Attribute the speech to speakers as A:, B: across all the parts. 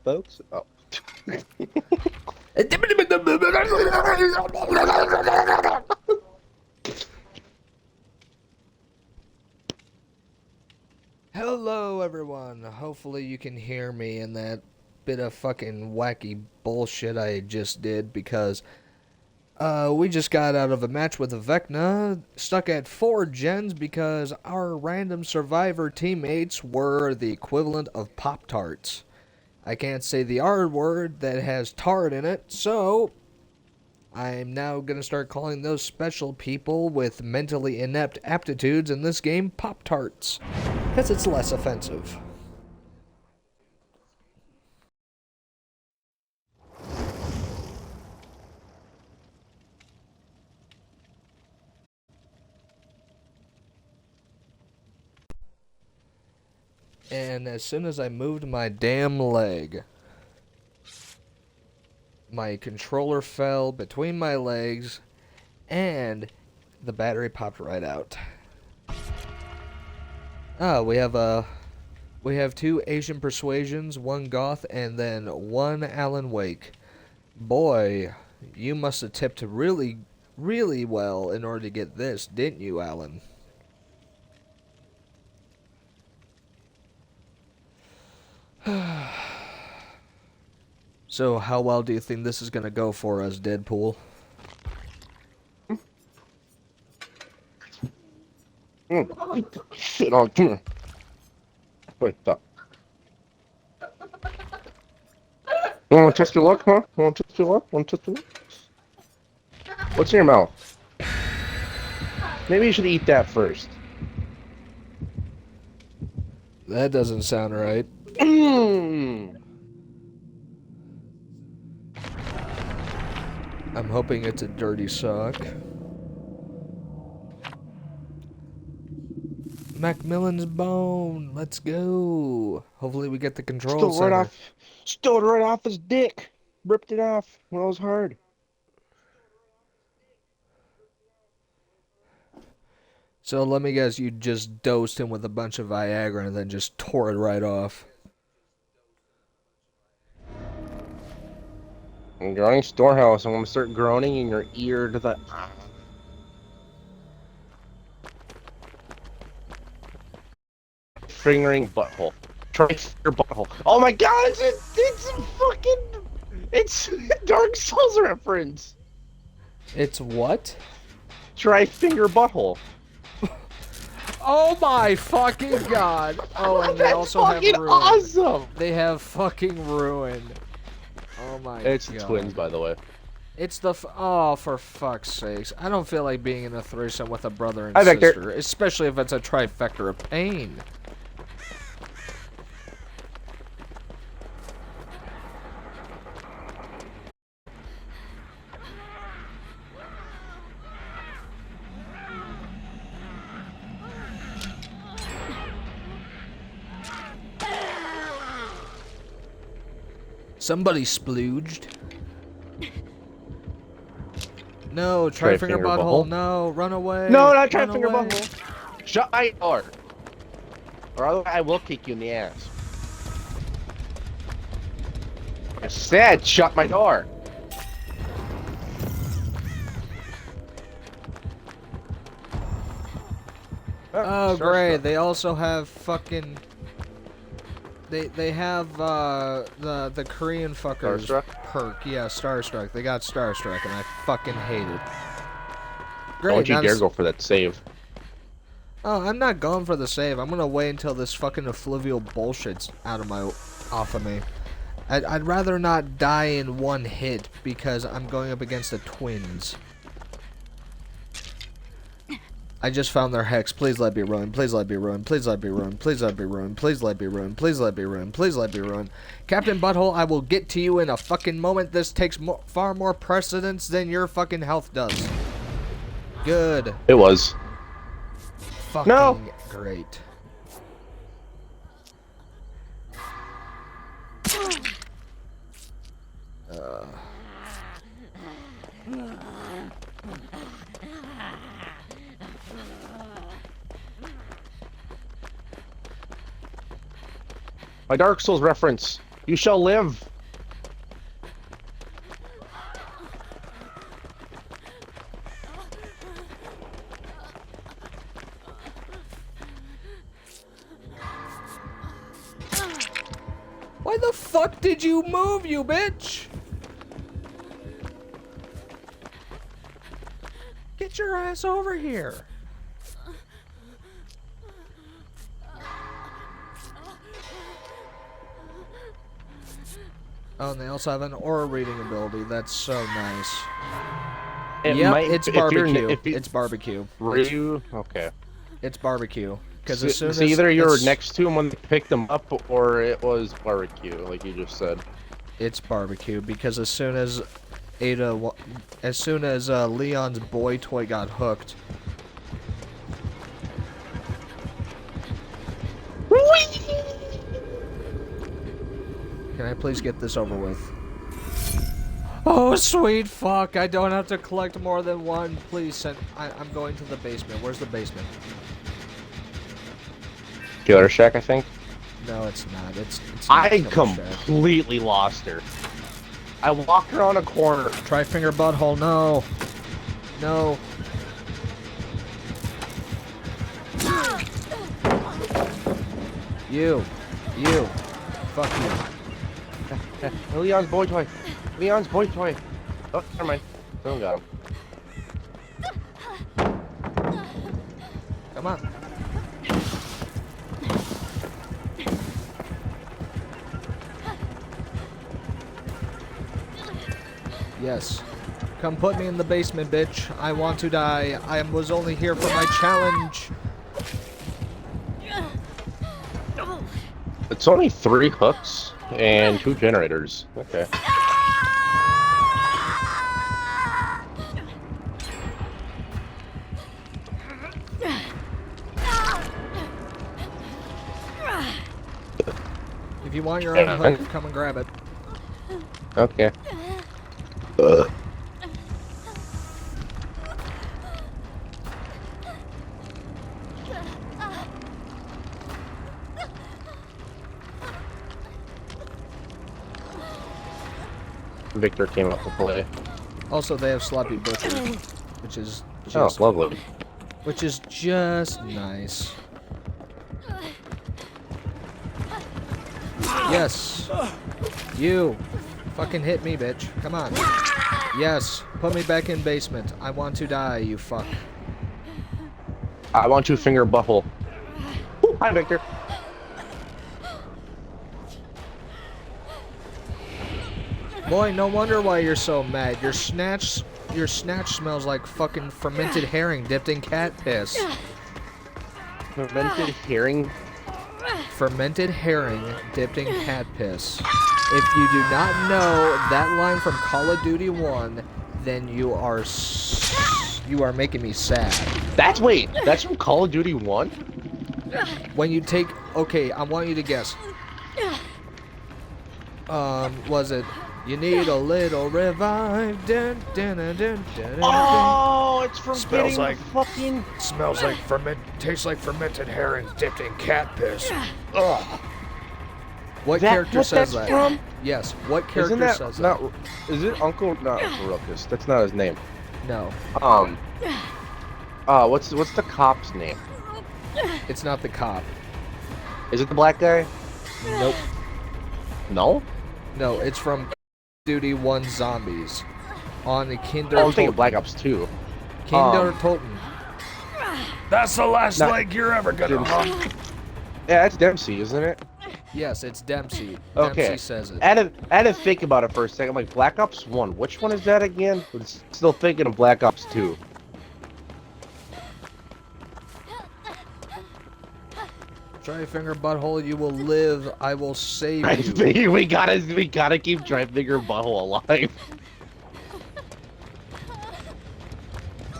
A: Folks. Oh.
B: Hello, everyone. Hopefully, you can hear me in that bit of fucking wacky bullshit I just did because we just got out of a match with a Vecna, stuck at 4 gens because our random survivor teammates were the equivalent of Pop Tarts. I can't say the R word that has tart in it, so I'm now gonna start calling those special people with mentally inept aptitudes in this game Pop Tarts, because it's less offensive. And as soon as I moved my damn leg, my controller fell between my legs and the battery popped right out. We have 2 Asian persuasions, 1 goth, and then 1 Alan Wake. Boy, you must have tipped really, really well in order to get this, didn't you, Alan? So, how well do you think this is gonna go for us, Deadpool?
A: Shit on. Come here. Wait, stop. You want to test your luck, huh? You want to test your luck? Want to test your luck? What's in your mouth? Maybe you should eat that first.
B: That doesn't sound right.
A: Mmm.
B: I'm hoping it's a dirty sock. Macmillan's bone. Let's go. Hopefully we get the control center.
A: Stole it right off his dick. Ripped it off when it was hard.
B: So let me guess, you just dosed him with a bunch of Viagra and then just tore it right off.
A: I'm growing storehouse. I'm gonna start groaning in your ear to the. Fingering butthole. Try your butthole. Oh my god, it's a fucking. It's a Dark Souls reference.
B: It's what?
A: Try finger butthole.
B: Oh my fucking god. Oh, and they
A: That's
B: also have
A: fucking
B: ruin.
A: awesome.
B: They have fucking ruin. Oh my god.
A: It's the twins, by the way.
B: It's the oh, for fuck's sakes. I don't feel like being in a threesome with a brother and
A: Hi, Victor.
B: sister, especially if it's a trifecta of pain. Somebody splooged. No, try finger butthole. No, run away.
A: No, not try
B: run
A: finger
B: away.
A: butthole. Shut my door. Or otherwise I will kick you in the ass. I said shut my door.
B: Oh, great. They also have fucking... They have the Korean fuckers
A: Starstruck?
B: perk. Yeah, Starstruck. They got Starstruck, and I fucking hate it. Great.
A: Don't you dare go for that save.
B: Oh, I'm not going for the save. I'm gonna wait until this fucking effluvial bullshit's off of me. I'd rather not die in one hit because I'm going up against the twins. I just found their hex. Please let be ruined. Please let be ruined. Please let be ruined. Please let be ruined. Please let be ruined. Please let be ruined. Please let be ruined. Captain Butthole, I will get to you in a fucking moment. This takes far more precedence than your fucking health does. Good.
A: It was.
B: Fucking great.
A: My Dark Souls reference. You shall live.
B: Why the fuck did you move, you bitch? Get your ass over here. Oh, and they also have an aura reading ability. That's so nice. Yep, it's barbecue. It's barbecue.
A: Ryu? Okay.
B: It's barbecue. Because
A: So,
B: as soon as
A: either you were
B: it's-
A: next to him when they picked him up, or it was barbecue, like you just said.
B: It's barbecue because as soon as Leon's boy toy got hooked, can I please get this over with? Oh, sweet fuck! I don't have to collect more than one. Please send. I'm going to the basement. Where's the basement?
A: Killer Shack, I think.
B: No, it's not. It's not
A: I
B: Killer Shack.
A: completely lost her. I walked around a corner.
B: Try finger butthole. No. No. You. Fuck you.
A: Leon's boy toy. Leon's boy toy. Oh, never mind. Still got him.
B: Come on. Yes. Come put me in the basement, bitch. I want to die. I was only here for my challenge.
A: It's only 3 hooks and 2 generators. Okay.
B: If you want your own hook, come and grab it.
A: Okay. Victor came up to play.
B: Also, they have sloppy butcher, which is
A: Oh,
B: just,
A: lovely.
B: which is just nice. Yes. You. Fucking hit me, bitch. Come on. Yes. Put me back in basement. I want to die, you fuck.
A: I want to finger butthole. Ooh, hi, Victor.
B: Boy, no wonder why you're so mad. Your snatch smells like fucking fermented herring dipped in cat piss.
A: Fermented herring.
B: Fermented herring dipped in cat piss. If you do not know that line from Call of Duty 1, then you are making me sad.
A: That's from Call of Duty 1?
B: When you take, okay, I want you to guess. Was it you need a little revive? Dun, dun, dun, dun, dun, dun,
A: Oh, it's from
B: Smells
A: getting
B: like-
A: the fucking...
B: Smells like tastes like fermented herring dipped in cat piss.
A: Ugh.
B: What
A: That-
B: character
A: what
B: says
A: that's
B: that?
A: from?
B: Yes, what character
A: Isn't that
B: says
A: not...
B: that?
A: Is it Uncle... Not Uncle Ruckus. That's not his name.
B: No,
A: What's the cop's name?
B: it's not the cop.
A: Is it the black guy?
B: Nope.
A: No?
B: No, it's from Call of Duty 1 Zombies. On the Kinder
A: Oh, I'm thinking
B: Toten.
A: Black Ops 2.
B: Kinder Toten.
C: That's the last
A: Not-
C: leg you're ever gonna
A: Didn't-
C: hunt.
A: Yeah, that's Dempsey, isn't it?
B: Yes, it's Dempsey.
A: Okay.
B: Dempsey says it.
A: I had to think about it for a second. I'm like, Black Ops 1. Which one is that again? But still thinking of Black Ops 2.
B: Try finger butthole, you will live. I will save
A: I
B: you.
A: think we gotta keep Dryfinger Butthole alive.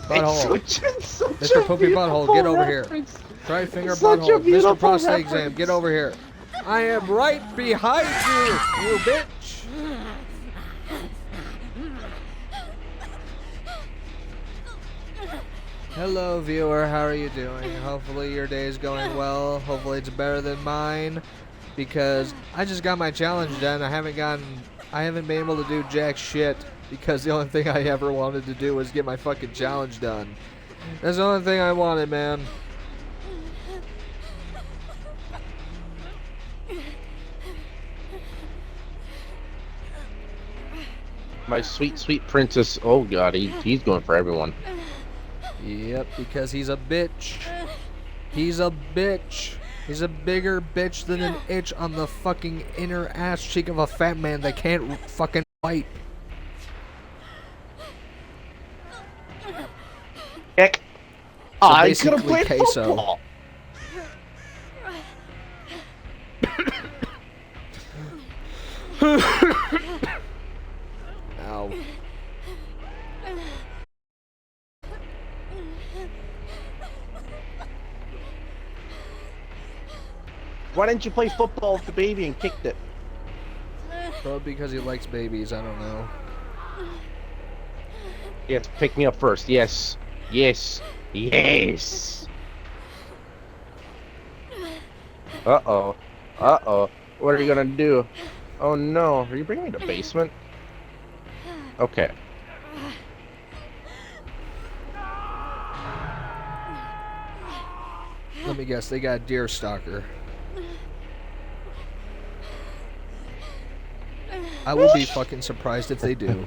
B: Butthole.
A: It's such
B: Mr.
A: a
B: Poopy Butthole,
A: beautiful
B: get over here.
A: reference.
B: Try finger
A: Such a
B: butthole. Mr.
A: beautiful
B: Prostate
A: reference.
B: Exam, get over here. I am right behind you, you bitch. Hello, viewer. How are you doing? Hopefully your day is going well. Hopefully it's better than mine. because I just got my challenge done. I haven't been able to do jack shit because the only thing I ever wanted to do was get my fucking challenge done. That's the only thing I wanted, man.
A: My sweet, sweet princess. Oh god, he's going for everyone.
B: Yep, because he's a bitch. He's a bitch. He's a bigger bitch than an itch on the fucking inner ass cheek of a fat man that can't fucking fight.
A: Heck. I could have
B: basically
A: played
B: queso.
A: football.
B: Ow.
A: Why didn't you play football with the baby and kicked it?
B: Probably because he likes babies, I don't know.
A: Yes, pick me up first. Yes. Yes. Yes. Uh-oh. Uh-oh. What are you gonna do? Oh no. Are you bringing me to the basement? Okay.
B: Let me guess, they got Deer Stalker. I will be fucking surprised if they do.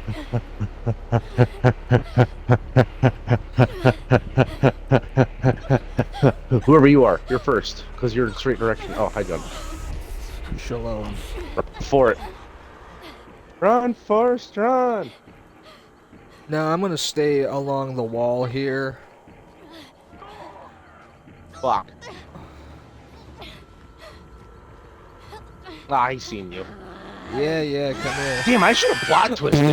A: Whoever you are, you're first, because you're in straight direction. Oh, hi, John.
B: Shalom.
A: Run for it. Run, Forrest, run!
B: Now I'm gonna stay along the wall here.
A: Fuck. Ah, he's seen you.
B: Yeah, come here.
A: Damn, I should have plot twisted.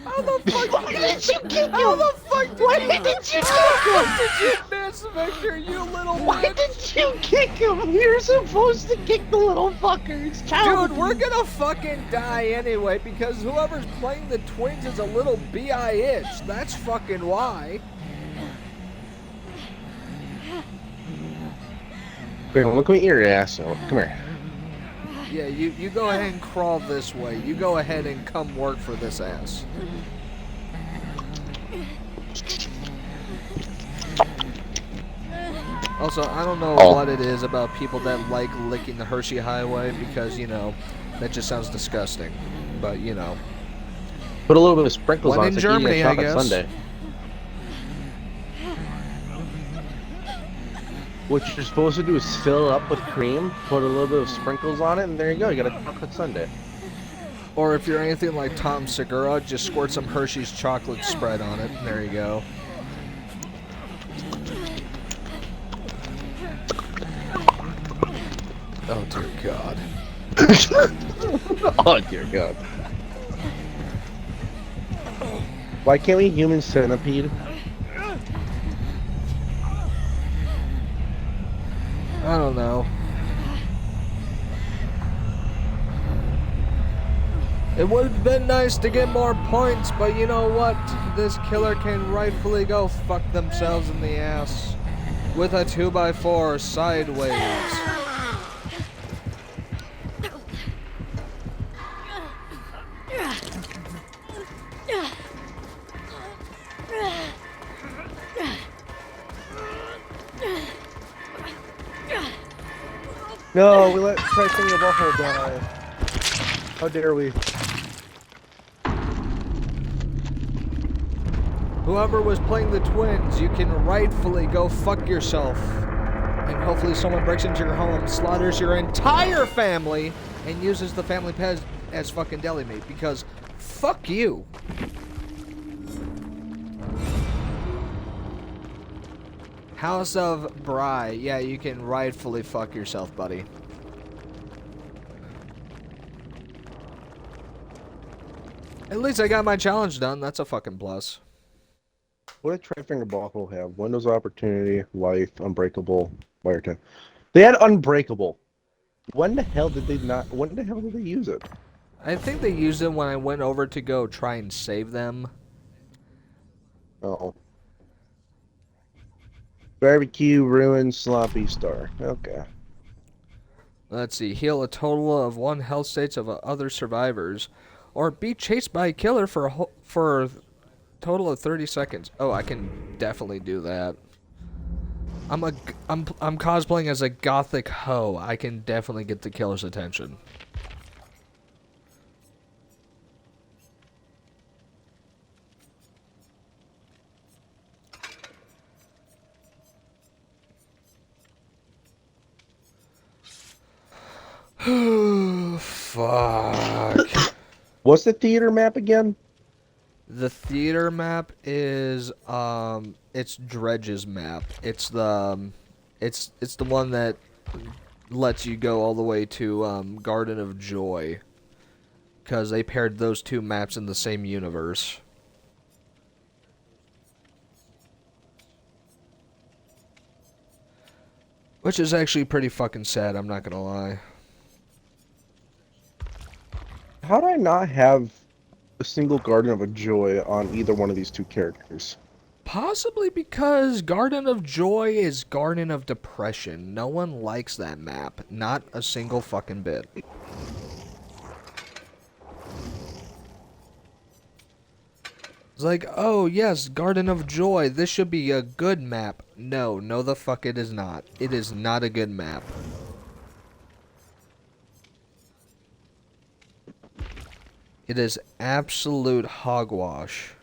B: How the fuck
A: Why did you kick him?
B: How the fuck did
A: Why
B: you
A: did you
B: How
A: kick him?
B: did you miss, Victor, you little
A: Why
B: bitch?
A: did you kick him? You're supposed to kick the little fucker. It's
B: Dude, we're gonna fucking die anyway because whoever's playing the twins is a little bitch. That's fucking why.
A: Wait, look at your ass. Come here.
B: Yeah, you go ahead and crawl this way. You go ahead and come work for this ass. Also, I don't know what it is about people that like licking the Hershey Highway because, you know, that just sounds disgusting. But, you know.
A: Put a little bit of sprinkles
B: When
A: on
B: in
A: it. It's like eating
B: Germany,
A: a
B: I
A: chocolate
B: guess.
A: sundae. What you're supposed to do is fill it up with cream, put a little bit of sprinkles on it, and there you go. You got a chocolate sundae.
B: Or if you're anything like Tom Segura, just squirt some Hershey's chocolate spread on it. And there you go. Oh, dear God.
A: Oh, dear God. Why can't we human centipede?
B: I don't know. It would have been nice to get more points, but you know what? This killer can rightfully go fuck themselves in the ass with a 2x4 sideways.
A: No, we let Trifinger Buffalo die. How dare we?
B: Whoever was playing the twins, you can rightfully go fuck yourself. And hopefully someone breaks into your home, slaughters your entire family, and uses the family pet as fucking deli meat, because fuck you. House of Bry. Yeah, you can rightfully fuck yourself, buddy. At least I got my challenge done. That's a fucking plus.
A: What did Trifinger Buffalo have? Windows Opportunity, Life, Unbreakable, Wiretap. They had Unbreakable. When the hell did they not? When the hell did they use it?
B: I think they used it when I went over to go try and save them.
A: Oh. Barbecue, Ruin, Sloppy Star. Okay.
B: Let's see. Heal a total of 1 health states of other survivors, or be chased by a killer for a total of 30 seconds. Oh, I can definitely do that. I'm cosplaying as a gothic hoe. I can definitely get the killer's attention. Fuck.
A: What's the theater map again?
B: The theater map is it's Dredge's map. It's the one that lets you go all the way to Garden of Joy, because they paired those two maps in the same universe. Which is actually pretty fucking sad, I'm not gonna lie.
A: How do I not have a single Garden of a Joy on either one of these two characters?
B: Possibly because Garden of Joy is Garden of Depression. No one likes that map. Not a single fucking bit. It's like, oh yes, Garden of Joy, this should be a good map. No, no the fuck it is not. It is not a good map. It is absolute hogwash.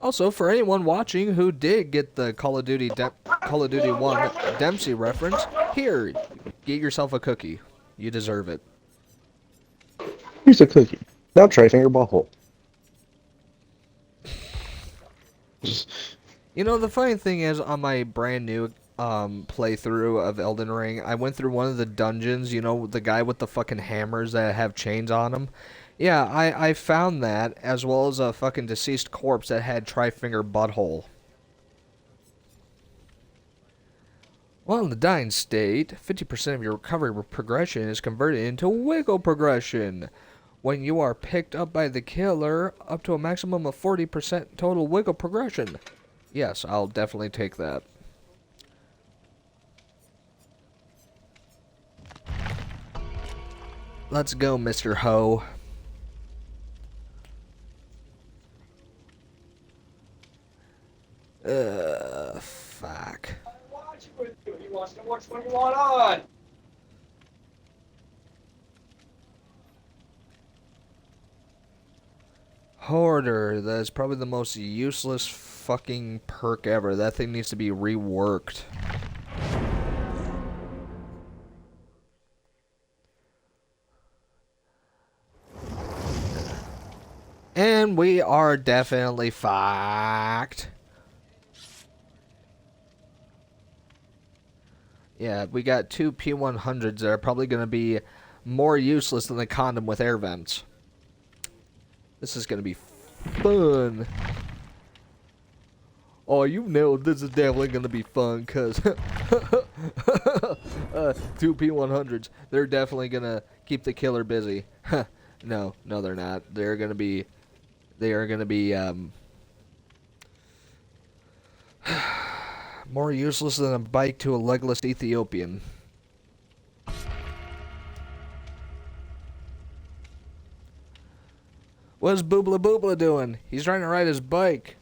B: Also, for anyone watching who did get the Call of Duty 1 Dempsey reference, here, get yourself a cookie. You deserve it.
A: Here's a cookie. Now try finger butthole.
B: You know, the funny thing is, on my brand new playthrough of Elden Ring, I went through one of the dungeons, you know, the guy with the fucking hammers that have chains on them. Yeah, I found that, as well as a fucking deceased corpse that had tri-finger butthole. While in the dying state, 50% of your recovery progression is converted into wiggle progression. When you are picked up by the killer, up to a maximum of 40% total wiggle progression. Yes, I'll definitely take that. Let's go, Mr. Ho. Fuck.
C: He wants to watch what you want on.
B: Hoarder, that's probably the most useless fucking perk ever. That thing needs to be reworked. And we are definitely fucked. Yeah, we got two P100s that are probably going to be more useless than the condom with air vents. This is going to be fun. Oh, you know this is definitely going to be fun, because two P100s, they're definitely going to keep the killer busy. No, they're not. They are going to be more useless than a bike to a legless Ethiopian. What's Boobla Boobla doing? He's trying to ride his bike.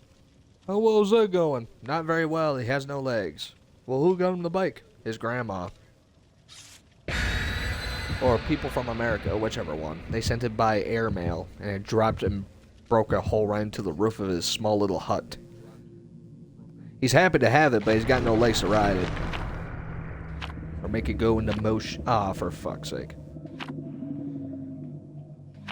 B: How well is that going? Not very well. He has no legs. Well, who got him the bike? His grandma. Or people from America, whichever one. They sent it by airmail, and it dropped and broke a hole right into the roof of his small little hut. He's happy to have it, but he's got no legs to ride it. Or make it go into motion. Ah, for fuck's sake.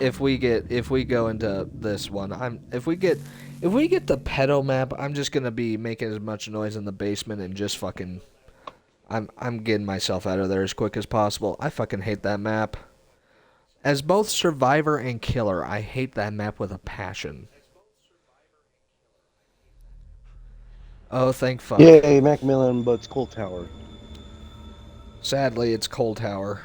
B: If we go into this one, if we get the pedo map, I'm just gonna be making as much noise in the basement and just fucking, I'm getting myself out of there as quick as possible. I fucking hate that map. As both survivor and killer, I hate that map with a passion. Oh, thank fuck.
A: Yay, Macmillan, but it's Cold Tower.
B: Sadly, it's Cold Tower.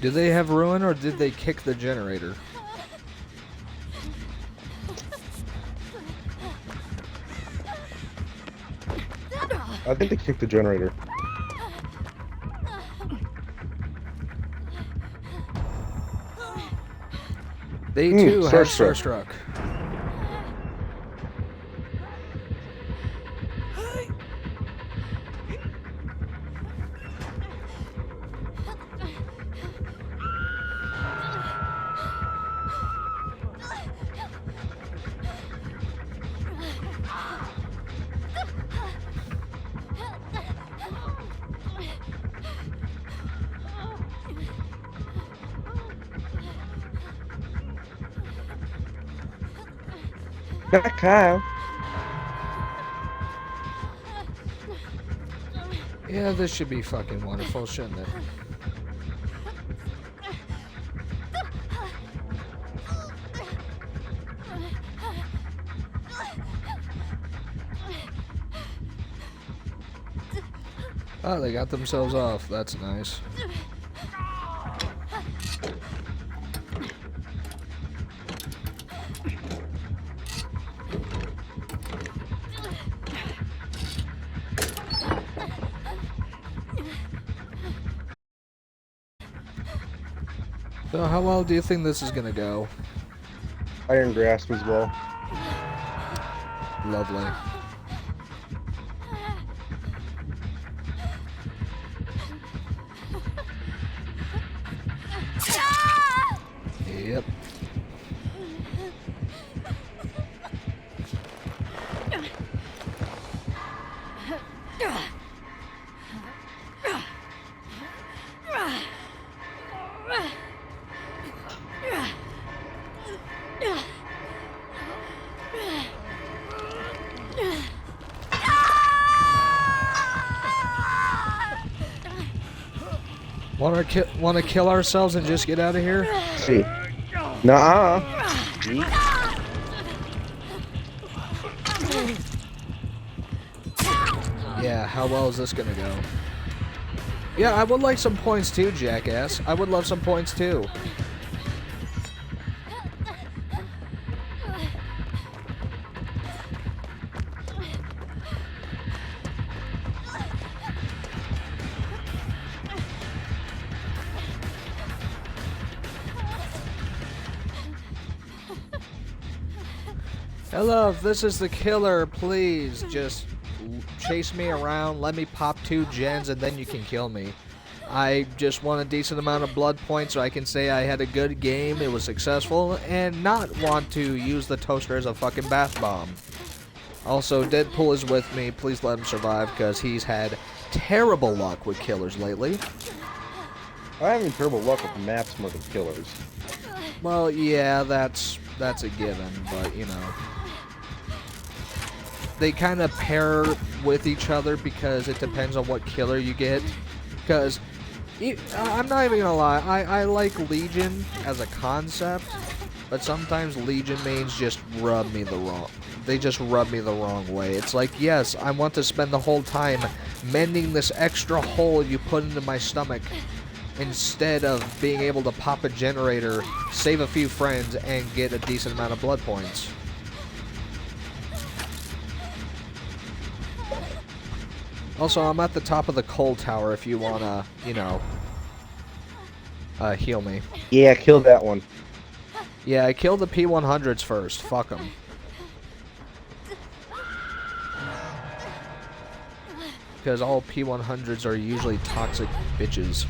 B: Do they have ruin or did they kick the generator?
A: I think they kicked the generator.
B: They too have
A: Starstruck.
B: Starstruck.
A: Not Kyle.
B: Yeah, this should be fucking wonderful, shouldn't it? Oh, they got themselves off. That's nice. So how well do you think this is gonna go?
A: Iron Grasp as well.
B: Lovely. Yep. Wanna kill ourselves and just get out of here?
A: See. Nuh-uh.
B: Yeah, how well is this gonna go? Yeah, I would like some points too, jackass. I would love some points too. Hello, if this is the killer, please just chase me around, let me pop 2 gens, and then you can kill me. I just want a decent amount of blood points so I can say I had a good game, it was successful, and not want to use the toaster as a fucking bath bomb. Also, Deadpool is with me, please let him survive, because he's had terrible luck with killers lately.
A: I'm having terrible luck with maps more than killers.
B: Well, yeah, that's a given, but, you know. They kind of pair with each other because it depends on what killer you get. Because, I'm not even gonna lie, I like Legion as a concept, but sometimes Legion mains just rub me the wrong. They just rub me the wrong way. It's like, yes, I want to spend the whole time mending this extra hole you put into my stomach, instead of being able to pop a generator, save a few friends, and get a decent amount of blood points. Also, I'm at the top of the coal tower if you wanna, you know, heal me.
A: Yeah, kill that one.
B: Yeah, I killed the P100s first. Fuck them. Because all P100s are usually toxic bitches.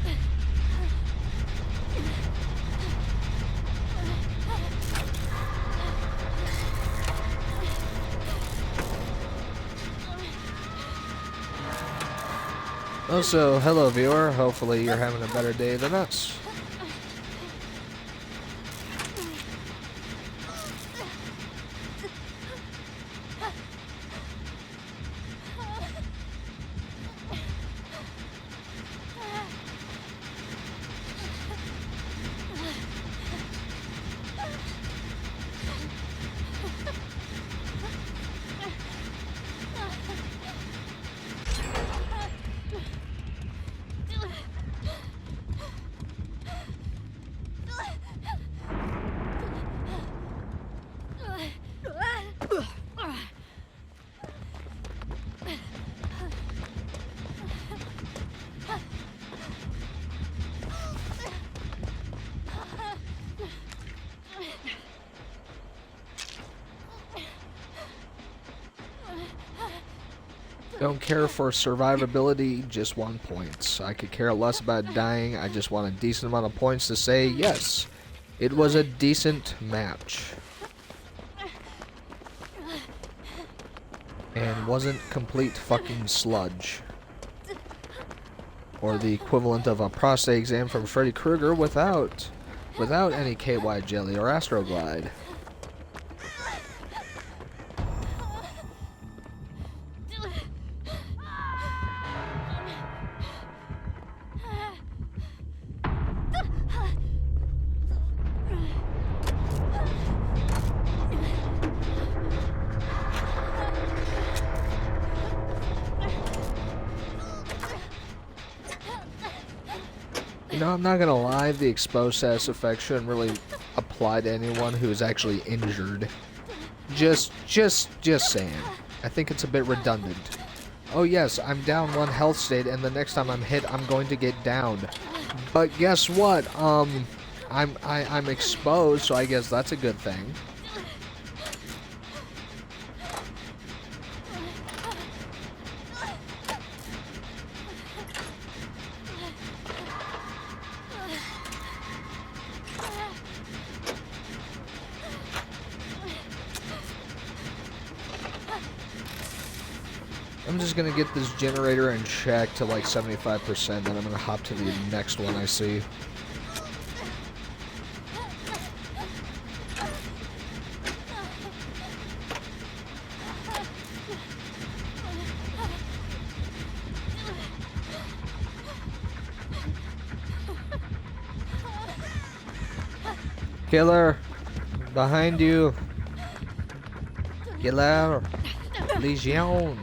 B: Also, hello viewer, hopefully you're having a better day than us. Don't care for survivability, just want points. I could care less about dying, I just want a decent amount of points to say, yes, it was a decent match. And wasn't complete fucking sludge. Or the equivalent of a prostate exam from Freddy Krueger without any KY jelly or Astroglide. You know, I'm not gonna lie, the exposed status effect shouldn't really apply to anyone who is actually injured. Just saying. I think it's a bit redundant. Oh yes, I'm down 1 health state, and the next time I'm hit, I'm going to get downed. But guess what? I'm exposed, so I guess that's a good thing. I'm just gonna get this generator in check to like 75%, then I'm gonna hop to the next one I see. Killer! Behind you! Killer! Legion!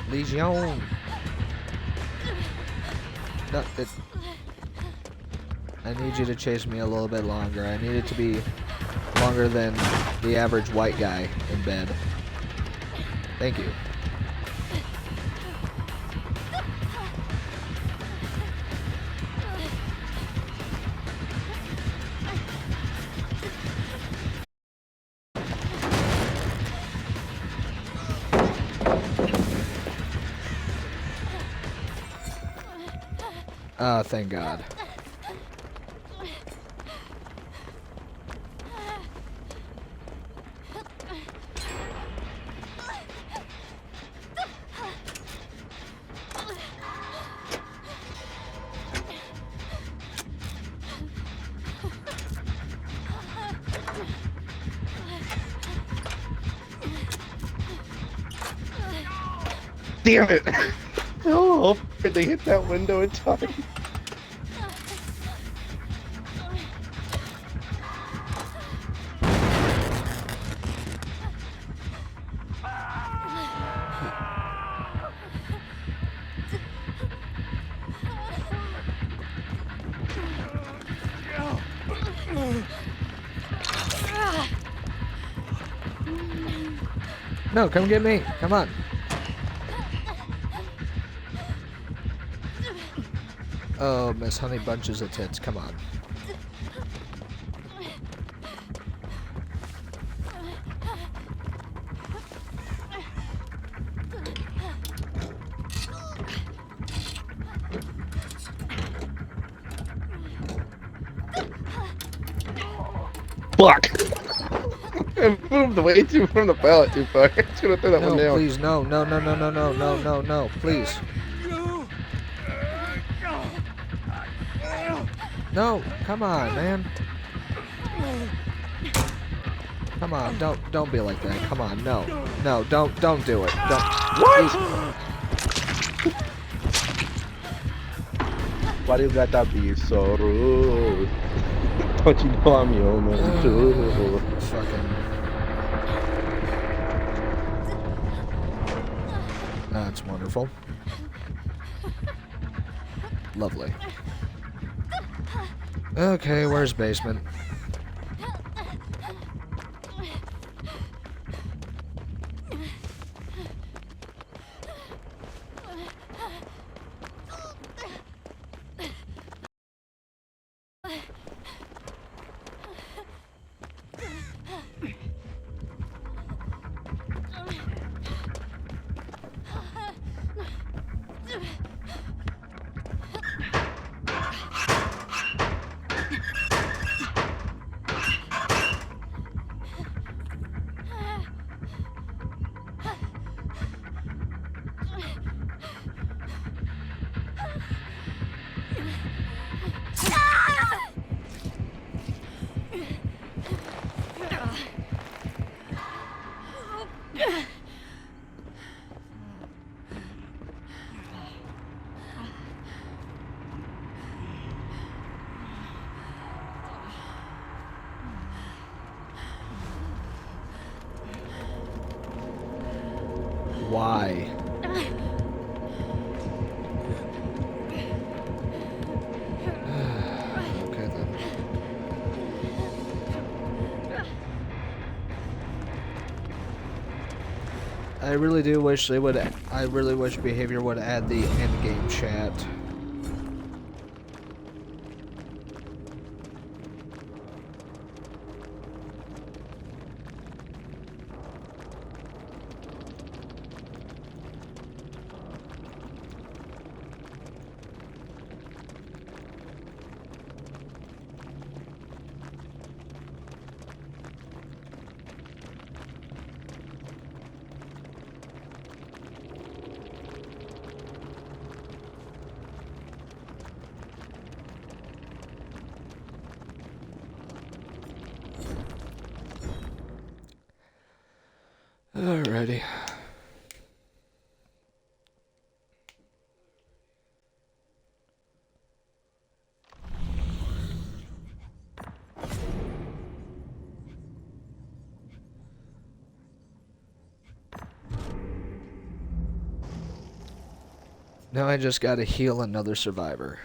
B: Legion! No, I need you to chase me a little bit longer. I need it to be longer than the average white guy in bed. Thank you. Oh, thank God.
A: Damn it! Oh, they hit that window in time.
B: No, come get me. Come on. Oh, Miss Honey Bunches of Tits. Come on.
A: Fuck! I moved away too from the pallet too far. I should have thrown that one
B: No,
A: down.
B: please, no, no, no, no, no, no, no, no, no, please. No, come on, man. Come on, don't be like that. Come on, no, no, don't do it. Don't.
A: What? Why do you gotta be so rude? Don't you know I'm human too?
B: Fucking. That's wonderful. Lovely. Okay, where's basement? Why? Okay then. I really do wish they would. I really wish Behavior would add the end game chat. Alrighty. Now I just gotta heal another survivor.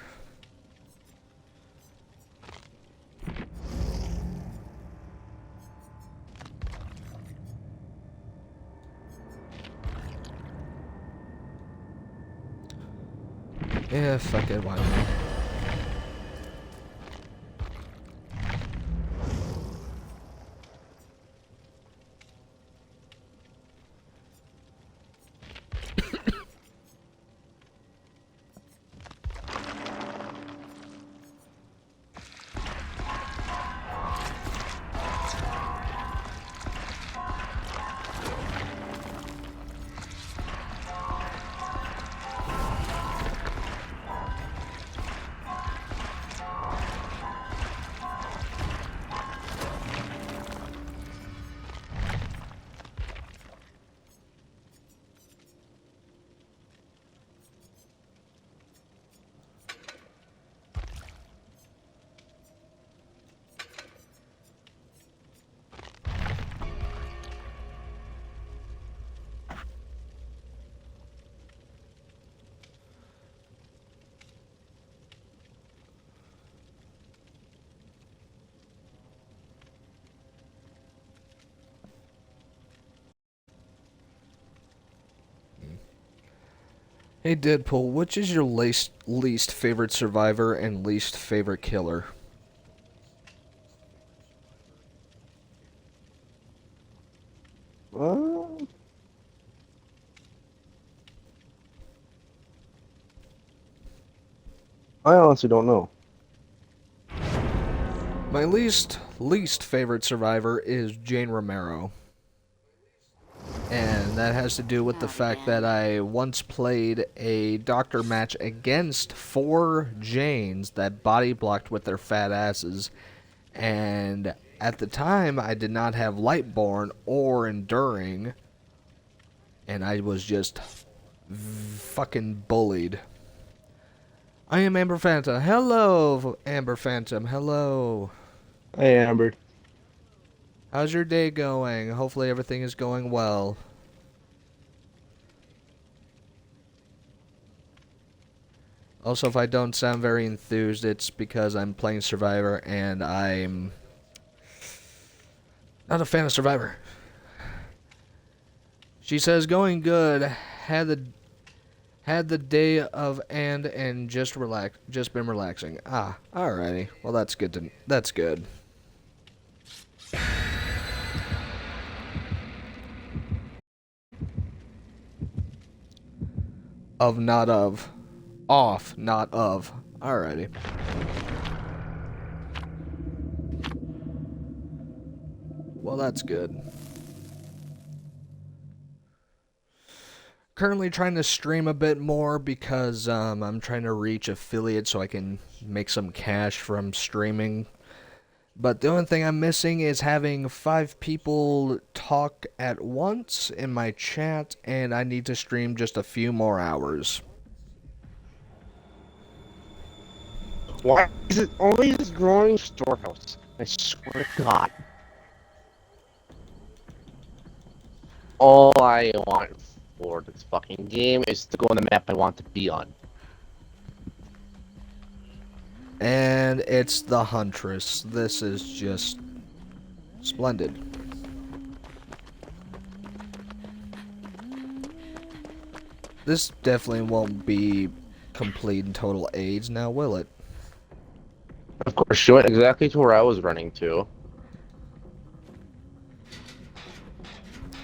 B: Yeah, fuck it, why not? Hey Deadpool, which is your least favorite survivor and least favorite killer?
A: I honestly don't know.
B: My least favorite survivor is Jane Romero. And that has to do with the fact that I once played a doctor match against 4 Janes that body blocked with their fat asses. And at the time, I did not have Lightborn or Enduring. And I was just fucking bullied. I am Amber Phantom. Hello, Amber Phantom. Hello.
A: Hey, Amber.
B: How's your day going? Hopefully everything is going well. Also, if I don't sound very enthused, it's because I'm playing Survivor and I'm not a fan of Survivor. She says, going good. Had the day of and just been relaxing. Ah, alrighty. Well, that's good. That's good. Of, not of. Off, not of. Alrighty. Well, that's good. Currently trying to stream a bit more because I'm trying to reach affiliates so I can make some cash from streaming. But the only thing I'm missing is having 5 people talk at once in my chat, and I need to stream just a few more hours.
A: Why is it always growing storehouse? I swear to God. All I want for this fucking game is to go on the map I want to be on.
B: And it's the Huntress. This is just splendid. This definitely won't be complete and total AIDS now, will it?
A: Of course, she went exactly to where I was running to.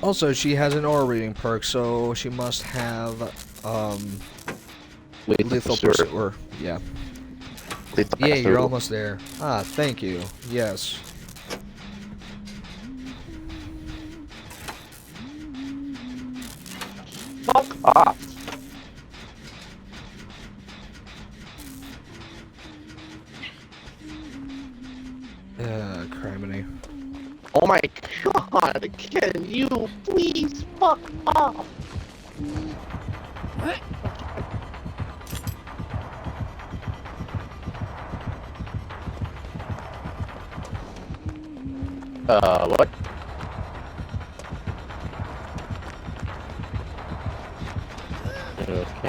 B: Also, she has an aura reading perk, so she must have lethal pursuer. Yeah. Yeah, you're almost there. Ah, thank you. Yes.
A: Fuck off.
B: Criminy.
A: Oh my god, can you please fuck off? What? Okay.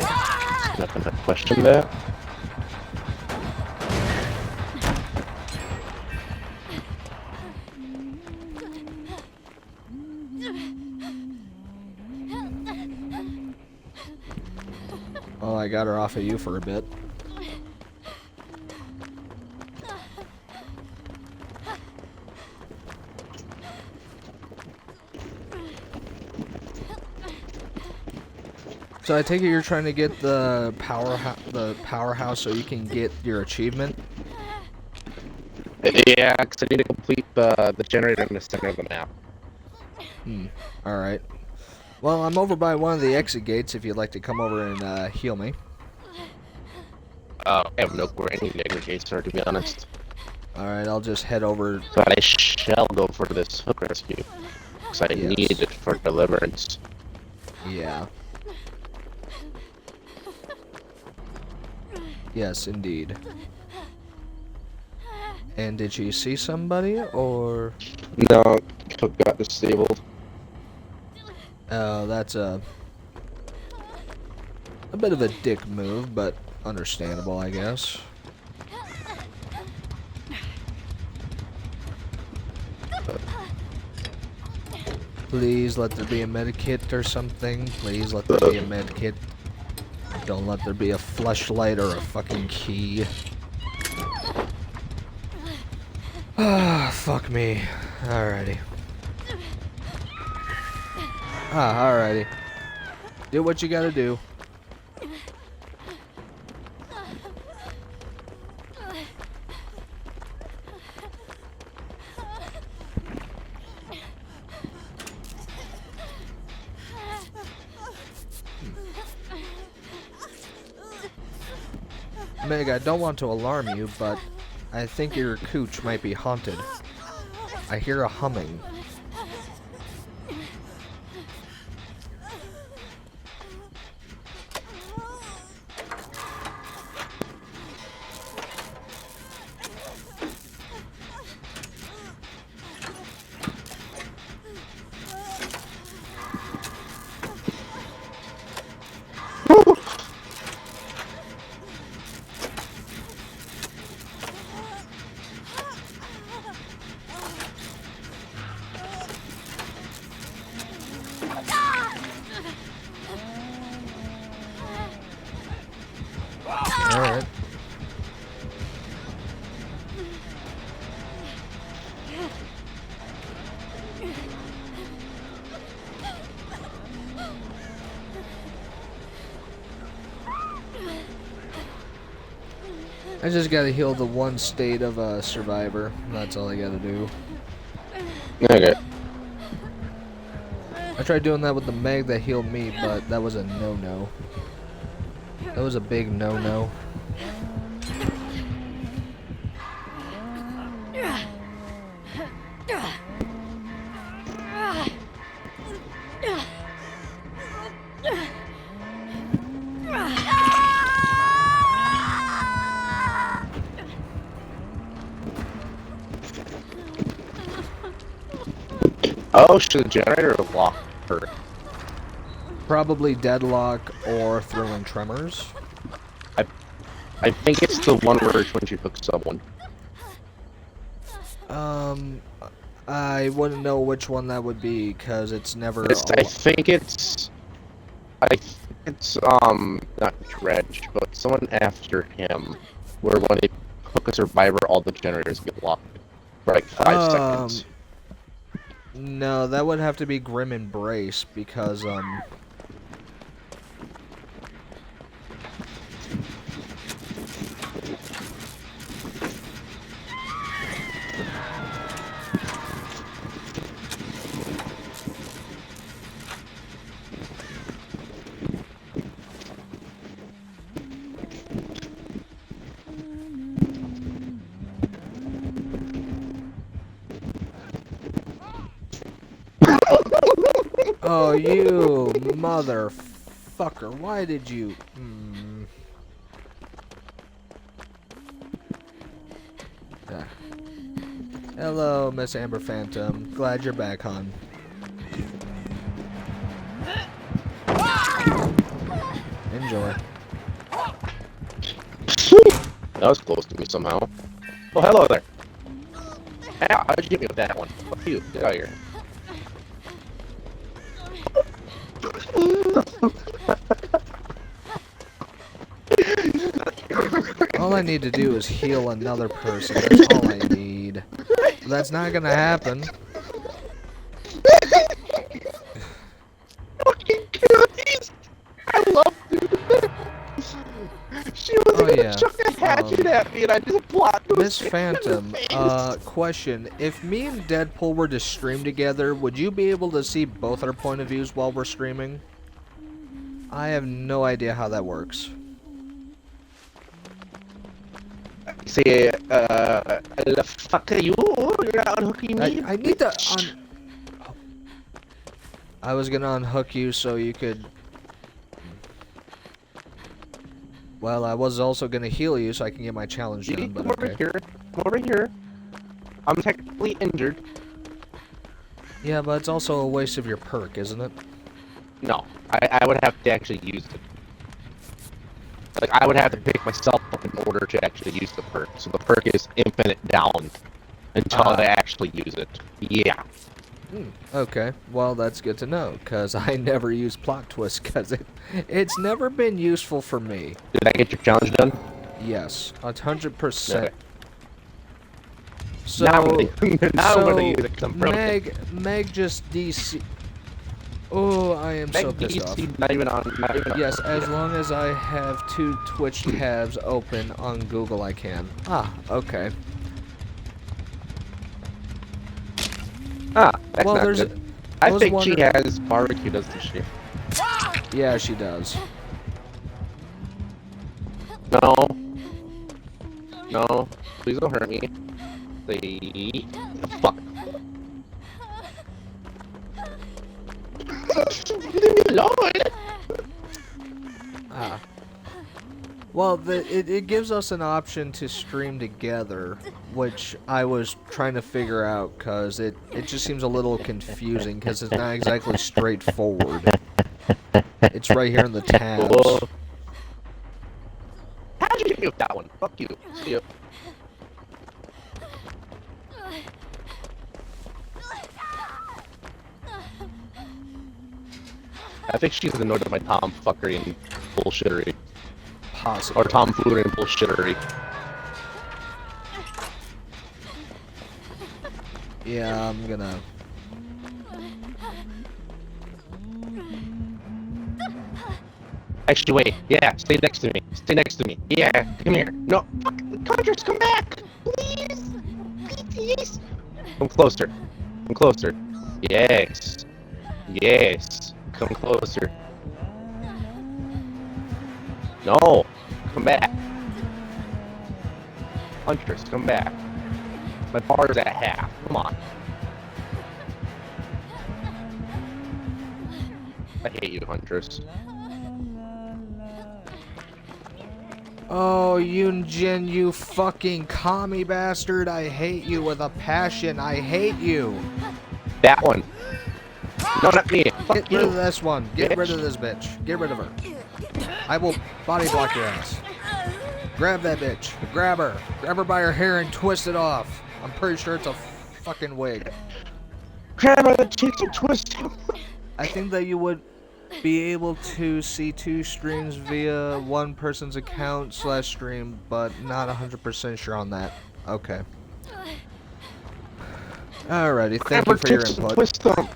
A: Nothing to question there.
B: Oh, I got her off of you for a bit. So I take it you're trying to get the powerhouse so you can get your achievement?
A: Yeah, because I need to complete the generator in the center of the map.
B: Alright. Well, I'm over by one of the exit gates if you'd like to come over and heal me.
A: I have no clue where any exit gates are, to be honest.
B: Alright, I'll just head over.
A: But I shall go for this hook rescue. Because I
B: Yes.
A: need it for deliverance.
B: Yeah. Yes, indeed. And did you see somebody, or?
A: No, hook got disabled.
B: Oh, that's a bit of a dick move, but understandable, I guess. Please let there be a medikit or something. Please let there be a medikit. Don't let there be a fleshlight or a fucking key. Ah, fuck me. Alrighty. Ah, alrighty. Do what you gotta do. Meg, I don't want to alarm you, but I think your cooch might be haunted. I hear a humming. Alright. I just gotta heal the one state of a survivor. That's all I gotta do.
A: Okay.
B: I tried doing that with the Meg that healed me, but that was a no-no. That was a big no-no.
A: Oh, shit, the generator locked her.
B: Probably Deadlock or Thrilling Tremors.
A: I think it's the one where she hooks someone.
B: I wouldn't know which one that would be because it's never.
A: I think it's not Dredge, but someone after him, where when they hook a survivor, all the generators get locked for like 5 seconds.
B: No, that would have to be Grim Embrace because oh, you motherfucker! Why did you? Ah. Hello, Miss Amber Phantom. Glad you're back, hon. Enjoy.
A: That was close to me somehow. Oh, hello there. Ow, how'd you get me with that one? Fuck you. Get out of here.
B: All I need to do is heal another person. That's all I need. But that's not gonna happen.
A: Fucking goodies! I love it. She was gonna chuck a hatchet at me and I just blocked those
B: Miss
A: things
B: Phantom,
A: in the face.
B: question. If me and Deadpool were to stream together, would you be able to see both our point of views while we're streaming? I have no idea how that works.
A: Say, the fuck are you? You're not unhooking me.
B: I need to I was gonna unhook you so you could. Well, I was also gonna heal you so I can get my challenge done, but
A: Come over
B: okay.
A: here. Come over here. I'm technically injured.
B: Yeah, but it's also a waste of your perk, isn't it?
A: No, I would have to actually use it. Like, I would have to pick myself up in order to actually use the perk. So the perk is infinite down until I actually use it. Yeah.
B: Okay, well that's good to know, because I never use Plot Twist, because it's never been useful for me.
A: Did I get your challenge done?
B: Yes, 100%.
A: Okay.
B: So,
A: now I'm gonna use it 'cause I'm broken.
B: Meg just DC. Oh, I am so pissed off.
A: Not even on.
B: Yes, as long as I have 2 Twitch tabs open on Google, I can. Ah, okay.
A: Ah, that's
B: Well,
A: not
B: there's.
A: good. I
B: was
A: think she
B: wondering-
A: has barbecue, doesn't she?
B: Yeah, she does.
A: No. No. Please don't hurt me. Please. Fuck. Leave me alone.
B: Ah. Well, it gives us an option to stream together, which I was trying to figure out, because it just seems a little confusing, because it's not exactly straightforward. It's right here in the tabs.
A: Whoa. How'd you get me with that one? Fuck you. See ya. I think she's annoyed at my tomfuckery and bullshittery.
B: Possible.
A: Or tomfoolery and bullshittery.
B: Yeah, I'm gonna...
A: Actually, wait. Yeah, stay next to me. Stay next to me. Yeah, come here. No, fuck. Conjures, come back. Please. Please. Come closer. Come closer. Yes. Yes. Come closer. No. Come back. Huntress, come back. My bar is at half. Come on. I hate you, Huntress.
B: Oh, Yunjin, you fucking commie bastard. I hate you with a passion. I hate you.
A: That one. No, not me.
B: Get rid of this one. Get rid of this bitch. Get rid of her. I will body block your ass. Grab that bitch. Grab her. Grab her by her hair and twist it off. I'm pretty sure it's a fucking wig.
A: Grab her the cheeks and twist him.
B: I think that you would be able to see 2 streams via one person's account / stream, but not 100% sure on that. Okay. Alrighty, thank you for your input.
A: Twist them.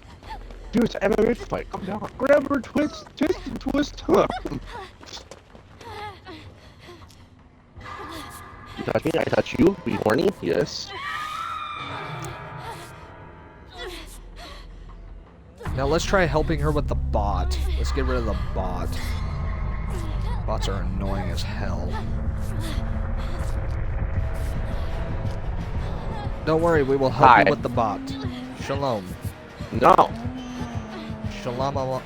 A: Dude, it's an MMA fight. Come down. Grab her, twist, and twist them. You touch me, I touch you. Be horny? Yes.
B: Now let's try helping her with the bot. Let's get rid of the bot. Bots are annoying as hell. Don't worry, we will help you with the bot. Shalom.
A: No.
B: Shalama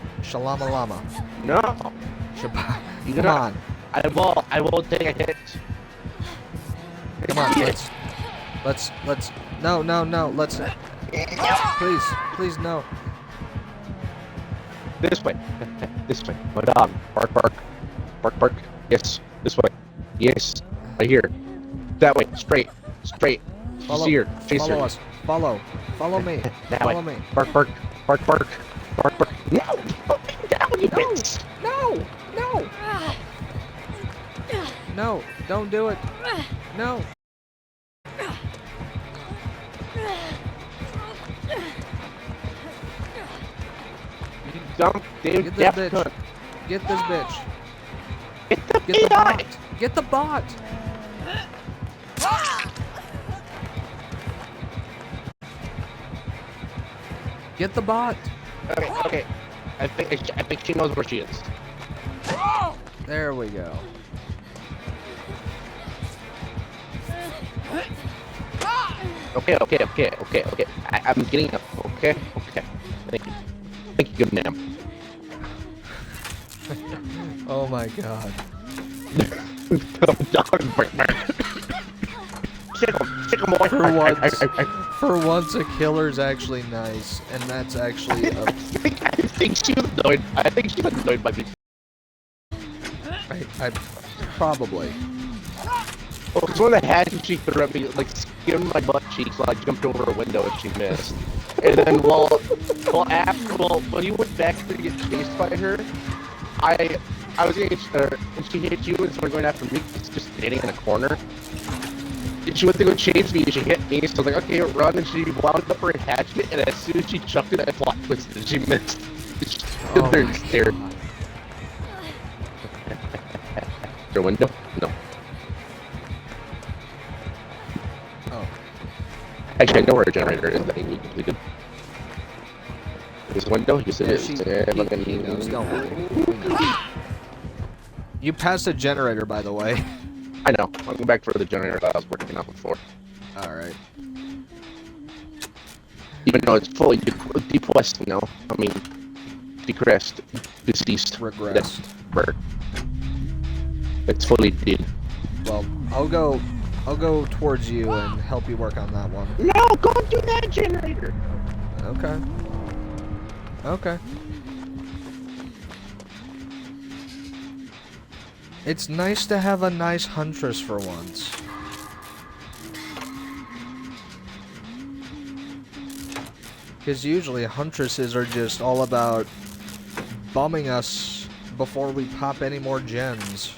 B: lama.
A: No.
B: Shabbat.
A: You
B: Come on.
A: I will take a hit.
B: Come on, let's no, let's please no.
A: This way. This way. My dog. Bark, bark. Bark, bark. Yes. This way. Yes. Right here. That way. Straight. Straight.
B: Follow,
A: Chase
B: follow
A: her.
B: us. Follow me.
A: That
B: Follow
A: way.
B: me.
A: Bark, bark. Bark, bark. Bark, bark. No! Put me down, you bitch!
B: No! No! Don't do it. No.
A: You dumb damn
B: Get this
A: deaf
B: bitch.
A: cunt.
B: Get this bitch.
A: Get the
B: Get the
A: beat on
B: bot.
A: it!
B: Get the bot. Get the bot.
A: Okay. I think she knows where she is.
B: There we go.
A: Okay. I'm getting up. Okay. Thank you. Thank you, good ma'am.
B: Oh my god.
A: Dog breaker. Kick him away.
B: For once, a killer's actually nice, and that's actually a...
A: I think she was annoyed. I think she was annoyed by me.
B: I probably.
A: Oh, because one of the hatches she threw at me, like, skimmed my butt cheeks while I jumped over a window and she missed. And then, when you went back to get chased by her, I was getting her, and she hit you and started going after me, just standing in a corner. And she went to go chase me, and she hit me, so I was like, okay, run, and she wound up her attachment, and as soon as she chucked it, I plot twisted, and she missed. She stood there and stared. Is there a window? No.
B: Oh.
A: Actually, I know where a generator is that you completed. There's a window? Yes, it is.
B: He knows, don't worry. You passed a generator, by the way.
A: I know. I'll go back for the generator that I was working on before.
B: Alright.
A: Even though it's fully depressed, you know? I mean, decreased, deceased.
B: Regressed.
A: Bird. It's fully dead.
B: Well, I'll go towards you and help you work on that one.
A: No, go do that generator!
B: Okay. Okay. It's nice to have a nice huntress for once. Because usually huntresses are just all about bumming us before we pop any more gens.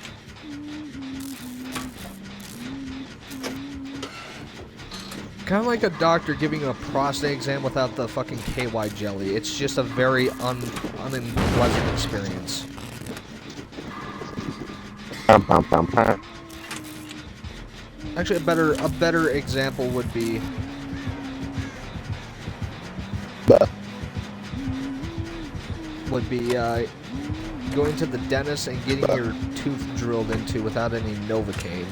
B: Kind of like a doctor giving you a prostate exam without the fucking KY jelly. It's just a very unpleasant experience. Actually, a better example would be going to the dentist and getting your tooth drilled into without any Novocaine.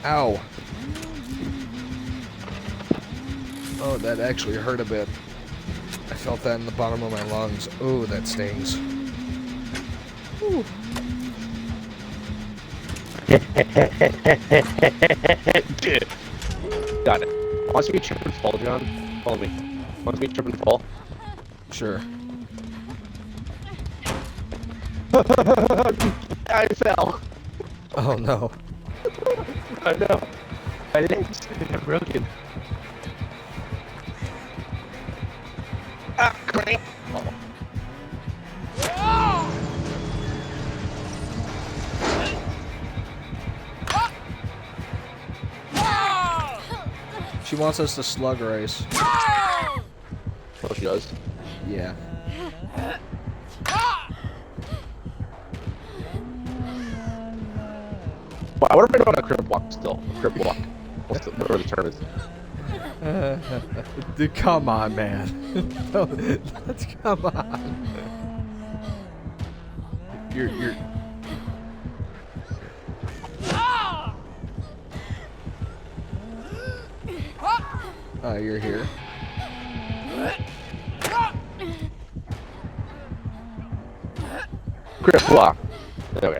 B: Ow. that actually hurt a bit. I felt that in the bottom of my lungs. Ooh, that stings. Ooh.
A: Got it. Wants me to trip and fall, John? Follow me. Wants me to trip and fall?
B: Sure.
A: I fell.
B: Oh no.
A: I know. My legs are broken. Ah, crank. Oh.
B: She wants us to slug race.
A: Oh, she does.
B: Yeah.
A: Well, I would have been on a crib walk still. A crib walk. Whatever the term is.
B: Dude, come on, man. Let's come on. You're. Oh, you're here.
A: Crib walk. Okay.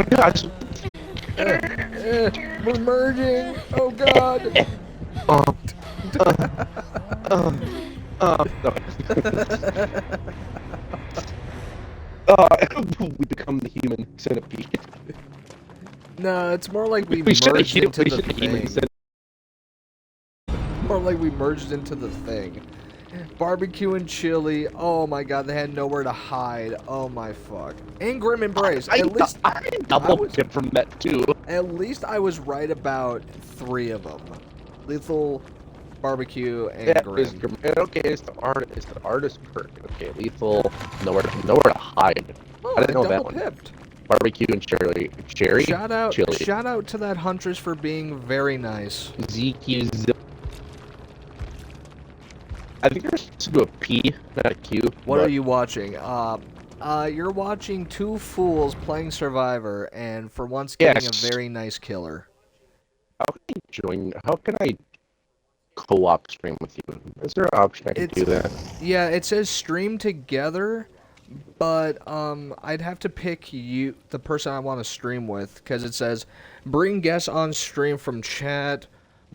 A: Gosh.
B: We're merging. Oh God.
A: We become the human centipede.
B: No, it's more like we
A: should
B: merged
A: have
B: into the
A: human
B: thing.
A: centipede.
B: More like we merged into the thing. Barbecue and chili. Oh my God, they had nowhere to hide. Oh my fuck. And Grim Embrace.
A: I double
B: was-
A: tip from that too.
B: At least I was right about 3 of them. Lethal, Barbecue, and
A: Yeah,
B: Grim.
A: okay, it's the artist perk. Okay, lethal, nowhere to hide.
B: Oh,
A: I didn't know that
B: double
A: one.
B: pipped.
A: Barbecue and cherry.
B: Shout out
A: chili.
B: to that Huntress for being very nice.
A: ZQ. I think you're supposed to do a P, not a Q.
B: What
A: but
B: are you watching? You're watching 2 fools playing Survivor, and for once getting
A: Yes.
B: a very nice killer.
A: How can I co-op stream with you? Is there an option I can do that?
B: Yeah, it says stream together, but I'd have to pick the person I want to stream with, because it says bring guests on stream from chat,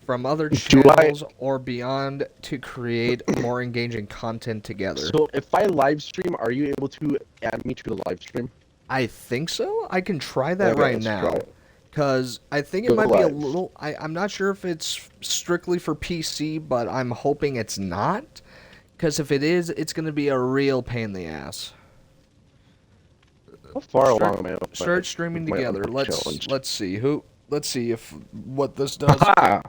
B: from other channels, or beyond to create more engaging content together.
A: So if I live stream, are you able to add me to the live stream?
B: I think so. I can try that
A: Okay,
B: right
A: let's
B: now.
A: try it.
B: Because I think it
A: Go
B: might be a
A: live.
B: little... I'm not sure if it's strictly for PC, but I'm hoping it's not. Because if it is, it's going to be a real pain in the ass.
A: How far along am I?
B: Start streaming
A: my
B: together.
A: challenge?
B: Let's see if what this does.
A: Aha!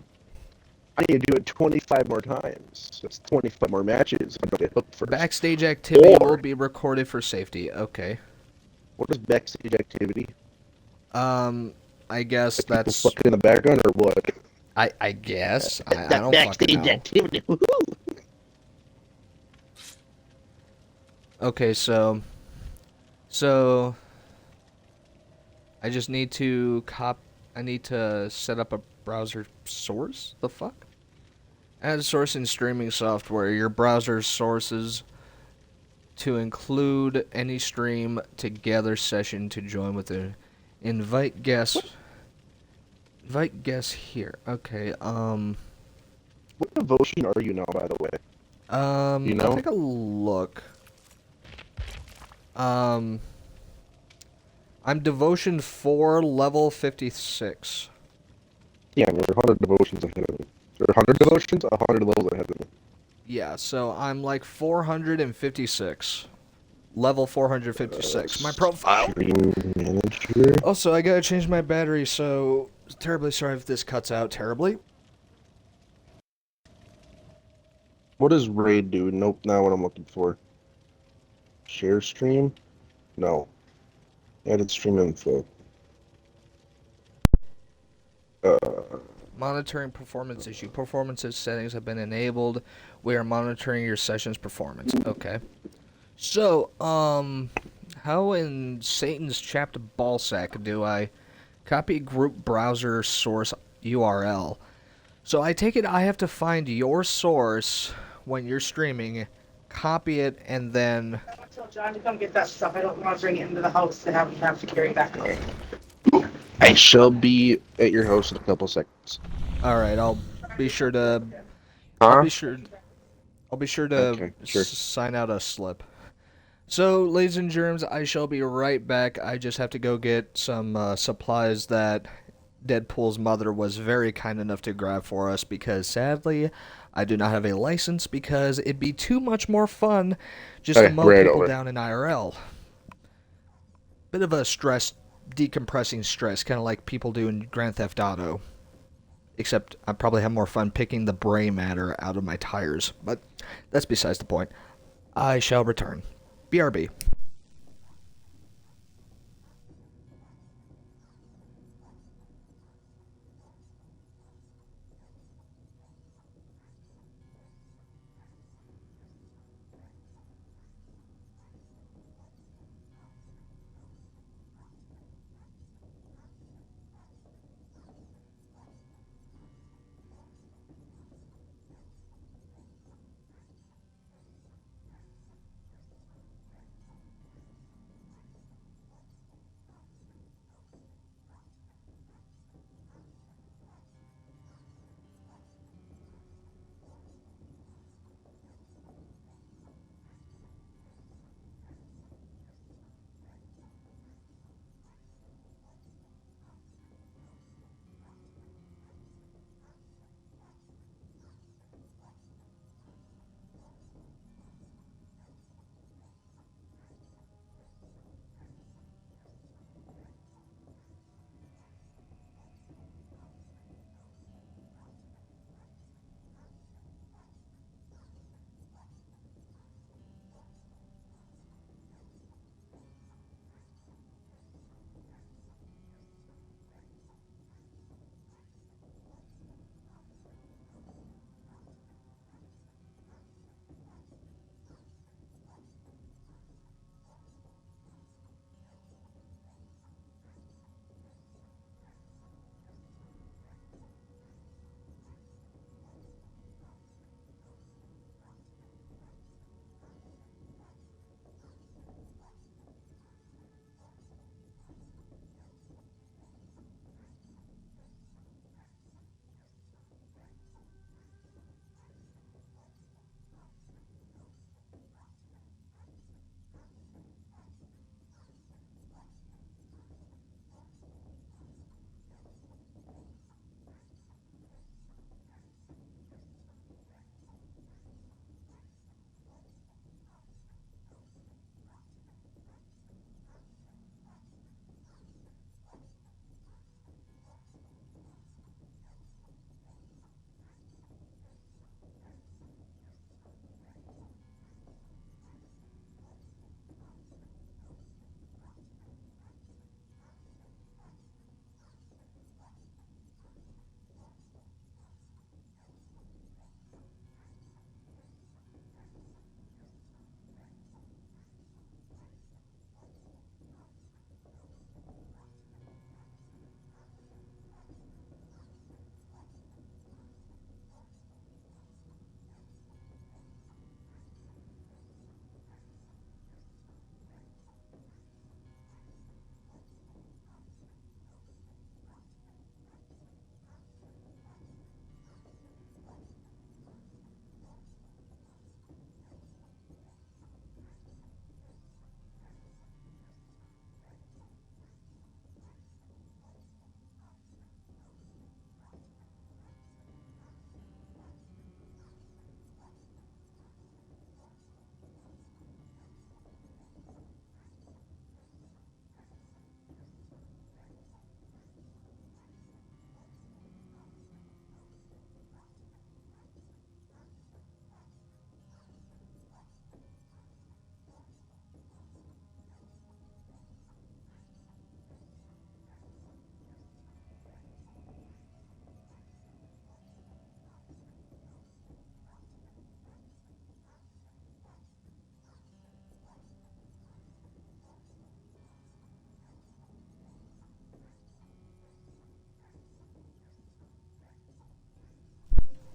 A: I need to do it 25 more times. That's 25 more matches. I'm gonna get hooked first.
B: Backstage activity
A: Or-
B: will be recorded for safety. Okay.
A: What is backstage activity?
B: I guess
A: People
B: that's...
A: fucking in the background or what?
B: I guess. I don't fucking know.
A: activity. Woohoo!
B: Okay, so I just need to I need to set up a browser source. The fuck? Add a source in streaming software. Your browser sources to include any stream together session to join with the invite guests. Invite guests here. Okay.
A: What devotion are you now, by the way? You know?
B: I'll take a look. I'm devotion 4, level 56.
A: Yeah, you're 100 devotions ahead of me. Or 100 devotions? 100 levels ahead of me.
B: Yeah, so I'm like 456. Level 456. My profile.
A: Stream manager.
B: Also, I gotta change my battery, so terribly sorry if this cuts out terribly.
A: What does raid do? Nope, not what I'm looking for. Share stream? No. Added stream info.
B: Monitoring performance issue. Performances settings have been enabled. We are monitoring your session's performance. Okay. So, how in Satan's chapped ballsack do I copy group browser source URL? So I take it I have to find your source when you're streaming, copy it, and then...
D: I want to tell John to come get that stuff. I don't want to bring it into the house and have to carry it back home.
A: I shall be at your house in a couple seconds.
B: Alright, I'll be sure to... I'll
A: Huh?
B: be sure to
A: Okay, sure.
B: sign out a slip. So, ladies and germs, I shall be right back. I just have to go get some supplies that Deadpool's mother was very kind enough to grab for us because, sadly, I do not have a license because it'd be too much more fun just to
A: Okay,
B: mow
A: right
B: people
A: over.
B: down in IRL. Bit of a decompressing stress, kind of like people do in Grand Theft Auto. Except I probably have more fun picking the gray matter out of my tires. But that's besides the point. I shall return. BRB.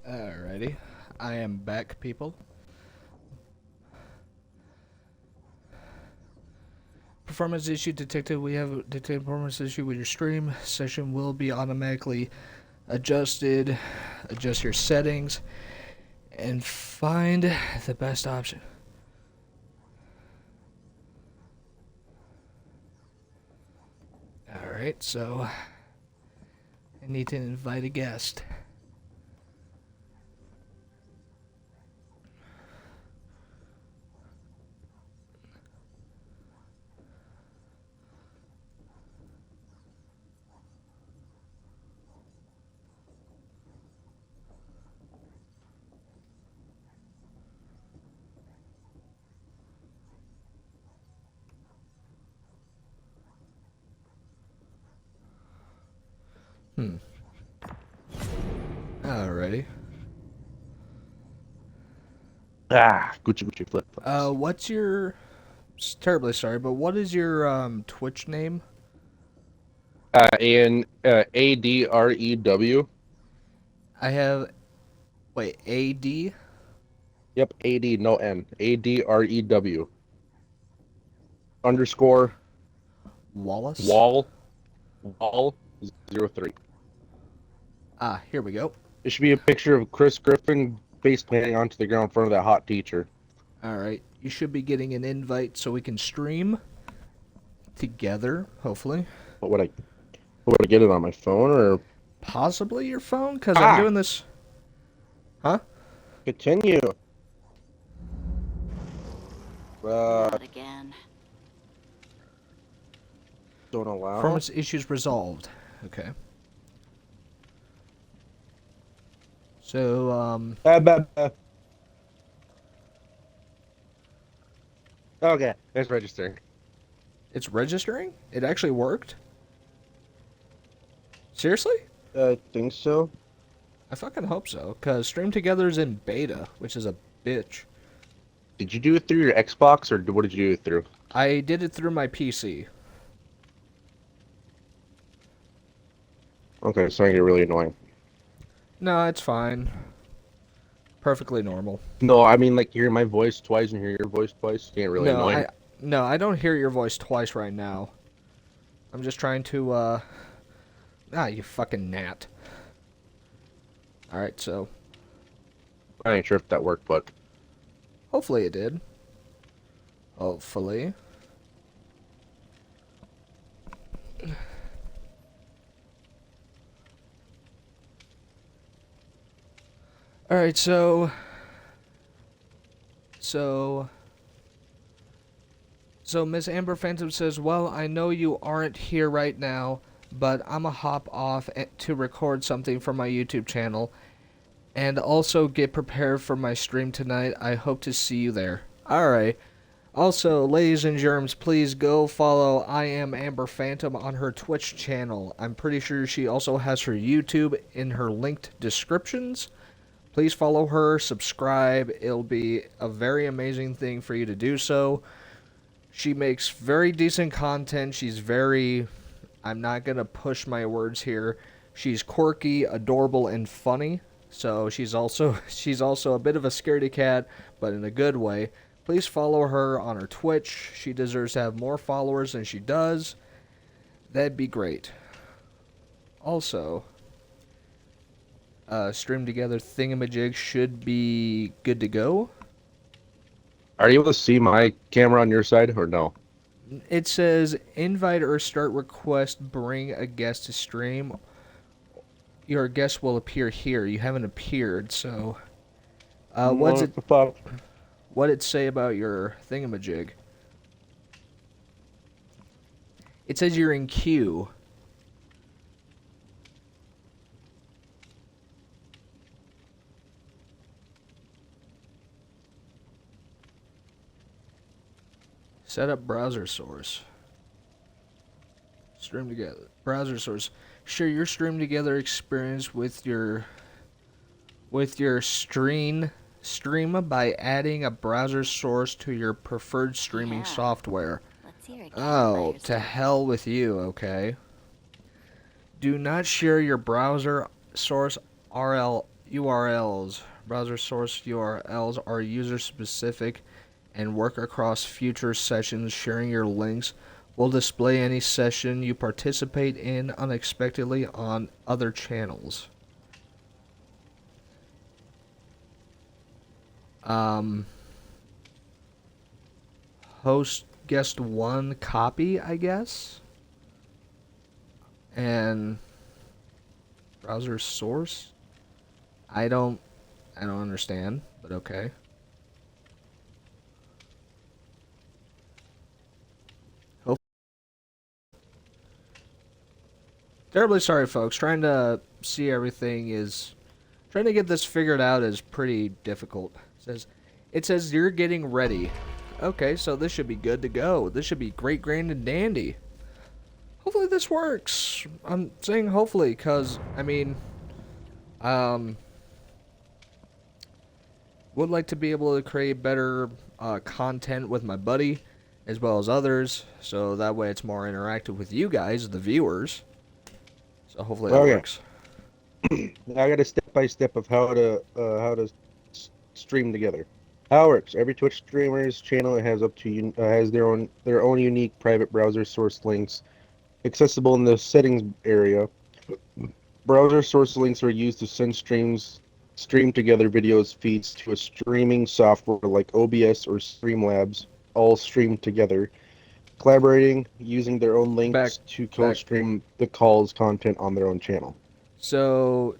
B: Alrighty. I am back, people. Performance issue detected. We have detected performance issue with your stream. Session will be automatically adjusted. Adjust your settings and find the best option. Alright, so I need to invite a guest. Alrighty.
A: Gucci flip flops.
B: What's your... Terribly sorry, but what is your, Twitch name?
A: ADREW.
B: I have... Wait, AD?
A: Yep, AD, no N. ADREW. Underscore
B: Wallace?
A: wall 03.
B: Ah, here we go.
A: It should be a picture of Chris Griffin face planting onto the ground in front of that hot teacher.
B: Alright, you should be getting an invite so we can stream together, hopefully.
A: What would I get it on my phone or
B: Possibly your phone, because I'm doing this... Huh?
A: continue?
E: Not again.
A: Don't allow.
B: Performance issues resolved. Okay. So,
A: Okay, it's registering.
B: it's registering? It actually worked? Seriously?
A: I think so.
B: I fucking hope so, because Stream Together's in beta, which is a bitch.
A: Did you do it through your Xbox or what did you do it through?
B: I did it through my PC.
A: Okay, so I get really annoying.
B: No, it's fine. Perfectly normal.
A: No, I mean like hearing my voice twice and hear your voice twice. Can't really annoying.
B: No, I don't hear your voice twice right now. I'm just trying to, you fucking gnat. Alright, so...
A: I ain't sure if that worked, but
B: Hopefully it did. Hopefully. Alright, so Miss Amber Phantom says, well, I know you aren't here right now, but I'ma hop off to record something for my YouTube channel. And also get prepared for my stream tonight. I hope to see you there. Alright. Also, ladies and germs, please go follow I Am Amber Phantom on her Twitch channel. I'm pretty sure she also has her YouTube in her linked descriptions. Please follow her, subscribe. It'll be a very amazing thing for you to do so. She makes very decent content. She's very... I'm not going to push my words here. She's quirky, adorable, and funny. So she's also a bit of a scaredy cat, but in a good way. Please follow her on her Twitch. She deserves to have more followers than she does. That'd be great. Also, Stream Together thingamajig should be good to go.
A: are you able to see my camera on your side or no?
B: It says invite or start request, bring a guest to stream. Your guest will appear here. You haven't appeared, so what'd it say about your thingamajig? It says you're in queue. Set up browser source. Stream together. Browser source. Share your Stream Together experience with your stream by adding a browser source to your preferred streaming software.
E: Let's hear it.
B: Oh, to hell with you, okay. Do not share your browser source URLs. Browser source URLs are user specific and work across future sessions. Sharing your links will display any session you participate in unexpectedly on other channels. Host guest one copy, I guess. And browser source? I don't understand, but okay. Terribly sorry, folks. Trying to see everything is... Trying to get this figured out is pretty difficult. It says you're getting ready. Okay, so this should be good to go. This should be great, grand, and dandy. Hopefully this works. I'm saying hopefully, because, I mean... would like to be able to create better content with my buddy, as well as others, so that way it's more interactive with you guys, the viewers. So hopefully that works.
A: I got a step-by-step of how to stream together. How it works: every Twitch streamer's channel has has their own unique private browser source links accessible in the settings area. Browser source links are used to send stream together videos feeds to a streaming software like OBS or Streamlabs, all streamed together, collaborating using their own links to co-stream the call's content on their own channel.
B: So,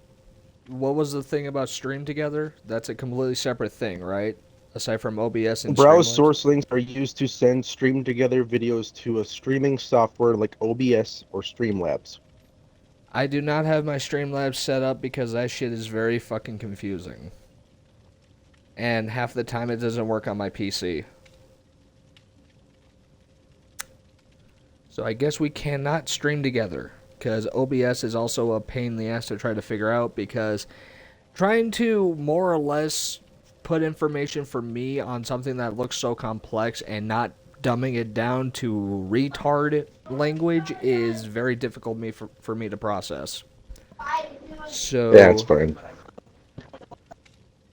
B: what was the thing about stream together? That's a completely separate thing, right? Aside from OBS and
A: Browse
B: Streamlabs?
A: source links are used to send stream together videos to a streaming software like OBS or Streamlabs.
B: I do not have my Streamlabs set up because that shit is very fucking confusing. And half the time it doesn't work on my PC. So I guess we cannot stream together, because OBS is also a pain in the ass to try to figure out, because trying to more or less put information for me on something that looks so complex and not dumbing it down to retard language is very difficult for me to process. So
A: yeah, it's fine.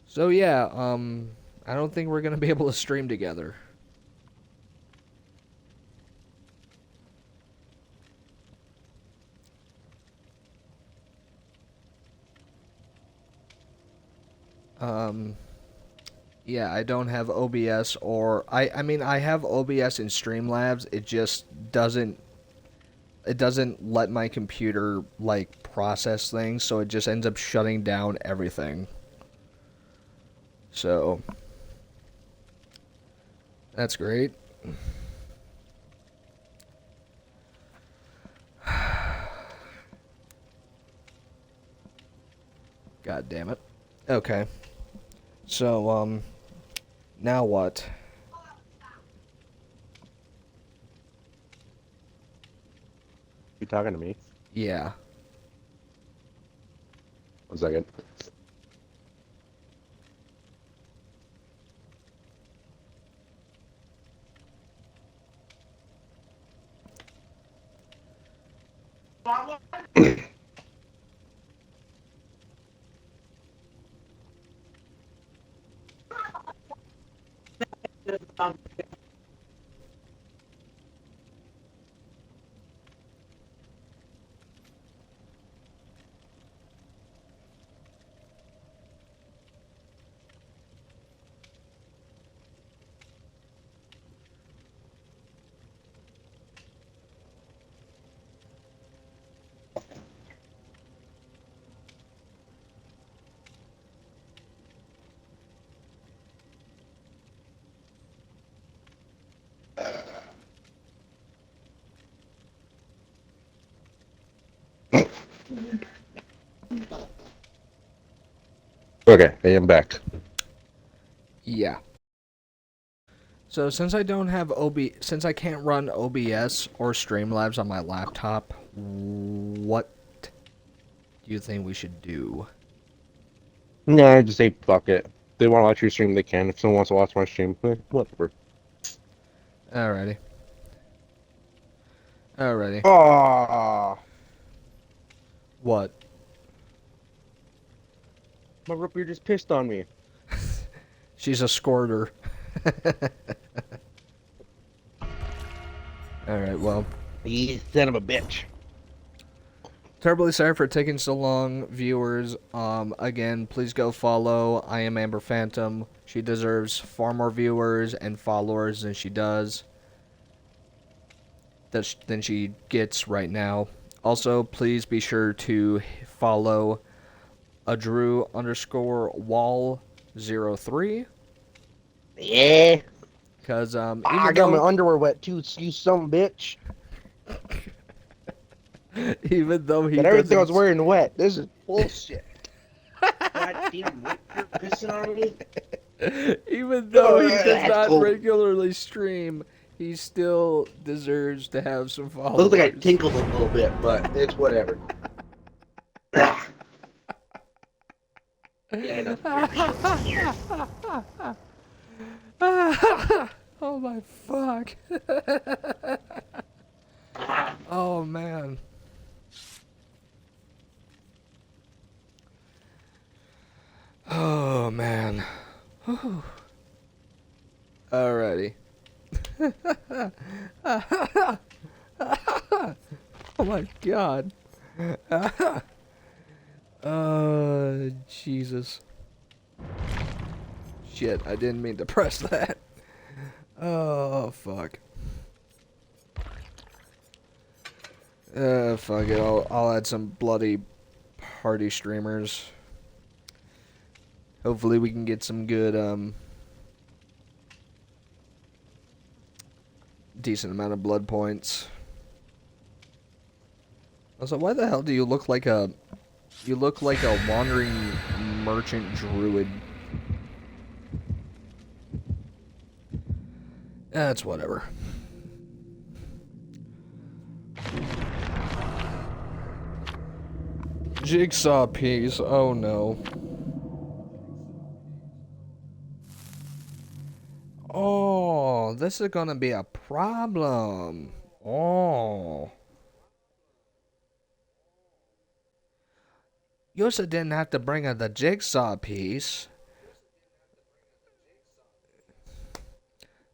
B: So yeah, I don't think we're gonna be able to stream together. Yeah, I don't have OBS or I mean I have OBS in Streamlabs. It just doesn't let my computer like process things, so it just ends up shutting down everything. So that's great. God damn it. Okay. So, now what?
A: You talking to me?
B: Yeah.
A: 1 second. Okay, I am back.
B: Yeah. So since I don't have since I can't run OBS or Streamlabs on my laptop, what do you think we should do?
A: No, I just say fuck it. If they want to watch your stream, they can. If someone wants to watch my stream, whatever.
B: Alrighty. Alrighty.
A: Ah.
B: What?
A: My root beer just pissed on me.
B: She's a squirter. Alright, well.
A: You son of a bitch.
B: Terribly sorry for taking so long, viewers. Again, please go follow I Am Amber Phantom. She deserves far more viewers and followers than she does. Than she gets right now. Also, please be sure to follow Adrew_Wall03.
A: Yeah.
B: Because,
A: I got my underwear wet too, you son of a bitch.
B: even though he
A: But everything I was
B: doesn't...
A: wearing wet. This is bullshit.
D: Goddamn, you're pissing on me.
B: Even though he does
A: That's
B: not
A: cool.
B: regularly stream, he still deserves to have some followers.
A: Looks like I tinkled a little bit, but it's whatever. Yeah,
B: Oh my fuck. Oh man. Oh man. Whew. Alrighty. Oh my god. Jesus. Shit, I didn't mean to press that. Oh, fuck. Fuck it. I'll add some bloody party streamers. Hopefully we can get some good, decent amount of blood points. Also, why the hell do you look like a... You look like a wandering merchant druid. That's whatever. Jigsaw piece. Oh no. Oh, this is gonna be a problem. Oh. Yosa didn't have to bring her the jigsaw piece.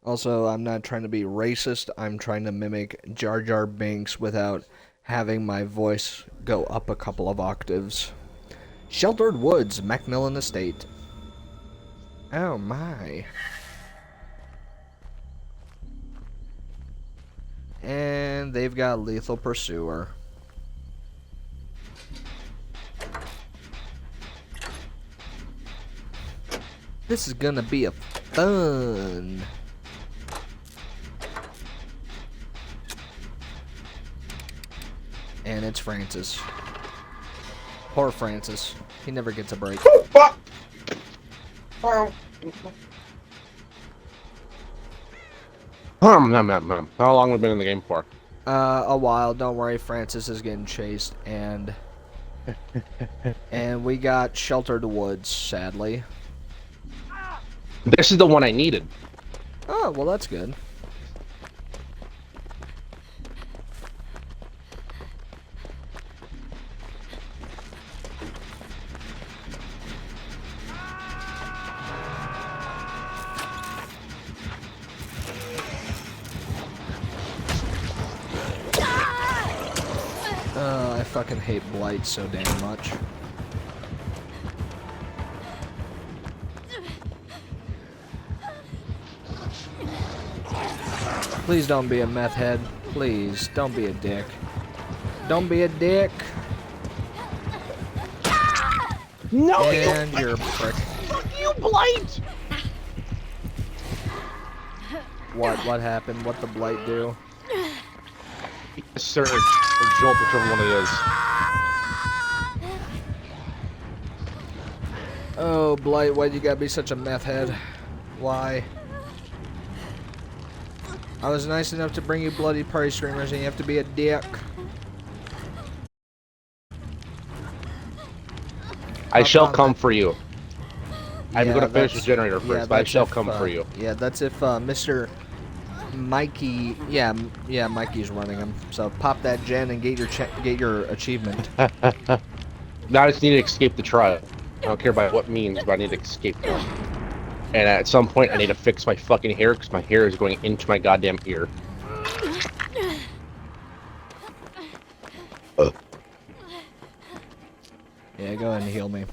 B: Also, I'm not trying to be racist. I'm trying to mimic Jar Jar Binks without having my voice go up a couple of octaves. Sheltered Woods, Macmillan Estate. Oh my. And they've got Lethal Pursuer. This is gonna be a fun. And it's Francis. Poor Francis. He never gets a break.
A: How long have we been in the game for?
B: A while. Don't worry, Francis is getting chased, and we got Sheltered Woods, sadly.
A: This is the one I needed.
B: Oh, well, that's good. I fucking hate Blight so damn much. Please don't be a meth head. Please, don't be a dick. Don't be a dick.
A: No,
B: And you're a prick.
A: Fuck you, Blight!
B: What happened? What the Blight do?
A: Surge, or Jolt, whichever one it is.
B: Oh, Blight, why'd you gotta be such a meth head? Why? I was nice enough to bring you bloody party streamers and you have to be a dick.
A: I shall
B: on
A: come
B: that.
A: for you. I'm
B: Yeah,
A: gonna finish the
B: that's-
A: generator first,
B: yeah,
A: but I
B: that's
A: shall
B: if,
A: come for you.
B: Yeah, that's if Mr. Mikey, yeah, Mikey's running him. So pop that gen and get your achievement.
A: Now I just need to escape the trial. I don't care by what means, but I need to escape now. And at some point, I need to fix my fucking hair because my hair is going into my goddamn ear.
B: Yeah, go ahead and heal me.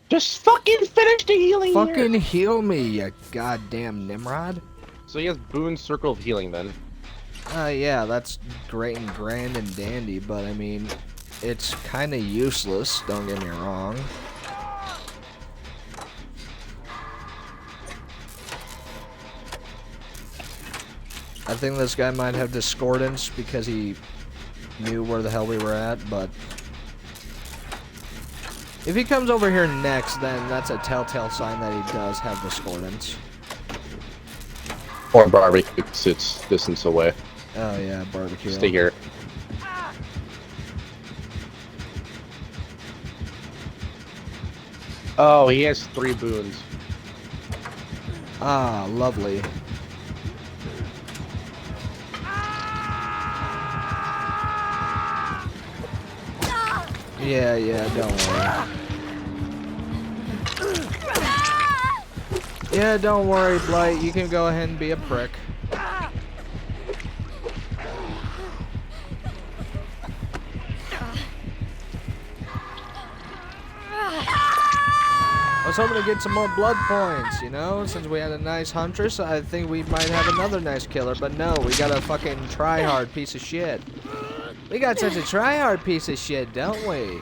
A: Just fucking finish the healing here.
B: Fucking heal me, you goddamn Nimrod.
A: So he has Boone's Circle of Healing then.
B: Yeah, that's great and grand and dandy, but I mean, it's kind of useless, don't get me wrong. I think this guy might have discordance because he knew where the hell we were at, but if he comes over here next, then that's a telltale sign that he does have discordance.
A: Or barbecue, 'cause it's distance away.
B: Oh yeah, barbecue.
A: Stay here. Oh, he has 3 boons.
B: Ah, lovely. Yeah, don't worry. Yeah, don't worry, Blight. You can go ahead and be a prick. I was hoping to get some more blood points, you know? Since we had a nice huntress, I think we might have another nice killer. But no, we got a fucking try-hard piece of shit. We got such a try-hard piece of shit, don't we?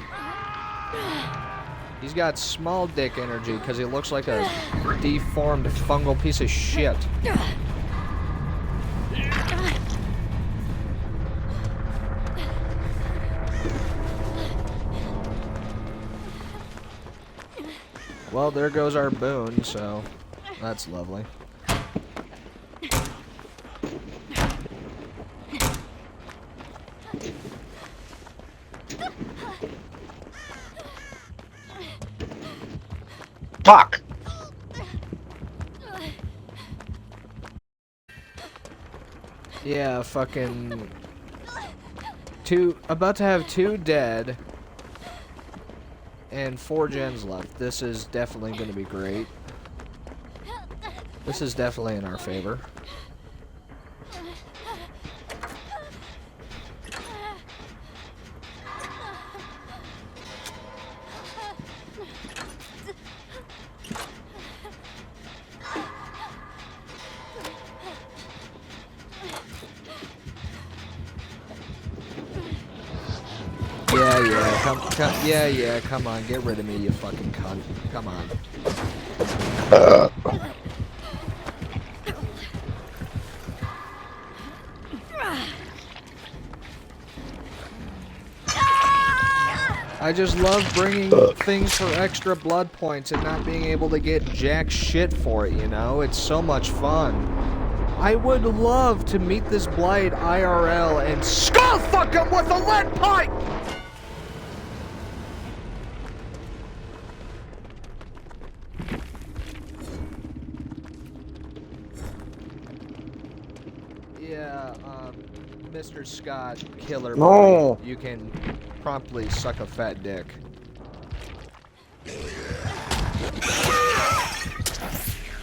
B: He's got small dick energy because he looks like a deformed fungal piece of shit. Well, there goes our boon, so that's lovely.
A: Fuck!
B: Yeah, fucking about to have 2 dead and 4 gens left. This is definitely going to be great. This is definitely in our favor. Yeah, come on, get rid of me, you fucking cunt. Come on. I just love bringing things for extra blood points and not being able to get jack shit for it, you know? It's so much fun. I would love to meet this Blight IRL and skull fuck him with a lead pipe! Yeah, Mr. Scott, killer boy, you can promptly suck a fat dick.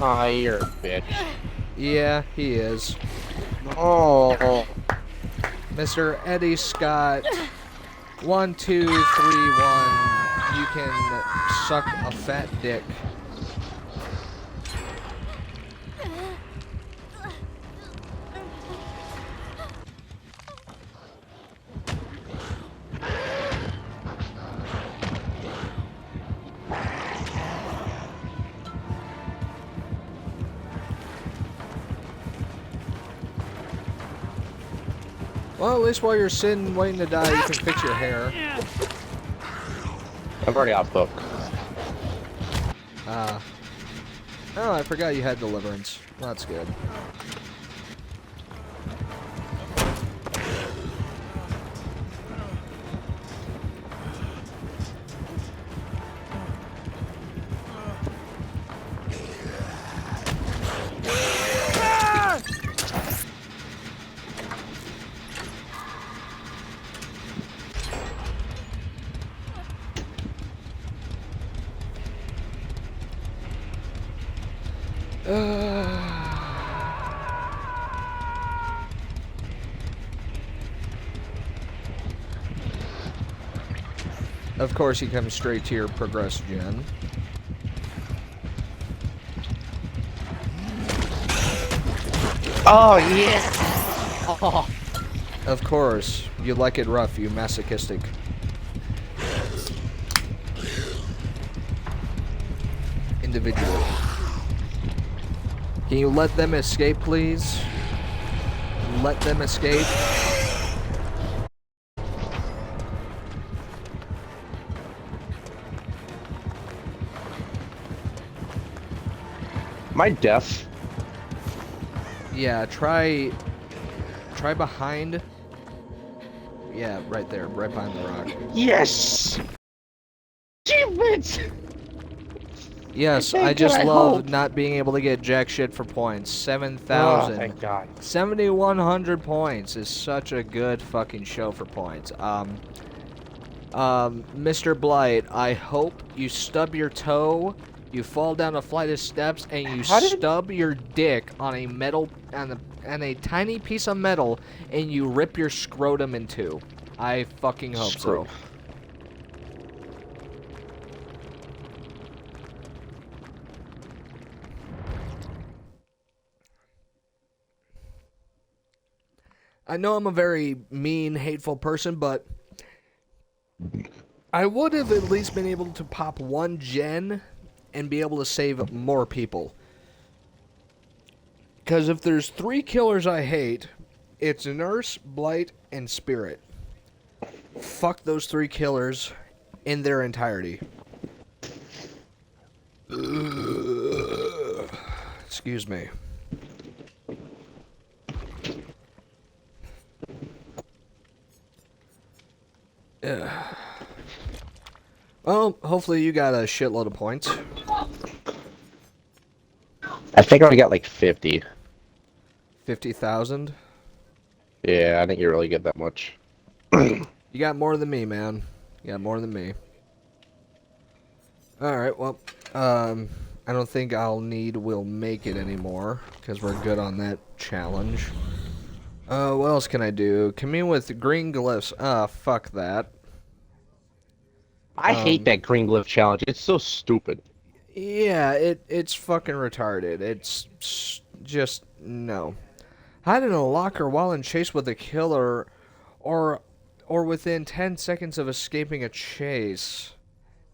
A: Aw, you're a bitch.
B: Yeah, he is.
A: Oh.
B: Mr. Eddie Scott, 1, 2, 3, 1, you can suck a fat dick. Well, at least while you're sitting waiting to die, you can fix your hair.
A: I'm already off book.
B: Oh, I forgot you had deliverance. That's good. Of course, he comes straight to your progress gen.
A: Oh, yeah! Oh.
B: Of course, you like it rough, you masochistic. Individual. Can you let them escape, please? Let them escape.
A: Am I deaf?
B: Yeah, try behind. Yeah, right there, right behind the rock.
A: Yes! Achievement!
B: Yes,
A: Thank
B: I just
A: God, I
B: love
A: hope.
B: not being able to get jack shit for points.
A: Oh,
B: 7,000.
A: thank God.
B: 7,100 points is such a good fucking show for points. Mr. Blight, I hope you stub your toe, you fall down a flight of steps, and you stub your dick on a metal, on a tiny piece of metal, and you rip your scrotum in two. I fucking hope so. I know I'm a very mean, hateful person, but I would have at least been able to pop one gen and be able to save more people. Because if there's 3 killers I hate, it's Nurse, Blight, and Spirit. Fuck those 3 killers in their entirety. Excuse me. Well, hopefully you got a shitload of points.
A: I think I only got like 50.
B: 50,000.
A: Yeah, I didn't really get that much.
B: You got more than me, man. You got more than me. Alright, well, I don't think we'll make it anymore, because we're good on that challenge. What else can I do? Commune with green glyphs. Fuck that.
A: I hate that green glyph challenge. It's so stupid.
B: Yeah, it's fucking retarded. Just, no. Hide in a locker while in chase with a killer, or within 10 seconds of escaping a chase.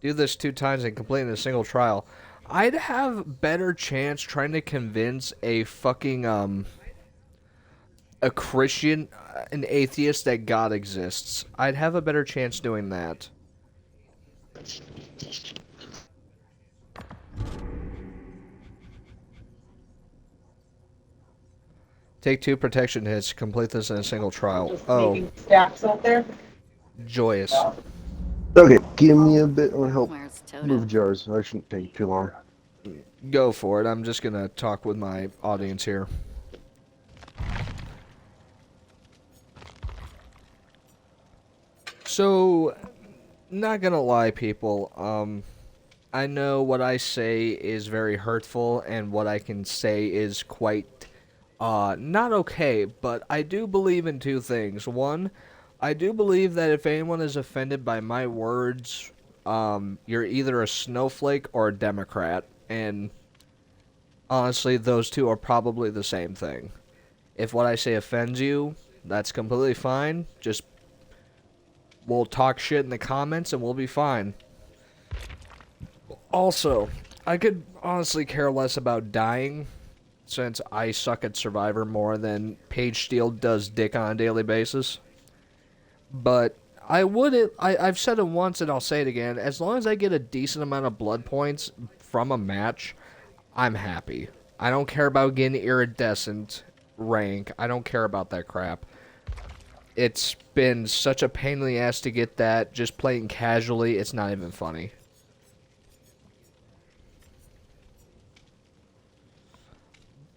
B: Do this 2 times and complete in a single trial. I'd have better chance trying to convince a fucking, a Christian, an atheist that God exists. I'd have a better chance doing that. Take 2 protection hits. Complete this in a single trial.
D: Just
B: Oh,
D: making stacks out there.
B: joyous.
F: Okay, give me a bit of help.
E: Where's Toto?
F: Move jars. I shouldn't take too long.
B: Go for it. I'm just gonna talk with my audience here. So, not gonna lie, people. I know what I say is very hurtful, and what I can say is quite, not okay, but I do believe in 2 things. One, I do believe that if anyone is offended by my words, you're either a snowflake or a Democrat, and honestly, those 2 are probably the same thing. If what I say offends you, that's completely fine. Just, we'll talk shit in the comments and we'll be fine. Also, I could honestly care less about dying, since I suck at Survivor more than Paige Steele does dick on a daily basis. But I've said it once and I'll say it again, as long as I get a decent amount of blood points from a match, I'm happy. I don't care about getting iridescent rank. I don't care about that crap. It's been such a pain in the ass to get that. Just playing casually, it's not even funny.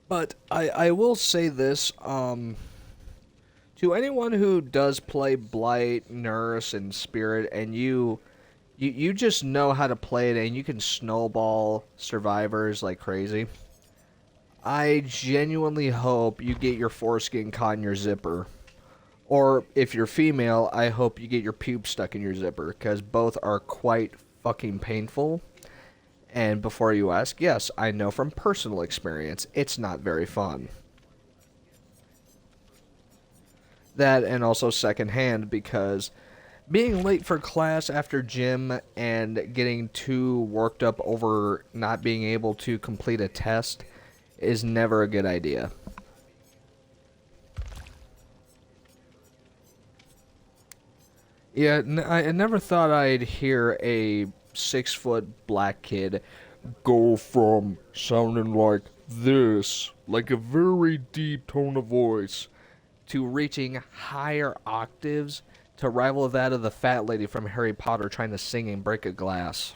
B: But I will say this, to anyone who does play Blight, Nurse, and Spirit, and you just know how to play it, and you can snowball survivors like crazy, I genuinely hope you get your foreskin caught in your zipper. Or if you're female, I hope you get your pubes stuck in your zipper, because both are quite fucking painful. And before you ask, yes, I know from personal experience, it's not very fun. That, and also secondhand, because being late for class after gym and getting too worked up over not being able to complete a test is never a good idea. Yeah, I never thought I'd hear a 6-foot black kid go from sounding like this, like a very deep tone of voice, to reaching higher octaves to rival that of the fat lady from Harry Potter trying to sing and break a glass.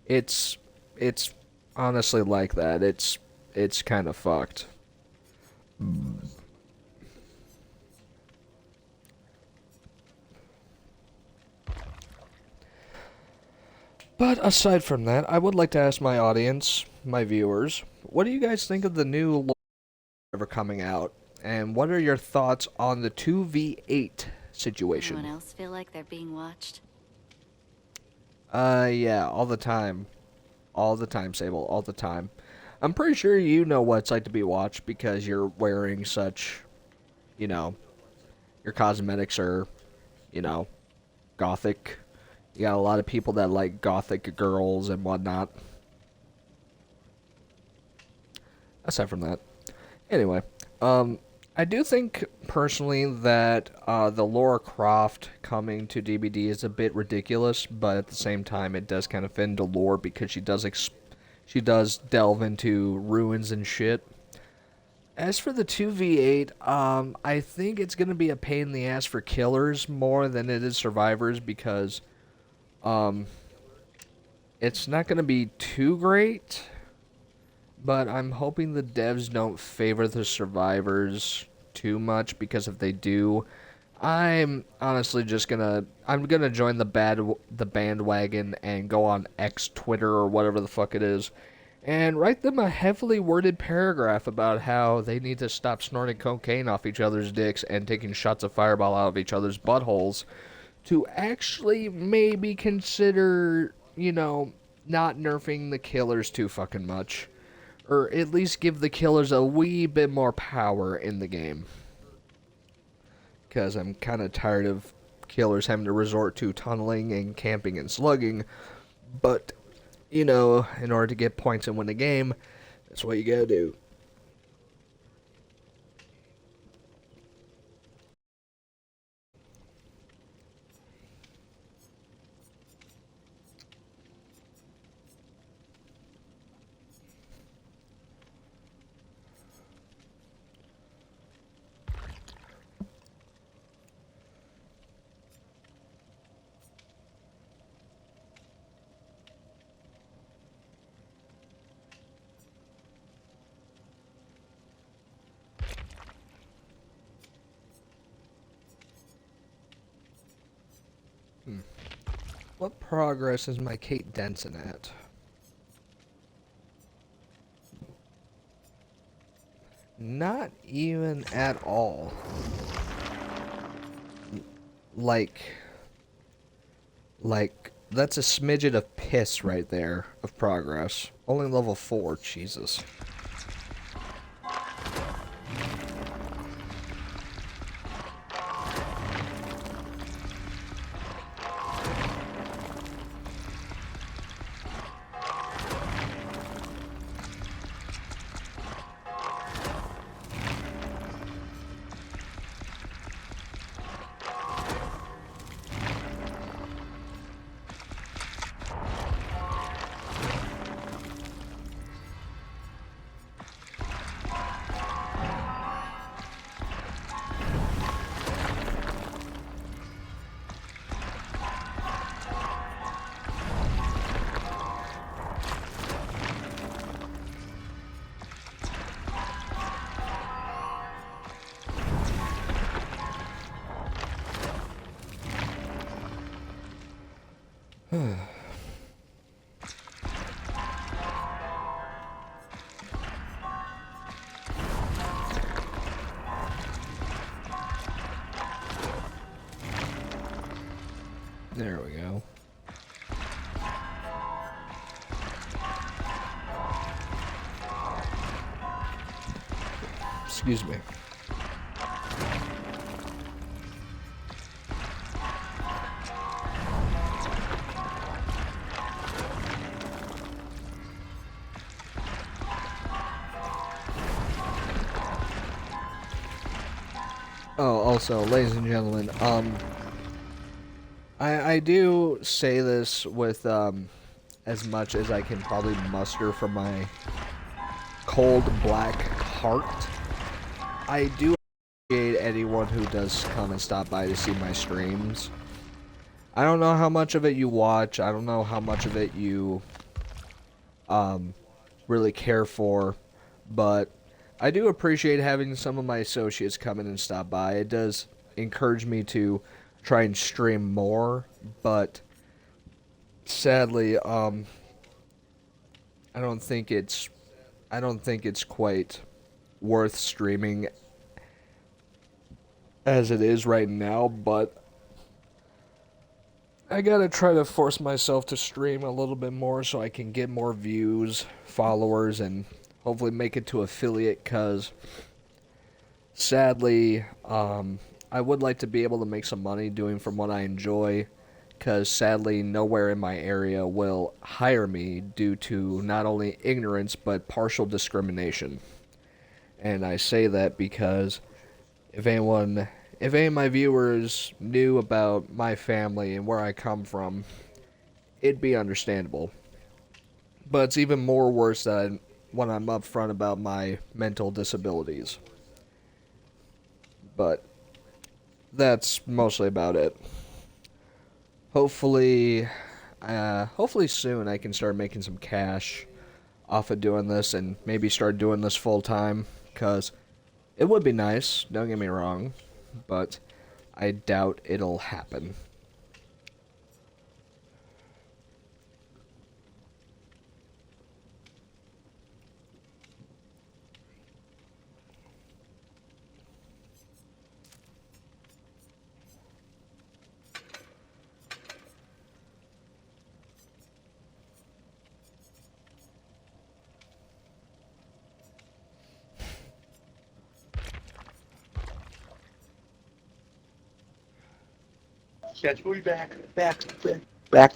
B: It's honestly like that. It's kind of fucked. But aside from that, I would like to ask my audience, my viewers, what do you guys think of the new ever coming out? And what are your thoughts on the 2v8 situation?
E: Anyone else feel like they're being watched?
B: Yeah, all the time. All the time, Sable, all the time. I'm pretty sure you know what it's like to be watched because you're wearing such, you know, your cosmetics are, you know, gothic. You got a lot of people that like gothic girls and whatnot. Aside from that. Anyway, I do think, personally, that the Lara Croft coming to DBD is a bit ridiculous, but at the same time, it does kind of fit into lore because she does delve into ruins and shit. As for the 2v8, I think it's going to be a pain in the ass for killers more than it is survivors because it's not going to be too great. But I'm hoping the devs don't favor the survivors too much, because if they do, I'm honestly just I'm gonna join the bandwagon and go on X, Twitter, or whatever the fuck it is, and write them a heavily worded paragraph about how they need to stop snorting cocaine off each other's dicks and taking shots of fireball out of each other's buttholes to actually maybe consider, you know, not nerfing the killers too fucking much. Or at least give the killers a wee bit more power in the game. Because I'm kind of tired of killers having to resort to tunneling and camping and slugging. But, you know, in order to get points and win the game, that's what you gotta do. What progress is my Kate Denson at? Not even at all. Like, that's a smidget of piss right there of progress. Only level 4, Jesus. There we go. Excuse me. Oh, also, ladies and gentlemen, I do say this with, as much as I can probably muster from my cold black heart. I do appreciate anyone who does come and stop by to see my streams. I don't know how much of it you watch, I don't know how much of it you, really care for, but I do appreciate having some of my associates come in and stop by. It does encourage me to try and stream more, but sadly, I don't think it's quite worth streaming as it is right now, but I gotta try to force myself to stream a little bit more so I can get more views, followers, and hopefully make it to affiliate, cause sadly, I would like to be able to make some money doing from what I enjoy, cause sadly nowhere in my area will hire me due to not only ignorance but partial discrimination. And I say that because if any of my viewers knew about my family and where I come from, it'd be understandable. But it's even more worse that when I'm upfront about my mental disabilities. But that's mostly about it. Hopefully soon I can start making some cash off of doing this and maybe start doing this full time, because it would be nice, don't get me wrong, but I doubt it'll happen.
F: Catch me back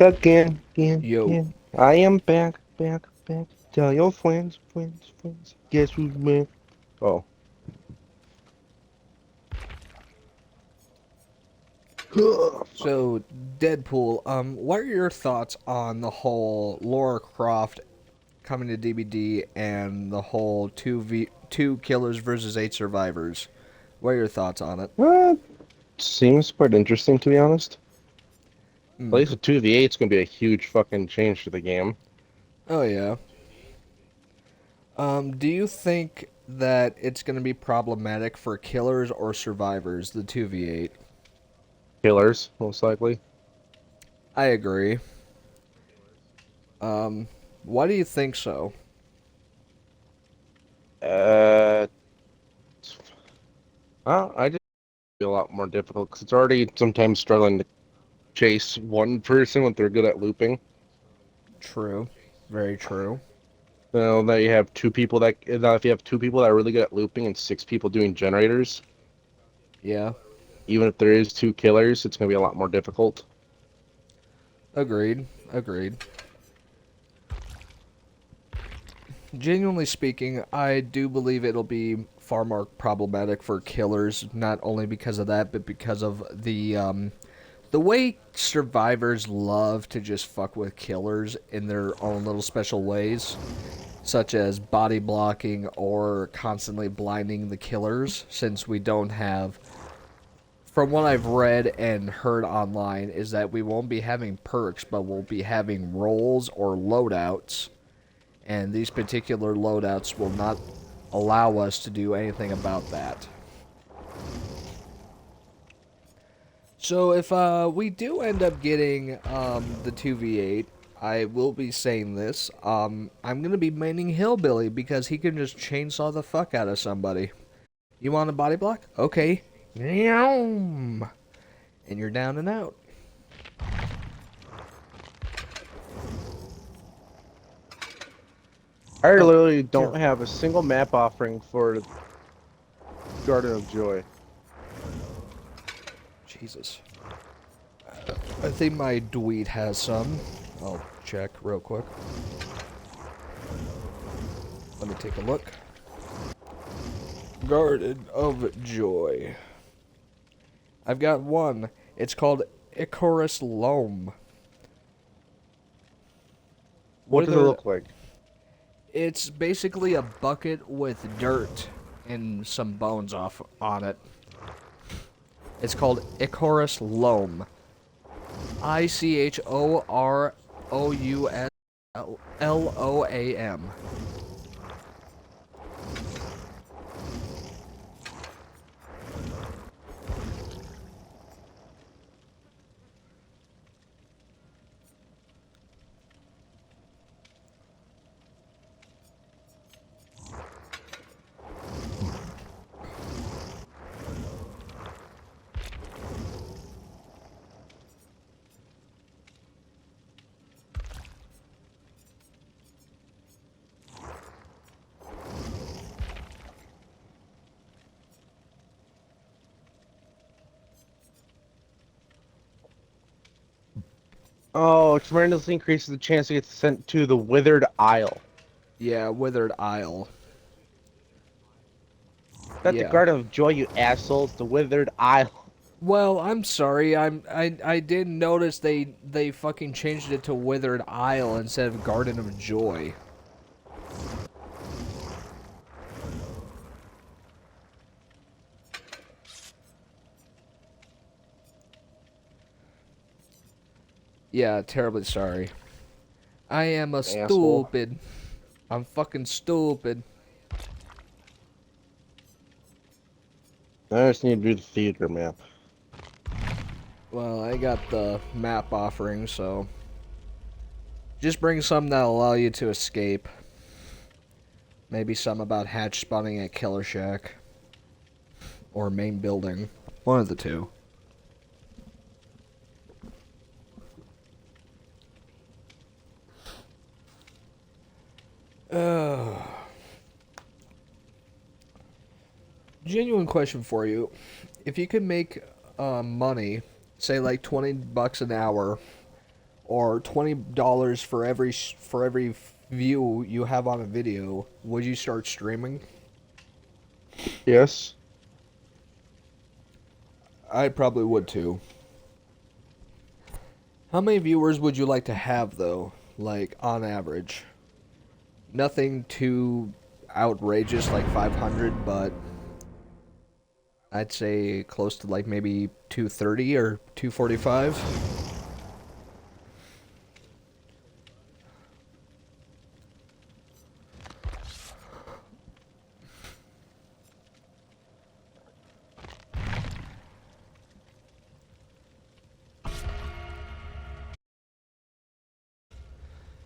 F: again.
B: Yo.
F: I am back. Tell your friends. Guess who's back? Oh.
B: So, Deadpool, what are your thoughts on the whole Lara Croft coming to DBD and the whole two killers versus 8 survivors? What are your thoughts on it?
F: Seems quite interesting, to be honest.
B: Mm.
F: At least with 2v8, it's gonna be a huge fucking change to the game.
B: Oh, yeah. Do you think that it's going to be problematic for killers or survivors, the 2v8?
F: Killers, most likely.
B: I agree. Why do you think so?
F: Well, I just feel a lot more difficult because it's already sometimes struggling to chase one person when they're good at looping.
B: True. Very true.
F: Now that you have two people that, now if you have two people that are really good at looping and 6 people doing generators,
B: Yeah.
F: even if there is 2 killers, it's gonna be a lot more difficult.
B: Agreed. Genuinely speaking, I do believe it'll be far more problematic for killers, not only because of that, but because of the way survivors love to just fuck with killers in their own little special ways, such as body blocking or constantly blinding the killers, since we don't have... From what I've read and heard online, is that we won't be having perks, but we'll be having roles or loadouts. And these particular loadouts will not allow us to do anything about that. So if we do end up getting the 2v8, I will be saying this, I'm going to be maining Hillbilly because he can just chainsaw the fuck out of somebody. You want a body block? Okay. And you're down and out.
F: I literally don't
B: Careful.
F: have a single map offering for Garden of Joy.
B: Jesus. I think my Dweet has some. I'll check real quick. Let me take a look. Garden of Joy. I've got one. It's called Icarus Loam.
F: What does it look like?
B: It's basically a bucket with dirt and some bones off on it. It's called Icarus Loam. ICHOROUSLOAM.
F: Oh, it tremendously increases the chance to get sent to the Withered Isle.
B: Yeah, Withered Isle.
F: Not the
B: Yeah.
F: Garden of Joy, you assholes. The Withered Isle.
B: Well, I'm sorry. I didn't notice they fucking changed it to Withered Isle instead of Garden of Joy. Yeah, terribly sorry. I am a
F: Asshole.
B: stupid. I'm fucking stupid.
F: I just need to do the theater map.
B: Well, I got the map offering, so just bring some that'll allow you to escape. Maybe some about hatch spawning at Killer Shack. Or main building. One of the two. Genuine question for you. If you could make money, say like $20 an hour, or $20 for every view you have on a video, would you start streaming?
F: Yes.
B: I probably would too. How many viewers would you like to have though? Like on average? Nothing too outrageous like 500, but I'd say close to like maybe 230 or 245.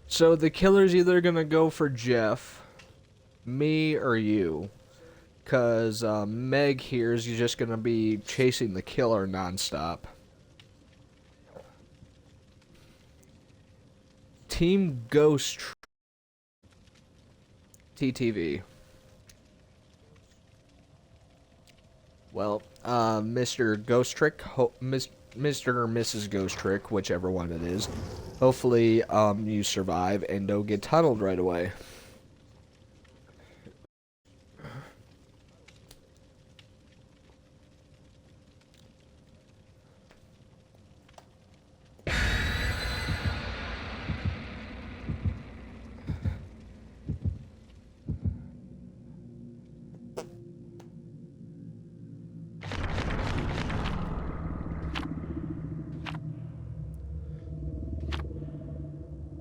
B: So the killer's either gonna go for Jeff, me, or you. Because Meg here is just gonna be chasing the killer nonstop. Team Ghost TTV. Well, Mr. Ghost Trick, Mr. or Mrs. Ghost Trick, whichever one it is. Hopefully, you survive and don't get tunneled right away.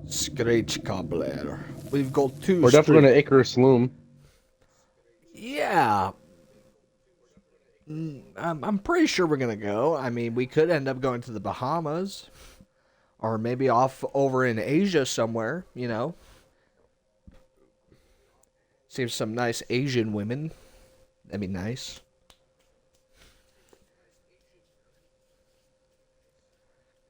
B: Scratch Cobbler. We've got two.
F: We're definitely going to Icarus Loom.
B: Yeah. I'm pretty sure we're gonna go. I mean, we could end up going to the Bahamas. Or maybe off over in Asia somewhere, you know. See some nice Asian women. That'd be nice.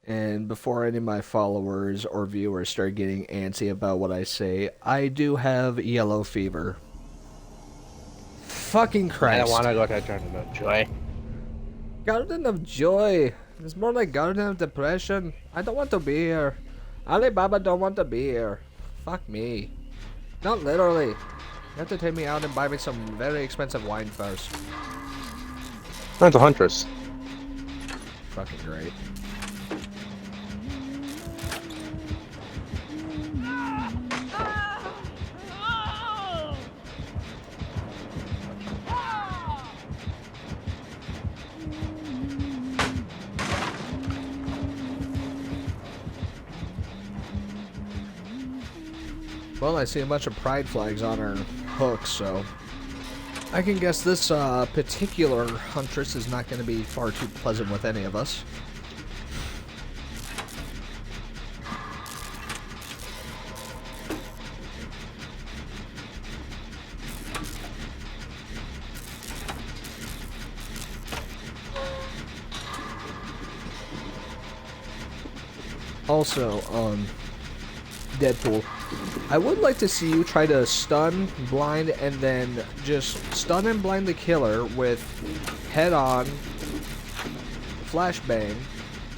B: And before any of my followers or viewers start getting antsy about what I say, I do have yellow fever. Fucking Christ.
F: I don't want to go to Garden of Joy.
B: Garden of Joy. It's more like Garden of Depression. I don't want to be here. Alibaba don't want to be here. Fuck me. Not literally. You have to take me out and buy me some very expensive wine first.
F: That's a huntress.
B: Fucking great. Well, I see a bunch of pride flags on her hook, so I can guess this particular huntress is not going to be far too pleasant with any of us. Also, Deadpool, I would like to see you try to stun, blind, and then just stun and blind the killer with head-on, flashbang,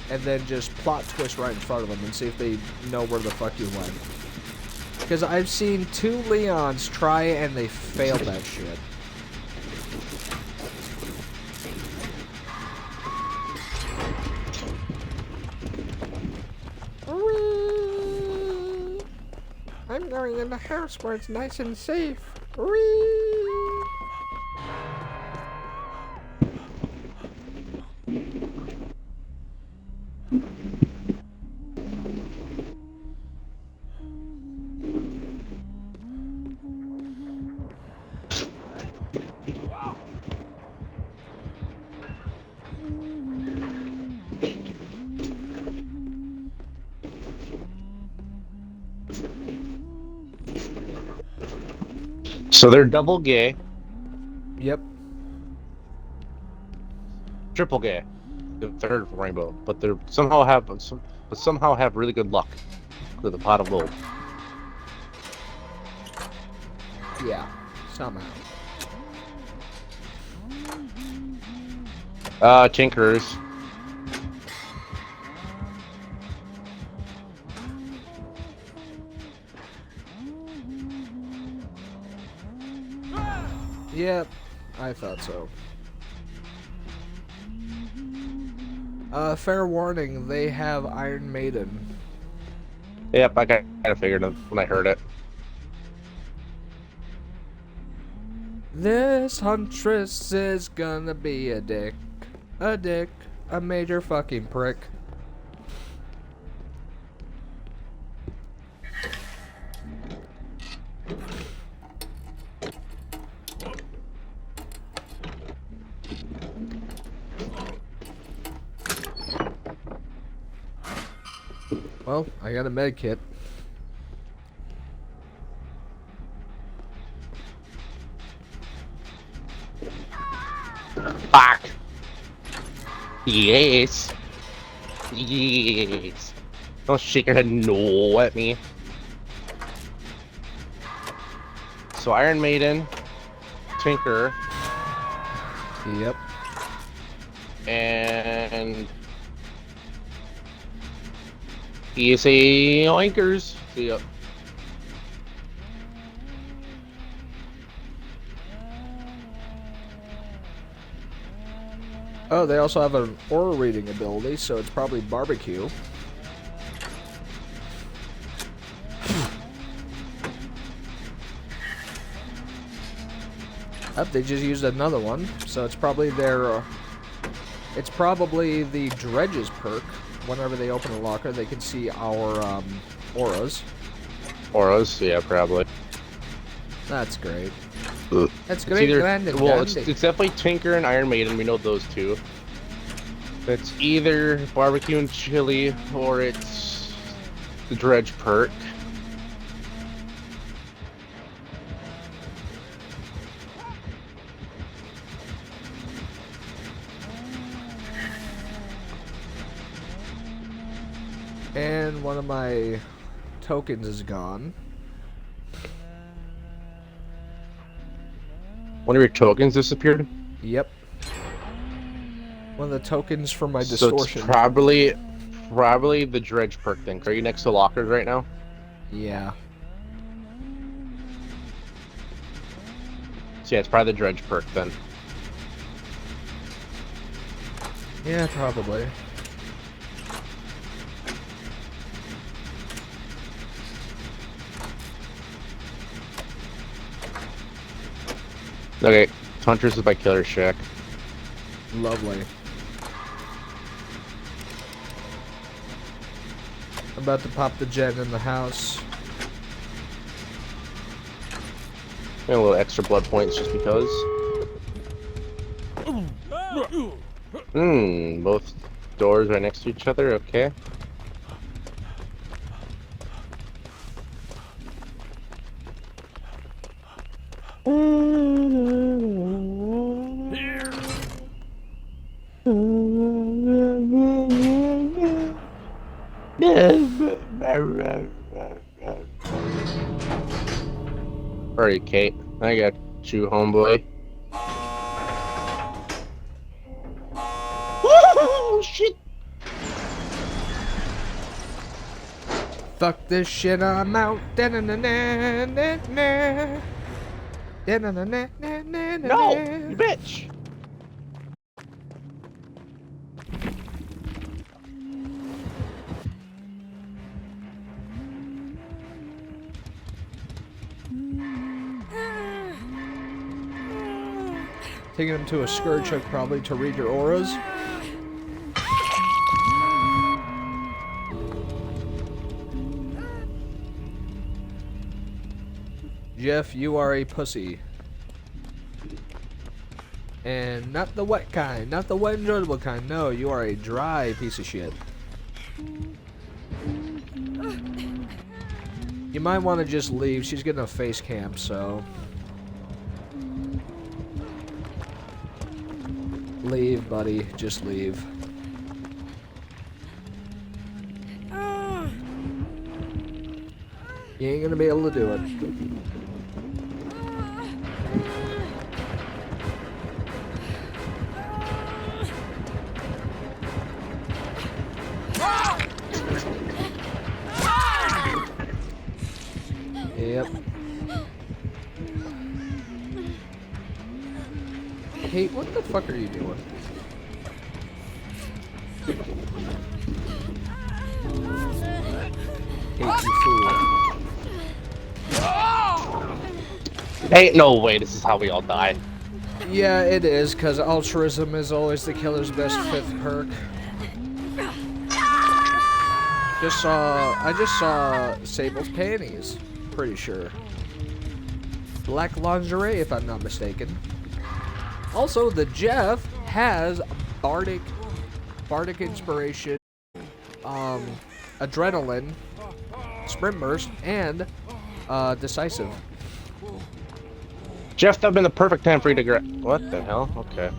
B: and then just plot twist right in front of them and see if they know where the fuck you went. Because I've seen 2 Leons try and they failed that shit. I'm going in the house where it's nice and safe. Whee!
F: So they're double gay,
B: Yep.
F: triple gay, the third rainbow, but they somehow have really good luck with a pot of gold.
B: Yeah. Somehow.
F: Tinkers.
B: Yep. I thought so. Fair warning, they have Iron Maiden.
F: Yep, I kind of figured it when I heard it.
B: This huntress is gonna be a dick. A major fucking prick. Well, I got a med kit.
F: Fuck. Yes. Yes. Don't shake your head no at me. So Iron Maiden, Tinker,
B: Yep.
F: and ESA Oinkers. Yep.
B: Oh, they also have an aura reading ability, so it's probably barbecue. Up, they just used another one, so it's probably their. It's probably the Dredges perk. Whenever they open a locker, they can see our auras.
F: Auras, yeah, probably.
B: That's great.
F: Ugh.
B: That's
F: It's
B: great,
F: either,
B: grand and
F: well, it's
B: dandy.
F: definitely Tinker and Iron Maiden. We know those two. It's either barbecue and chili, or it's the Dredge perk.
B: And one of my tokens is gone.
F: One of your tokens disappeared?
B: Yep. One of the tokens for my
F: So
B: distortion.
F: it's probably the dredge perk thing. Are you next to lockers right now?
B: Yeah.
F: So yeah, it's probably the dredge perk then.
B: Yeah, probably.
F: Okay, Huntress is by Killer Shack.
B: Lovely. I'm about to pop the gen in the house.
F: And a little extra blood points just because. Both doors right next to each other, okay. Alright, Kate. I got you, homeboy. Oh, shit!
B: Fuck this shit, I'm out. Da-na-na-na-na-na. Da-na-na-na-na-na-na.
F: No! You bitch!
B: Taking him to a scourge hook probably to read your auras. Jeff, you are a pussy. And not the wet kind, not the wet enjoyable kind. No, you are a dry piece of shit. You might want to just leave. She's getting a face camp, so... Leave, buddy. Just leave. You ain't gonna be able to do it. Yep. Kate, what the fuck are you doing? Kate, you fool.
F: Ain't no way this is how we all die.
B: Yeah, it is, because altruism is always the killer's best fifth perk. I just saw Sable's panties, pretty sure. Black lingerie, if I'm not mistaken. Also, the Jeff has Bardic inspiration, adrenaline, sprint burst, and decisive.
F: Jeff, that'd been the perfect time for you to what the hell? Okay.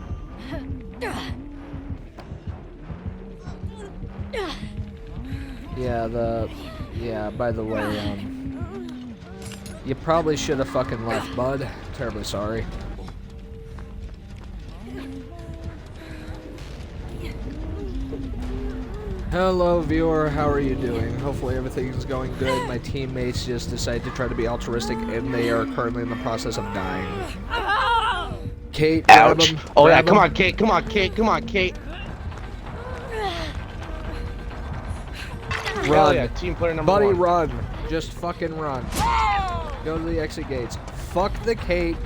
B: Yeah, by the way, you probably should have fucking left, bud. Terribly sorry. Hello, viewer. How are you doing? Hopefully everything's going good. My teammates just decided to try to be altruistic, and they are currently in the process of dying. Kate, grab
F: Ouch.
B: him.
F: Oh yeah,
B: grab
F: come
B: him.
F: on, Kate. Come on, Kate. Come on, Kate.
B: Run.
F: Hell yeah, team player number
B: Buddy,
F: one.
B: run. Just fucking run. Go to the exit gates. Fuck the Kate.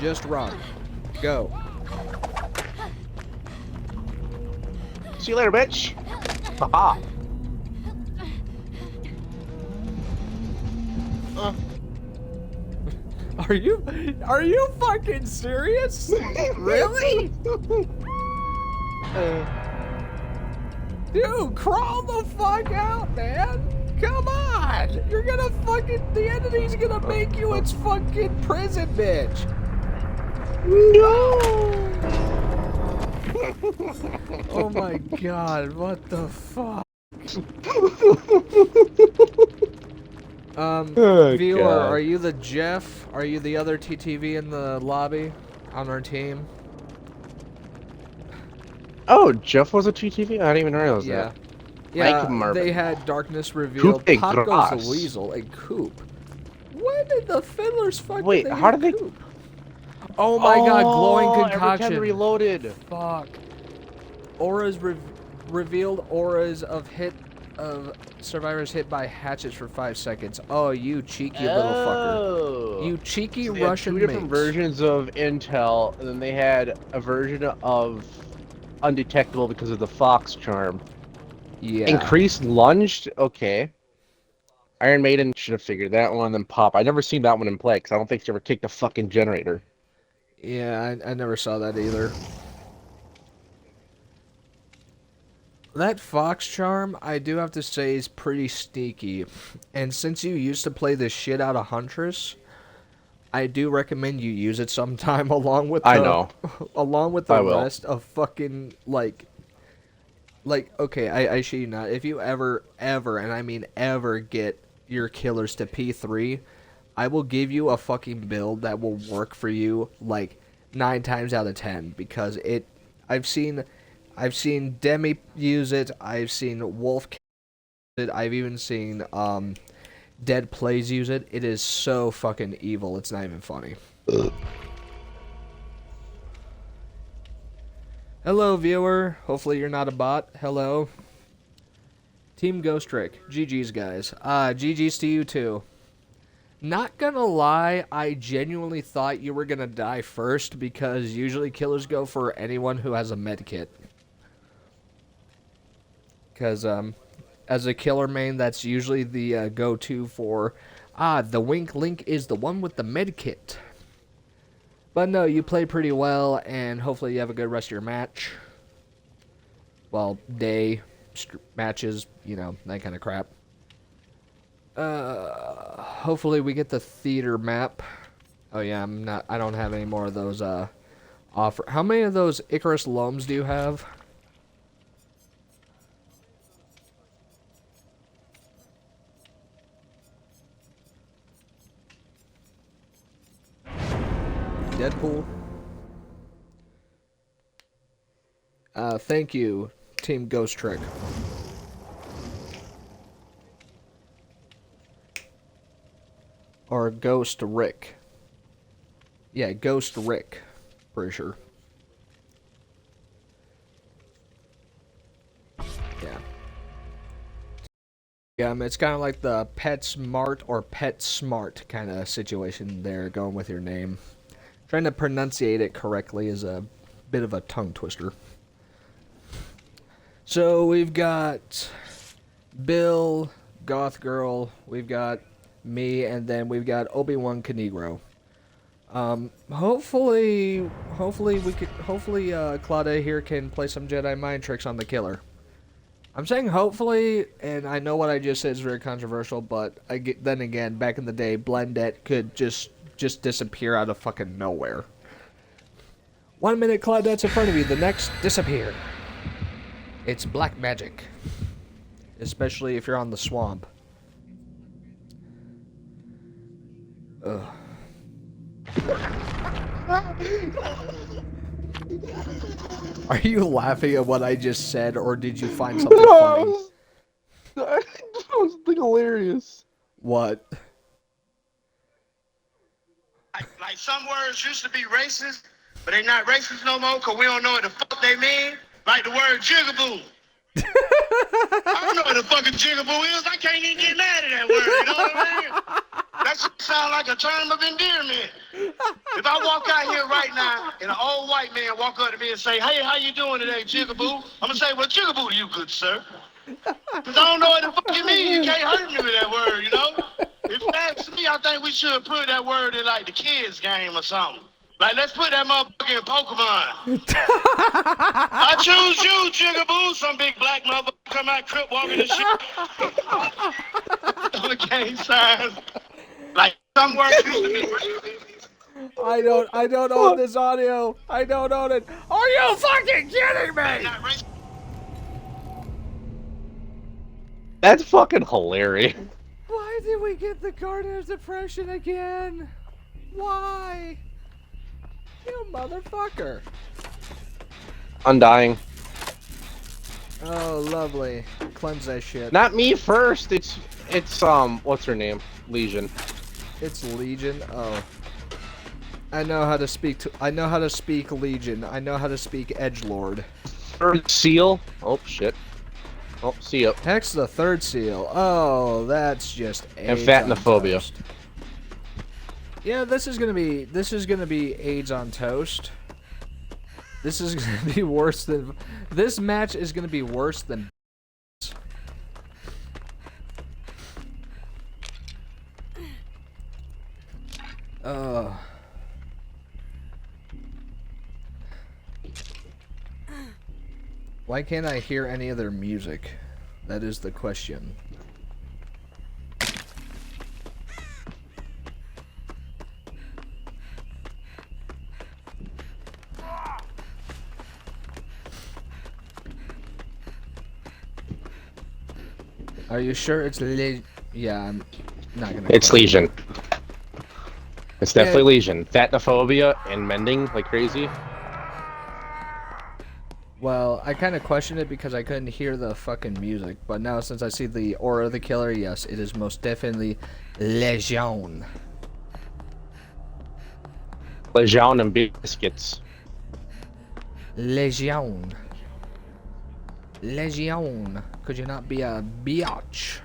B: Just run. Go.
F: See you later, bitch. Haha.
B: Are you fucking serious? Really? Dude, crawl the fuck out, man. Come on. You're gonna fucking, the entity's gonna make you its fucking prison, bitch.
F: No.
B: Oh my god, what the fuck?
A: Oh,
B: Viewer,
A: God.
B: are you the Jeff? Are you the other TTV in the lobby on our team?
F: Oh, Jeff was a TTV? I didn't even realize
B: Yeah.
F: that.
B: Yeah,
F: Mike Marvin.
B: they had Darkness revealed.
F: de
B: Pop goes the
F: Gras.
B: Weasel, a Coop. When did the Fiddlers fucking
F: Wait,
B: they
F: how
B: get
F: did they-
B: Coop? Oh my god, glowing
F: Every
B: concoction.
F: time reloaded.
B: Fuck. Auras revealed auras of survivors hit by hatchets for 5 seconds. Oh, you cheeky little fucker.
F: Oh.
B: You cheeky
F: So they had
B: Russian
F: two different
B: minx.
F: versions of Intel, and then they had a version of undetectable because of the Fox charm.
B: Yeah.
F: Increased lunged? Okay. Iron Maiden should have figured that one, then Pop. I never seen that one in play, because I don't think she ever kicked a fucking generator.
B: Yeah, I never saw that either. That Fox charm, I do have to say, is pretty sneaky. And since you used to play the shit out of Huntress, I do recommend you use it sometime along with the,
F: I know.
B: along with the
F: I will.
B: rest of fucking, like, okay, I shit you not, if you ever, and I mean ever, get your killers to P3, I will give you a fucking build that will work for you, like, 9 times out of 10, because I've seen Demi use it, I've seen Wolf use it, I've even seen, Dead Plays use it. It is so fucking evil, it's not even funny. Hello, viewer. Hopefully you're not a bot. Hello. Team Ghost Trick. GG's, guys. GG's to you, too. Not gonna lie, I genuinely thought you were gonna die first, because usually killers go for anyone who has a med kit. Because, as a killer main, that's usually the go-to for, the Wink Link is the one with the med kit. But no, you play pretty well, and hopefully you have a good rest of your match. Well, day, matches, you know, that kind of crap. Hopefully we get the theater map. Oh yeah, I don't have any more of those, offer. How many of those Icarus Loams do you have? Deadpool. Thank you, Team Ghost Trick. Or Ghost Rick. Yeah, Ghost Rick. Pretty sure. Yeah. Yeah, it's kind of like the Pet Smart or Pet Smart kind of situation there, going with your name. Trying to pronunciate it correctly is a bit of a tongue twister. So we've got Bill, Goth Girl, we've got me, and then we've got Obi-Wan Kenegro. Hopefully Claudia here can play some Jedi mind tricks on the killer. I'm saying hopefully, and I know what I just said is very controversial, but then again, back in the day, Blendette could just disappear out of fucking nowhere. 1 minute Claudette's in front of you, the next disappear. It's black magic. Especially if you're on the swamp. Ugh. Are you laughing at what I just said, or did you find something funny?
F: That was hilarious.
B: What?
G: Like some words used to be racist, but they not racist no more because we don't know what the fuck they mean. Like the word jigaboo. I don't know what the fucking jigaboo is. I can't even get mad at that word, you know what I mean? That shit sound like a term of endearment. If I walk out here right now and an old white man walk up to me and say, hey, how you doing today, jigaboo? I'm going to say, well, jigaboo to you, good sir. Because I don't know what the fuck you mean. You can't hurt me with that word, you know? If you ask me, I think we should put that word in, like, the kids' game or something. Like, let's put that motherfucker in Pokemon. I choose you, jigaboo. Some big black motherfucker come out crip walking and shit. On the gang signs. Like, some words used to be racist.
B: I don't own this audio. I don't own it. Are you fucking kidding me?
G: Not racist.
F: That's fucking hilarious.
B: Why did we get the Garden of Depression again? Why? You motherfucker.
F: Undying.
B: Oh, lovely. Cleanse that shit.
F: Not me first. It's what's her name? Legion.
B: It's Legion. Oh. I know how to speak Legion. I know how to speak Edgelord.
F: Third seal. Oh shit. Oh, see ya.
B: Hex the third seal. Oh, that's just
F: And
B: AIDS on
F: fatinophobia.
B: toast. Yeah, this is gonna be AIDS on toast. This is gonna be worse than. This match is gonna be worse than. Why can't I hear any of their music? That is the question. Are you sure it's Yeah, I'm not gonna.
F: It's
B: question.
F: Legion. It's definitely Legion. Fatinophobia and mending like crazy.
B: Well, I kind of questioned it because I couldn't hear the fucking music, but now since I see the aura of the killer, yes, it is most definitely Legion.
F: Legion and biscuits.
B: Legion. Legion. Could you not be a biatch?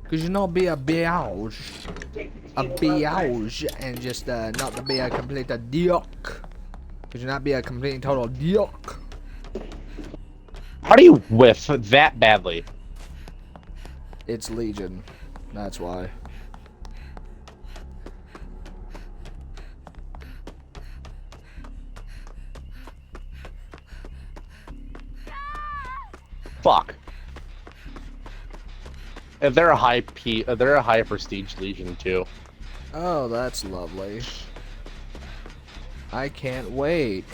B: Could you not be a biatch? A biatch and just not to be a complete dick? Could you not be a complete and total dick?
F: How do you whiff that badly?
B: It's Legion. That's why.
F: Fuck. If they're a high prestige Legion too.
B: Oh, that's lovely. I can't wait.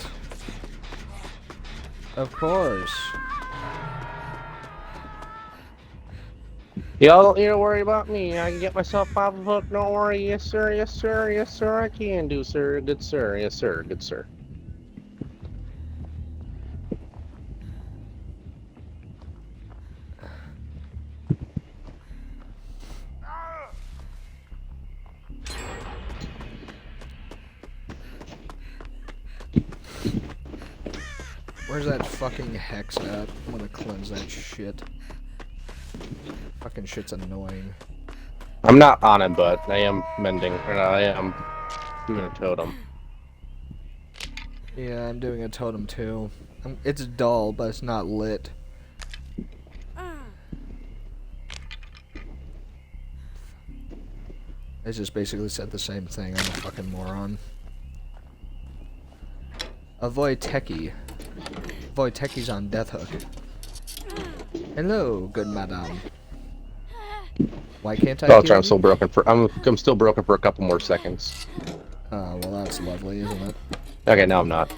B: Of course.
F: Y'all don't need to worry about me. I can get myself off the hook. Don't worry. Yes, sir. Yes, sir. Yes, sir. I can do, sir. Good, sir. Yes, sir. Good, sir.
B: Where's that fucking hex at? I'm gonna cleanse that shit. Fucking shit's annoying.
F: I'm not on it, but I am mending. Or I am doing a totem.
B: Yeah, I'm doing a totem too. It's dull, but it's not lit. It just basically said the same thing. I'm a fucking moron. Avoid Techie. Avoid Techie's on Death Hook. Hello, good madam. Why can't I?
F: Oh,
B: hear
F: I'm
B: you?
F: still broken for. I'm still broken for a couple more seconds.
B: Oh, well, that's lovely, isn't it?
F: Okay, now I'm not.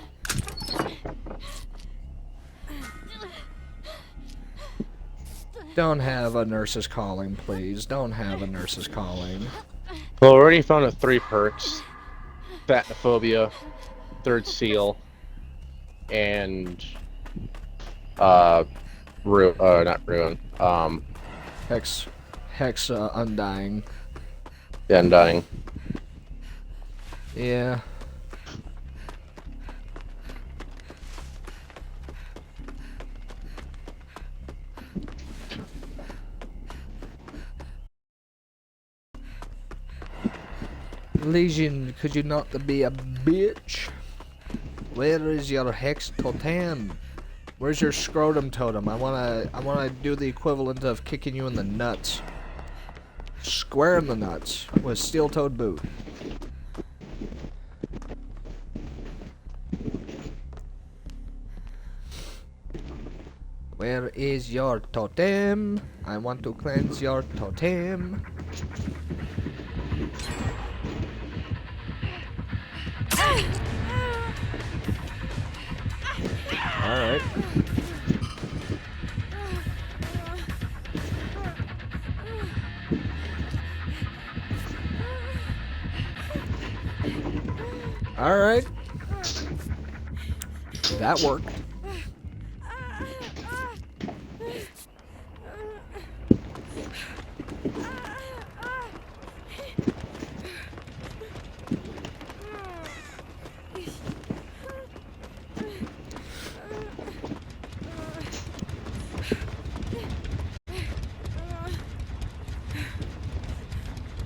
B: Don't have a nurse's calling, please. Don't have a nurse's calling.
F: Well, we already found the 3 perks: Fatinophobia, Third Seal, and not Ruin.
B: Hex, Undying.
F: Yeah, Undying.
B: Yeah. Legion, could you not be a bitch? Where is your hex totem? Where's your scrotum totem? I wanna do the equivalent of kicking you in the nuts. Square in the nuts with steel-toed boot. Where is your totem? I want to cleanse your totem. Alright. Alright. That worked.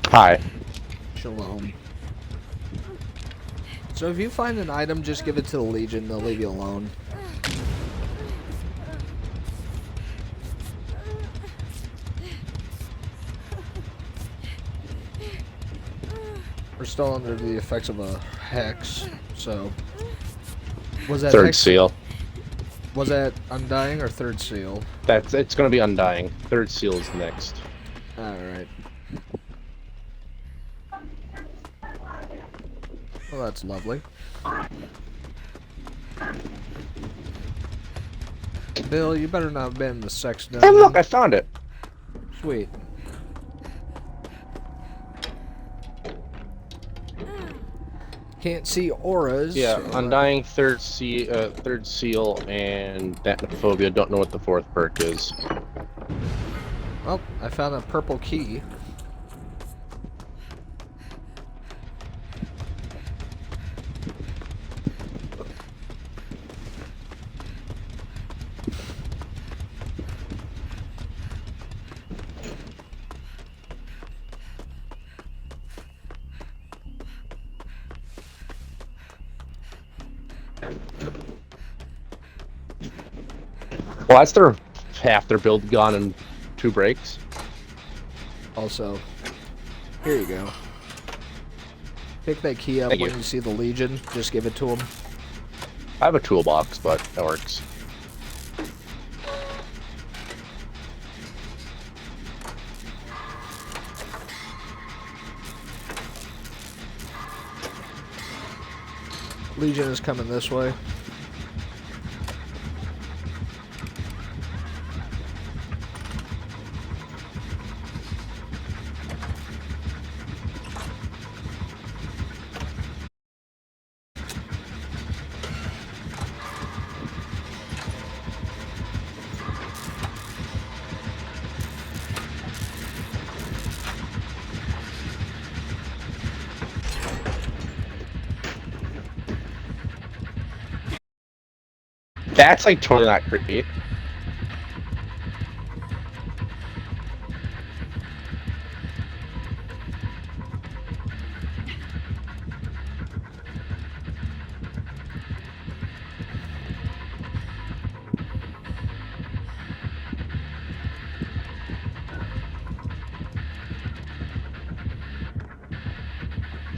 F: Hi.
B: Shalom. So if you find an item, just give it to the Legion. They'll leave you alone. We're still under the effects of a hex, so... Was that
F: Third
B: hex,
F: seal.
B: Was that Undying or Third Seal?
F: It's gonna be Undying. Third seal is next.
B: Alright. Well, that's lovely. Bill, you better not have been in the sex dungeon.
F: Hey, look, I found it.
B: Sweet. Can't see auras.
F: Yeah, Undying, third seal, and Dapnophobia. Don't know what the fourth perk is.
B: Oh, I found a purple key.
F: Well, that's half their build gone in 2 breaks.
B: Also, here you go. Pick that key up
F: Thank
B: when
F: you.
B: you see the Legion. Just give it to them.
F: I have a toolbox, but that works.
B: Legion is coming this way.
F: That's like totally not creepy.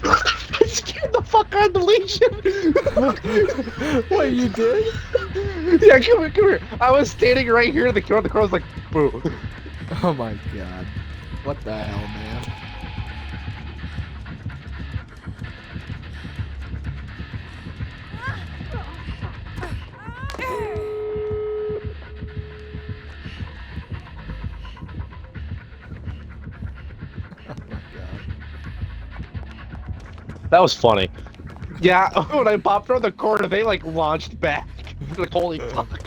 F: I scared the fuck out of the Legion.
B: What, you did?
F: Yeah, come here, come here. I was standing right here. The crow was like, boo.
B: Oh my god. What the hell, man? Oh my god.
F: That was funny. Yeah, when I popped around the corner, they like launched back. Like, holy fuck.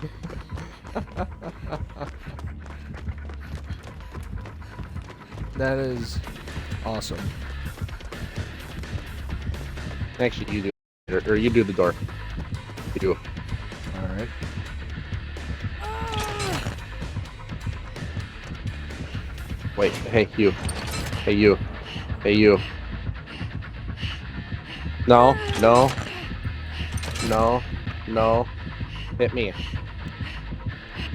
B: That is awesome.
F: Actually, you do it, or you do the door. You do.
B: Alright.
F: Wait, hey you. Hey you. Hey you. No, no. No, no. Hit me.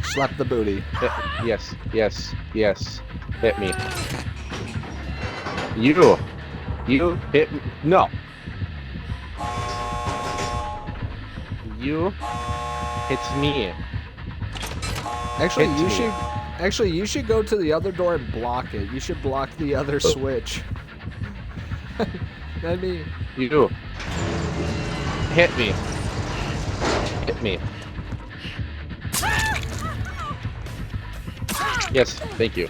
B: Slap the booty.
F: Yes, yes, yes. Hit me. You hit me. No. You hit me.
B: Actually,
F: Hit
B: you
F: me.
B: should. Actually, you should go to the other door and block it. You should block the other switch. That'd be.
F: You hit me. Hit me. Yes, thank you.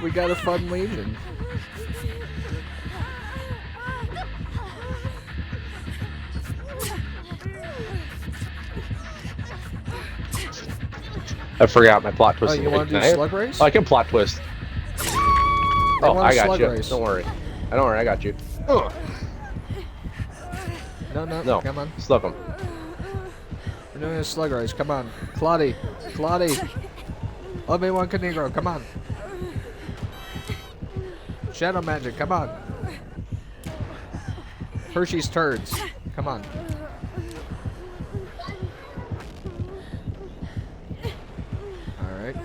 B: We got a fun Legion.
A: I forgot my plot twist.
B: Oh, you want to do
A: Can I-
B: slug race?
A: Oh, I can plot twist.
B: They
A: Oh,
B: want a
A: I got
B: slug
A: you.
B: race.
A: Don't worry. I don't worry. I got you. Ugh.
B: No, come on.
A: Slug him.
B: We're doing a slug race. Come on. Claudie. Obi-Wan Kenigo, come on. Shadow Magic, come on. Hershey's Turds, come on. Alright.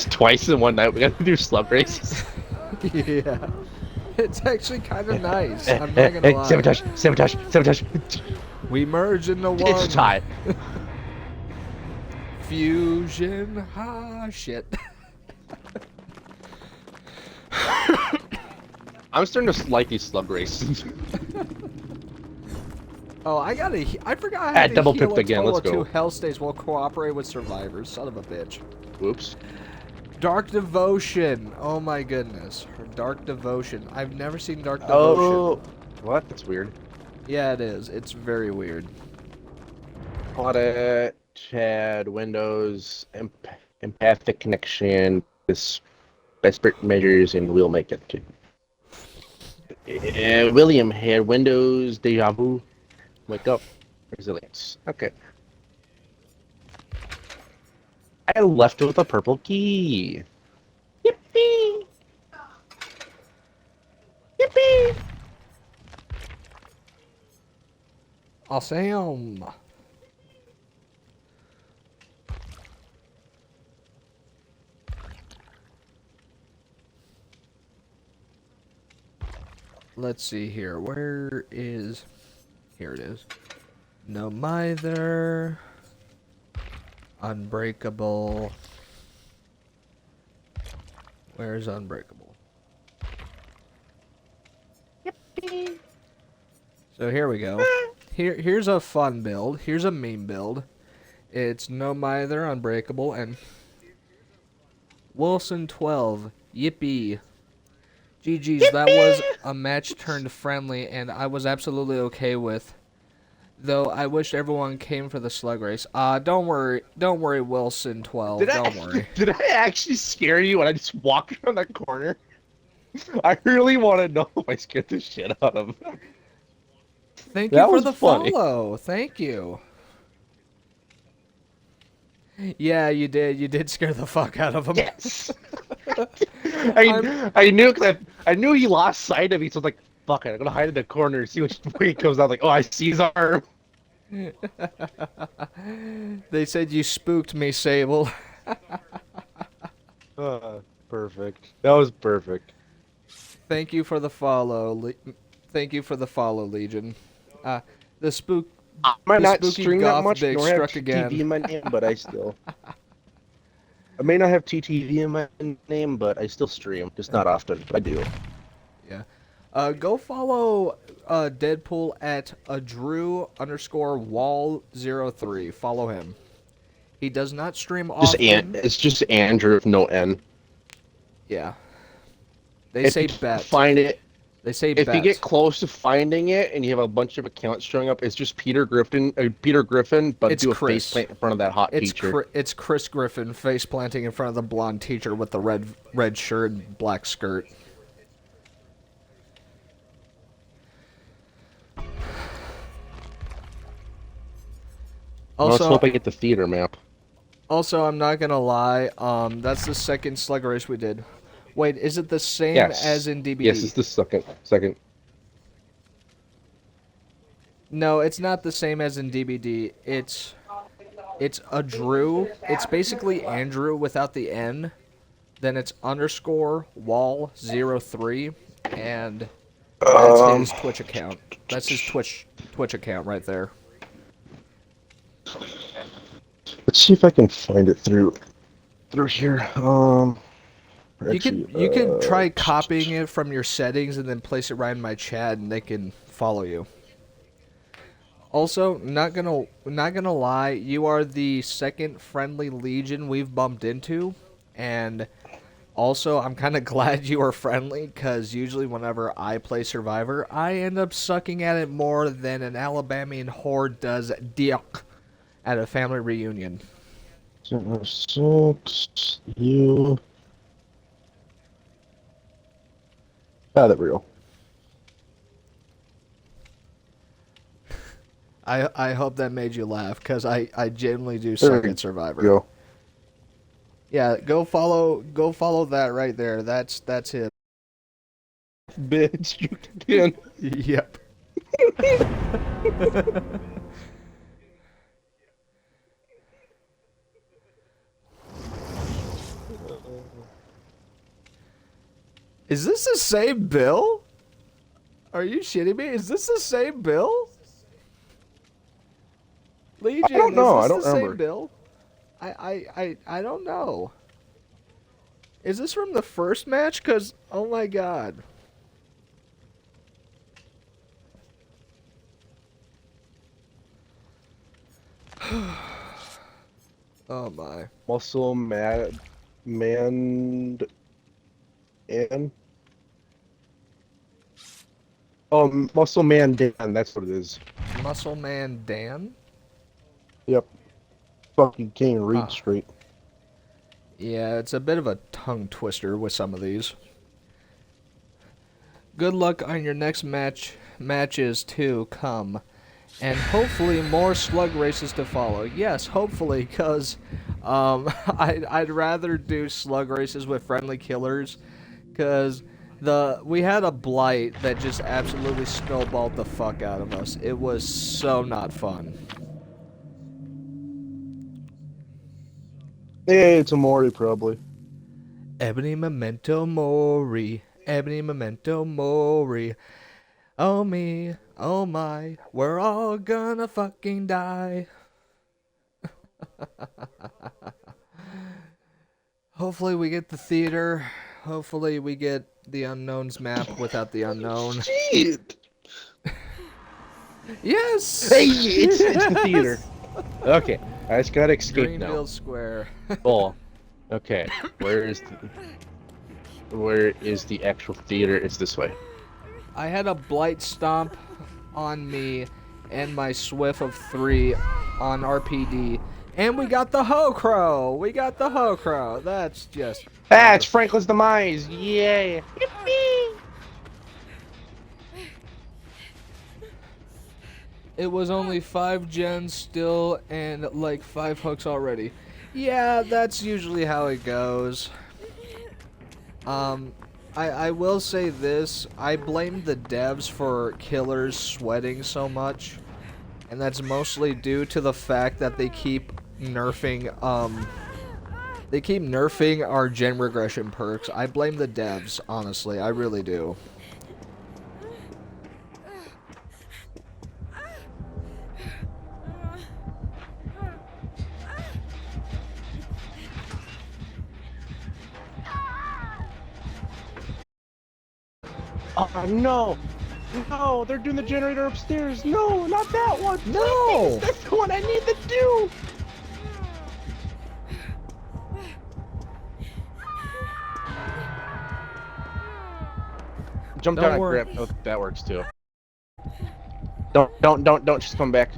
A: Twice in one night. We got to do slug races.
B: Yeah. It's actually kind of nice. I'm not gonna lie.
A: Sabotage.
B: We merge into one.
A: It's a tie.
B: Fusion. Shit.
A: I'm starting to like these slug races.
B: Oh, I forgot I had to
A: double
B: heal
A: pipped
B: a
A: again,
B: total
A: let's
B: of
A: go.
B: 2 hell states while cooperating with survivors. Son of a bitch.
A: Whoops.
B: Dark Devotion. Oh my goodness. Dark Devotion. I've never seen Dark Devotion.
A: Oh, what? That's weird.
B: Yeah, it is. It's very weird.
A: Audit, Chad, Windows, empathic connection, this desperate measures, and we'll make it. William had Windows, deja vu, wake up, resilience. Okay. I left with a purple key. Yippee! Yippee!
B: Awesome. Let's see here. Where is... Here it is. No Mither. Unbreakable. Where's Unbreakable? So here we go. Here's a fun build. Here's a meme build. It's No Mither, Unbreakable, and Wilson 12. Yippee. GG's, that was a match turned friendly, and I was absolutely okay with. Though I wish everyone came for the slug race. Don't worry, Wilson 12. Don't worry.
A: Did I actually scare you when I just walked around that corner? I really want to know if I scared the shit out of him.
B: Thank you
A: That
B: for
A: was
B: the
A: funny.
B: follow. Thank you. Yeah, you did. You did scare the fuck out of him.
A: Yes. I knew, cause I knew he lost sight of me, so I was like, fuck it, I'm gonna hide in the corner and see which way he comes out. Like, oh, I see his arm.
B: They said you spooked me, Sable.
A: Perfect. That was perfect.
B: Thank you for the follow. Thank you for the follow, Legion. The spook.
A: I might
B: The
A: not
B: spooky
A: stream that
B: goth
A: much,
B: big
A: nor have
B: struck
A: TTV
B: again.
A: in my name, but I still. I may not have TTV in my name, but I still stream. Just not often, but I do.
B: Yeah. Go follow Deadpool at Drew_Wall03. Follow him. He does not stream often.
A: It's just Andrew with no N.
B: Yeah. They
A: If
B: say
A: you
B: bet.
A: Find it.
B: They say
A: If
B: bet.
A: you get close to finding it and you have a bunch of accounts showing up, it's just Peter Griffin, but
B: It's
A: do a
B: Chris.
A: face plant in front of that hot
B: It's
A: teacher.
B: it's Chris Griffin face planting in front of the blonde teacher with the red shirt and black skirt.
A: Let's
B: Also,
A: hope I get the theater map.
B: I'm not gonna lie. That's the second slug race we did. Wait, is it the same
A: Yes.
B: as in DBD?
A: Yes, it's the second.
B: No, it's not the same as in DBD. It's a Drew. It's basically Andrew without the N. Then it's _Wall03, and that's his Twitch account. That's his Twitch account right there.
A: Let's see if I can find it through here.
B: You can try copying it from your settings and then place it right in my chat, and they can follow you. Also, not gonna lie, you are the second friendly Legion we've bumped into, and also I'm kind of glad you are friendly, because usually whenever I play Survivor, I end up sucking at it more than an Alabamian horde does dick at a family reunion.
F: Sucks you. Ah, there we go.
B: I hope that made you laugh, because I genuinely do
F: There
B: suck
F: we
B: at Survivor.
F: Go.
B: Yeah, go follow that right there. That's it.
F: Bitch, you can.
B: Yep. Is this the same bill? Are you shitting me? Is this the same bill? Legion,
F: I don't know.
B: is this
F: I don't
B: the
F: remember.
B: same bill? I don't know. Is this from the first match? Cause oh my god. Oh my.
F: Muscle man and Muscle Man Dan, that's what it is.
B: Muscle Man Dan?
F: Yep. Fucking can't read
B: Ah.
F: straight.
B: Yeah, it's a bit of a tongue twister with some of these. Good luck on your next matches to come. And hopefully more slug races to follow. Yes, hopefully, because I'd rather do slug races with friendly killers, because we had a blight that just absolutely snowballed the fuck out of us. It was so not fun.
F: Yeah, it's a Mori probably.
B: Ebony memento mori, ebony memento mori. Oh me, oh my, we're all gonna fucking die. Hopefully we get the theater. Hopefully we get the unknowns map without the unknown.
F: Shit.
B: Yes!
F: Hey, it's the theater. Okay, I just gotta escape
B: Greenfield
F: now.
B: Square.
F: Bull. Okay, where is the actual theater? It's this way.
B: I had a blight stomp on me and my swift of 3 on RPD. And we got the Ho Crow! We got the Ho Crow! That's just...
F: Ah, it's Franklin's demise! Yay! Yippee!
B: It was only 5 gens still and like 5 hooks already. Yeah, that's usually how it goes. I will say this, I blame the devs for killers sweating so much, and that's mostly due to the fact that they keep nerfing our gen regression perks. I blame the devs, honestly, I really do.
F: Oh no! No, they're doing the generator upstairs! No, not that one!
B: No!
F: Please, that's the one I need to do! Jump
B: Don't
F: down and
B: worry.
F: grab. Oh, that works too. Don't, she's coming back.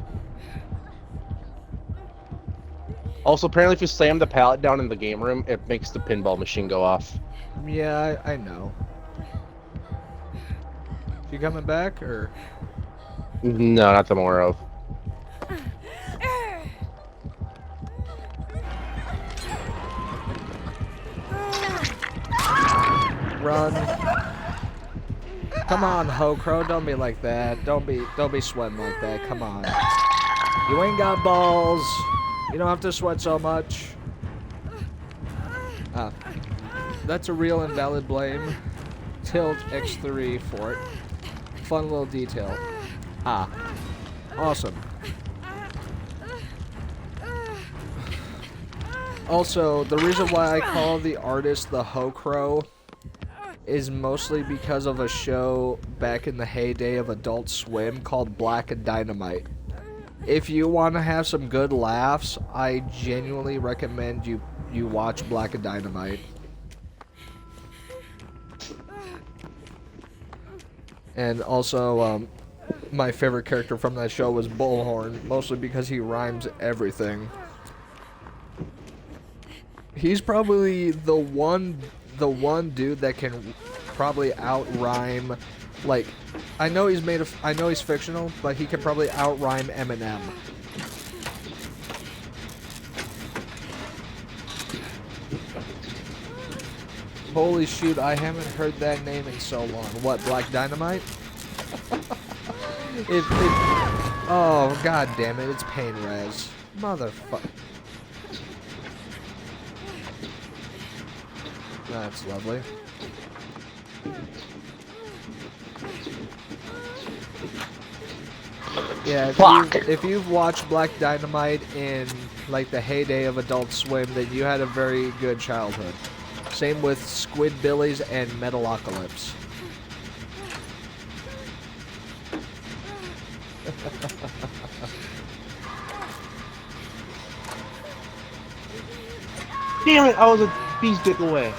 F: Also, apparently if you slam the pallet down in the game room, it makes the pinball machine go off.
B: Yeah, I know. You coming back, or?
F: No, not tomorrow.
B: Run. Come on, Ho Crow, don't be like that. Don't be sweating like that. Come on. You ain't got balls. You don't have to sweat so much. Ah. That's a real and valid blame. Tilt X3 for it. Fun little detail. Ah. Awesome. Also, the reason why I call the artist the Ho Crow is mostly because of a show back in the heyday of Adult Swim called Black and Dynamite. if you want to have some good laughs, I genuinely recommend you watch Black Dynamite. And also, my favorite character from that show was Bullhorn, mostly because he rhymes everything. He's probably the one dude that can probably out-rhyme, like, I know he's fictional, but he can probably out-rhyme Eminem. Holy shoot, I haven't heard that name in so long. What, Black Dynamite? Oh, god damn it, it's Pain Res. Motherfucker. That's lovely. Yeah, if you've watched Black Dynamite in, like, the heyday of Adult Swim, then you had a very good childhood. Same with Squidbillies and Metalocalypse.
F: Damn it! I was a bee's dick away.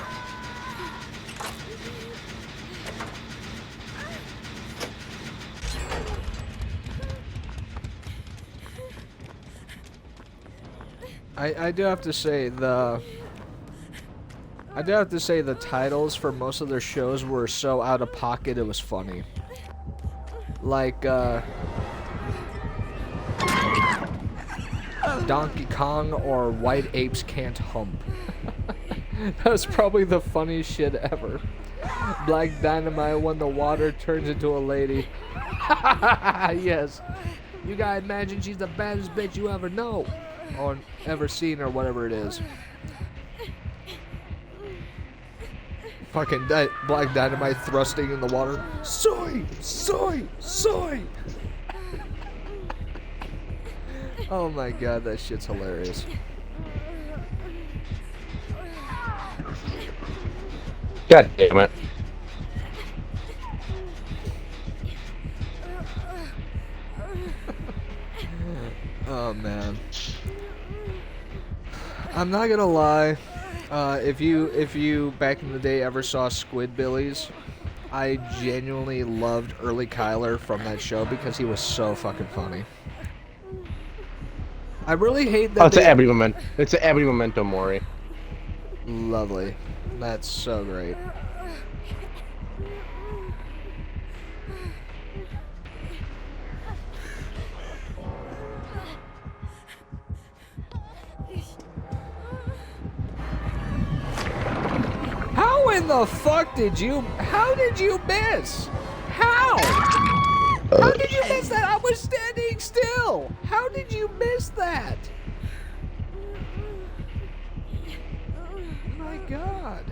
B: I do have to say the titles for most of their shows were so out of pocket it was funny. Like Donkey Kong or White Apes Can't Hump. That was probably the funniest shit ever. Black Dynamite when the water turns into a lady. Yes. You gotta imagine she's the baddest bitch you ever know. Or ever seen, or whatever it is. Fucking Black Dynamite thrusting in the water. Soy! Soy! Soy! Oh my god, that shit's hilarious.
A: God damn it.
B: Oh man. I'm not gonna lie. If you back in the day ever saw Squidbillies, I genuinely loved Early Kyler from that show because he was so fucking funny. I really hate that.
F: Oh, it's a every memento mori.
B: Lovely. That's so great. How in the fuck how did you miss? How? How did you miss that? I was standing still. How did you miss that? My god.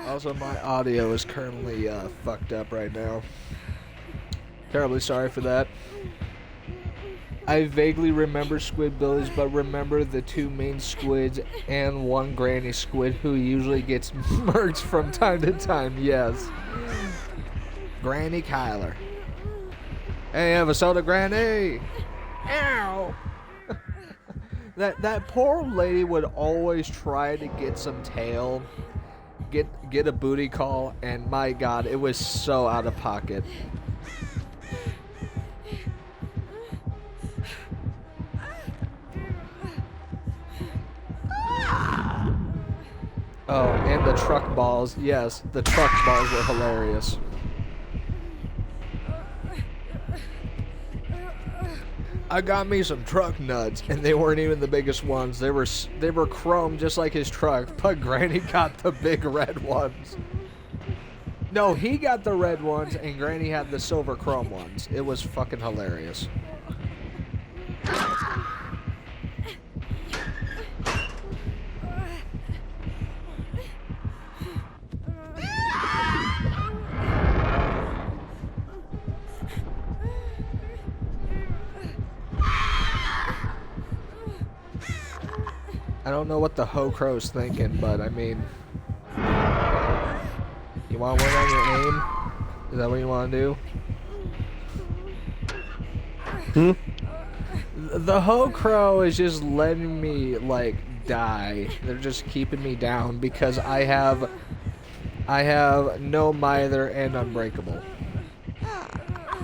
B: Also, my audio is currently fucked up right now. Terribly sorry for that. I vaguely remember Squidbillies, but remember the two main squids and one granny squid who usually gets murked from time to time, yes. Granny Kyler. Hey, have a soda, Granny! Ow! That poor old lady would always try to get some tail, get a booty call, and my god, it was so out of pocket. Oh, and the truck balls. Yes, the truck balls were hilarious. I got me some truck nuts, and they weren't even the biggest ones. They were chrome just like his truck, but Granny got the big red ones. No, he got the red ones, and Granny had the silver chrome ones. It was fucking hilarious. I don't know what the Ho Crow's thinking, but I mean, want to work on your aim? Is that what you want to do? The Ho Crow is just letting me, like, die. They're just keeping me down because I have no Mither and Unbreakable.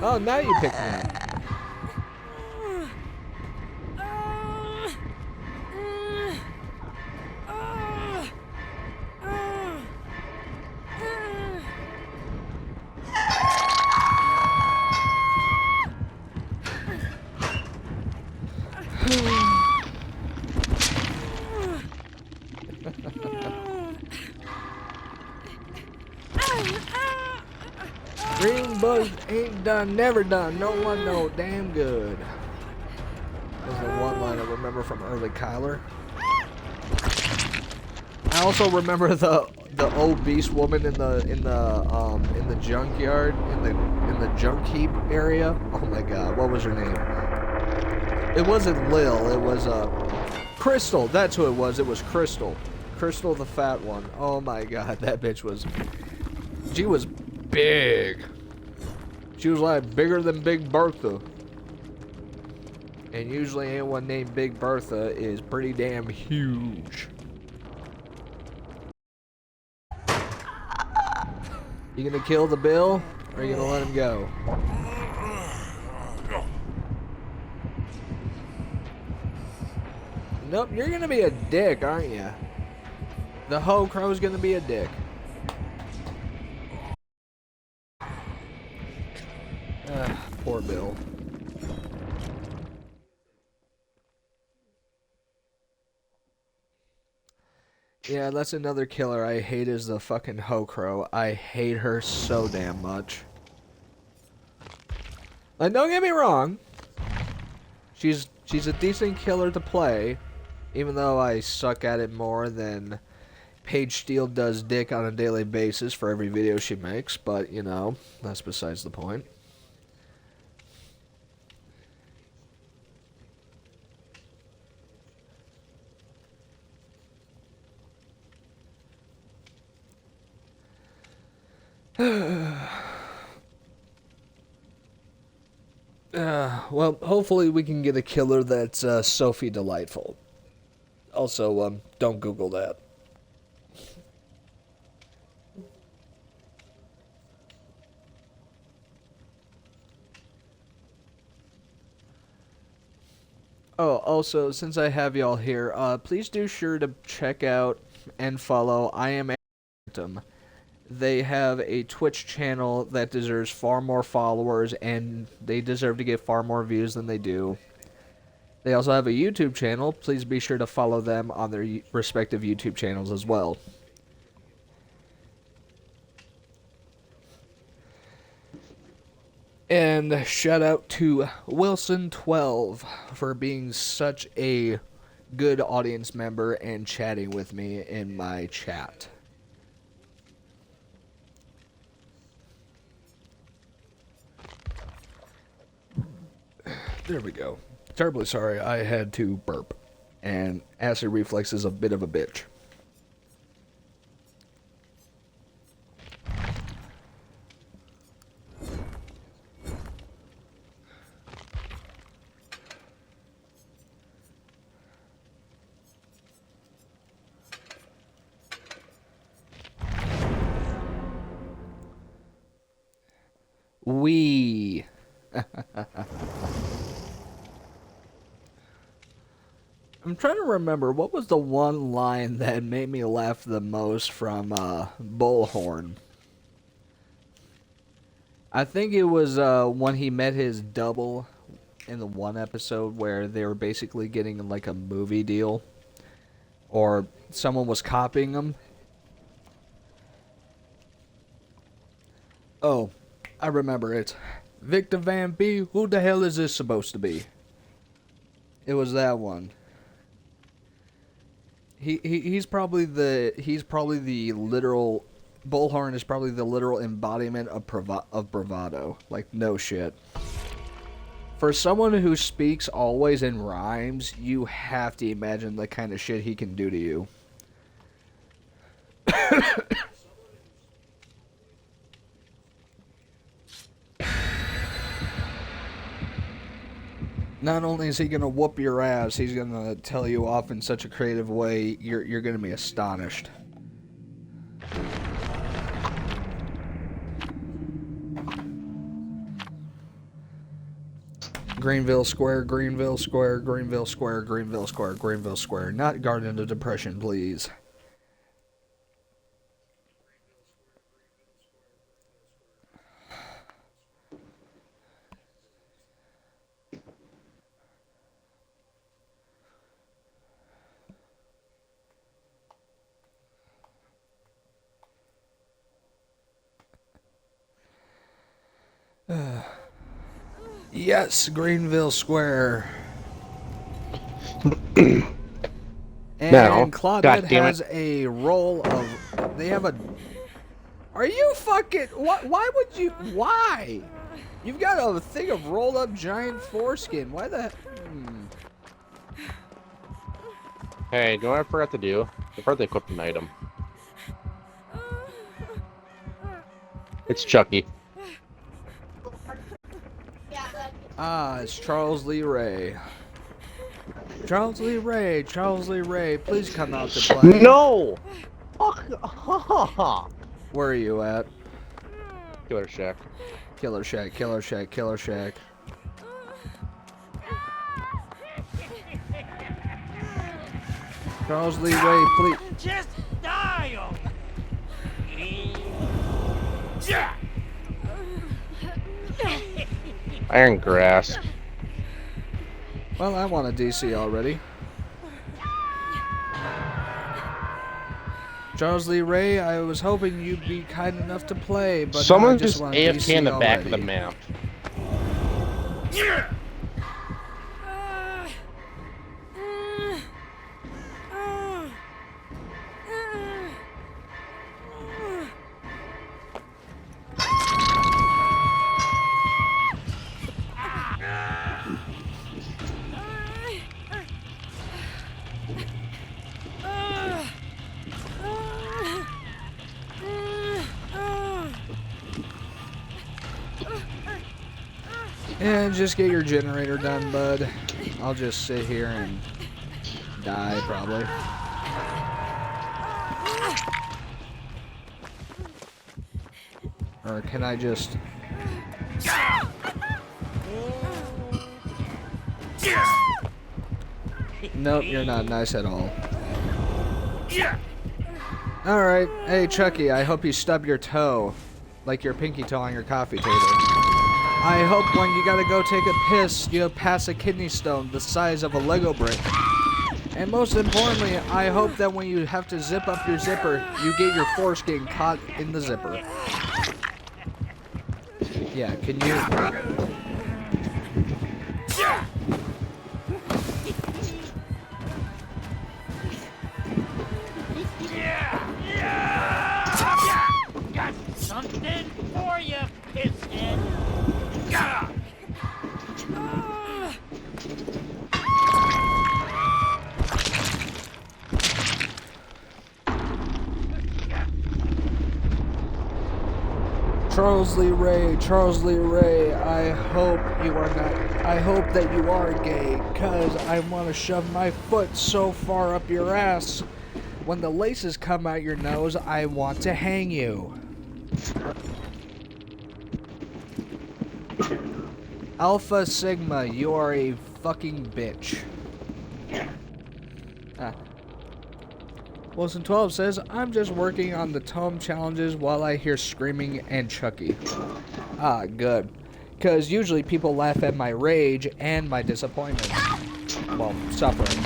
B: Oh, now you pick me up. Green bug ain't done, never done. No one know damn good. That's the one line I remember from early Kyler. I also remember the old beast woman in the junkyard in the junk heap area. Oh my god, what was her name? It wasn't Lil, it was Crystal. That's who it was. It was Crystal. Crystal the fat one. Oh my god, that bitch was. She was big. She was like bigger than Big Bertha. And usually anyone named Big Bertha is pretty damn huge. You gonna kill the Bill, or are you gonna let him go? Nope, you're gonna be a dick, aren't you? The Ho Crow's gonna be a dick. Poor Bill. Yeah, that's another killer I hate is the fucking Ho Crow. I hate her so damn much. Like, don't get me wrong. She's a decent killer to play, even though I suck at it more than Paige Steele does dick on a daily basis for every video she makes, but, you know, that's besides the point. Well, hopefully we can get a killer that's Sophie Delightful. Also, don't Google that. Oh, also, since I have y'all here, please do sure to check out and follow I Am Phantom. They have a Twitch channel that deserves far more followers, and they deserve to get far more views than they do. They also have a YouTube channel. Please be sure to follow them on their respective YouTube channels as well. And shout out to Wilson12 for being such a good audience member and chatting with me in my chat. There we go. Terribly sorry, I had to burp. And acid reflux is a bit of a bitch. We. I'm trying to remember, what was the one line that made me laugh the most from Bullhorn? I think it was when he met his double in the one episode where they were basically getting like a movie deal. Or someone was copying them. Oh, I remember it. Victor Van B, who the hell is this supposed to be? It was that one. He's probably the literal Bullhorn is probably the literal embodiment of bravado. Like, no shit. For someone who speaks always in rhymes, you have to imagine the kind of shit he can do to you. Not only is he gonna whoop your ass, he's gonna tell you off in such a creative way, you're gonna be astonished. Greenville Square, Greenville Square, Greenville Square, Greenville Square, Greenville Square. Not Garden of Depression, please. Yes, Greenville Square. And
F: Now,
B: Claudette
F: God damn it.
B: has a roll of. They have a. Are you fucking? What? Why would you? Why? You've got a thing of rolled up giant foreskin. Why the?
F: Hey, you know what I forgot to do? I forgot to equip an item. It's Chucky.
B: Ah, it's Charles Lee Ray. Charles Lee Ray, Charles Lee Ray, please come out to play.
F: No!
B: Where are you at?
F: Killer Shack.
B: Killer Shack, Killer Shack, Killer Shack. Charles Lee Ray, please.
C: Just die.
F: Iron Grass.
B: Well, I want a DC already. Charles Lee Ray, I was hoping you'd be kind enough to play, but
F: Someone
B: I just
F: just
B: want
F: AFK
B: DC
F: in the back of the
B: already.
F: map.
B: And just get your generator done, bud. I'll just sit here and die, probably. Or can I just... Nope, you're not nice at all. Alright, hey Chucky, I hope you stub your toe. Like your pinky toe on your coffee table. I hope when you gotta go take a piss, you pass a kidney stone the size of a Lego brick. And most importantly, I hope that when you have to zip up your zipper, you get your foreskin caught in the zipper. Yeah, can you...
C: Got something for you, pisthead.
B: Charles Lee Ray, I hope you are not... I hope that you are gay, cause I want to shove my foot so far up your ass. When the laces come out your nose, I want to hang you. Alpha Sigma, you are a fucking bitch. Wilson 12 says, I'm just working on the tome challenges while I hear screaming and Chucky. Ah, good. Because usually people laugh at my rage and my disappointment. Well, suffering.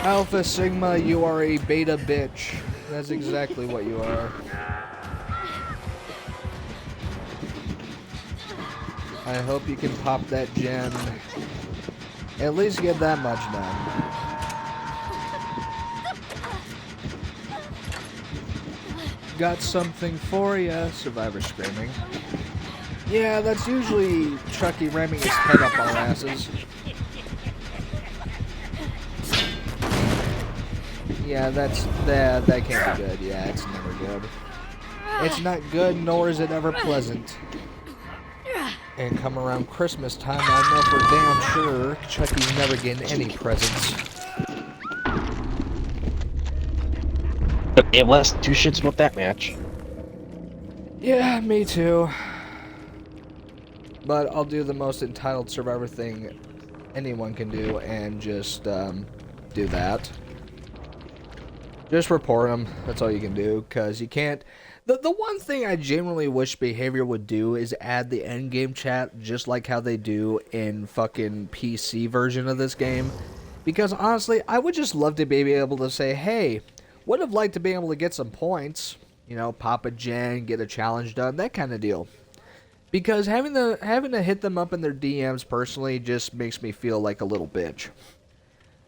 B: Alpha Sigma, you are a beta bitch. That's exactly what you are. I hope you can pop that gen. At least get that much done. Got something for ya, Survivor screaming. Yeah, that's usually Chucky ramming his head up our asses. Yeah, that can't be good. Yeah, it's never good. It's not good, nor is it ever pleasant. And come around Christmas time, I know for damn sure Chucky's never getting any presents.
A: But it was 2 shits about that match.
B: Yeah, me too. But I'll do the most entitled survivor thing anyone can do and just do that. Just report them. That's all you can do, because you can't... The one thing I genuinely wish Behavior would do is add the endgame chat just like how they do in fucking PC version of this game. Because honestly, I would just love to be able to say, hey, would have liked to be able to get some points. You know, pop a gen, get a challenge done, that kind of deal. Because having to hit them up in their DMs personally just makes me feel like a little bitch.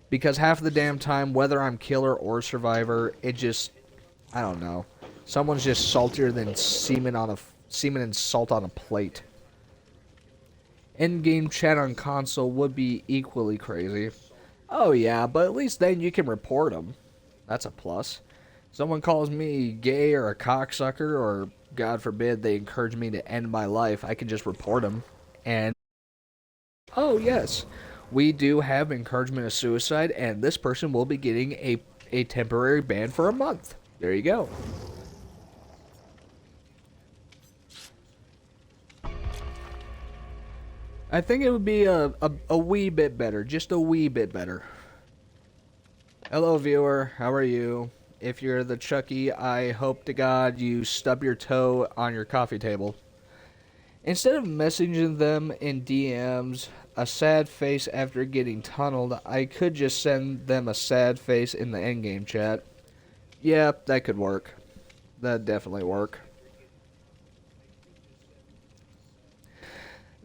B: Because half the damn time, whether I'm killer or survivor, it just, I don't know. Someone's just saltier than semen and salt on a plate. Endgame chat on console would be equally crazy. Oh yeah, but at least then you can report them. That's a plus. Someone calls me gay or a cocksucker, or God forbid they encourage me to end my life, I can just report them. And, oh yes, we do have encouragement of suicide, and this person will be getting a temporary ban for a month. There you go. I think it would be a wee bit better, just a wee bit better. Hello viewer, how are you? If you're the Chucky, I hope to God you stub your toe on your coffee table. Instead of messaging them in DMs, a sad face after getting tunneled, I could just send them a sad face in the endgame chat. Yeah, that could work. That'd definitely work.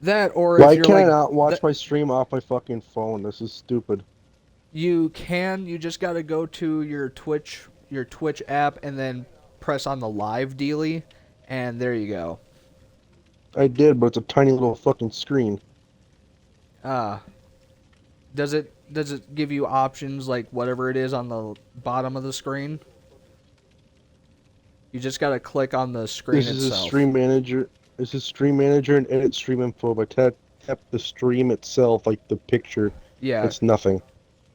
B: That, or if
F: Why
B: you're
F: can I
B: like,
F: not watch my stream off my fucking phone? This is stupid.
B: you just gotta go to your Twitch app and then press on the live dealy, and there you go.
F: I did, but it's a tiny little fucking screen.
B: Does it give you options like whatever it is on the bottom of the screen? You just gotta click on the screen
F: This
B: itself.
F: is a stream manager. This is stream manager and edit stream info. But tap the stream itself, like the picture.
B: Yeah.
F: It's nothing.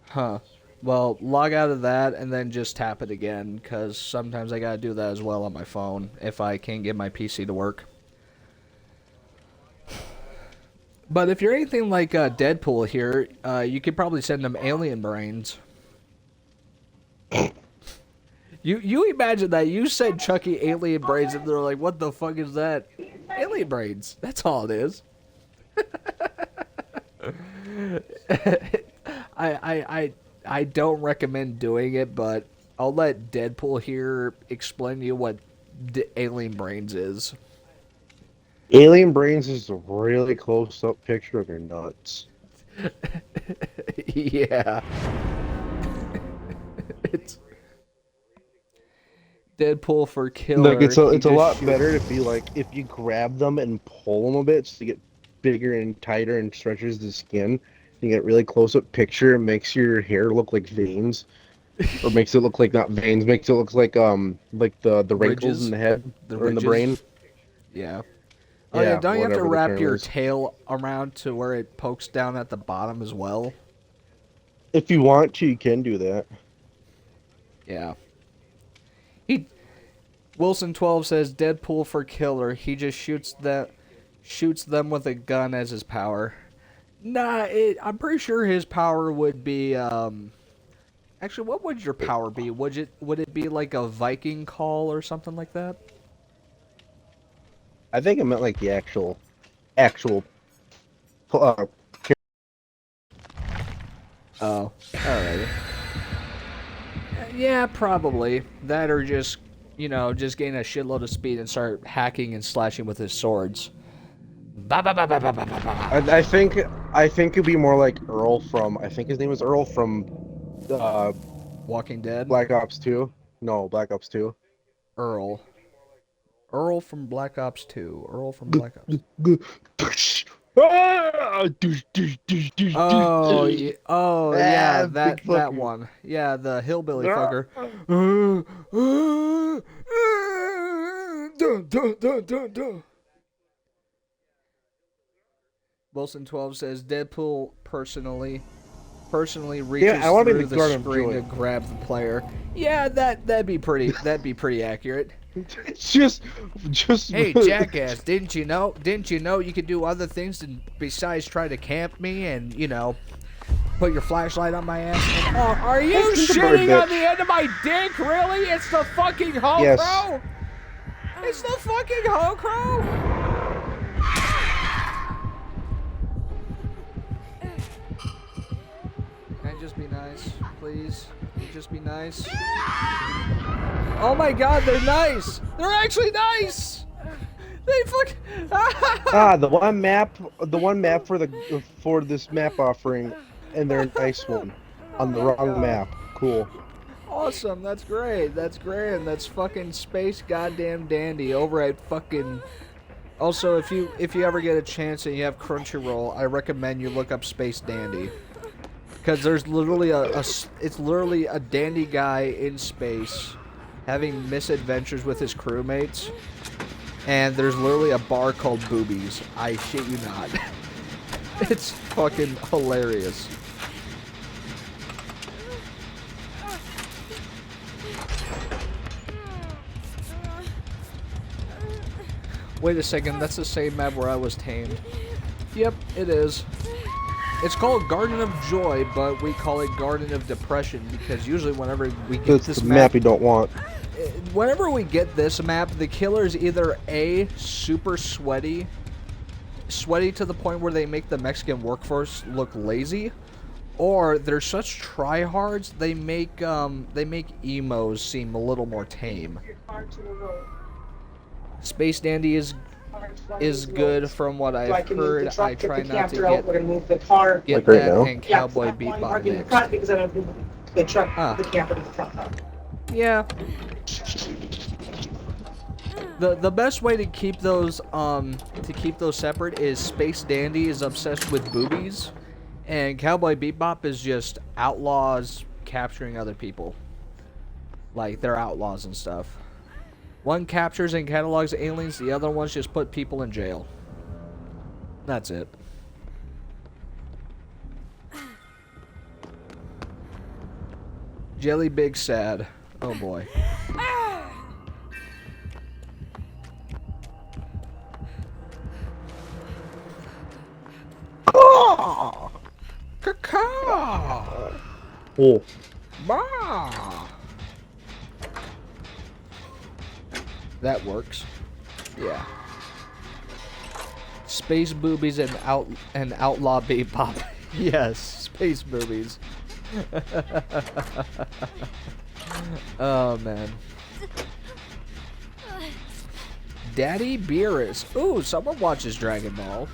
B: Huh. Well, log out of that and then just tap it again, because sometimes I gotta do that as well on my phone if I can't get my PC to work. But if you're anything like Deadpool here, you could probably send them alien brains. You imagine that. You said Chucky alien brains and they're like, what the fuck is that? Alien brains. That's all it is. I don't recommend doing it, but I'll let Deadpool here explain to you what alien brains is.
F: Alien brains is a really close-up picture of your nuts.
B: Yeah. It's Deadpool for killer.
F: Look, it's a lot better if you if you grab them and pull them a bit so you get bigger and tighter and stretches the skin. You get really close-up picture. It makes your hair look like veins, or makes it look like not veins. Makes it look like the wrinkles
B: Ridges?
F: in the head or in the
B: ridges?
F: brain.
B: Yeah. Oh yeah, don't you have to
F: whatever the
B: wrap
F: term
B: your
F: is.
B: tail around to where it pokes down at the bottom as well?
F: If you want to, you can do that.
B: Yeah. Wilson12 says Deadpool for killer. He just shoots them with a gun as his power. Nah, I'm pretty sure his power would be actually, what would your power be? Would it be like a Viking call or something like that?
F: I think it meant like the actual.
B: Oh, alright. Yeah, probably. That or just, just gain a shitload of speed and start hacking and slashing with his swords. Ba ba ba ba ba ba ba ba.
F: I think it'd be more like Earl from. I think his name was Earl from.
B: Walking Dead?
F: Black Ops 2. No, Black Ops 2.
B: Earl. Earl from Black Ops 2. Earl from Black Ops. Oh, yeah, yeah, that one. Yeah, the hillbilly fucker. Wilson 12 says Deadpool personally reaches
F: I wanna be
B: through
F: the
B: the
F: Garden of
B: screen
F: Joy.
B: to grab the player. Yeah, that'd be pretty accurate.
F: It's just.
B: Hey, jackass! Didn't you know you could do other things besides try to camp me and put your flashlight on my ass? And, are you
F: Think about it,
B: shitting on
F: bitch.
B: the end of my dick? Really? It's the fucking Ho
F: Yes.
B: Crow. It's the fucking Ho Crow. Can I just be nice, please? Can you just be nice? Oh my god, they're nice! They're actually nice! They fuck.
F: The one map for this map offering, and they're a nice one on the wrong map. Cool.
B: Awesome, that's great. That's great, and that's fucking Space Goddamn Dandy over at fucking. Also, if you ever get a chance and you have Crunchyroll, I recommend you look up Space Dandy. Because there's literally it's literally a dandy guy in space having misadventures with his crewmates. And there's literally a bar called Boobies. I shit you not. It's fucking hilarious. Wait a second, that's the same map where I was tamed. Yep, it is. It's called Garden of Joy, but we call it Garden of Depression because usually whenever we get
F: That's
B: this
F: the map you don't want.
B: whenever we get this map, the killer is either A, super sweaty to the point where they make the Mexican workforce look lazy, or they're such tryhards they make emos seem a little more tame. Space Dandy is good from what
D: So I
B: I've
D: can move the
B: heard.
D: truck,
B: I try
D: the
B: not to
D: camper out. We're gonna move the car.
B: get
F: Like right
B: that
F: now?
B: and
D: Yeah,
B: Cowboy
D: so I'm
B: Bebop
D: parking in the
B: next.
D: front because I'm gonna move the truck,
B: Ah.
D: the camper to the front.
B: Yeah. The best way to keep those separate is Space Dandy is obsessed with boobies, and Cowboy Bebop is just outlaws capturing other people. Like they're outlaws and stuff. One captures and catalogs aliens, the other ones just put people in jail. That's it. Jelly Big Sad. Oh boy. Caw!
F: Cool.
B: Bah! That works. Yeah. Space boobies and outlaw bebop. Yes, space boobies. Oh man. Daddy Beerus. Ooh, someone watches Dragon Ball.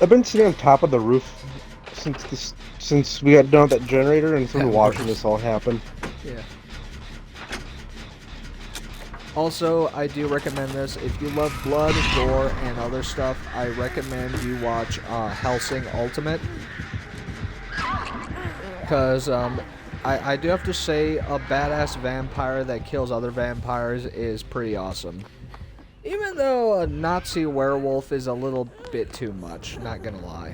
F: I've been sitting on top of the roof since we got done with that generator and been watching this all happen.
B: Yeah. Also, I do recommend this. If you love blood, gore, and other stuff, I recommend you watch Hellsing Ultimate. Because I do have to say, a badass vampire that kills other vampires is pretty awesome. Even though a Nazi werewolf is a little bit too much, not gonna lie.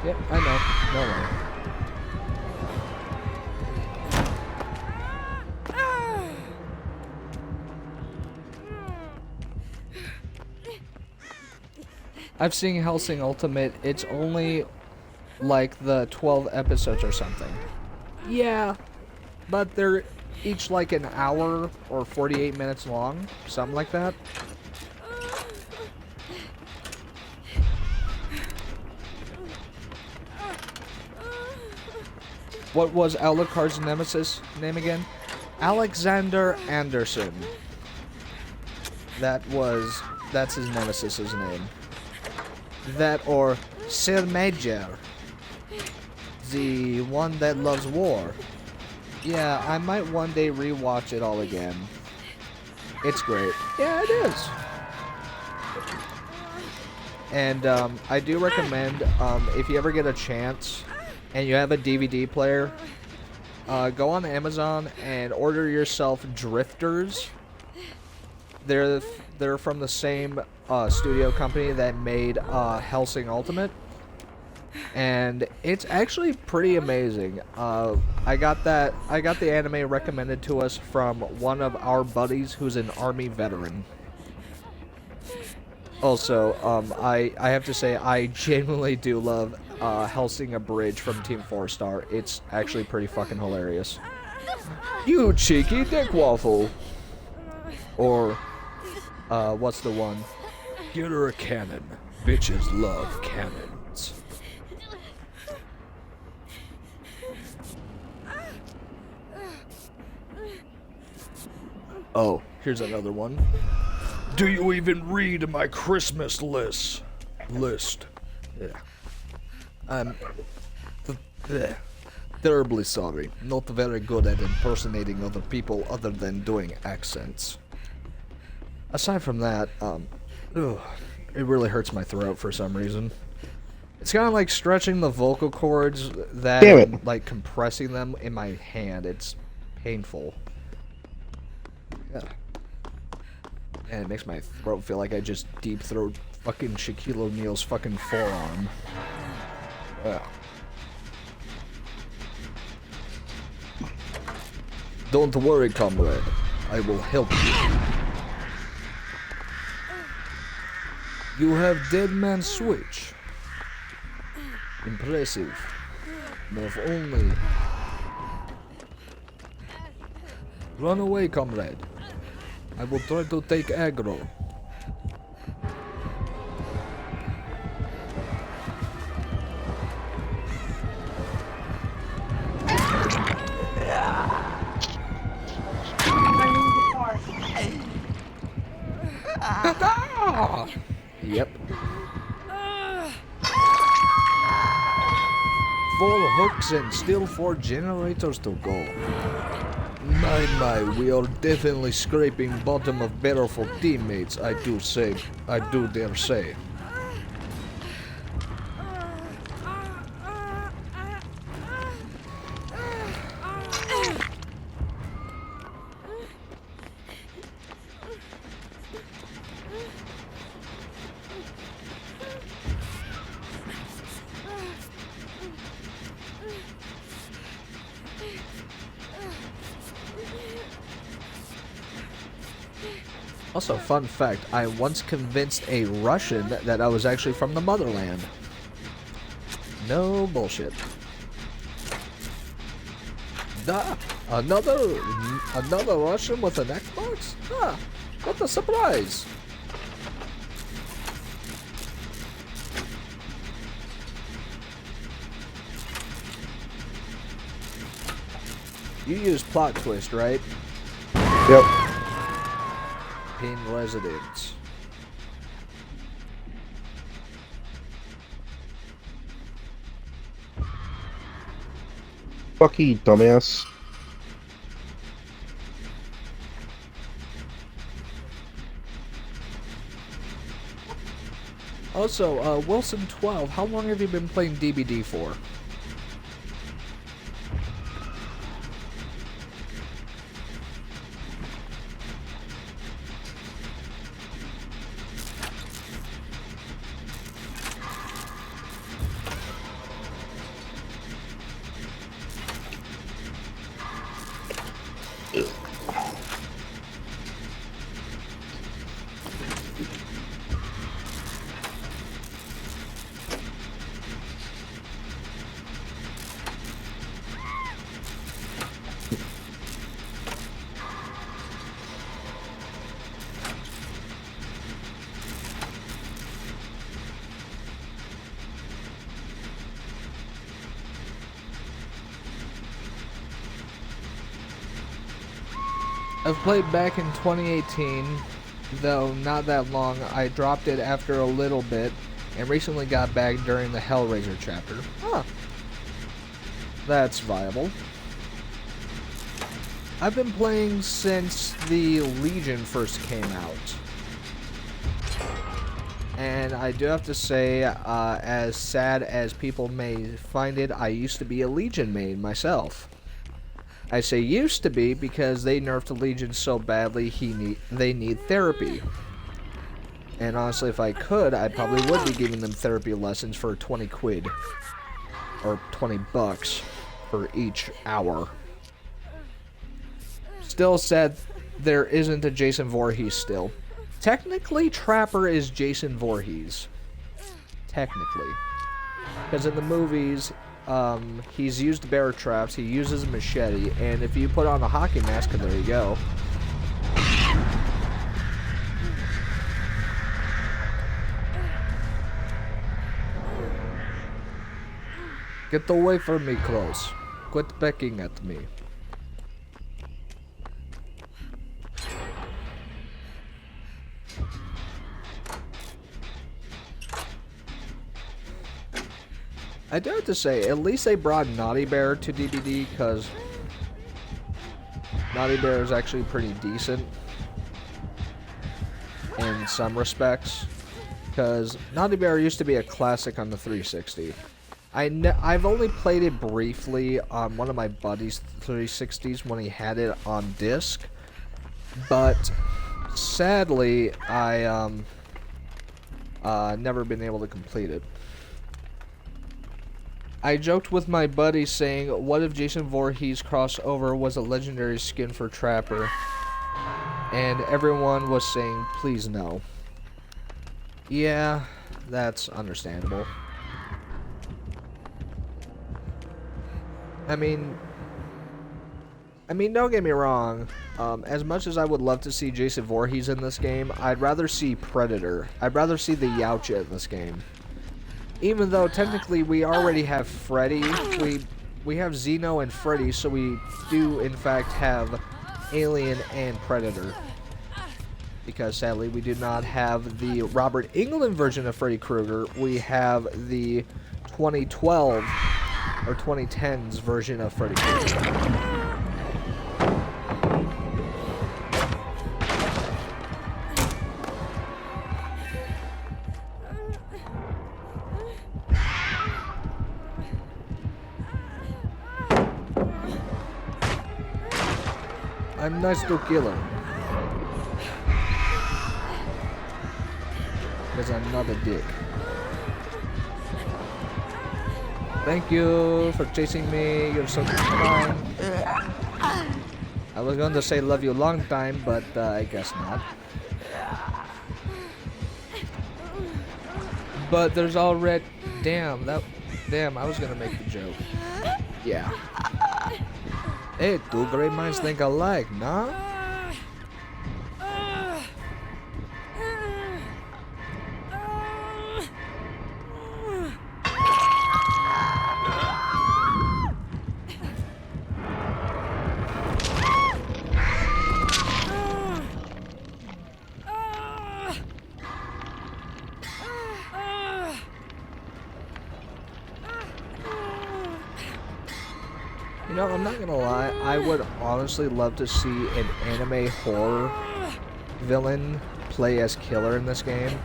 B: Yep, I know. No way. I've seen Hellsing Ultimate. It's only like the 12 episodes or something. Yeah, but they're each like an hour or 48 minutes long, something like that. What was Alucard's nemesis name again? Alexander Anderson. That's his nemesis's name. That or Sir Major. the one that loves war. Yeah, I might one day rewatch it all again. It's great. Yeah, it is. And I do recommend, if you ever get a chance and you have a DVD player, go on Amazon and order yourself Drifters. They're from the same studio company that made Hellsing Ultimate, and it's actually pretty amazing. I got the anime recommended to us from one of our buddies who's an Army veteran. Also, I have to say I genuinely do love Hellsing Abridged from Team 4 Star. It's actually pretty fucking hilarious. You cheeky dick waffle. Or, what's the one? Get her a cannon. Bitches love cannons. Oh, here's another one. Do you even read my Christmas list? Yeah. I'm terribly sorry. Not very good at impersonating other people other than doing accents. Aside from that, it really hurts my throat for some reason. It's kind of like stretching the vocal cords that, like compressing them in my hand. It's painful. Yeah. And it makes my throat feel like I just deep throat fucking Shaquille O'Neal's fucking forearm. Yeah. Don't worry, comrade. I will help you. You have Dead Man Switch. Impressive. Move only. Run away, comrade. I will try to take aggro. Yep. 4 hooks and still 4 generators to go. My, we are definitely scraping bottom of barrel for teammates, I do dare say. Also, fun fact, I once convinced a Russian that I was actually from the motherland. No bullshit. Duh! Another Russian with an Xbox? Huh, what a surprise! You use Plot Twist, right?
F: Yep.
B: Pin residence.
F: Fuck you, dumbass.
B: Also, Wilson 12, how long have you been playing DBD for? I've played back in 2018, though not that long. I dropped it after a little bit, and recently got back during the Hellraiser chapter. Huh. that's viable. I've been playing since the Legion first came out. And I do have to say, as sad as people may find it, I used to be a Legion main myself. I say used to be because they nerfed the Legion so badly they need therapy. And honestly, if I could, I probably would be giving them therapy lessons for 20 quid. Or 20 bucks for each hour. Still sad there isn't a Jason Voorhees still. Technically, Trapper is Jason Voorhees. Technically. Because in the movies, he's used bear traps, he uses a machete, and if you put on a hockey mask, and there you go. Get away from me, close. Quit pecking at me. I do have to say, at least they brought Naughty Bear to DBD, because Naughty Bear is actually pretty decent in some respects. Because Naughty Bear used to be a classic on the 360. I've only played it briefly on one of my buddy's 360s when he had it on disc, but sadly I never been able to complete it. I joked with my buddy saying, what if Jason Voorhees crossover was a legendary skin for Trapper? And everyone was saying, please no. Yeah, that's understandable. I mean, don't get me wrong. As much as I would love to see Jason Voorhees in this game, I'd rather see Predator. I'd rather see the Yautja in this game. Even though technically we already have Freddy, we have Xeno and Freddy, so we do in fact have Alien and Predator. Because sadly we do not have the Robert Englund version of Freddy Krueger. We have the 2012 or 2010s version of Freddy Krueger. I'm nice to kill him. Because I'm not a dick. Thank you for chasing me. You're so kind. I was going to say love you long time, but I guess not. But there's already... Damn, I was going to make the joke. Yeah. Hey, two great minds think alike, nah? You know, I'm not gonna lie, I would honestly love to see an anime horror villain play as Killer in this game.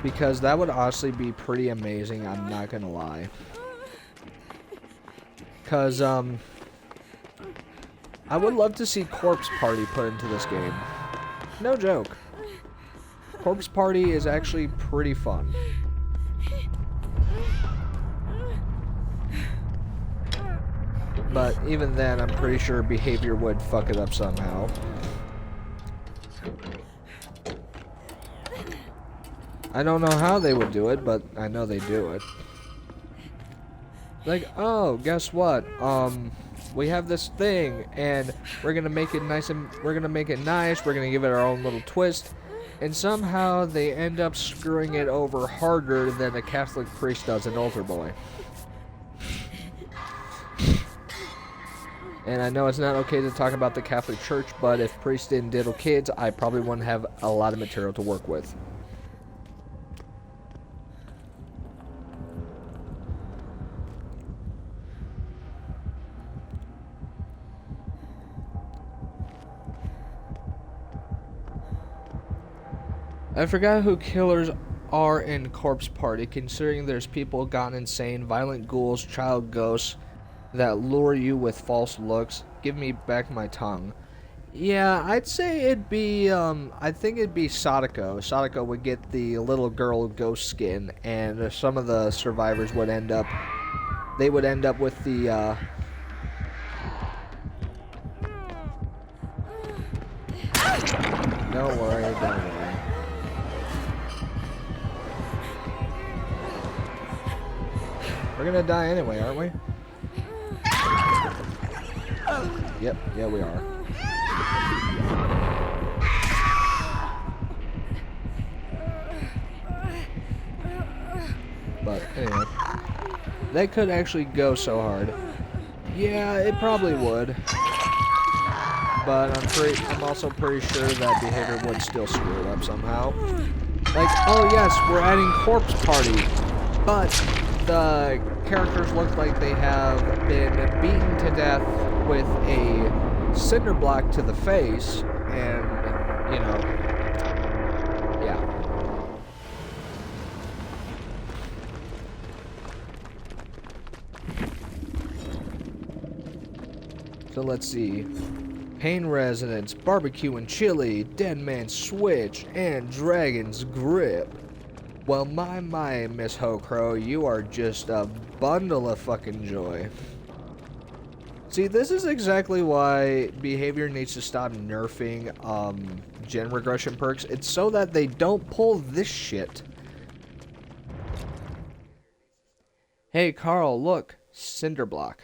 B: Because that would honestly be pretty amazing, I'm not gonna lie. Because, I would love to see Corpse Party put into this game. No joke. Corpse Party is actually pretty fun. But even then, I'm pretty sure behavior would fuck it up somehow. I don't know how they would do it, but I know they do it. Like, oh, guess what? We have this thing, and we're gonna make it nice, we're gonna give it our own little twist, and somehow they end up screwing it over harder than a Catholic priest does an altar boy. And I know it's not okay to talk about the Catholic Church, but if priests didn't diddle kids, I probably wouldn't have a lot of material to work with. I forgot who killers are in Corpse Party, considering there's people gone insane, violent ghouls, child ghosts that lure you with false looks. Give me back my tongue. Yeah, I'd say it'd be, I think it'd be Sadako. Sadako would get the little girl ghost skin, and some of the survivors would end up, they would end up with the, Don't worry, don't worry. We're gonna die anyway, aren't we? Yep, yeah we are. But anyway, that could actually go so hard. Yeah, it probably would. But I'm also pretty sure that behavior would still screw it up somehow. Like, oh yes, we're adding Corpse Party, but the characters look like they have been beaten to death with a cinder block to the face, and, you know, yeah. So let's see. Pain Residence, Barbecue and Chili, Dead Man's Switch, and Dragon's Grip. Well, my, Miss Hokro, you are just a bundle of fucking joy. See, this is exactly why behavior needs to stop nerfing, gen regression perks. It's so that they don't pull this shit. Hey, Carl, look. Cinder block.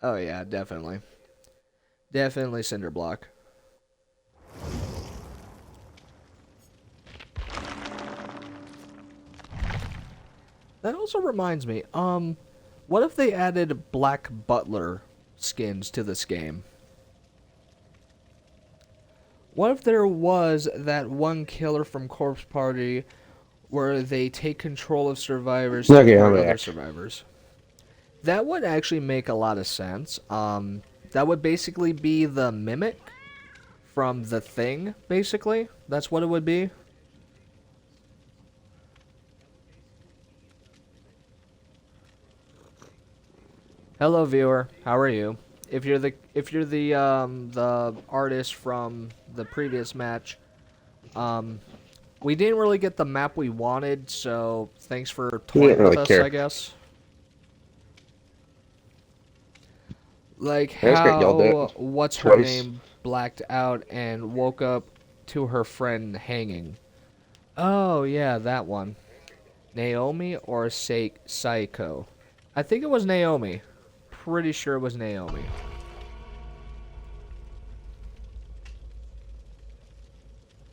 B: Oh, yeah, definitely. Definitely cinder block. That also reminds me, what if they added Black Butler skins to this game? What if there was that one killer from Corpse Party where they take control of survivors to
F: Okay, I'm
B: hurt other
F: back.
B: survivors? That would actually make a lot of sense. That would basically be the Mimic from The Thing, basically. That's what it would be. Hello, viewer. How are you? If you're the artist from the previous match, we didn't really get the map we wanted, so thanks for toying
F: really
B: with us,
F: care.
B: I guess. Like
F: I just got yelled
B: how
F: at
B: what's her
F: twice.
B: name blacked out and woke up to her friend hanging. Oh yeah, that one. Naomi or Saiko? I think it was Naomi. Pretty sure it was Naomi.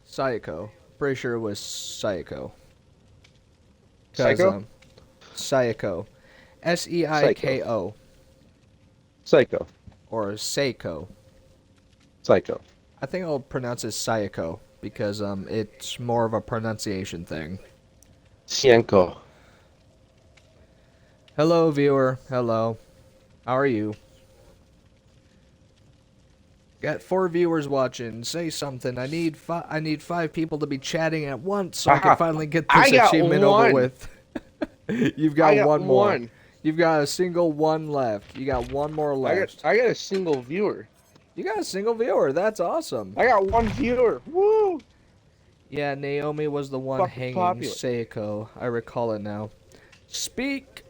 B: Saiko. Pretty sure it was Saiko.
F: Psycho?
B: Saiko. Seiko.
F: Psycho.
B: Or Seiko.
F: Psycho.
B: I think I'll pronounce it Sayako because it's more of a pronunciation thing.
F: Cienko.
B: Hello, viewer. Hello. How are you? Got 4 viewers watching. Say something. I need 5 people to be chatting at once so I can finally get
F: I
B: this
F: got
B: achievement over
F: one.
B: with. You've got,
F: I got
B: one more.
F: one.
B: You've got a single one left. You got one more left.
F: I got a single viewer.
B: You got a single viewer. That's awesome.
F: I got one viewer. Woo!
B: Yeah, Naomi was the one
F: Fucking
B: hanging
F: popular.
B: Seiko. I recall it now. Speak!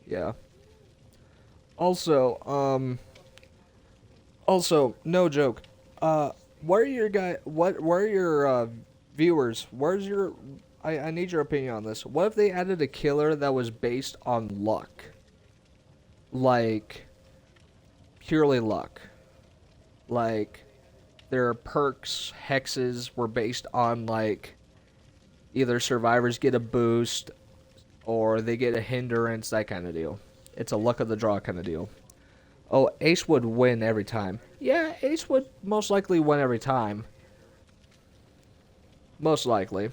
B: Yeah. Also, no joke. Where are your viewers? Where's your... I need your opinion on this. What if they added a killer that was based on luck? Like, purely luck. Like, their perks, hexes were based on, like, either survivors get a boost or they get a hindrance, that kind of deal. It's a luck of the draw kind of deal. Oh, Ace would win every time. Yeah, Ace would most likely win every time. Most likely.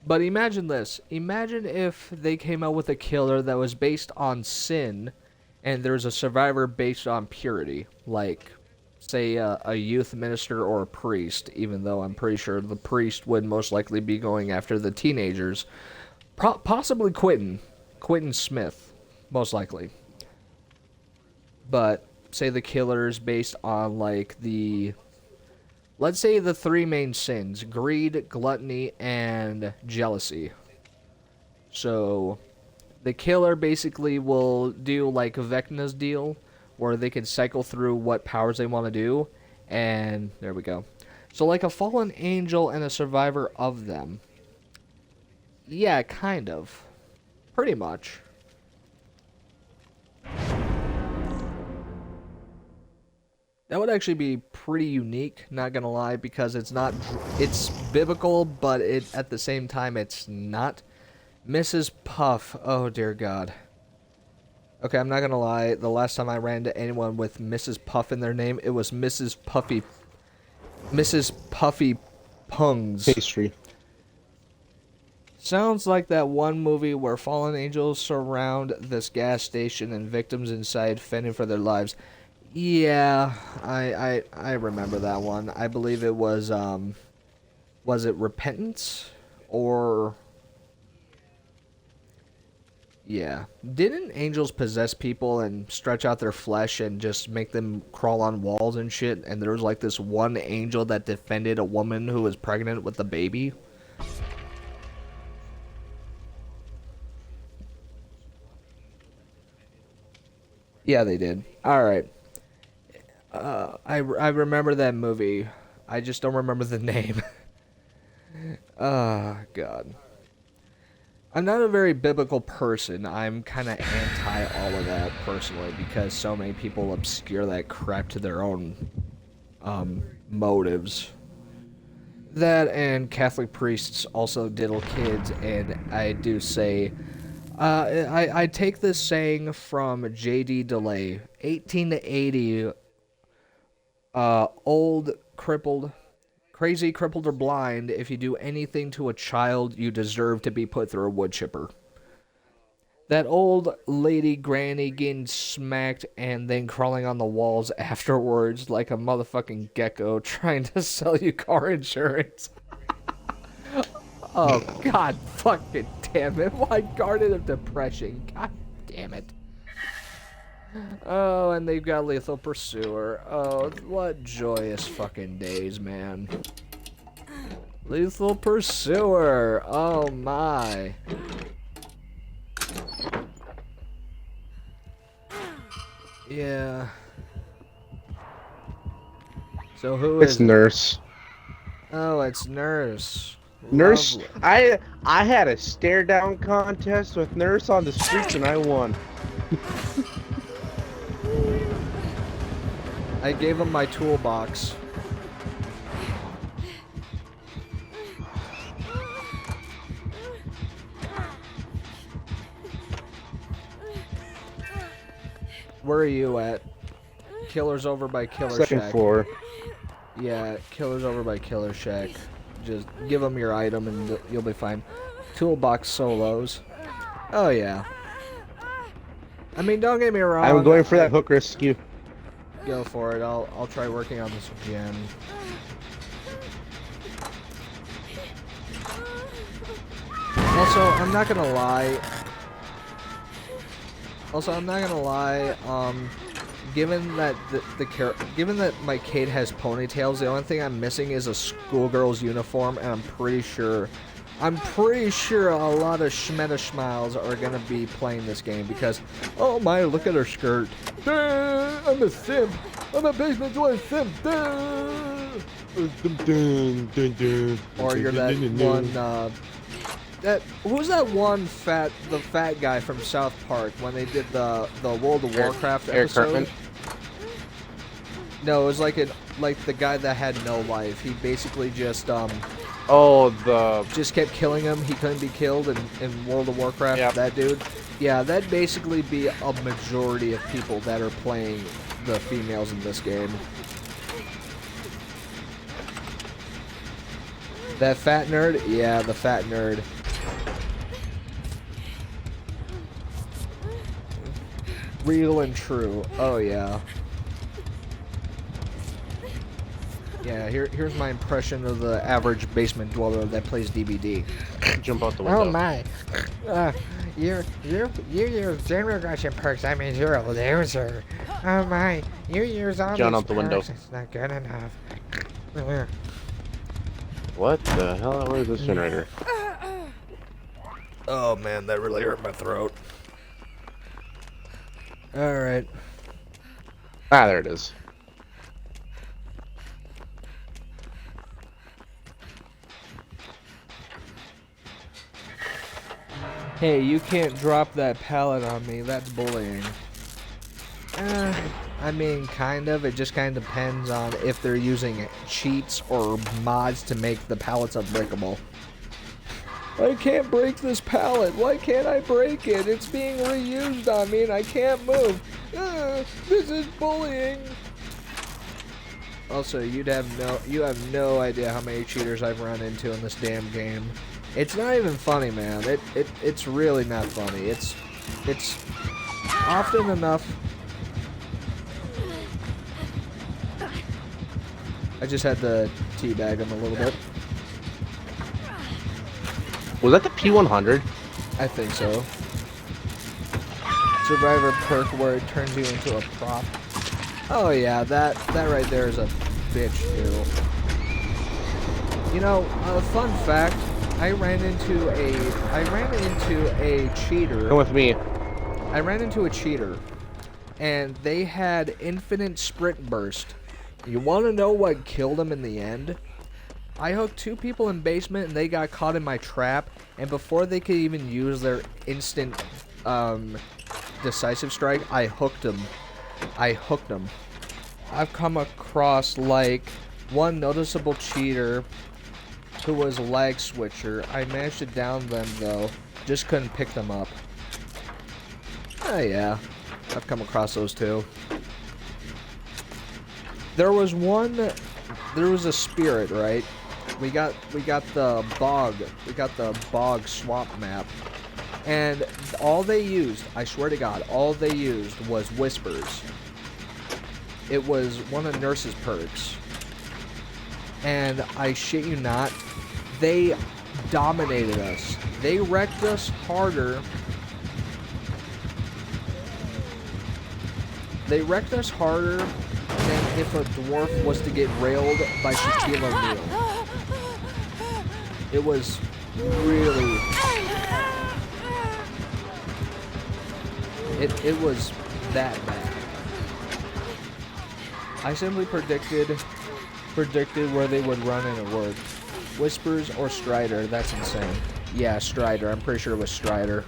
B: But imagine this. Imagine if they came out with a killer that was based on sin and there's a survivor based on purity. Like, say a youth minister or a priest, even though I'm pretty sure the priest would most likely be going after the teenagers. Possibly Quentin Smith, most likely. But say the killer's based on like let's say the three main sins: greed, gluttony, and jealousy. So the killer basically will do like Vecna's deal, where they can cycle through what powers they want to do, and there we go. So like a fallen angel and a survivor of them. Yeah, kind of. Pretty much. That would actually be pretty unique, not gonna lie, because it's biblical, but at the same time it's not. Mrs. Puff, oh dear God. Okay, I'm not gonna lie, the last time I ran into anyone with Mrs. Puff in their name, it was Mrs. Puffy Pungs.
F: Pastry.
B: Sounds like that one movie where fallen angels surround this gas station and victims inside fending for their lives. Yeah, I remember that one. I believe it was it Repentance? Or... yeah. Didn't angels possess people and stretch out their flesh and just make them crawl on walls and shit? And there was like this one angel that defended a woman who was pregnant with a baby? Yeah, they did. Alright. I remember that movie. I just don't remember the name. Oh, God. I'm not a very biblical person. I'm kind of anti all of that, personally, because so many people obscure that crap to their own motives. That and Catholic priests also diddle kids, and I do say... I take this saying from J.D. DeLay, 1880, old, crippled, crazy, crippled, or blind, if you do anything to a child, you deserve to be put through a wood chipper. That old lady granny getting smacked and then crawling on the walls afterwards like a motherfucking gecko trying to sell you car insurance. Oh, God fucking damn it. Why Garden of Depression? God damn it. Oh, and they've got Lethal Pursuer. Oh, what joyous fucking days, man. Lethal Pursuer. Oh, my. Yeah. So who is
F: It's Nurse.
B: Oh, it's Nurse.
F: Nurse,
B: Lovely.
F: I had a stare down contest with Nurse on the streets and I won.
B: I gave him my toolbox. Where are you at? Killer's over by Killer
F: Second
B: Shack.
F: floor.
B: Yeah, Killer's over by Killer Shack. Just give him your item and you'll be fine. Toolbox solos. Oh yeah. I mean, don't get me wrong.
F: I'm going for that hook rescue.
B: Go for it. I'll try working on this again. Also, I'm not gonna lie. Given that given that my kid has ponytails, the only thing I'm missing is a schoolgirl's uniform, and I'm pretty sure a lot of Schmeta-Schmiles are gonna be playing this game because, oh my, look at her skirt. I'm a simp. I'm a basement dwelling simp. Or you're that one. Who's that one the fat guy from South Park when they did the World of Warcraft
A: Eric
B: episode?
A: Cartman?
B: No, it was like the guy that had no life. He basically just just kept killing him. He couldn't be killed in World of Warcraft.
A: Yep.
B: That dude. Yeah, that'd basically be a majority of people that are playing the females in this game. That fat nerd? Yeah, the fat nerd. Real and true. Oh, yeah. Yeah, here's my impression of the average basement dweller that plays DBD.
A: Jump out the window.
H: Oh my. You use generation perks, I mean you're a loser. Oh my, you use all
A: John,
H: these
A: out the window.
H: perks, it's not good enough.
A: What the hell? Where's this generator?
B: Oh man, that really hurt my throat. Alright.
A: Ah, there it is.
B: Hey, you can't drop that pallet on me. That's bullying. I mean, kind of. It just kind of depends on if they're using cheats or mods to make the pallets unbreakable. I can't break this pallet. Why can't I break it? It's being reused on me and I can't move. This is bullying. Also, you have no idea how many cheaters I've run into in this damn game. It's not even funny, man. It's really not funny. It's often enough. I just had to teabag him a little bit.
A: Was that the P100?
B: I think so. Survivor perk where it turns you into a prop. Oh yeah, that right there is a bitch too. You know, a fun fact. I ran into a cheater.
A: Come with me.
B: I ran into a cheater, and they had infinite sprint burst. You want to know what killed him in the end? I hooked 2 people in basement, and they got caught in my trap. And before they could even use their instant decisive strike, I hooked them. I've come across like one noticeable cheater who was a lag switcher. I managed to down them though, just couldn't pick them up. Oh yeah, I've come across those too. There was a spirit, right? We got the bog swamp map, and all they used, I swear to God, all they used was whispers. It was one of Nurse's perks. And I shit you not, they dominated us. They wrecked us harder. They wrecked us harder than if a dwarf was to get railed by Shaquille O'Neal. It was really... It was that bad. I simply predicted where they would run and it worked. Whispers or Strider, that's insane. Yeah, Strider, I'm pretty sure it was Strider.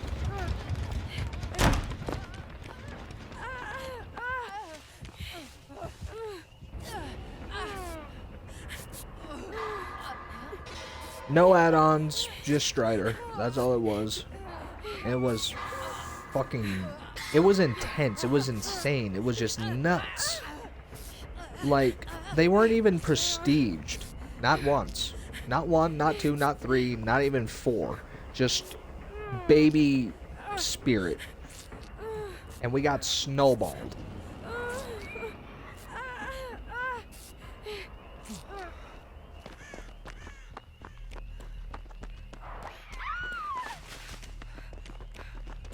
B: No add-ons, just Strider. That's all it was. And it was fucking... It was intense. It was insane. It was just nuts. Like, they weren't even prestiged. Not once. Not 1, not 2, not 3, not even 4. Just baby spirit. And we got snowballed.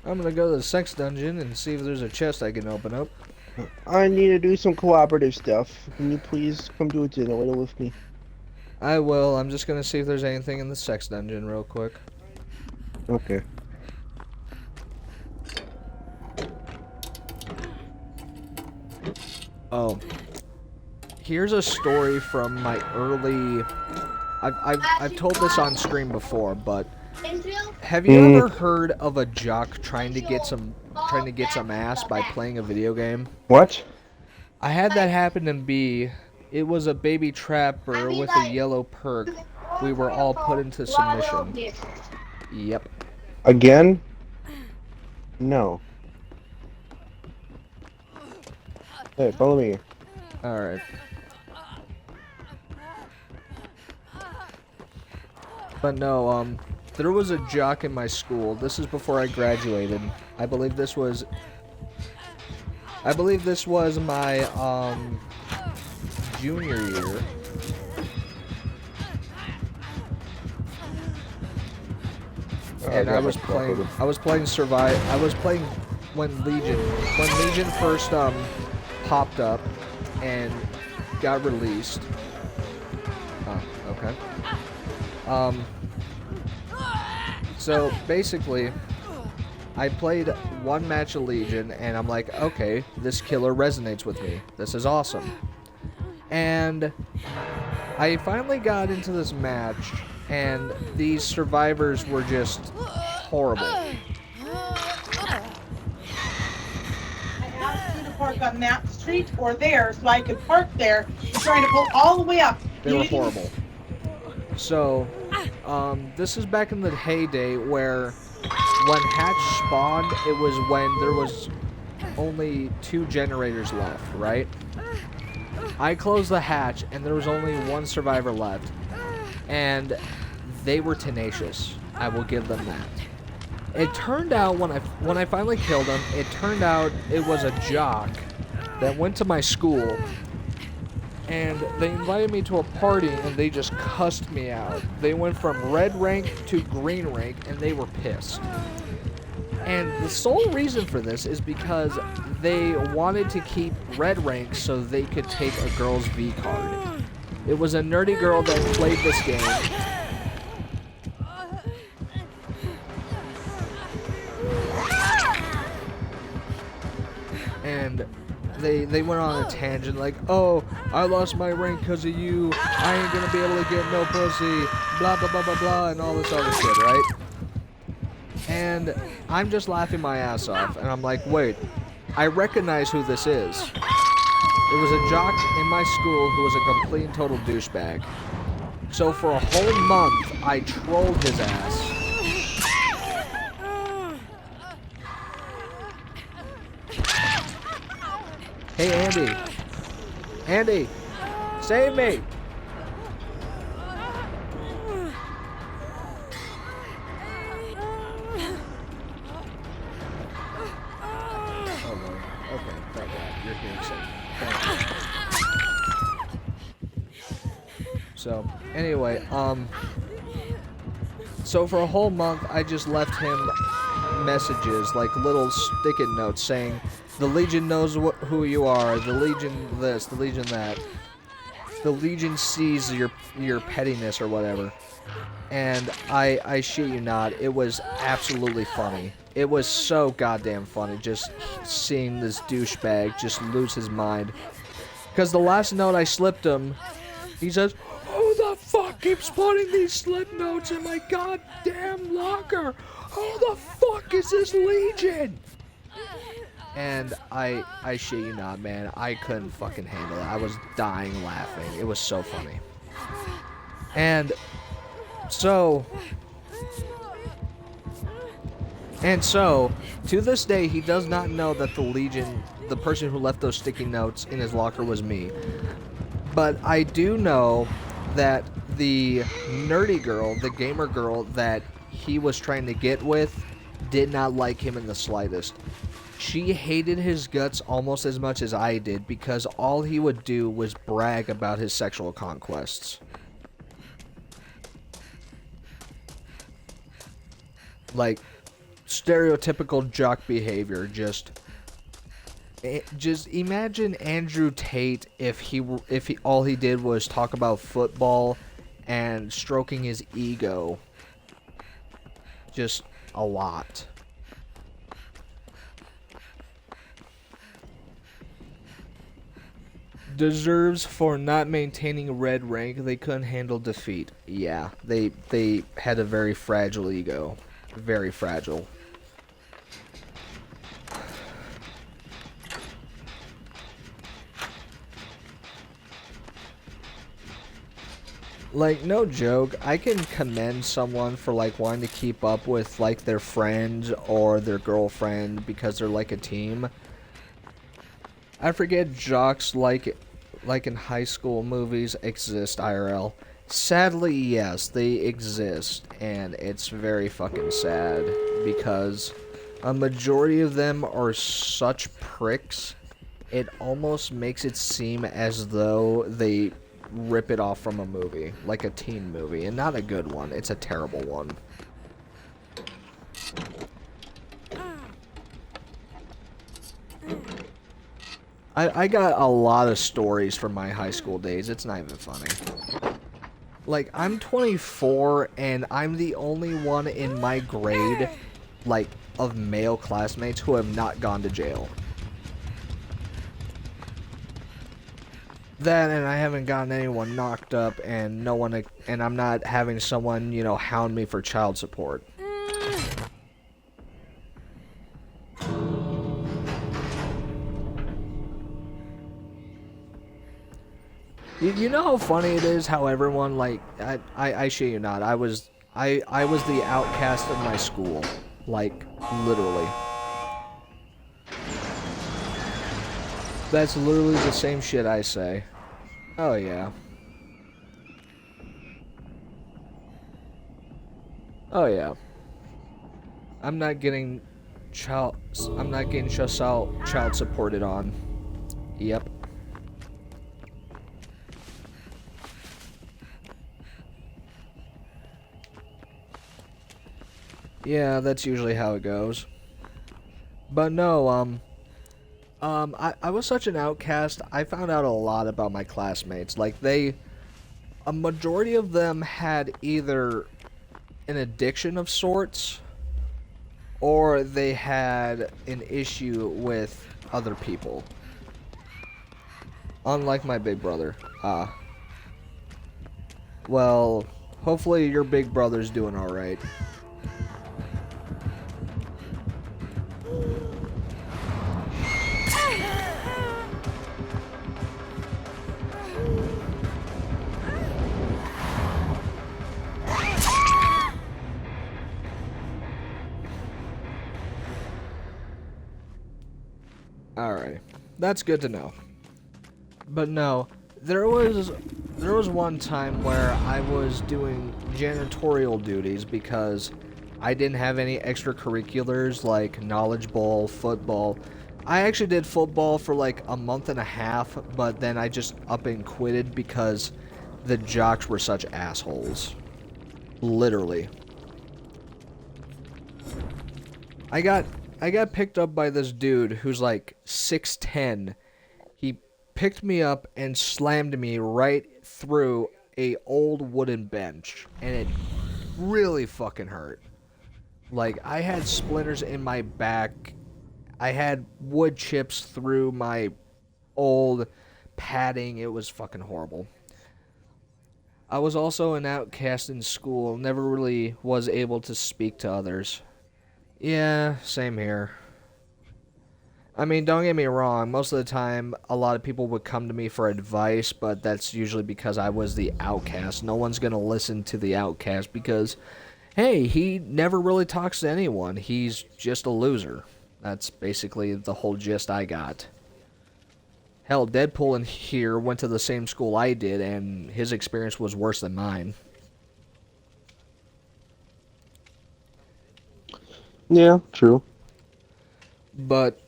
B: I'm gonna go to the sex dungeon and see if there's a chest I can open up.
F: I need to do some cooperative stuff. Can you please come do a dinner with me?
B: I will. I'm just gonna see if there's anything in the sex dungeon real quick.
F: Okay.
B: Oh. Here's a story from my early... I've told this on stream before, but... Have you ever heard of a jock trying to get some ass by playing a video game?
F: What?
B: I had that happen in B. It was a baby trapper with a yellow perk. We were all put into submission. Yep.
F: Again? No. Hey, follow me.
B: Alright. But no, there was a jock in my school. This is before I graduated. I believe this was my, junior year. and I was playing Survive. I was playing when Legion first popped up and got released. Oh, okay. So basically, I played one match of Legion, and I'm like, okay, this killer resonates with me. This is awesome. And I finally got into this match, and these survivors were just horrible.
D: I asked you to park on that street or there so I could park there. You're trying to pull all the way up.
B: They were horrible. So, this is back in the heyday where when Hatch spawned, it was when there was only 2 generators left, right? I closed the hatch, and there was only 1 survivor left. And they were tenacious. I will give them that. It turned out, when I finally killed him, it turned out it was a jock that went to my school. And they invited me to a party, and they just cussed me out. They went from red rank to green rank, and they were pissed. And the sole reason for this is because they wanted to keep red rank so they could take a girl's V card. It was a nerdy girl that played this game. And they went on a tangent like, oh, I lost my rank because of you. I ain't gonna be able to get no pussy. Blah, blah, blah, blah, blah, and all this other shit, right? And I'm just laughing my ass off, and I'm like, wait, I recognize who this is. It was a jock in my school who was a complete and total douchebag. So for a whole month, I trolled his ass. Hey, Andy. Andy, save me. So, anyway, so for a whole month, I just left him messages, like little stick-it notes saying, the Legion knows who you are, the Legion this, the Legion that. The Legion sees your pettiness or whatever. And I shit you not, it was absolutely funny. It was so goddamn funny, just seeing this douchebag just lose his mind. Because the last note I slipped him, he says, who the fuck keeps spawning these slip notes in my goddamn locker? Who the fuck is this Legion? And I shit you not, man, I couldn't fucking handle it. I was dying laughing. It was so funny. And so, to this day, he does not know that the Legion, the person who left those sticky notes in his locker, was me. But I do know that the nerdy girl, the gamer girl that he was trying to get with, did not like him in the slightest. She hated his guts almost as much as I did because all he would do was brag about his sexual conquests. Like, stereotypical jock behavior. Just imagine Andrew Tate if all he did was talk about football and stroking his ego. Just a lot. Deserves for not maintaining red rank. They couldn't handle defeat. Yeah, they had a very fragile ego. Very fragile. Like, no joke, I can commend someone for, like, wanting to keep up with, like, their friend or their girlfriend because they're, like, a team. I forget jocks like in high school movies exist IRL. Sadly, yes, they exist, and it's very fucking sad because a majority of them are such pricks, it almost makes it seem as though they rip it off from a movie, like a teen movie, and not a good one, it's a terrible one. I got a lot of stories from my high school days. It's not even funny. Like, I'm 24, and I'm the only one in my grade, like, of male classmates who have not gone to jail. That, and I haven't gotten anyone knocked up, and no one, and I'm not having someone, you know, hound me for child support. You know how funny it is how everyone, like, I shit you not, I was the outcast of my school, like, literally. That's literally the same shit I say. Oh yeah. Oh yeah. I'm not getting child supported on. Yep. Yeah, that's usually how it goes. But no, I was such an outcast, I found out a lot about my classmates. Like, a majority of them had either an addiction of sorts, or they had an issue with other people. Unlike my big brother. Well, hopefully your big brother's doing alright. Alright, that's good to know. But no, there was one time where I was doing janitorial duties because I didn't have any extracurriculars like Knowledge Bowl, football. I actually did football for like a month and a half, but then I just up and quitted because the jocks were such assholes. Literally. I got picked up by this dude who's like 6'10". He picked me up and slammed me right through a old wooden bench, and it really fucking hurt. Like, I had splinters in my back. I had wood chips through my old padding. It was fucking horrible. I was also an outcast in school, never really was able to speak to others. Yeah, same here. I mean, don't get me wrong, most of the time, a lot of people would come to me for advice, but that's usually because I was the outcast. No one's gonna listen to the outcast because, hey, he never really talks to anyone. He's just a loser. That's basically the whole gist I got. Hell, Deadpool in here went to the same school I did, and his experience was worse than mine.
F: Yeah, true.
B: But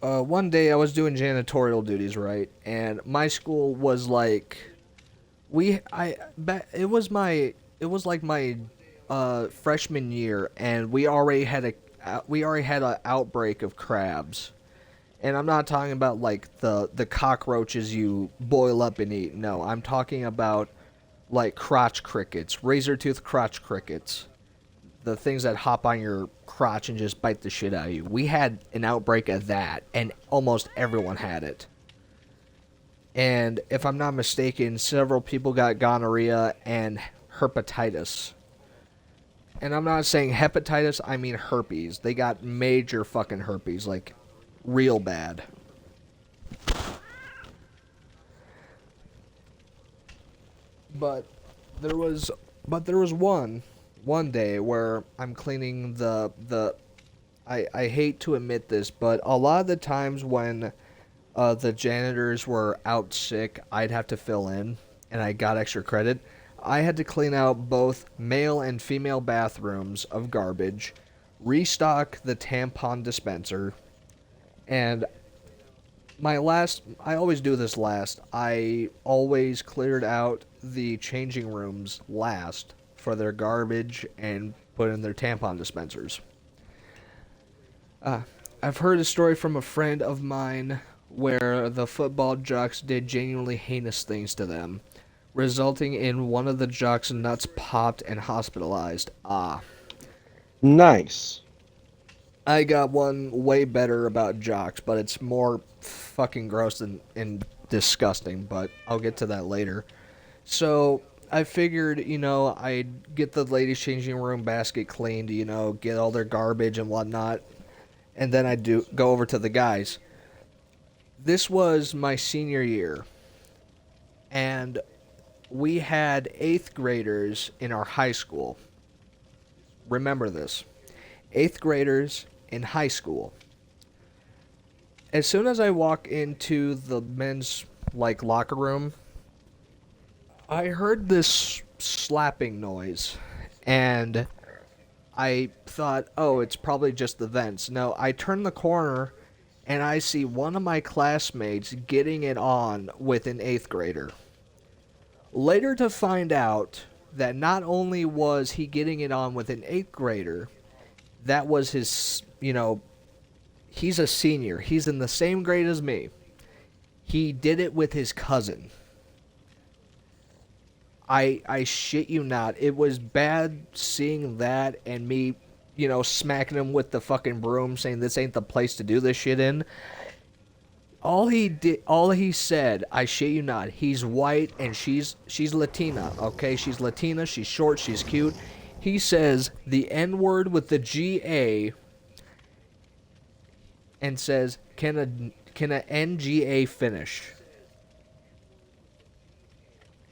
B: one day I was doing janitorial duties, right? And my school was like, it was like my freshman year, and we already had an outbreak of crabs. And I'm not talking about like the cockroaches you boil up and eat. No, I'm talking about like crotch crickets, razor-tooth crotch crickets. The things that hop on your crotch and just bite the shit out of you. We had an outbreak of that, and almost everyone had it. And if I'm not mistaken, several people got gonorrhea and herpetitis. And I'm not saying hepatitis, I mean herpes. They got major fucking herpes, like real bad. But there was one day where I'm cleaning I hate to admit this, but a lot of the times when the janitors were out sick, I'd have to fill in, and I got extra credit. I had to clean out both male and female bathrooms of garbage, restock the tampon dispenser, and I always do this last. I always cleared out the changing rooms last for their garbage and put in their tampon dispensers. I've heard a story from a friend of mine where the football jocks did genuinely heinous things to them, resulting in one of the jocks' nuts popped and hospitalized. Ah.
F: Nice.
B: I got one way better about jocks, but it's more fucking gross and disgusting, but I'll get to that later. So, I figured, I'd get the ladies' changing room basket cleaned, get all their garbage and whatnot, and then I'd go over to the guys. This was my senior year, and we had 8th graders in our high school. Remember this. 8th graders in high school. As soon as I walk into the men's locker room, I heard this slapping noise, and I thought, oh, it's probably just the vents. No, I turn the corner, and I see one of my classmates getting it on with an 8th grader. Later to find out that not only was he getting it on with an 8th grader, that was his, he's a senior. He's in the same grade as me. He did it with his cousin. I shit you not. It was bad seeing that and me, smacking him with the fucking broom saying this ain't the place to do this shit in. All he said, I shit you not, he's white and she's Latina, okay? She's Latina, she's short, she's cute. He says the N-word with the G-A and says, can a N-G-A finish?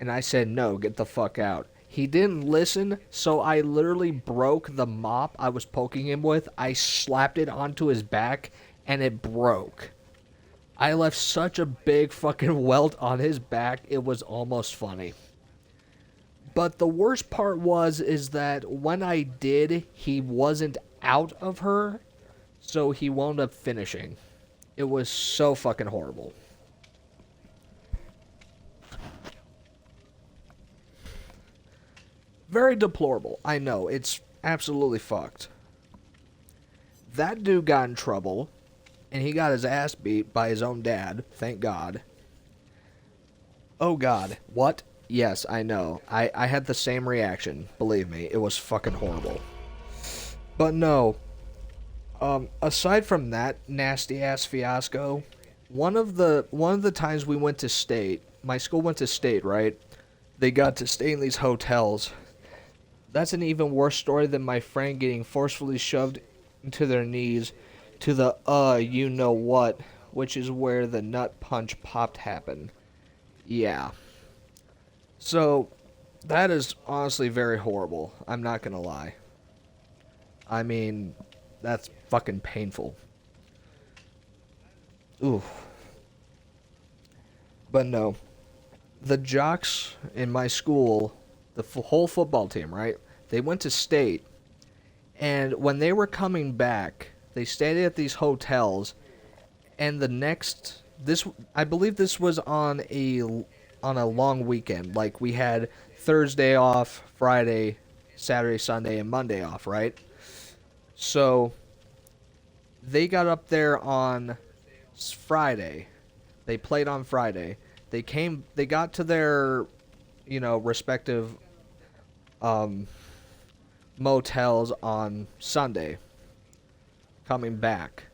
B: And I said, no, get the fuck out. He didn't listen, so I literally broke the mop I was poking him with. I slapped it onto his back, and it broke. I left such a big fucking welt on his back, it was almost funny. But the worst part is that when I did, he wasn't out of her, so he wound up finishing. It was so fucking horrible. Very deplorable. I know, it's absolutely fucked. That dude got in trouble, and he got his ass beat by his own dad, thank God. Oh God, what? Yes, I know. I had the same reaction, believe me, it was fucking horrible. But no, aside from that nasty-ass fiasco, one of the times we went to state, my school went to state, right? They got to stay in these hotels. That's an even worse story than my friend getting forcefully shoved into their knees to the you-know-what, which is where the nut punch popped happened. Yeah. So, that is honestly very horrible. I'm not gonna lie. I mean, that's fucking painful. Ooh. But no. The jocks in my school, the whole football team, right? They went to state, and when they were coming back, they stayed at these hotels, and I believe this was on a long weekend. Like, we had Thursday off, Friday, Saturday, Sunday, and Monday off, right? So, they got up there on Friday. They played on Friday. They got to their, respective motels on Sunday, coming back.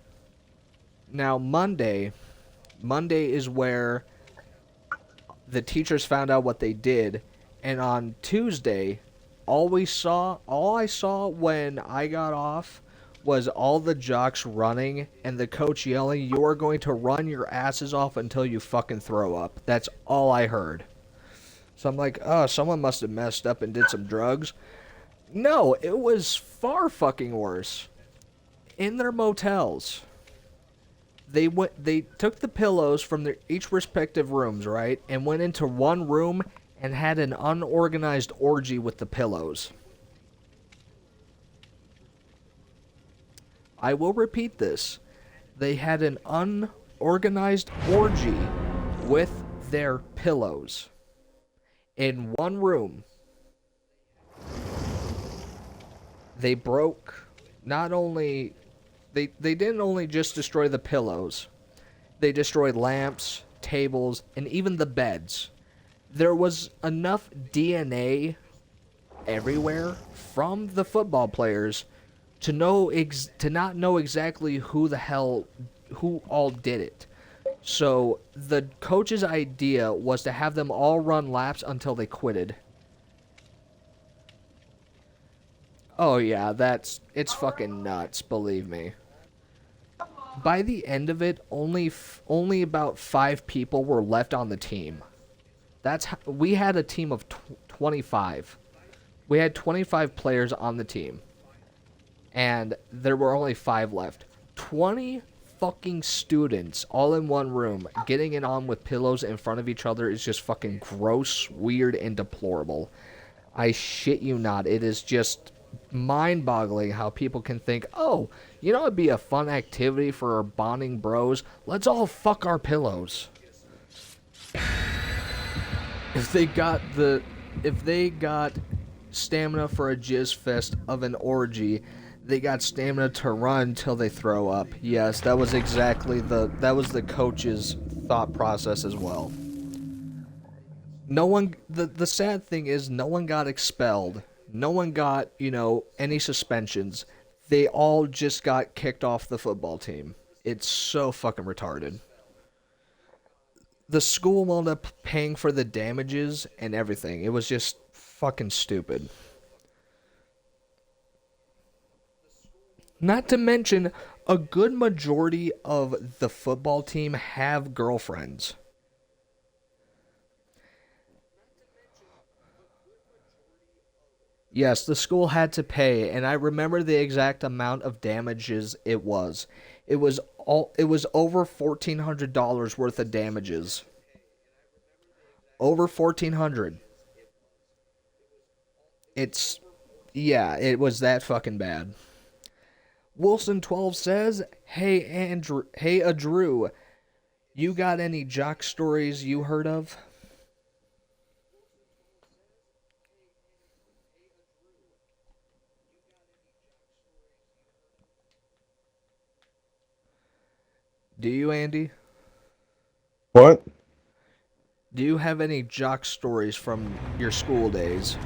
B: Now, Monday is where the teachers found out what they did, and on Tuesday, all I saw when I got off was all the jocks running and the coach yelling, "You are going to run your asses off until you fucking throw up." That's all I heard. So I'm like, oh, someone must have messed up and did some drugs. No, it was far fucking worse. In their motels, they took the pillows from their each respective rooms, right, and went into one room and had an unorganized orgy with the pillows. I will repeat this. They had an unorganized orgy with their pillows in one room. They They didn't only just destroy the pillows. They destroyed lamps, tables, and even the beds. There was enough DNA everywhere from the football players to not know exactly who all did it. So the coach's idea was to have them all run laps until they quitted. Oh yeah, it's fucking nuts, believe me. By the end of it, only about 5 people were left on the team. We had a team of 25. We had 25 players on the team. And there were only 5 left. 20 fucking students all in one room getting it on with pillows in front of each other is just fucking gross, weird, and deplorable. I shit you not. It is just mind-boggling how people can think, oh, you know, it'd be a fun activity for our bonding bros. Let's all fuck our pillows. If they got stamina for a jizz fest of an orgy, they got stamina to run till they throw up. Yes, that was exactly the coach's thought process as well. The sad thing is no one got expelled. No one got, any suspensions. They all just got kicked off the football team. It's so fucking retarded. The school wound up paying for the damages and everything. It was just fucking stupid. Not to mention, a good majority of the football team have girlfriends. Yes, the school had to pay, and I remember the exact amount of damages it was. It was over $1,400 worth of damages. Over $1,400. It was that fucking bad. Wilson12 says, Hey Drew, you got any jock stories you heard of? Do you, Andy?
F: What?
B: Do you have any jock stories from your school days?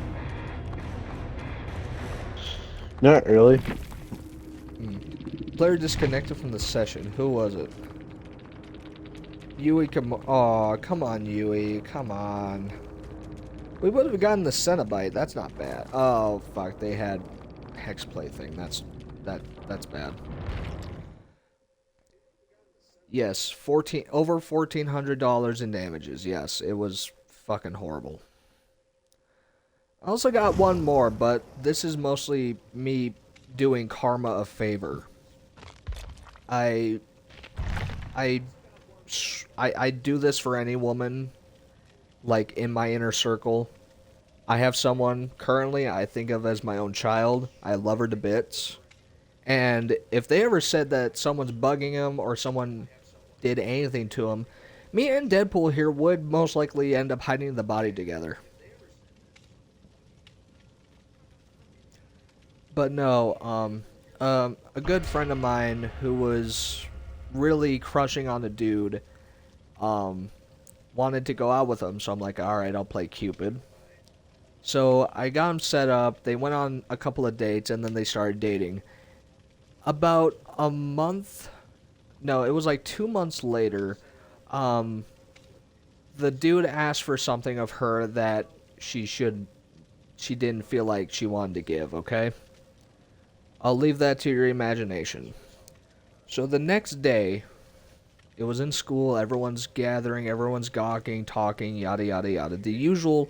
F: Not really.
B: Player disconnected from the session. Who was it? Yui, come on, Yui. Come on. We would have gotten the Cenobite. That's not bad. Oh, fuck. They had Hexplay thing. That's bad. Yes, over $1,400 in damages. Yes, it was fucking horrible. I also got one more, but this is mostly me doing karma a favor. I do this for any woman, like, in my inner circle. I have someone currently I think of as my own child. I love her to bits. And if they ever said that someone's bugging them or someone did anything to him, me and Deadpool here would most likely end up hiding the body together. But no, a good friend of mine who was really crushing on a dude, wanted to go out with him, so I'm like, alright, I'll play Cupid. So I got him set up, they went on a couple of dates, and then they started dating. About a month... No, it was like 2 months later, the dude asked for something of her that she didn't feel like she wanted to give, okay? I'll leave that to your imagination. So the next day, it was in school, everyone's gathering, everyone's gawking, talking, yada yada yada. The usual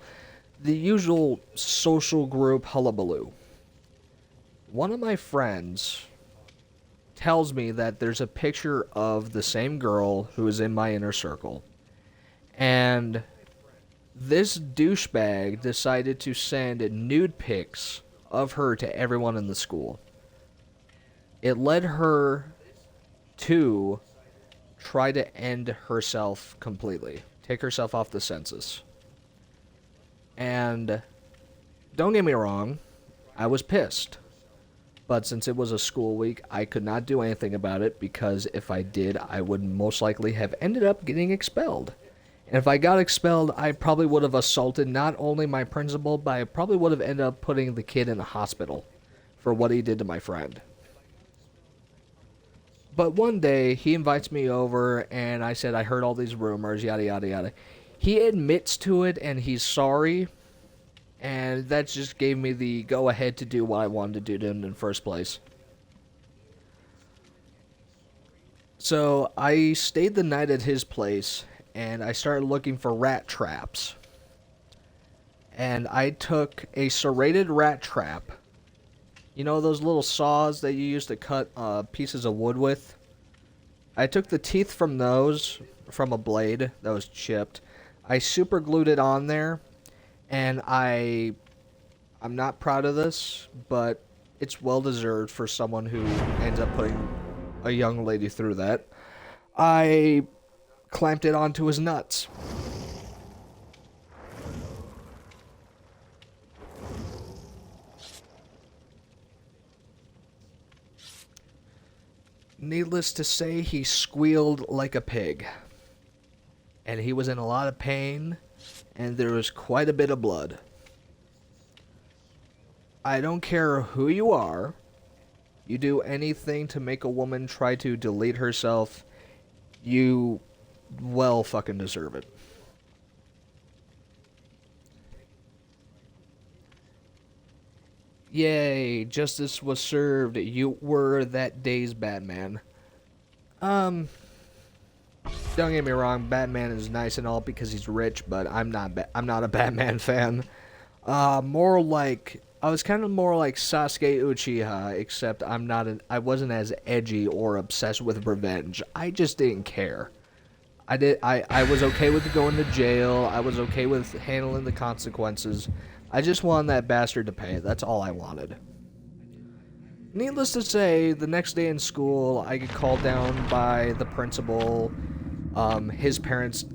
B: social group hullabaloo. One of my friends tells me that there's a picture of the same girl who is in my inner circle. And this douchebag decided to send nude pics of her to everyone in the school. It led her to try to end herself completely. Take herself off the census. And don't get me wrong, I was pissed. But since it was a school week, I could not do anything about it because if I did, I would most likely have ended up getting expelled. And if I got expelled, I probably would have assaulted not only my principal, but I probably would have ended up putting the kid in a hospital for what he did to my friend. But one day, he invites me over, and I said, I heard all these rumors, yada, yada, yada. He admits to it, and he's sorry, and that just gave me the go-ahead to do what I wanted to do to him in the first place. So, I stayed the night at his place, and I started looking for rat traps. And I took a serrated rat trap. You know those little saws that you use to cut pieces of wood with? I took the teeth from those, from a blade that was chipped. I super glued it on there, and I'm not proud of this, but it's well deserved for someone who ends up putting a young lady through that. I clamped it onto his nuts. Needless to say, he squealed like a pig. And he was in a lot of pain, and there was quite a bit of blood. I don't care who you are. You do anything to make a woman try to delete herself, you well fucking deserve it. Yay, justice was served. You were that day's Batman. Don't get me wrong, Batman is nice and all because he's rich, but I'm not a Batman fan. More like I was kind of more like Sasuke Uchiha, except I wasn't as edgy or obsessed with revenge. I just didn't care. I was okay with going to jail. I was okay with handling the consequences. I just wanted that bastard to pay. That's all I wanted. Needless to say, the next day in school, I get called down by the principal. His parents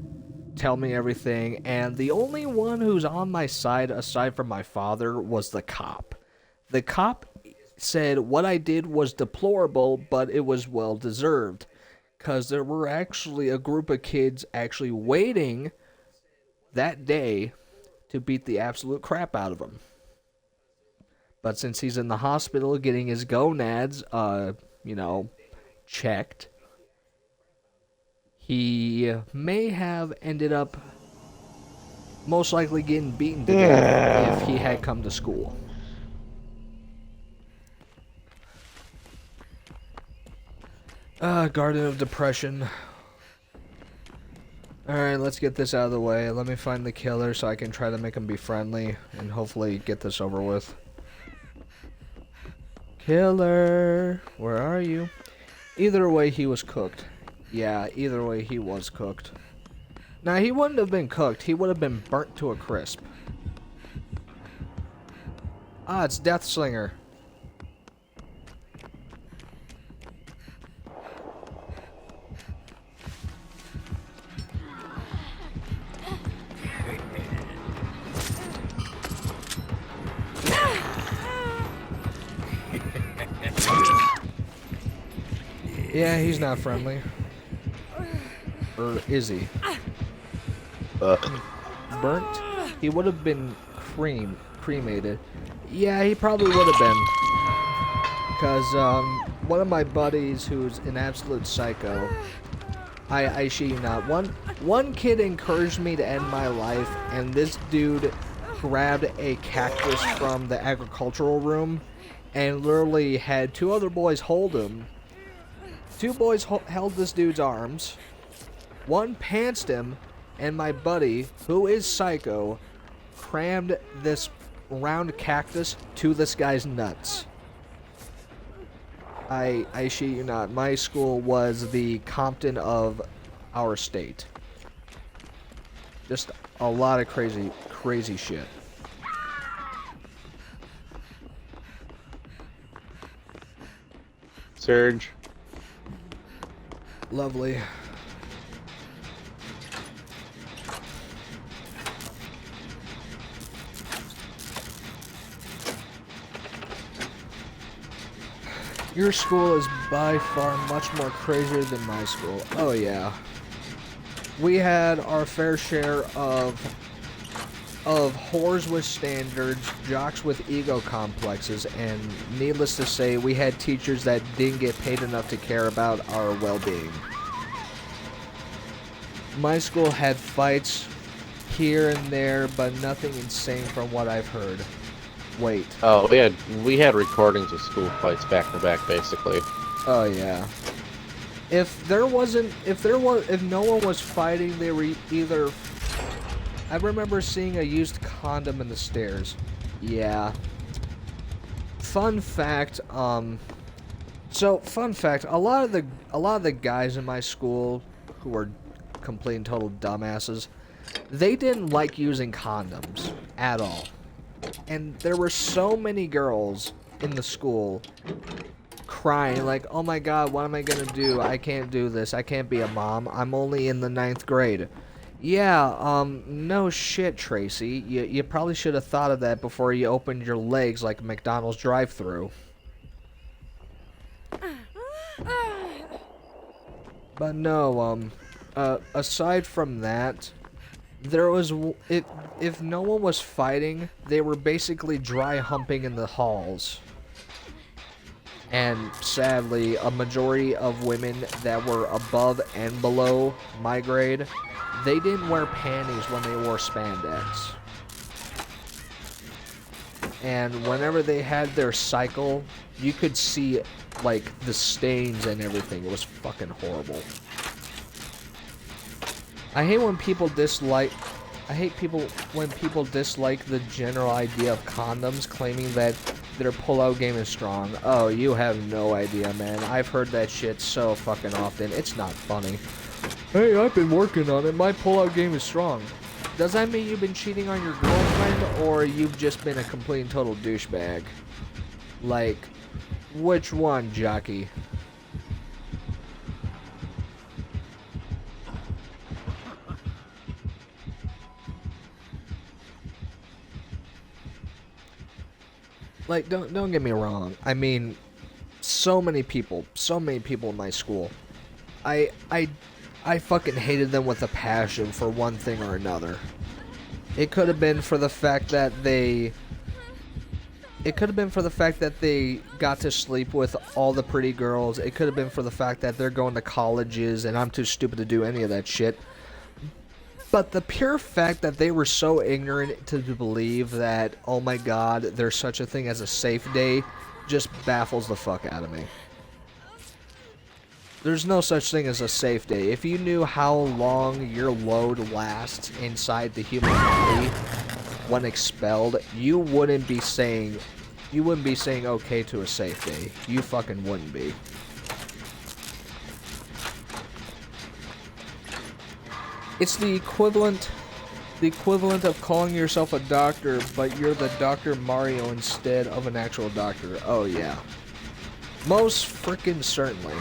B: tell me everything, and the only one who's on my side, aside from my father, was the cop. The cop said what I did was deplorable, but it was well deserved, because there were actually a group of kids actually waiting that day to beat the absolute crap out of him. But since he's in the hospital getting his gonads, checked, he may have ended up most likely getting beaten to death if he had come to school. Garden of Depression. Alright, let's get this out of the way. Let me find the killer so I can try to make him be friendly and hopefully get this over with. Killer! Where are you? Either way, he was cooked. Yeah, either way, he was cooked. Now, he wouldn't have been cooked. He would have been burnt to a crisp. Ah, it's Deathslinger. Yeah, he's not friendly. Or is he? Burnt? He would have been cremated. Yeah, he probably would have been. Because, one of my buddies who's an absolute psycho, I shit you not, one kid encouraged me to end my life, and this dude grabbed a cactus from the agricultural room, and literally had two other boys hold him. Two boys held this dude's arms. One pantsed him, and my buddy, who is psycho, crammed this round cactus to this guy's nuts. I shit you not. My school was the Compton of our state. Just a lot of crazy shit.
F: Surge.
B: Lovely. Your school is by far much more crazier than my school. Oh yeah. We had our fair share of whores with standards, jocks with ego complexes, and needless to say, we had teachers that didn't get paid enough to care about our well-being. My school had fights here and there, but nothing insane from what I've heard. Wait.
A: Oh, we had recordings of school fights back to back, basically.
B: Oh yeah. If no one was fighting, they were either. I remember seeing a used condom in the stairs. Yeah. Fun fact. So fun fact. A lot of the guys in my school who were complete and total dumbasses, they didn't like using condoms at all. And there were so many girls in the school crying like, oh my god, what am I gonna do? I can't do this. I can't be a mom. I'm only in the 9th grade. Yeah, no shit, Tracy. You probably should have thought of that before you opened your legs like a McDonald's drive-thru. But no, aside from that, there was if no one was fighting, they were basically dry humping in the halls. And sadly, a majority of women that were above and below my grade, they didn't wear panties when they wore spandex. And whenever they had their cycle, you could see like the stains and everything. It was fucking horrible. I hate when people dislike the general idea of condoms, claiming that their pull-out game is strong. Oh, you have no idea, man. I've heard that shit so fucking often. It's not funny. Hey, I've been working on it. My pull-out game is strong. Does that mean you've been cheating on your girlfriend, or you've just been a complete and total douchebag? Like, which one, jockey? Like, don't get me wrong. I mean, so many people in my school. I fucking hated them with a passion for one thing or another. It could have been for the fact that they got to sleep with all the pretty girls. It could have been for the fact that they're going to colleges and I'm too stupid to do any of that shit. But the pure fact that they were so ignorant to believe that, oh my god, there's such a thing as a safe day, just baffles the fuck out of me. There's no such thing as a safe day. If you knew how long your load lasts inside the human body when expelled, you wouldn't be saying okay to a safe day. You fucking wouldn't be. It's the equivalent of calling yourself a doctor, but you're the Dr. Mario instead of an actual doctor. Oh yeah. Most frickin' certainly.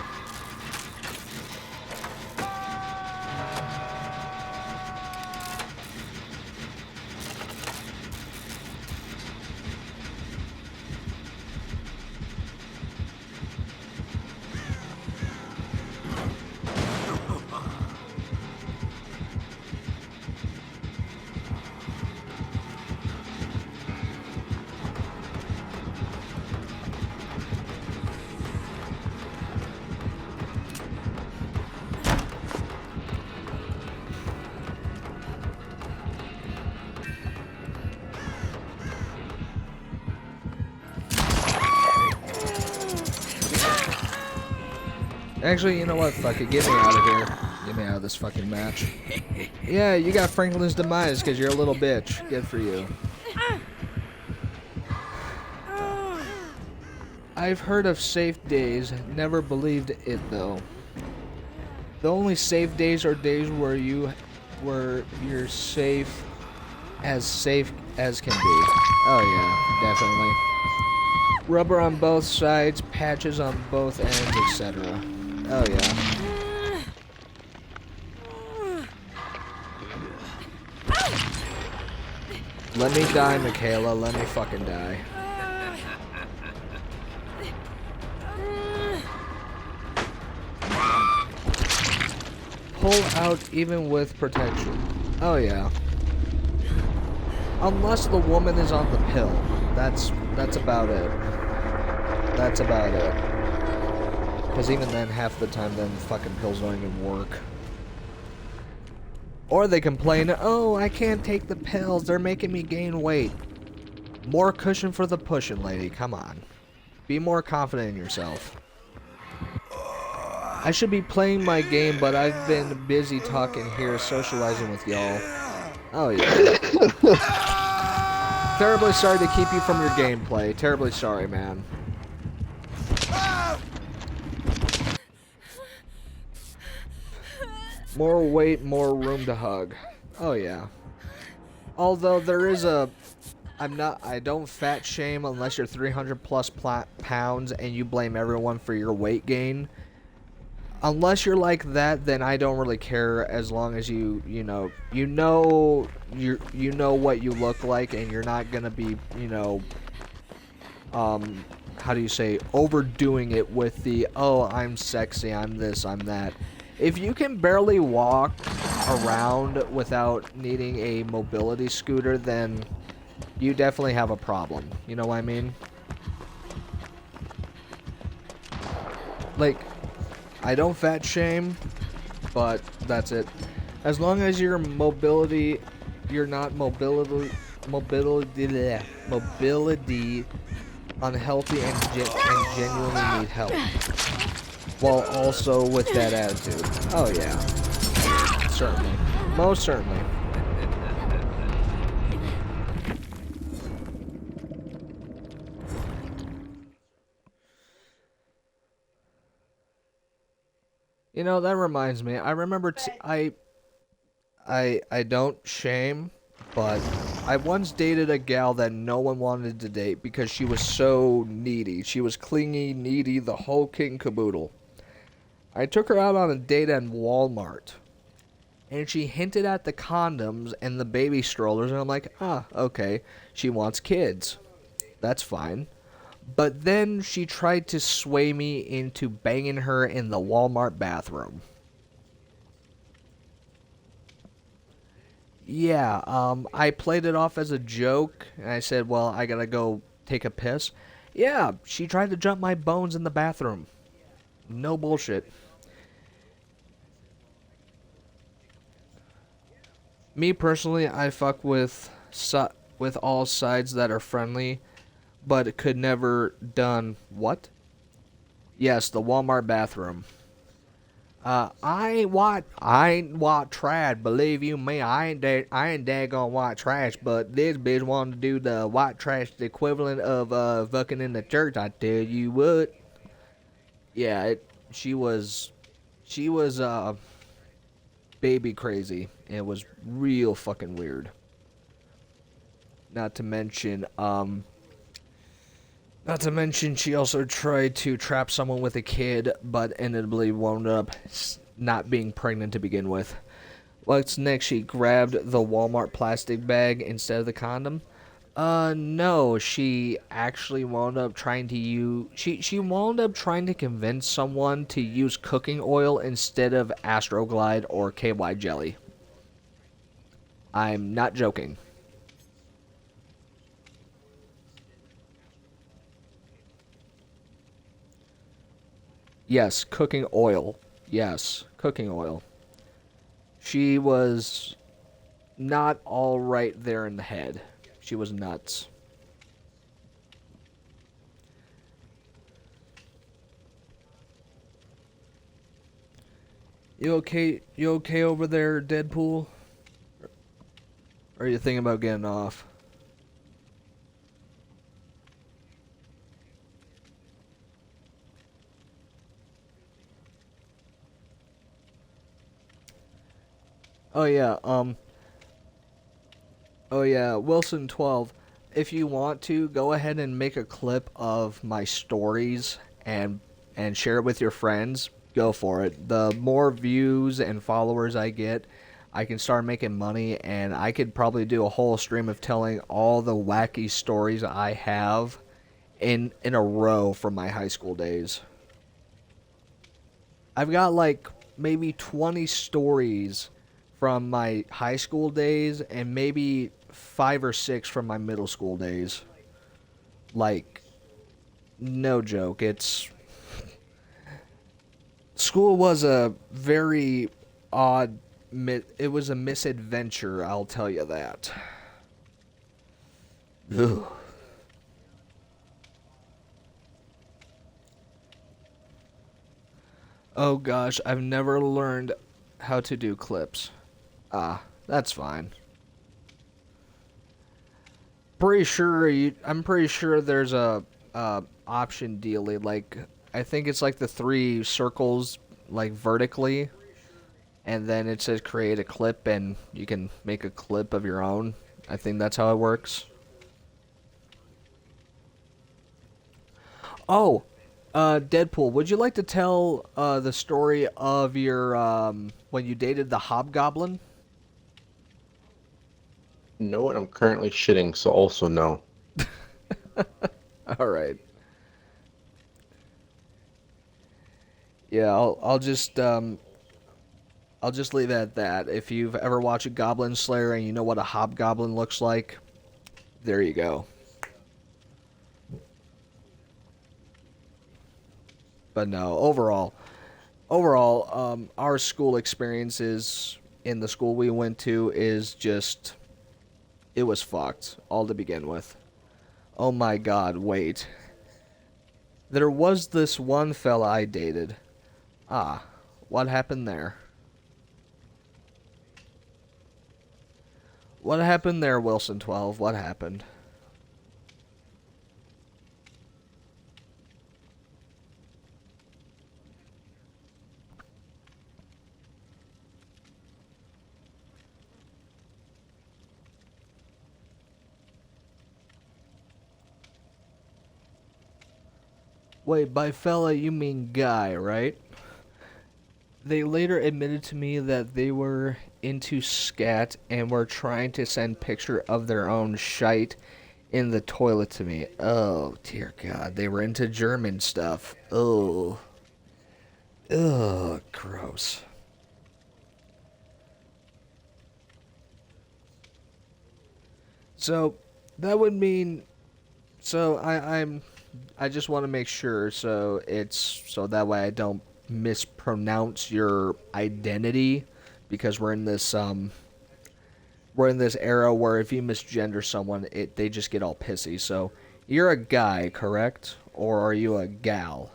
B: Actually, you know what? Fuck it. Get me out of here. Get me out of this fucking match. Yeah, you got Franklin's demise because you're a little bitch. Good for you. I've heard of safe days. Never believed it, though. The only safe days are days where you're safe as can be. Oh, yeah. Definitely. Rubber on both sides, patches on both ends, etc. Oh yeah. Let me die, Michaela. Let me fucking die. pull out even with protection. Oh yeah. Unless the woman is on the pill. That's about it. That's about it. Because even then, half the time, then fucking pills don't even work. Or they complain, oh, I can't take the pills, they're making me gain weight. More cushion for the pushing, lady, come on. Be more confident in yourself. I should be playing my game, but I've been busy talking here, socializing with y'all. Oh yeah. Terribly sorry to keep you from your gameplay. Terribly sorry, man. More weight, more room to hug. Oh yeah. Although there is a... I don't fat shame unless you're 300 plus pounds and you blame everyone for your weight gain. Unless you're like that, then I don't really care as long as you know what you look like and you're not gonna be, how do you say, overdoing it with the, oh, I'm sexy, I'm this, I'm that. If you can barely walk around without needing a mobility scooter, then you definitely have a problem. You know what I mean? Like, I don't fat shame, but that's it. As long as your mobility, you're not mobility unhealthy and genuinely need help. While also with that attitude. Oh yeah. Certainly. Most certainly. You know, that reminds me. I remember I don't shame, but I once dated a gal that no one wanted to date because she was so needy. She was clingy, needy, the whole kit and caboodle. I took her out on a date at Walmart, and she hinted at the condoms and the baby strollers, and I'm like, ah, okay, she wants kids. That's fine. But then she tried to sway me into banging her in the Walmart bathroom. Yeah, I played it off as a joke, and I said, well, I gotta go take a piss. Yeah, she tried to jump my bones in the bathroom. No bullshit. Me personally, I fuck with all sides that are friendly, but it could never done what? Yes, the Walmart bathroom. I ain't what trad, believe you me. I ain't daggone white trash, but this bitch wanted to do the white trash equivalent of fucking in the church. I tell you what. Yeah, she was baby crazy. It was real fucking weird. Not to mention she also tried to trap someone with a kid, but inevitably wound up not being pregnant to begin with. What's next? She grabbed the Walmart plastic bag instead of the condom. No, she actually wound up trying to use... She wound up trying to convince someone to use cooking oil instead of Astroglide or KY jelly. I'm not joking. Yes, cooking oil. Yes, cooking oil. She was not all right there in the head. She was nuts. You okay? You okay over there, Deadpool? Or are you thinking about getting off? Oh yeah, Wilson 12. If you want to, go ahead and make a clip of my stories and share it with your friends. Go for it. The more views and followers I get, I can start making money, and I could probably do a whole stream of telling all the wacky stories I have in a row from my high school days. I've got like maybe 20 stories from my high school days and maybe 5 or 6 from my middle school days. Like, no joke. School was a very odd, it was a misadventure, I'll tell you that. Ugh. Oh gosh, I've never learned how to do clips. Ah, that's fine. I'm pretty sure there's a option dealie, like, I think it's like the 3 circles, like, vertically, and then it says create a clip, and you can make a clip of your own. I think that's how it works. Oh, Deadpool, would you like to tell the story of your when you dated the Hobgoblin?
A: No, and I'm currently shitting, so also no.
B: All right. Yeah, I'll just leave it at that. If you've ever watched a Goblin Slayer and you know what a Hobgoblin looks like, there you go. But no, overall, our school experiences in the school we went to is just, it was fucked, all to begin with. Oh my god, wait. There was this one fella I dated. Ah, what happened there? What happened there, Wilson 12? What happened? Wait, by fella, you mean guy, right? They later admitted to me that they were into scat and were trying to send picture of their own shite in the toilet to me. Oh, dear God. They were into German stuff. Oh. Ugh, gross. So, that would mean... So, I just want to make sure, so that way I don't mispronounce your identity, because we're in this era where if you misgender someone, they just get all pissy. So you're a guy, correct? Or are you a gal?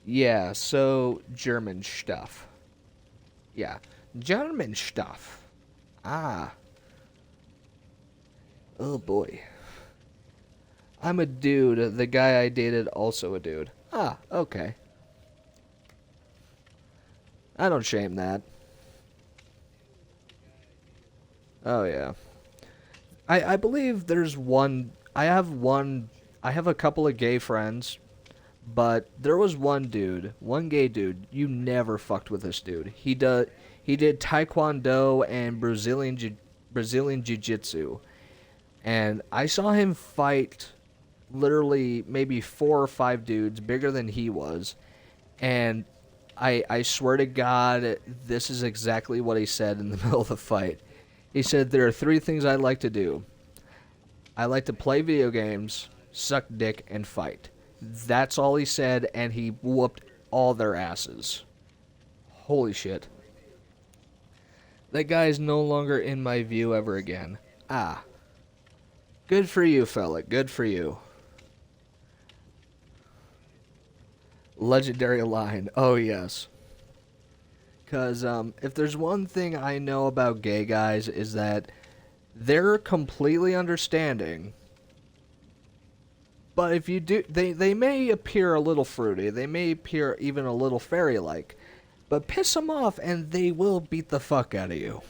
B: Yeah, so German stuff. Yeah, German stuff. Ah. Oh boy. I'm a dude. The guy I dated also a dude. Ah, okay. I don't shame that. Oh yeah. I believe there's one. I have a couple of gay friends. But there was one gay dude, you never fucked with this dude. He did Taekwondo and Brazilian Jiu-Jitsu. And I saw him fight literally maybe 4 or 5 dudes bigger than he was. And I swear to God, this is exactly what he said in the middle of the fight. He said, there are 3 things I like to do. I like to play video games, suck dick, and fight. That's all he said, and he whooped all their asses. Holy shit. That guy is no longer in my view ever again. Ah. Good for you, fella. Good for you. Legendary line. Oh, yes. Because, if there's one thing I know about gay guys is that they're completely understanding. But if you do, they may appear a little fruity. They may appear even a little fairy-like. But piss them off and they will beat the fuck out of you.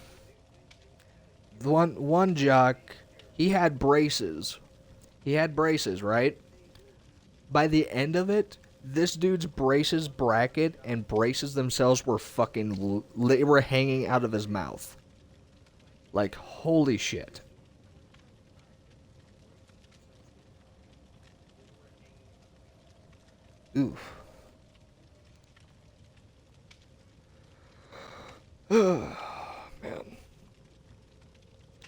B: One jock, he had braces. He had braces, right? By the end of it, this dude's braces bracket and braces themselves were fucking... They were hanging out of his mouth. Like, holy shit. Oof. Man.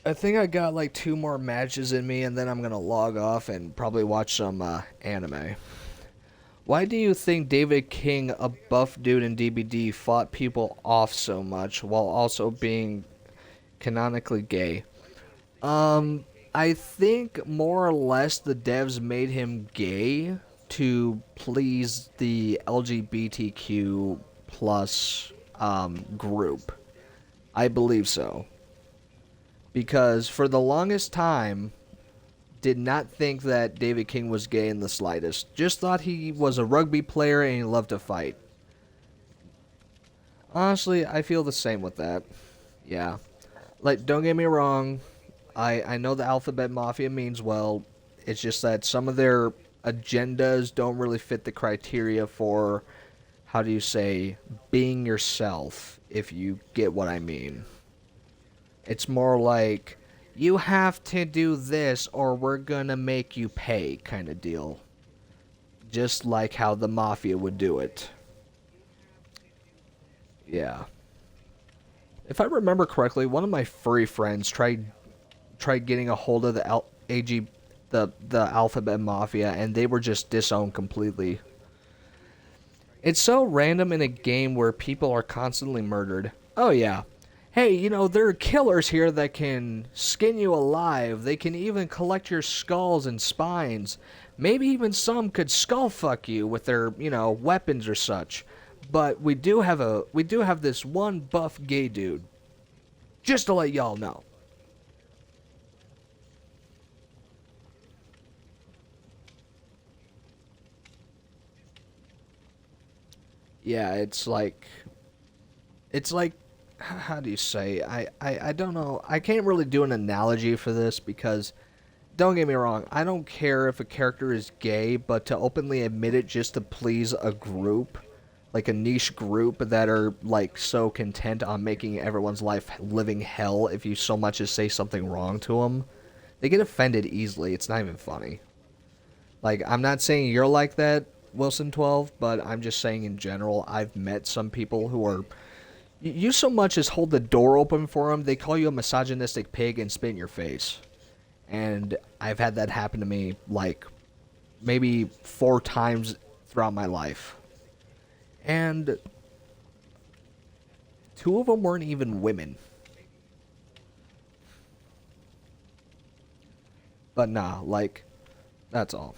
B: I think I got like 2 more matches in me, and then I'm gonna log off and probably watch some anime. Why do you think David King, a buff dude in DBD, fought people off so much while also being canonically gay? I think more or less the devs made him gay to please the LGBTQ plus group. I believe so. Because for the longest time, did not think that David King was gay in the slightest. Just thought he was a rugby player and he loved to fight. Honestly, I feel the same with that. Yeah. Like, don't get me wrong, I know the Alphabet Mafia means well. It's just that some of their agendas don't really fit the criteria for, how do you say, being yourself, if you get what I mean. It's more like, you have to do this or we're gonna make you pay kind of deal. Just like how the Mafia would do it. Yeah. If I remember correctly, one of my furry friends tried getting a hold of the the Alphabet Mafia, and they were just disowned completely. It's so random in a game where people are constantly murdered. Oh yeah. Hey, you know, there are killers here that can skin you alive. They can even collect your skulls and spines. Maybe even some could skull fuck you with their, you know, weapons or such. But we do have this one buff gay dude. Just to let y'all know. Yeah, it's like, how do you say, I don't know, I can't really do an analogy for this because, don't get me wrong, I don't care if a character is gay, but to openly admit it just to please a group, like a niche group that are like so content on making everyone's life living hell if you so much as say something wrong to them, they get offended easily. It's not even funny. Like, I'm not saying you're like that, Wilson 12, but I'm just saying in general, I've met some people who are, you so much as hold the door open for them, they call you a misogynistic pig and spit in your face. And I've had that happen to me, like, maybe 4 times throughout my life. And 2 of them weren't even women. But nah, like, that's all.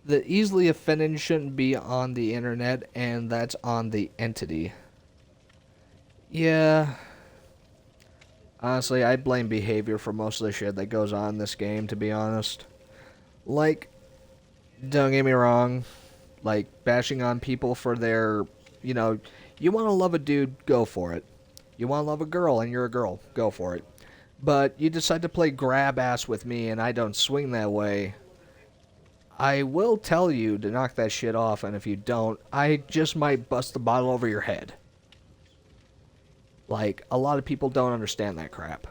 B: The easily offended shouldn't be on the internet, and that's on the entity. Yeah. Honestly, I blame behavior for most of the shit that goes on in this game, to be honest. Like, don't get me wrong, like, bashing on people for their, you know, you want to love a dude, go for it. You want to love a girl, and you're a girl, go for it. But you decide to play grab ass with me, and I don't swing that way. I will tell you to knock that shit off, and if you don't, I just might bust the bottle over your head. Like, a lot of people don't understand that crap.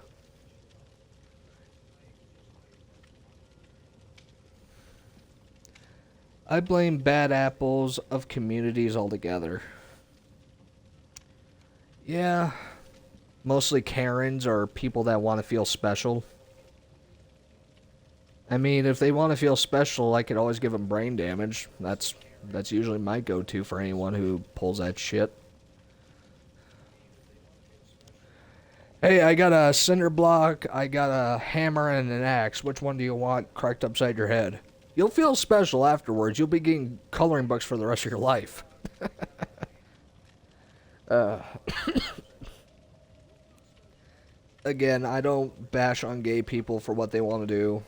B: I blame bad apples of communities altogether. Yeah, mostly Karens or people that want to feel special. I mean, if they want to feel special, I could always give them brain damage. That's usually my go-to for anyone who pulls that shit. Hey, I got a cinder block, I got a hammer and an axe. Which one do you want cracked upside your head? You'll feel special afterwards. You'll be getting coloring books for the rest of your life. Again, I don't bash on gay people for what they want to do.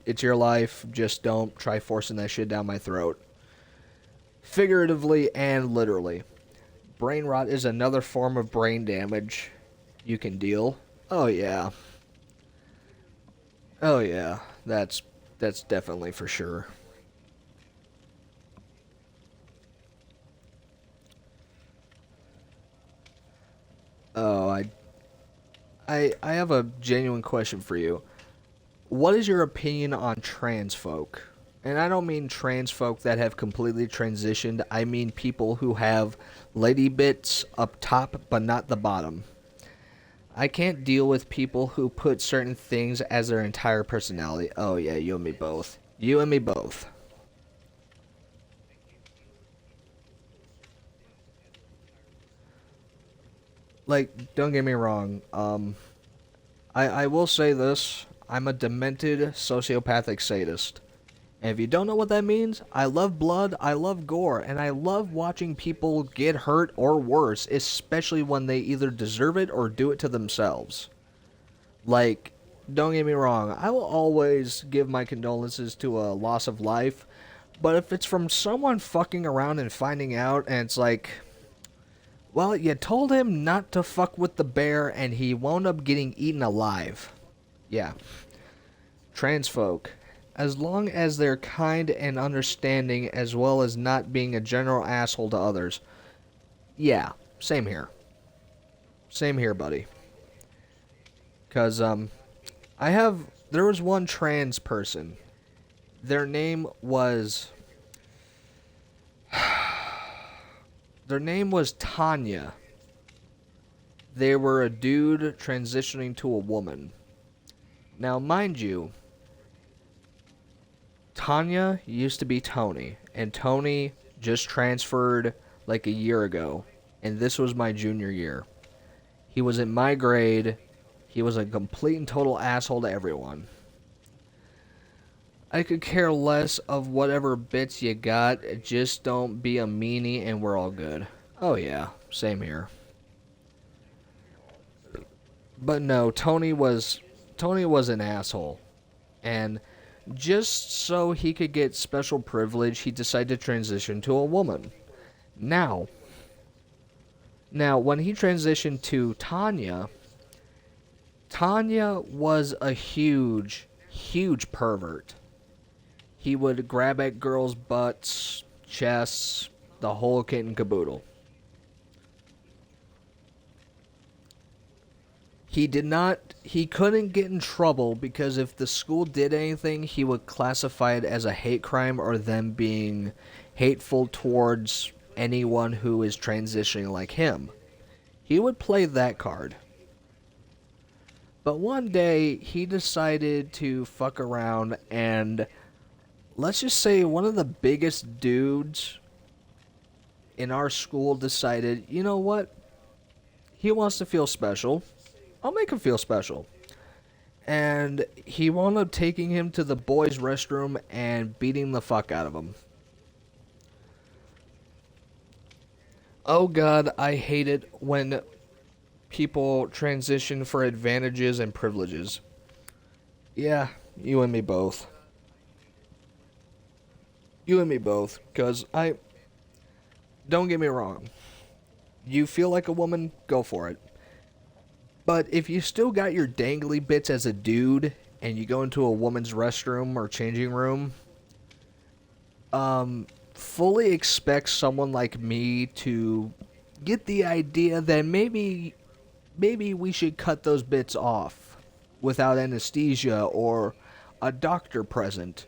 B: It's your life. Just don't try forcing that shit down my throat. Figuratively and literally. Brain rot is another form of brain damage you can deal. Oh yeah. Oh yeah. That's definitely for sure. Oh, I have a genuine question for you. What is your opinion on trans folk? And I don't mean trans folk that have completely transitioned. I mean people who have lady bits up top but not the bottom. I can't deal with people who put certain things as their entire personality. Oh yeah, you and me both. You and me both. Like, don't get me wrong. I will say this. I'm a demented sociopathic sadist. And if you don't know what that means, I love blood, I love gore, and I love watching people get hurt or worse, especially when they either deserve it or do it to themselves. Like, don't get me wrong, I will always give my condolences to a loss of life, but if it's from someone fucking around and finding out, and it's like, well, you told him not to fuck with the bear, and he wound up getting eaten alive. Yeah. Trans folk. As long as they're kind and understanding, as well as not being a general asshole to others. Yeah, same here. Same here, buddy. Because, there was one trans person. Their name was... Their name was Tanya. They were a dude transitioning to a woman. Now, mind you, Tanya used to be Tony, and Tony just transferred like a year ago, and this was my junior year. He was in my grade. He was a complete and total asshole to everyone. I could care less of whatever bits you got, just don't be a meanie and we're all good. Oh yeah, same here. But no, Tony was an asshole. And just so he could get special privilege, he decided to transition to a woman. Now, when he transitioned to Tanya, Tanya was a huge pervert. He would grab at girls' butts, chests, the whole kit and caboodle. He couldn't get in trouble because if the school did anything, he would classify it as a hate crime or them being hateful towards anyone who is transitioning like him. He would play that card. But one day, he decided to fuck around and let's just say one of the biggest dudes in our school decided, you know what? He wants to feel special. I'll make him feel special. And he wound up taking him to the boys' restroom and beating the fuck out of him. Oh god, I hate it when people transition for advantages and privileges. Yeah, you and me both. You and me both, because don't get me wrong. You feel like a woman, go for it. But if you still got your dangly bits as a dude, and you go into a woman's restroom or changing room, fully expect someone like me to get the idea that maybe we should cut those bits off without anesthesia or a doctor present.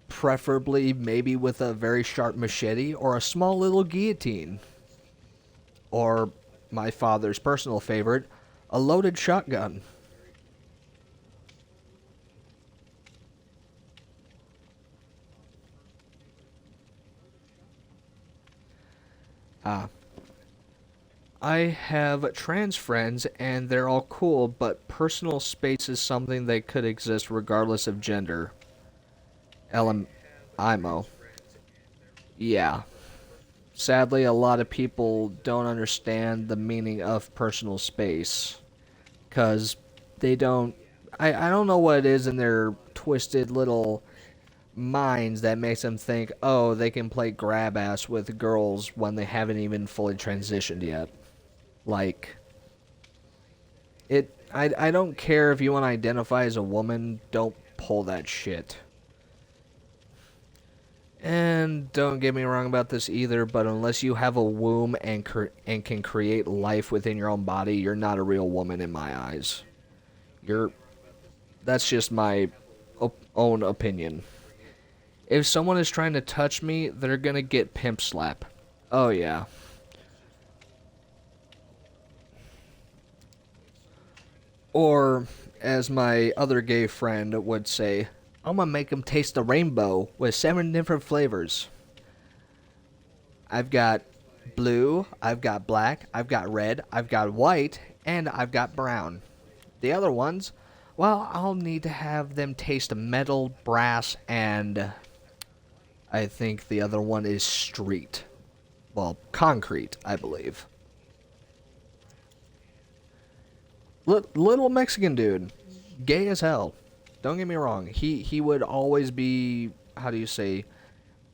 B: Preferably maybe with a very sharp machete or a small little guillotine. Or, my father's personal favorite, a loaded shotgun. I have trans friends and they're all cool, but personal space is something that could exist regardless of gender. IMO. Yeah. Sadly, a lot of people don't understand the meaning of personal space. Because they don't... I don't know what it is in their twisted little minds that makes them think, oh, they can play grab ass with girls when they haven't even fully transitioned yet. Like... I don't care if you want to identify as a woman, don't pull that shit. And don't get me wrong about this either, but unless you have a womb and can create life within your own body, you're not a real woman in my eyes. That's just my own opinion. If someone is trying to touch me, they're gonna get pimp slap. Oh yeah. Or, as my other gay friend would say, I'm gonna make them taste the rainbow with 7 different flavors. I've got blue, I've got black, I've got red, I've got white, and I've got brown. The other ones, well, I'll need to have them taste metal, brass, and I think the other one is street. Well, concrete, I believe. Little Mexican dude, gay as hell. Don't get me wrong. He would always be, how do you say,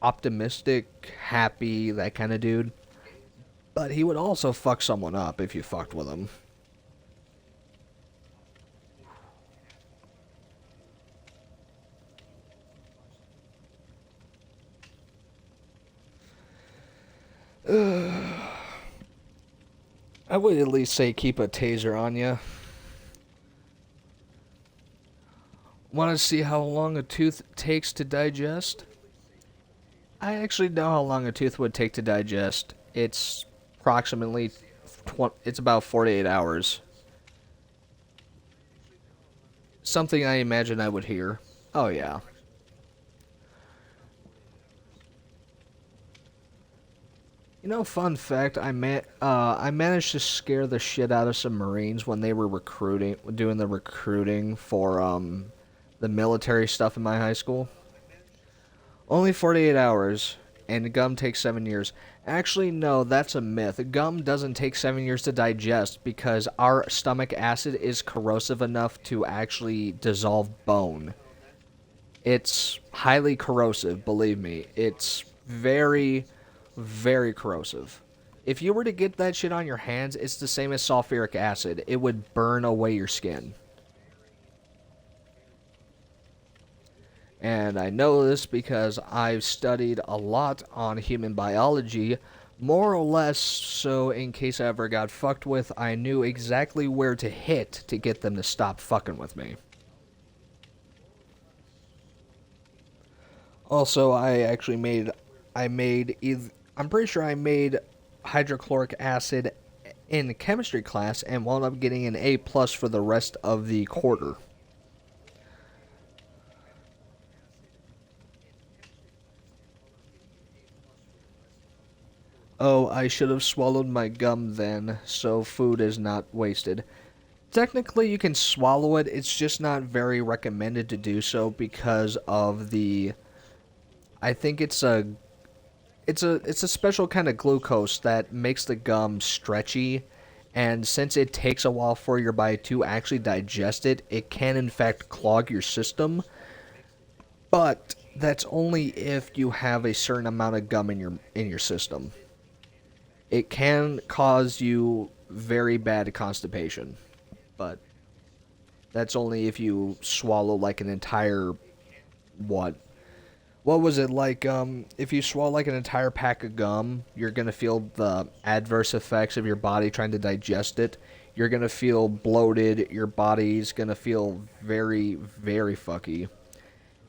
B: optimistic, happy, that kind of dude. But he would also fuck someone up if you fucked with him. I would at least say keep a taser on you. Want to see how long a tooth takes to digest? I actually know how long a tooth would take to digest. It's approximately it's about 48 hours. Something I imagine I would hear. Oh yeah. You know, fun fact, I managed to scare the shit out of some Marines when they were doing the recruiting for the military stuff in my high school. Only 48 hours, and gum takes 7 years. Actually, no, that's a myth. Gum doesn't take 7 years to digest because our stomach acid is corrosive enough to actually dissolve bone. It's highly corrosive, believe me. It's very, very corrosive. If you were to get that shit on your hands, it's the same as sulfuric acid. It would burn away your skin. And I know this because I've studied a lot on human biology, more or less so in case I ever got fucked with, I knew exactly where to hit to get them to stop fucking with me. Also, I'm pretty sure I made hydrochloric acid in chemistry class and wound up getting an A+ for the rest of the quarter. Oh, I should have swallowed my gum then, so food is not wasted. Technically, you can swallow it, it's just not very recommended to do so because of the... I think it's a special kind of glucose that makes the gum stretchy, and since it takes a while for your body to actually digest it, it can in fact clog your system. But that's only if you have a certain amount of gum in your system. It can cause you very bad constipation, but that's only if you swallow like an entire, what was it, like, if you swallow like an entire pack of gum, you're gonna feel the adverse effects of your body trying to digest it. You're gonna feel bloated, your body's gonna feel very, very fucky.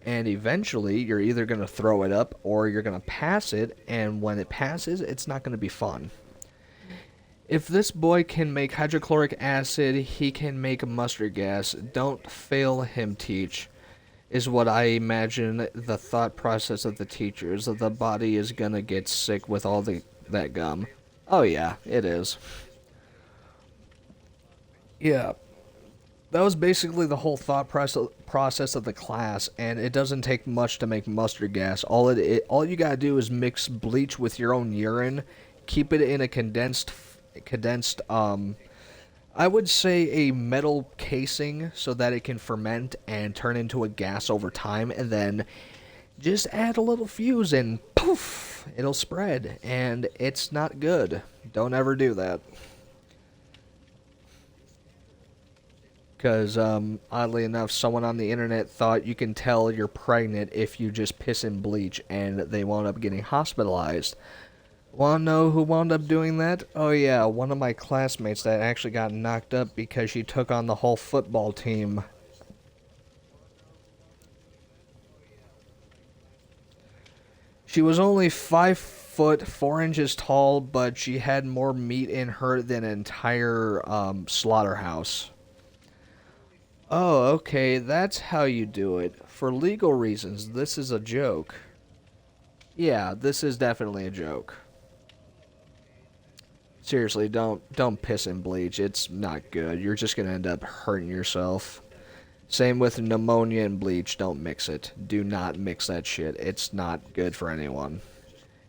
B: And eventually, you're either going to throw it up or you're going to pass it, and when it passes, it's not going to be fun. If this boy can make hydrochloric acid, he can make mustard gas. Don't fail him, teach, is what I imagine the thought process of the teachers. The body is going to get sick with all that gum. Oh yeah, it is. Yeah. That was basically the whole thought process of the class, and it doesn't take much to make mustard gas. All you gotta do is mix bleach with your own urine, keep it in a condensed, I would say a metal casing so that it can ferment and turn into a gas over time, and then just add a little fuse and poof, it'll spread, and it's not good. Don't ever do that. Because, oddly enough, someone on the internet thought you can tell you're pregnant if you just piss in bleach, and they wound up getting hospitalized. Wanna know who wound up doing that? Oh yeah, one of my classmates that actually got knocked up because she took on the whole football team. She was only 5 foot 4 inches tall, but she had more meat in her than an entire slaughterhouse. Oh, okay, that's how you do it. For legal reasons, this is a joke. Yeah, this is definitely a joke. Seriously, don't piss and bleach. It's not good. You're just gonna end up hurting yourself. Same with pneumonia and bleach. Don't mix it. Do not mix that shit. It's not good for anyone.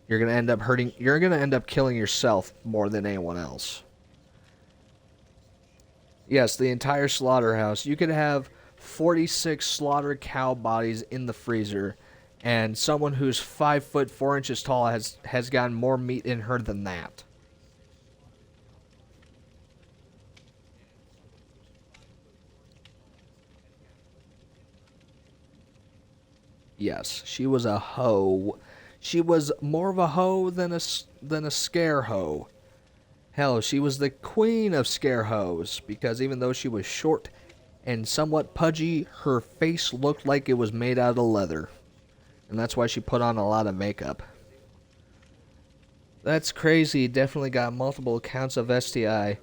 B: You're gonna end up hurting. You're gonna end up killing yourself more than anyone else. Yes, the entire slaughterhouse. You could have 46 slaughtered cow bodies in the freezer, and someone who's 5 foot 4 inches tall has gotten more meat in her than that. Yes, she was a hoe. She was more of a hoe than a scare hoe. Hell, she was the queen of scare hoes, because even though she was short and somewhat pudgy, her face looked like it was made out of leather. And that's why she put on a lot of makeup. That's crazy. Definitely got multiple accounts of STI.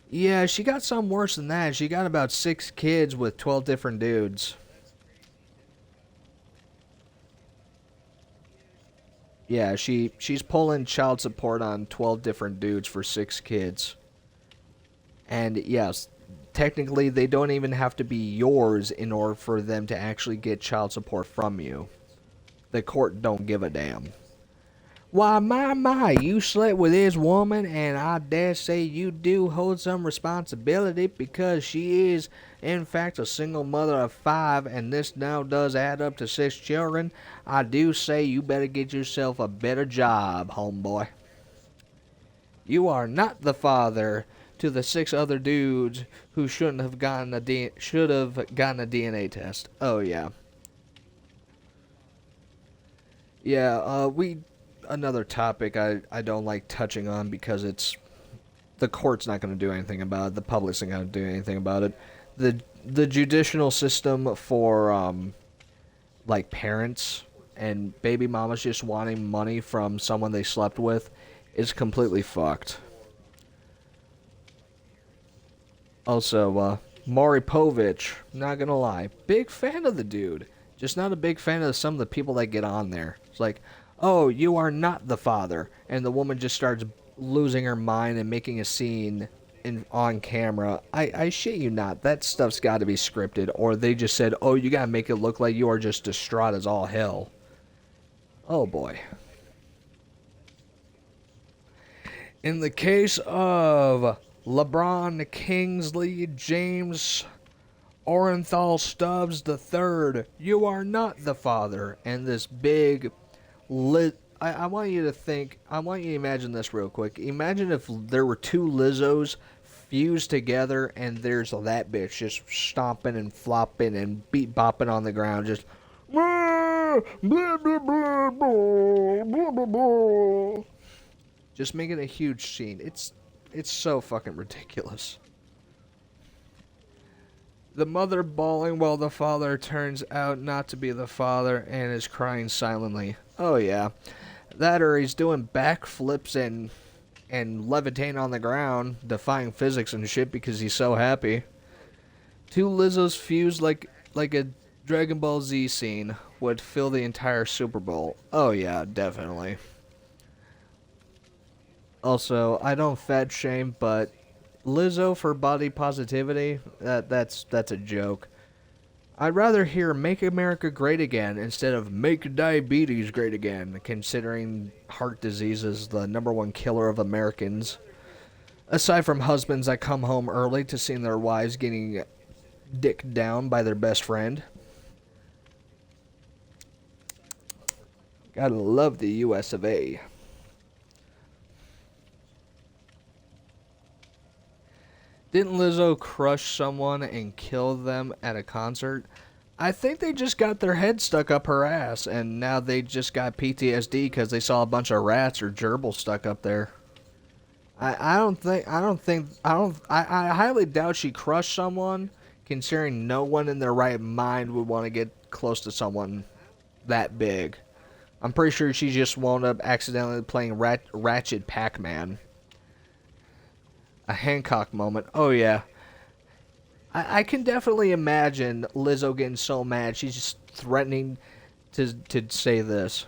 B: Yeah, she got some worse than that. She got about 6 kids with 12 different dudes. Yeah, she's pulling child support on 12 different dudes for 6 kids. And yes, technically they don't even have to be yours in order for them to actually get child support from you. The court don't give a damn. Why, my, you slept with this woman, and I dare say you do hold some responsibility because she is, in fact, a single mother of 5, and this now does add up to 6 children. I do say you better get yourself a better job, homeboy. You are not the father to the 6 other dudes who should have gotten a DNA test. Oh, yeah. Yeah, another topic I don't like touching on because the court's not going to do anything about it. The public's not going to do anything about it. The judicial system for like parents and baby mamas just wanting money from someone they slept with is completely fucked. Also, Maury Povich, not gonna lie, big fan of the dude. Just not a big fan of some of the people that get on there. It's like, oh, you are not the father. And the woman just starts losing her mind and making a scene on camera. I shit you not. That stuff's got to be scripted. Or they just said, oh, you got to make it look like you are just distraught as all hell. Oh, boy. In the case of LeBron Kingsley James Orenthal Stubbs III, you are not the father. And this big I want you to imagine this real quick. Imagine if there were 2 Lizzos fused together and there's that bitch just stomping and flopping and beat bopping on the ground, just blah, blah, blah, blah, blah, blah, blah. Just making a huge scene. It's so fucking ridiculous. The mother bawling while the father turns out not to be the father and is crying silently. Oh yeah. That or he's doing backflips and levitating on the ground, defying physics and shit because he's so happy. 2 Lizzos fused like a Dragon Ball Z scene would fill the entire Super Bowl. Oh yeah, definitely. Also, I don't fat shame, but Lizzo for body positivity, that's a joke. I'd rather hear Make America Great Again instead of Make Diabetes Great Again, considering heart disease is the #1 killer of Americans. Aside from husbands that come home early to see their wives getting dicked down by their best friend. Gotta love the US of A. Didn't Lizzo crush someone and kill them at a concert? I think they just got their head stuck up her ass, and now they just got PTSD because they saw a bunch of rats or gerbils stuck up there. I highly doubt she crushed someone, considering no one in their right mind would want to get close to someone that big. I'm pretty sure she just wound up accidentally playing Ratchet Pac-Man. A Hancock moment. Oh yeah. I can definitely imagine Lizzo getting so mad she's just threatening to say this.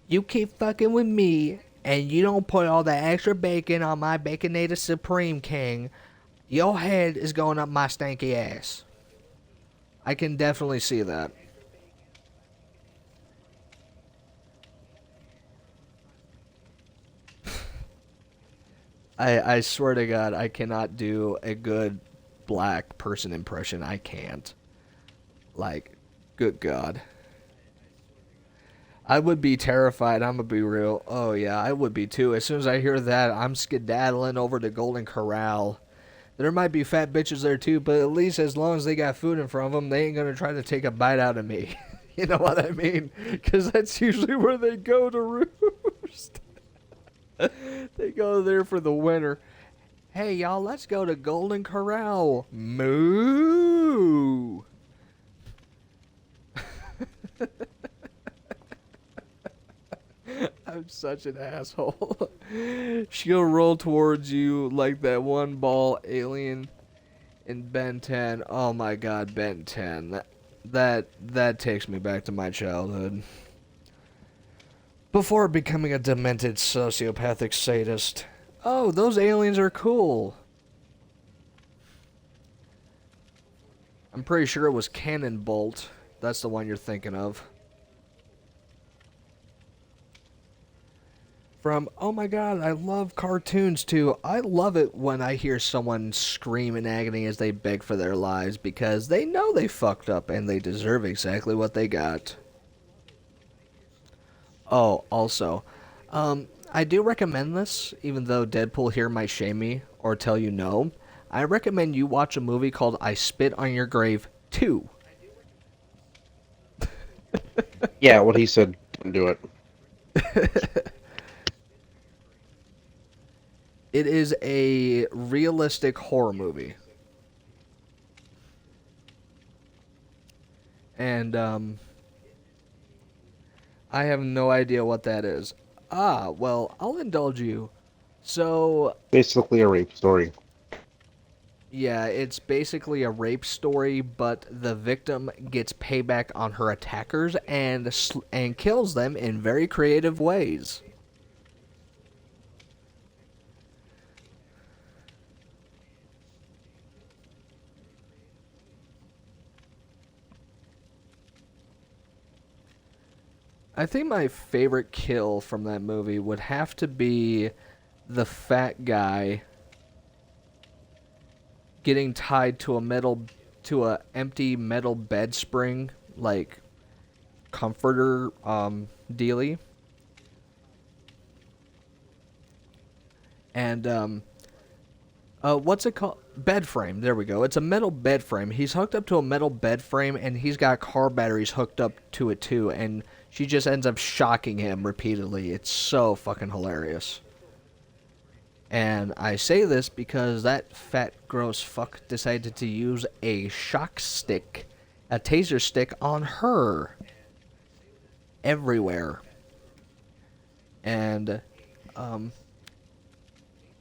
B: You keep fucking with me and you don't put all that extra bacon on my Baconator Supreme King, your head is going up my stanky ass. I can definitely see that. I swear to God, I cannot do a good black person impression. I can't. Like, good God. I would be terrified, I'm gonna be real. Oh yeah, I would be too. As soon as I hear that, I'm skedaddling over to Golden Corral. There might be fat bitches there too, but at least as long as they got food in front of them, they ain't gonna try to take a bite out of me. You know what I mean? Because that's usually where they go to roost. They go there for the winter. Hey y'all, let's go to Golden Corral. Moo! I'm such an asshole. She'll roll towards you like that one ball alien in Ben 10. Oh my God, Ben 10. That takes me back to my childhood. Before becoming a demented sociopathic sadist. Oh, those aliens are cool. I'm pretty sure it was Cannon Bolt. That's the one you're thinking of. From, oh my God, I love cartoons too. I love it when I hear someone scream in agony as they beg for their lives because they know they fucked up and they deserve exactly what they got. Oh, also, I do recommend this, even though Deadpool here might shame me or tell you no. I recommend you watch a movie called I Spit on Your Grave 2.
F: Yeah, what he said, don't do it.
B: It is a realistic horror movie. And, I have no idea what that is. Ah, well, I'll indulge you. So,
F: Basically a rape story.
B: yeah, it's basically a rape story, but the victim gets payback on her attackers and kills them in very creative ways. I think my favorite kill from that movie would have to be the fat guy getting tied to a empty metal bed spring, like comforter dealy. And what's it called? Bed frame. There we go. It's a metal bed frame. He's hooked up to a metal bed frame, and he's got car batteries hooked up to it too. And she just ends up shocking him repeatedly. It's so fucking hilarious. And I say this because that fat, gross fuck decided to use a shock stick, a taser stick, on her. Everywhere. And,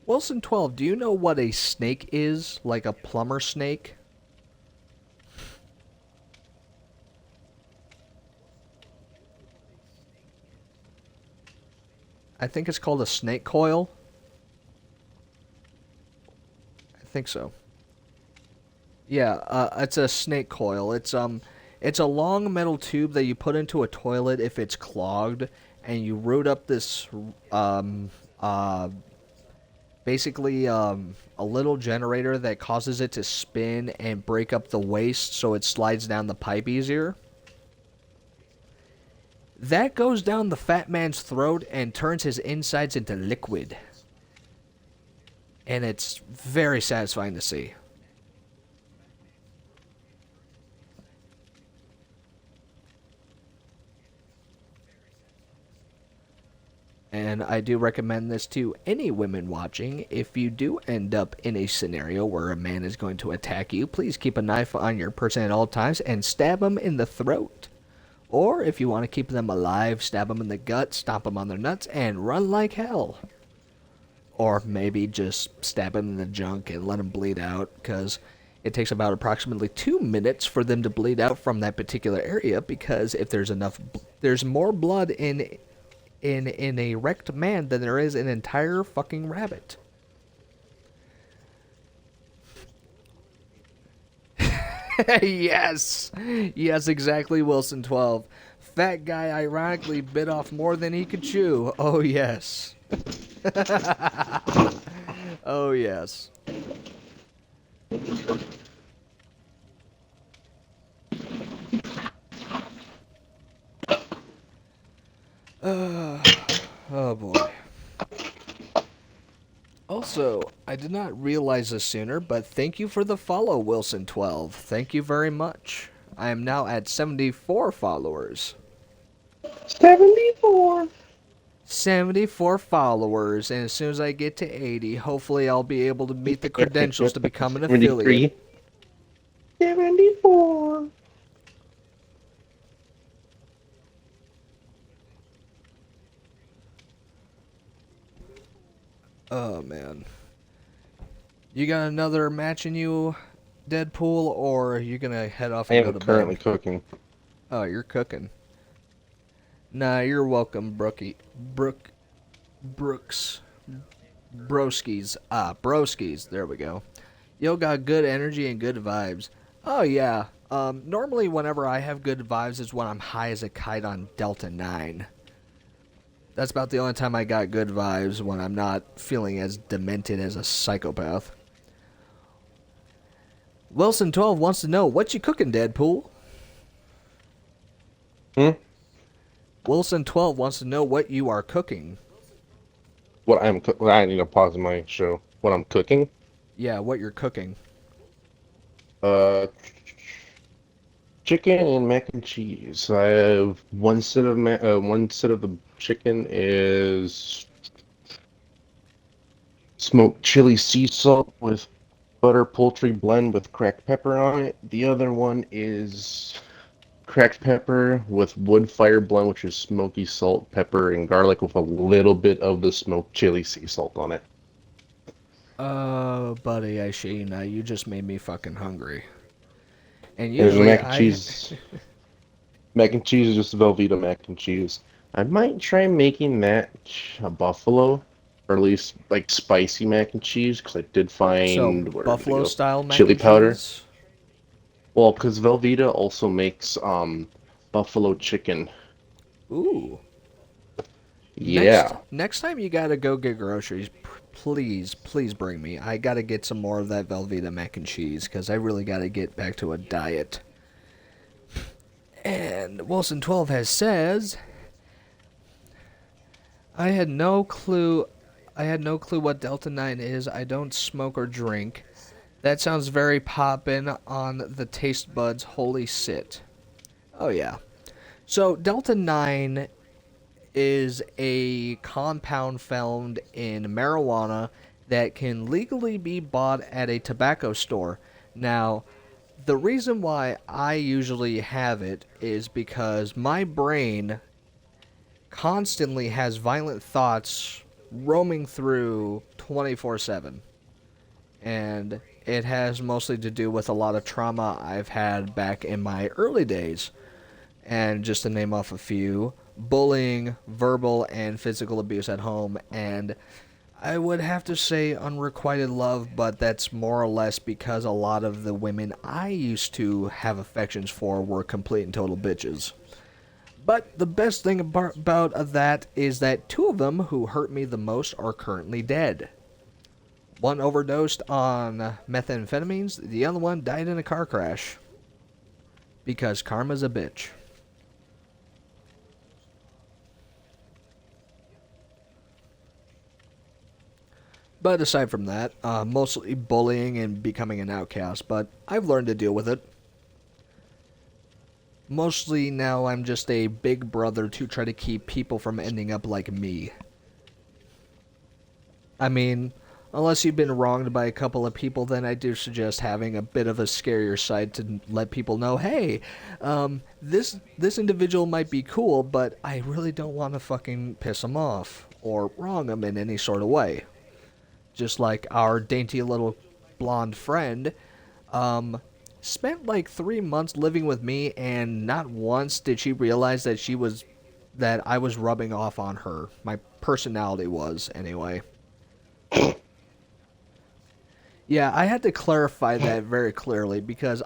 B: Wilson 12, do you know what a snake is? Like a plumber snake? I think it's called a snake coil. I think so. Yeah, it's a snake coil. It's a long metal tube that you put into a toilet if it's clogged, and you root up this basically a little generator that causes it to spin and break up the waste so it slides down the pipe easier. That goes down the fat man's throat and turns his insides into liquid. And it's very satisfying to see. And I do recommend this to any women watching. If you do end up in a scenario where a man is going to attack you, please keep a knife on your person at all times and stab him in the throat. Or if you want to keep them alive, stab them in the gut, stomp them on their nuts, and run like hell. Or maybe just stab them in the junk and let them bleed out, because it takes about approximately 2 minutes for them to bleed out from that particular area, because if there's more blood in a wrecked man than there is an entire fucking rabbit. Yes, exactly, Wilson 12. Fat guy ironically bit off more than he could chew. Oh yes. Oh yes. Oh boy. Also, I did not realize this sooner, but thank you for the follow, Wilson12. Thank you very much. I am now at 74 followers.
F: 74.
B: 74 followers, and as soon as I get to 80, hopefully I'll be able to meet the credentials to become an affiliate.
F: 74.
B: Oh, man. You got another match in you, Deadpool, or are you gonna head off
F: I
B: and go
F: am
B: to bed?
F: currently cooking.
B: Oh, you're cooking. Nah, you're welcome, Brooks. Broskies. Broskies. There we go. Yo got good energy and good vibes. Oh, yeah. Normally whenever I have good vibes is when I'm high as a kite on Delta 9. That's about the only time I got good vibes, when I'm not feeling as demented as a psychopath. Wilson12 wants to know, what you cooking, Deadpool? Wilson12 wants to know what you are cooking.
F: What I'm cooking? I need to pause my show. What I'm cooking?
B: Yeah, what you're cooking.
F: Chicken and mac and cheese. I have one set of the chicken is smoked chili sea salt with butter poultry blend with cracked pepper on it. The other one is cracked pepper with wood fire blend, which is smoky salt, pepper, and garlic with a little bit of the smoked chili sea salt on it.
B: Oh, buddy, I see now. You just made me fucking hungry. And
F: There's
B: usually
F: mac and cheese. Mac and cheese is just Velveeta mac and cheese. I might try making that a buffalo, or at least like spicy mac and cheese, because I did find
B: So, buffalo style mac
F: chili
B: and
F: powder.
B: cheese?
F: Well, because Velveeta also makes buffalo chicken.
B: Ooh.
F: Yeah.
B: Next time you gotta go get groceries, please bring me. I gotta get some more of that Velveeta mac and cheese, because I really gotta get back to a diet. And Wilson12 says, I had no clue what Delta 9 is. I don't smoke or drink. That sounds very poppin' on the taste buds. Holy shit. Oh yeah. So Delta 9 is a compound found in marijuana that can legally be bought at a tobacco store. Now, the reason why I usually have it is because my brain constantly has violent thoughts roaming through 24/7. And it has mostly to do with a lot of trauma I've had back in my early days. And just to name off a few, bullying, verbal and physical abuse at home, and I would have to say unrequited love, but that's more or less because a lot of the women I used to have affections for were complete and total bitches. But the best thing about that is that 2 of them who hurt me the most are currently dead. One overdosed on methamphetamines, the other one died in a car crash. Because karma's a bitch. But aside from that, mostly bullying and becoming an outcast, but I've learned to deal with it. Mostly now I'm just a big brother to try to keep people from ending up like me. I mean, unless you've been wronged by a couple of people, then I do suggest having a bit of a scarier side to let people know, hey, this individual might be cool, but I really don't want to fucking piss him off or wrong him in any sort of way. Just like our dainty little blonde friend, spent like 3 months living with me, and not once did she realize that I was rubbing off on her. My personality was, anyway. Yeah, I had to clarify that very clearly because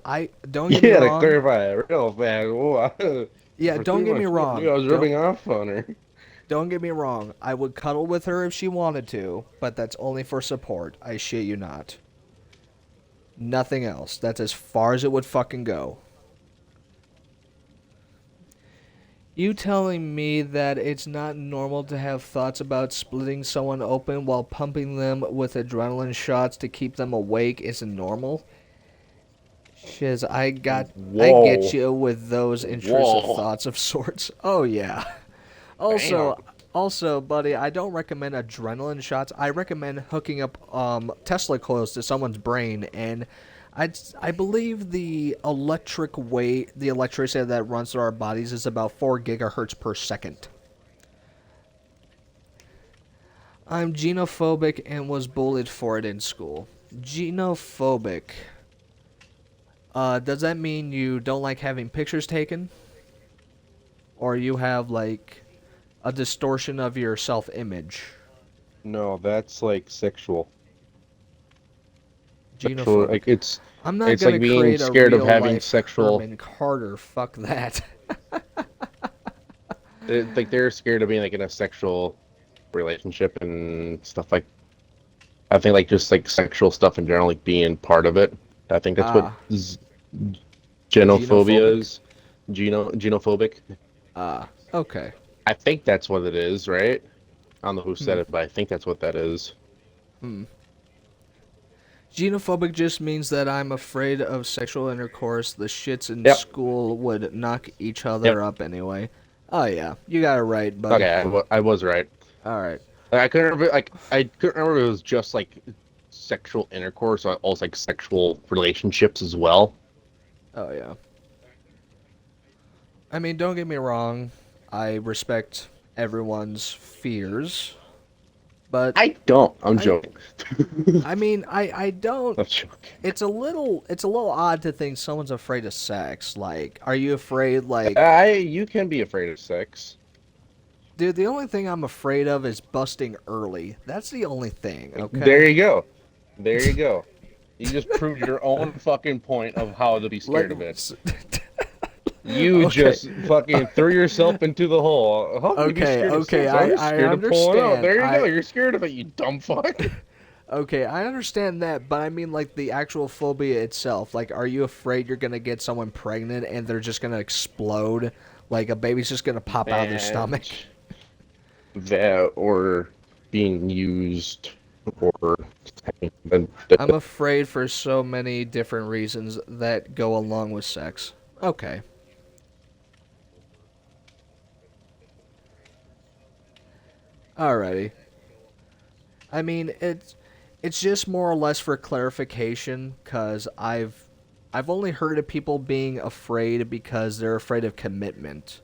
B: don't get me
F: Yeah, to
B: wrong.
F: clarify it real fast. Whoa,
B: Yeah,
F: for
B: don't
F: 3
B: get me
F: months,
B: wrong.
F: I was rubbing off on her.
B: Don't get me wrong. I would cuddle with her if she wanted to, but that's only for support. I shit you not. Nothing else. That's as far as it would fucking go. You telling me that it's not normal to have thoughts about splitting someone open while pumping them with adrenaline shots to keep them awake isn't normal? Shiz, I get
F: Whoa.
B: you with those intrusive
F: Whoa.
B: thoughts of sorts. Oh yeah. Also, buddy, I don't recommend adrenaline shots. I recommend hooking up Tesla coils to someone's brain, and I believe the electricity that runs through our bodies is about 4 gigahertz per second. I'm xenophobic and was bullied for it in school. Xenophobic. Does that mean you don't like having pictures taken? Or you have, like, a distortion of your self-image?
F: No, that's like sexual. Sexual,
B: Xenophobic.
F: like it's
B: I'm not
F: it's
B: gonna
F: like being
B: create
F: scared
B: a
F: of having
B: real-life
F: sexual.
B: Herman Carter. Fuck that.
F: Like they're scared of being like in a sexual relationship and stuff like. I think like just like sexual stuff in general, like being part of it. I think that's what genophobia is. Genophobic.
B: Okay.
F: I think that's what it is, right? I don't know who said it, but I think that's what that is.
B: Xenophobic just means that I'm afraid of sexual intercourse. The shits in
F: Yep.
B: school would knock each other up anyway. Oh yeah, you got it right, buddy.
F: Okay, I was right.
B: All right.
F: I couldn't remember. Like I couldn't remember if it was just like sexual intercourse, or also like sexual relationships as well.
B: Oh yeah. I mean, don't get me wrong. I respect everyone's fears, but
F: I don't. I'm joking.
B: I mean, I don't.
F: I'm joking.
B: It's a little odd to think someone's afraid of sex. Like, are you afraid? Like,
F: You can be afraid of sex.
B: dude, the only thing I'm afraid of is busting early. That's the only thing. Okay.
F: There you go. There you go. You just proved your own fucking point of how to be scared of it. You
B: Okay.
F: just fucking threw yourself into the hole. How can you be
B: Okay,
F: scared of
B: okay,
F: sex? I'm
B: I
F: scared of pulling out.
B: understand.
F: There you go. You're scared of it, you dumb fuck.
B: Okay, I understand that, but I mean, like, the actual phobia itself. Like, are you afraid you're gonna get someone pregnant and they're just gonna explode? Like, a baby's just gonna pop out of their stomach?
F: That, or being used, or...
B: I'm afraid for so many different reasons that go along with sex. Okay. Alrighty. I mean, it's just more or less for clarification, cause I've only heard of people being afraid because they're afraid of commitment,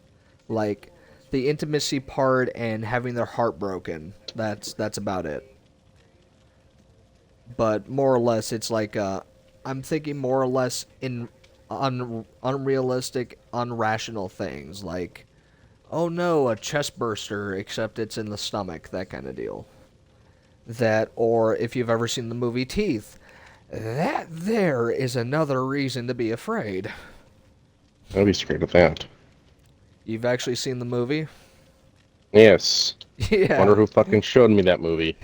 B: like the intimacy part and having their heart broken. That's about it. But more or less, it's like I'm thinking more or less in unrealistic, unrational things, like, oh no, a chest burster, except it's in the stomach, that kind of deal. That, or if you've ever seen the movie Teeth, that there is another reason to be afraid.
F: I'd be scared of that.
B: You've actually seen the movie?
F: Yes.
B: Yeah.
F: Wonder who fucking showed me that movie.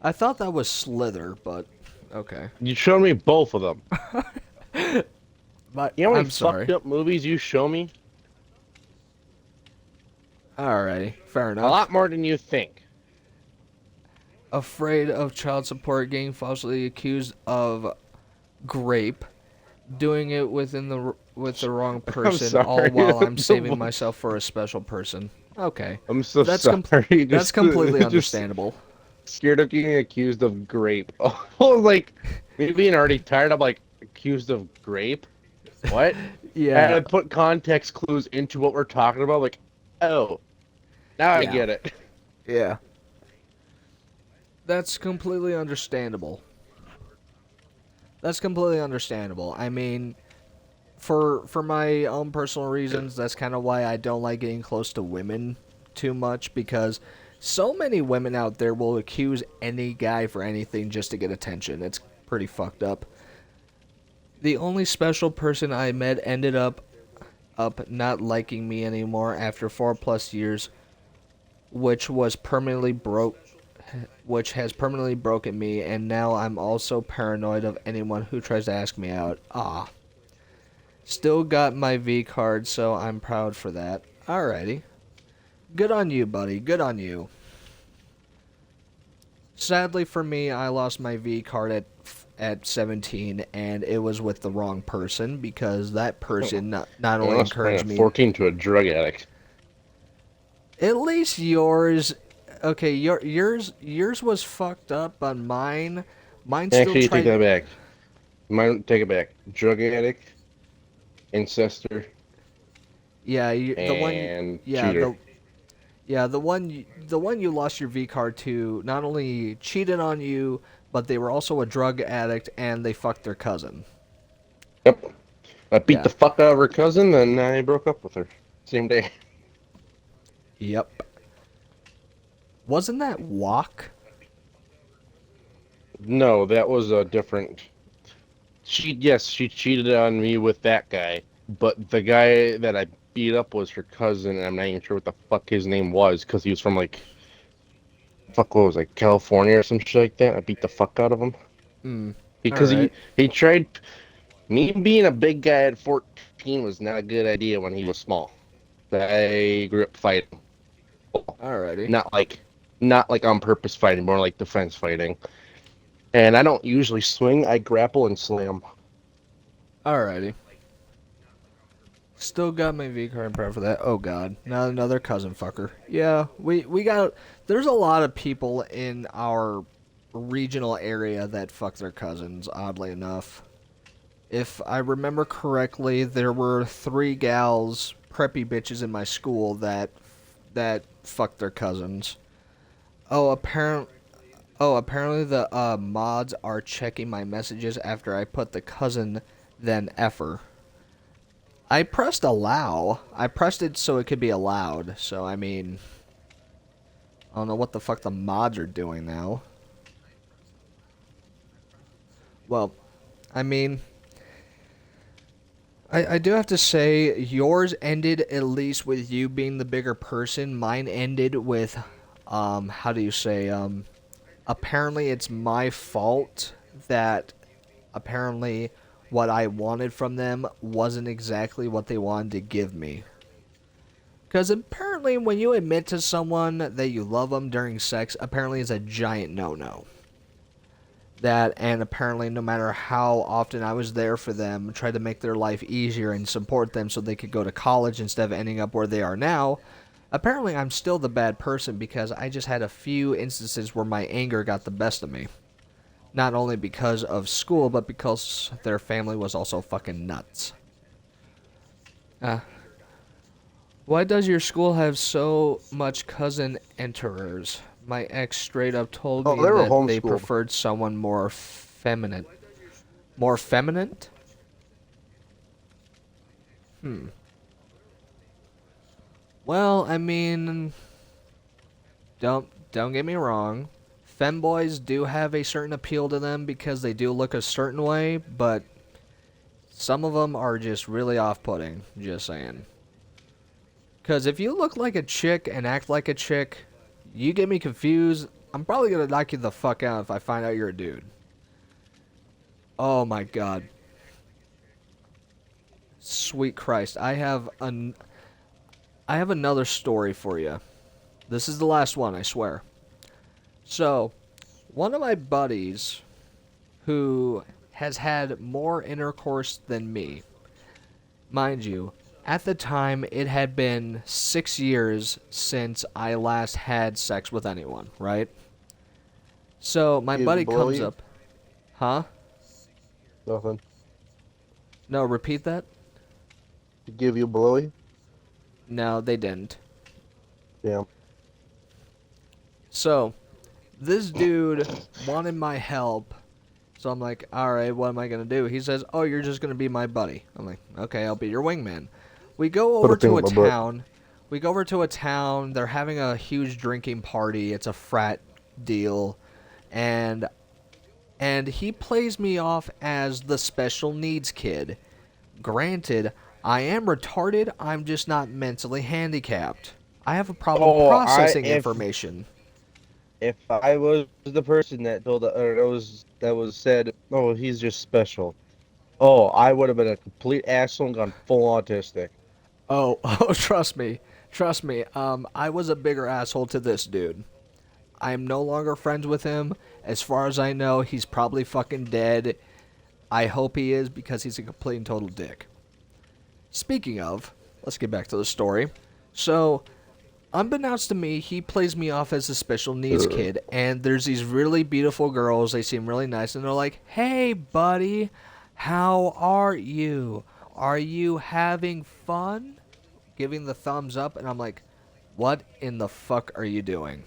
B: I thought that was Slither, but okay.
F: You showed me both of them.
B: But
F: You know how many
B: I'm sorry.
F: fucked up movies you show me?
B: Alrighty, fair
F: A
B: enough.
F: lot more than you think.
B: Afraid of child support getting falsely accused of grape. doing it with the wrong person,
F: sorry.
B: all while I'm saving myself for a special person. Okay,
F: I'm so
B: that's
F: sorry.
B: that's
F: Just-
B: completely
F: just
B: understandable.
F: Scared of getting accused of grape. Oh, like me being already tired. I'm like accused of grape. What?
B: Yeah,
F: And I put context clues into what we're talking about. Like, oh, now I
B: Yeah.
F: get it.
B: yeah. That's completely understandable. That's completely understandable. I mean, for my own personal reasons, that's kind of why I don't like getting close to women too much, because so many women out there will accuse any guy for anything just to get attention. It's pretty fucked up. The only special person I met ended up not liking me anymore after 4+ years, which has permanently broken me, and now I'm also paranoid of anyone who tries to ask me out. Ah. Still got my V card, so I'm proud for that. Alrighty. Good on you, buddy. Good on you. Sadly for me, I lost my V card at 17, and it was with the wrong person, because that person not only
F: Unless we're
B: encouraged me...
F: 14 to a drug addict.
B: At least yours... Okay, yours was fucked up, but mine still
F: Actually,
B: tried...
F: take that back. Mine, take it back. Drug addict, incester,
B: Yeah, the one...
F: and
B: Yeah,
F: cheater.
B: the one you lost your V card to not only cheated on you, but they were also a drug addict, and they fucked their cousin.
F: Yep. I beat
B: Yeah.
F: the fuck out of her cousin, and I broke up with her. Same day.
B: Yep. Wasn't that Walk?
F: No, that was a different. She cheated on me with that guy, but the guy that I beat up was her cousin, and I'm not even sure what the fuck his name was, because he was from like, what was it, California or some shit like that. I beat the fuck out of him because
B: alright.
F: he tried. Me being a big guy at 14 was not a good idea when he was small. I grew up fighting,
B: Alrighty.
F: not like on purpose fighting, more like defense fighting. And I don't usually swing. I grapple and slam.
B: Alrighty. Still got my V card, proud for that. Oh god, not another cousin fucker. Yeah, we got... There's a lot of people in our regional area that fuck their cousins, oddly enough. If I remember correctly, there were 3 gals, preppy bitches in my school that fucked their cousins. Apparently the mods are checking my messages after I put the cousin then effer. I pressed allow. I pressed it so it could be allowed. So, I mean, I don't know what the fuck the mods are doing now. Well, I mean, I do have to say, yours ended at least with you being the bigger person. Mine ended with, how do you say, apparently it's my fault that apparently what I wanted from them wasn't exactly what they wanted to give me. Because apparently when you admit to someone that you love them during sex, apparently it's a giant no-no. And apparently no matter how often I was there for them, tried to make their life easier and support them so they could go to college instead of ending up where they are now, apparently I'm still the bad person because I just had a few instances where my anger got the best of me. Not only because of school, but because their family was also fucking nuts. Why does your school have so much cousin enterers? My ex straight up told me
F: they were
B: that they
F: homeschooled.
B: preferred someone more feminine. More feminine? Well, I mean, don't get me wrong. Femboys do have a certain appeal to them because they do look a certain way, but some of them are just really off-putting, just saying. Because if you look like a chick and act like a chick, you get me confused, I'm probably going to knock you the fuck out if I find out you're a dude. Oh my god. Sweet Christ. I have another story for you. This is the last one, I swear. So, one of my buddies who has had more intercourse than me. Mind you, at the time, it had been 6 years since I last had sex with anyone, right? So my
F: Did
B: buddy
F: blow
B: comes
F: you?
B: up. Huh?
F: Nothing.
B: No, repeat that?
F: Give you a blowy?
B: No, they didn't.
F: Damn.
B: So, this dude wanted my help. So I'm like, alright, what am I going to do? He says, oh, you're just going to be my buddy. I'm like, okay, I'll be your wingman. We go
F: Put a
B: over
F: thing
B: to a
F: in my butt.
B: town. We go over to a town. They're having a huge drinking party. It's a frat deal. And he plays me off as the special needs kid. Granted, I am retarded. I'm just not mentally handicapped. I have a problem
F: Oh,
B: processing
F: if-
B: information.
F: If I was the person that told, or that was said, oh, he's just special. Oh, I would have been a complete asshole and gone full autistic.
B: Oh, trust me. I was a bigger asshole to this dude. I am no longer friends with him. As far as I know, he's probably fucking dead. I hope he is because he's a complete and total dick. Speaking of, let's get back to the story. So, unbeknownst to me, he plays me off as a special needs kid, and there's these really beautiful girls. They seem really nice, and they're like, hey, buddy, how are you? Are you having fun? Giving the thumbs up, and I'm like, what in the fuck are you doing?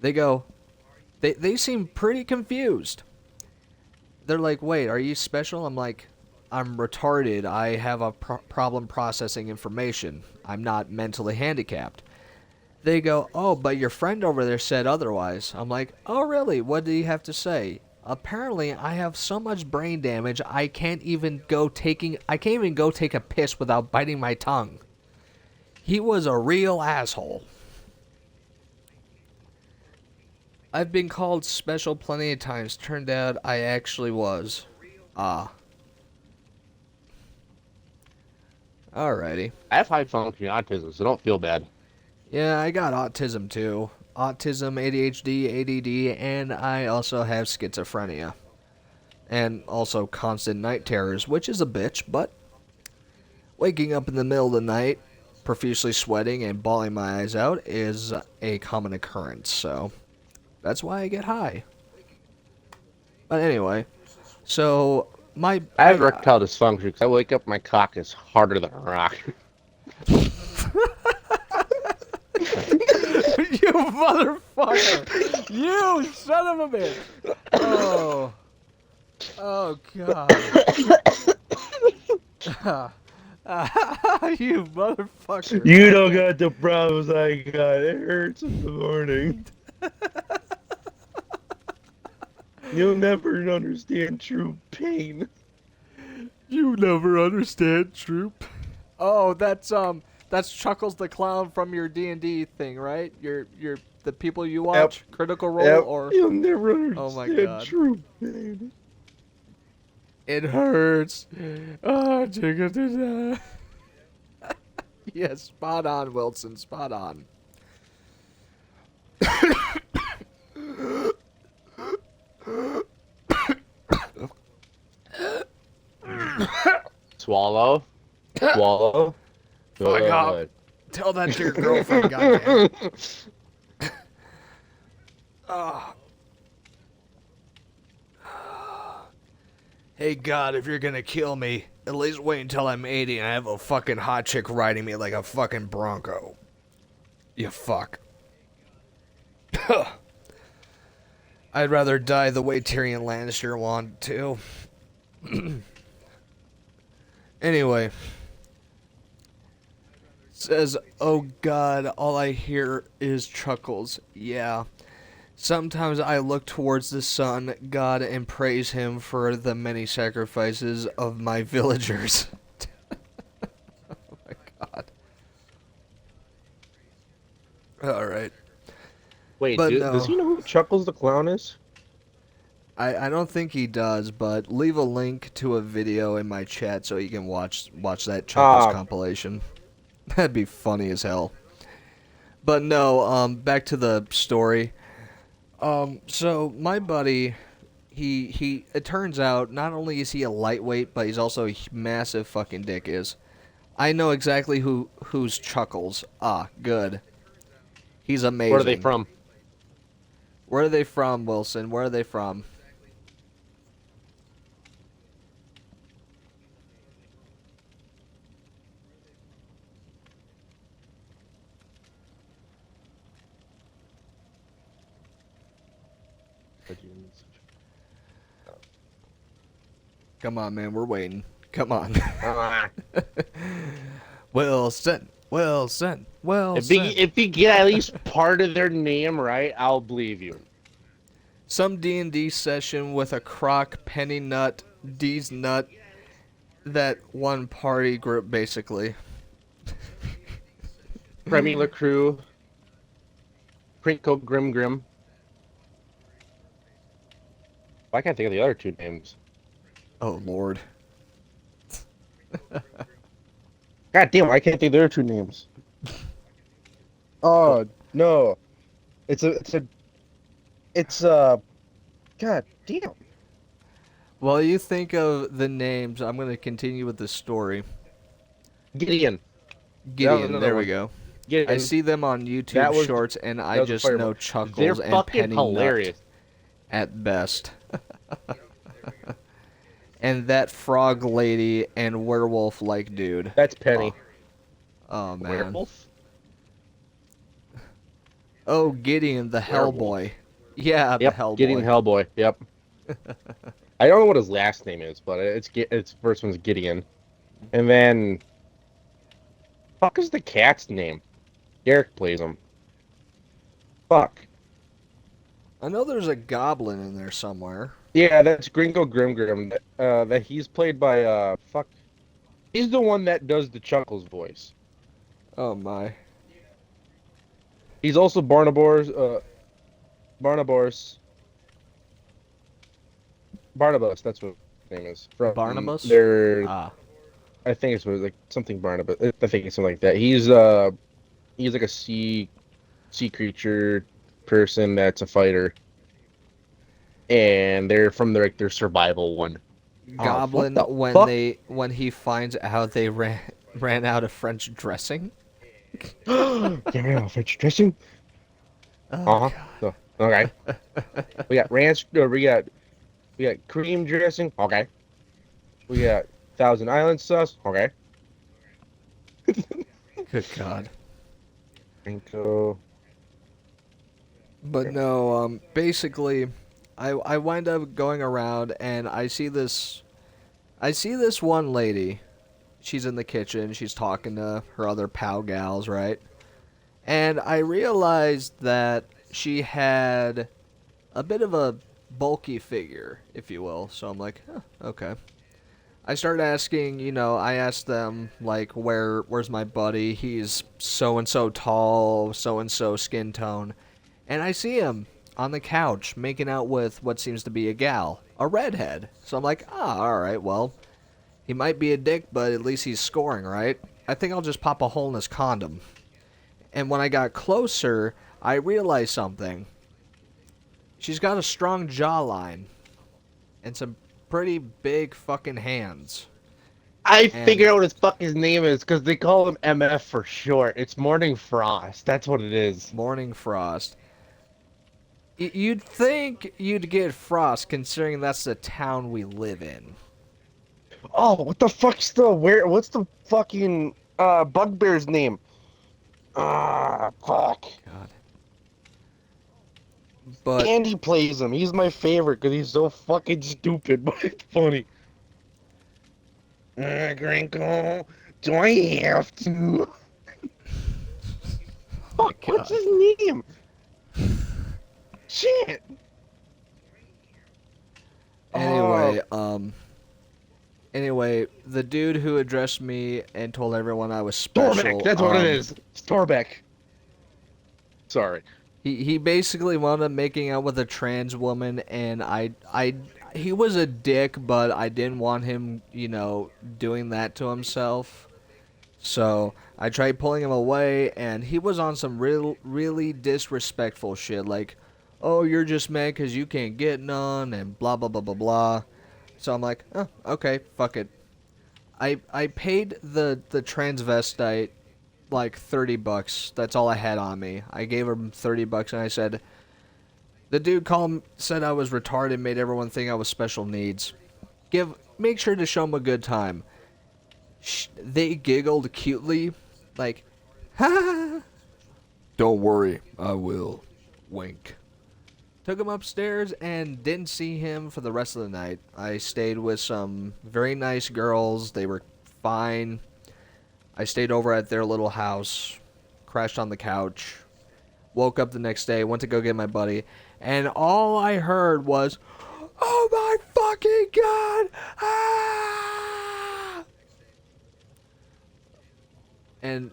B: They go, they seem pretty confused. They're like, wait, are you special? I'm like, I'm retarded. I have a problem processing information. I'm not mentally handicapped. They go, oh, but your friend over there said otherwise. I'm like, oh, really? What do you have to say? Apparently, I have so much brain damage, I can't even go take a piss without biting my tongue. He was a real asshole. I've been called special plenty of times. Turned out I actually was. Alrighty.
A: I have high functioning autism, so don't feel bad.
B: Yeah, I got autism too. Autism, ADHD, ADD, and I also have schizophrenia. And also constant night terrors, which is a bitch, but waking up in the middle of the night, profusely sweating and bawling my eyes out is a common occurrence, so that's why I get high. But anyway, so
A: I have erectile dysfunction because I wake up, my cock is harder than a rock.
B: You motherfucker! You son of a bitch! Oh. Oh, God. You motherfucker.
F: You don't got the problems I got. It hurts in the morning. You'll never understand true pain.
B: You never understand, Troop. Oh, that's Chuckles the Clown from your D&D thing, right? Your the people you watch, Critical Role, or
F: You'll never understand
B: Oh my God.
F: true pain.
B: it hurts. Oh, jigga. Yes, spot on, Wilson, spot on.
A: Swallow. Swallow.
B: Fuck off.
A: Good.
B: Tell that to your girlfriend, goddamn. Hey God, if you're gonna kill me, at least wait until I'm 80 and I have a fucking hot chick riding me like a fucking bronco. You fuck. I'd rather die the way Tyrion Lannister wanted to. Anyway. Says, oh God, all I hear is Chuckles. Yeah. Sometimes I look towards the sun, God, and praise him for the many sacrifices of my villagers. Oh my God. Alright.
A: Wait,
B: But
F: Does he know who Chuckles the Clown is?
B: I don't think he does, but leave a link to a video in my chat so you can watch that Chuckles compilation. That'd be funny as hell. But no, back to the story. So my buddy, It turns out not only is he a lightweight, but he's also a massive fucking dick is. I know exactly who's Chuckles. Ah, good. He's amazing.
A: Where are they from?
B: Where are they from, Wilson? Where are they from? Come on, man. We're waiting. Come on. Wilson. Wilson. Wilson.
A: If you get at least part of their name right, I'll believe you.
B: Some D&D session with a croc, penny nut, D's nut, that one party group basically.
A: Remy LaCrew, Prinko Grim Grim. I can't think of the other two names.
B: Oh Lord.
F: God damn, I can't think of the other two names. Oh no, it's God damn.
B: While you think of the names, I'm going to continue with the story.
A: Gideon.
B: Gideon,
A: another
B: there we
A: one.
B: go.
A: Gideon.
B: I see them on
A: That
B: YouTube
A: was-
B: shorts, and I
A: that was a
B: just
A: fireball.
B: know Chuckles
A: They're
B: and
A: fucking
B: Penny
A: hilarious.
B: Nut at best. And that frog lady and werewolf-like dude.
A: That's Penny.
B: Oh man.
A: Werewolf?
B: Oh, Gideon, the
A: Werewolf.
B: Hellboy. Yeah,
A: Yep,
B: the Hellboy.
A: Gideon Hellboy. Yep. I don't know what his last name is, but its first one's Gideon. And then fuck is the cat's name? Derek plays him. Fuck.
B: I know there's a goblin in there somewhere.
A: Yeah, that's Gringo Grim Grim. That he's played by fuck. He's the one that does the Chuckles voice.
B: Oh my.
A: He's also Barnabas. Barnabas, that's what his name is. From
B: Barnabas?
A: Their,
B: Ah.
A: I think it's like something Barnabas. I think it's something like that. He's like a sea creature person that's a fighter, and they're from their survival one.
B: Goblin
A: what the fuck?
B: when he finds out they ran out of French dressing.
F: Yeah, French dressing.
B: Oh,
A: So, okay. We got ranch. We got cream dressing. Okay. We got Thousand Island sauce. Okay.
B: Good God.
A: Prinko.
B: But no, basically, I wind up going around and I see this one lady. She's in the kitchen. She's talking to her other pal gals, right? And I realized that she had a bit of a bulky figure, if you will. So I'm like, huh, okay. I started asking, I asked them, like, where's my buddy? He's so-and-so tall, so-and-so skin tone. And I see him on the couch making out with what seems to be a gal, a redhead. So I'm like, alright, well, he might be a dick, but at least he's scoring, right? I think I'll just pop a hole in his condom. And when I got closer, I realized something. She's got a strong jawline and some pretty big fucking hands.
A: I
B: And-
A: figured out what his fucking name is because they call him MF for short. It's Morning Frost. That's what it is.
B: Morning Frost. You'd think you'd get Frost, considering that's the town we live in.
F: Oh, what the fuck's what's the fucking bugbear's name? Ah, fuck.
B: God. But
F: Andy plays him. He's my favorite because he's so fucking stupid, but it's funny. Gringo, do I have to? Fuck, what's his name? Shit.
B: Anyway, the dude who addressed me and told everyone I was special.
F: Storbeck, that's what it is. Storbeck. Sorry.
B: He basically wound up making out with a trans woman, and he was a dick, but I didn't want him, doing that to himself. So I tried pulling him away, and he was on some really disrespectful shit, like, oh, you're just mad because you can't get none, and blah, blah, blah, blah, blah. So I'm like, oh, okay, fuck it. I paid the transvestite like $30. That's all I had on me. I gave him $30 and I said, the dude said I was retarded, made everyone think I was special needs. Make sure to show him a good time. They giggled cutely, like, ha! Don't worry, I will. Wink. Took him upstairs and didn't see him for the rest of the night. I stayed with some very nice girls. They were fine. I stayed over at their little house, crashed on the couch, woke up the next day, went to go get my buddy, and all I heard was, oh my fucking god! Ah! And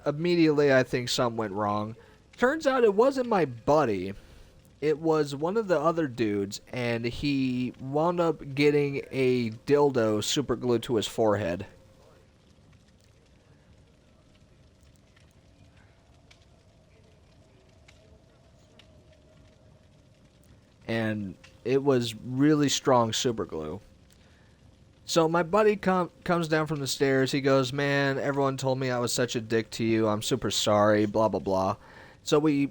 B: immediately I think something went wrong. Turns out it wasn't my buddy. It was one of the other dudes, and he wound up getting a dildo super glued to his forehead. And it was really strong super glue. So my buddy comes down from the stairs. He goes, man, everyone told me I was such a dick to you. I'm super sorry, blah, blah, blah. So he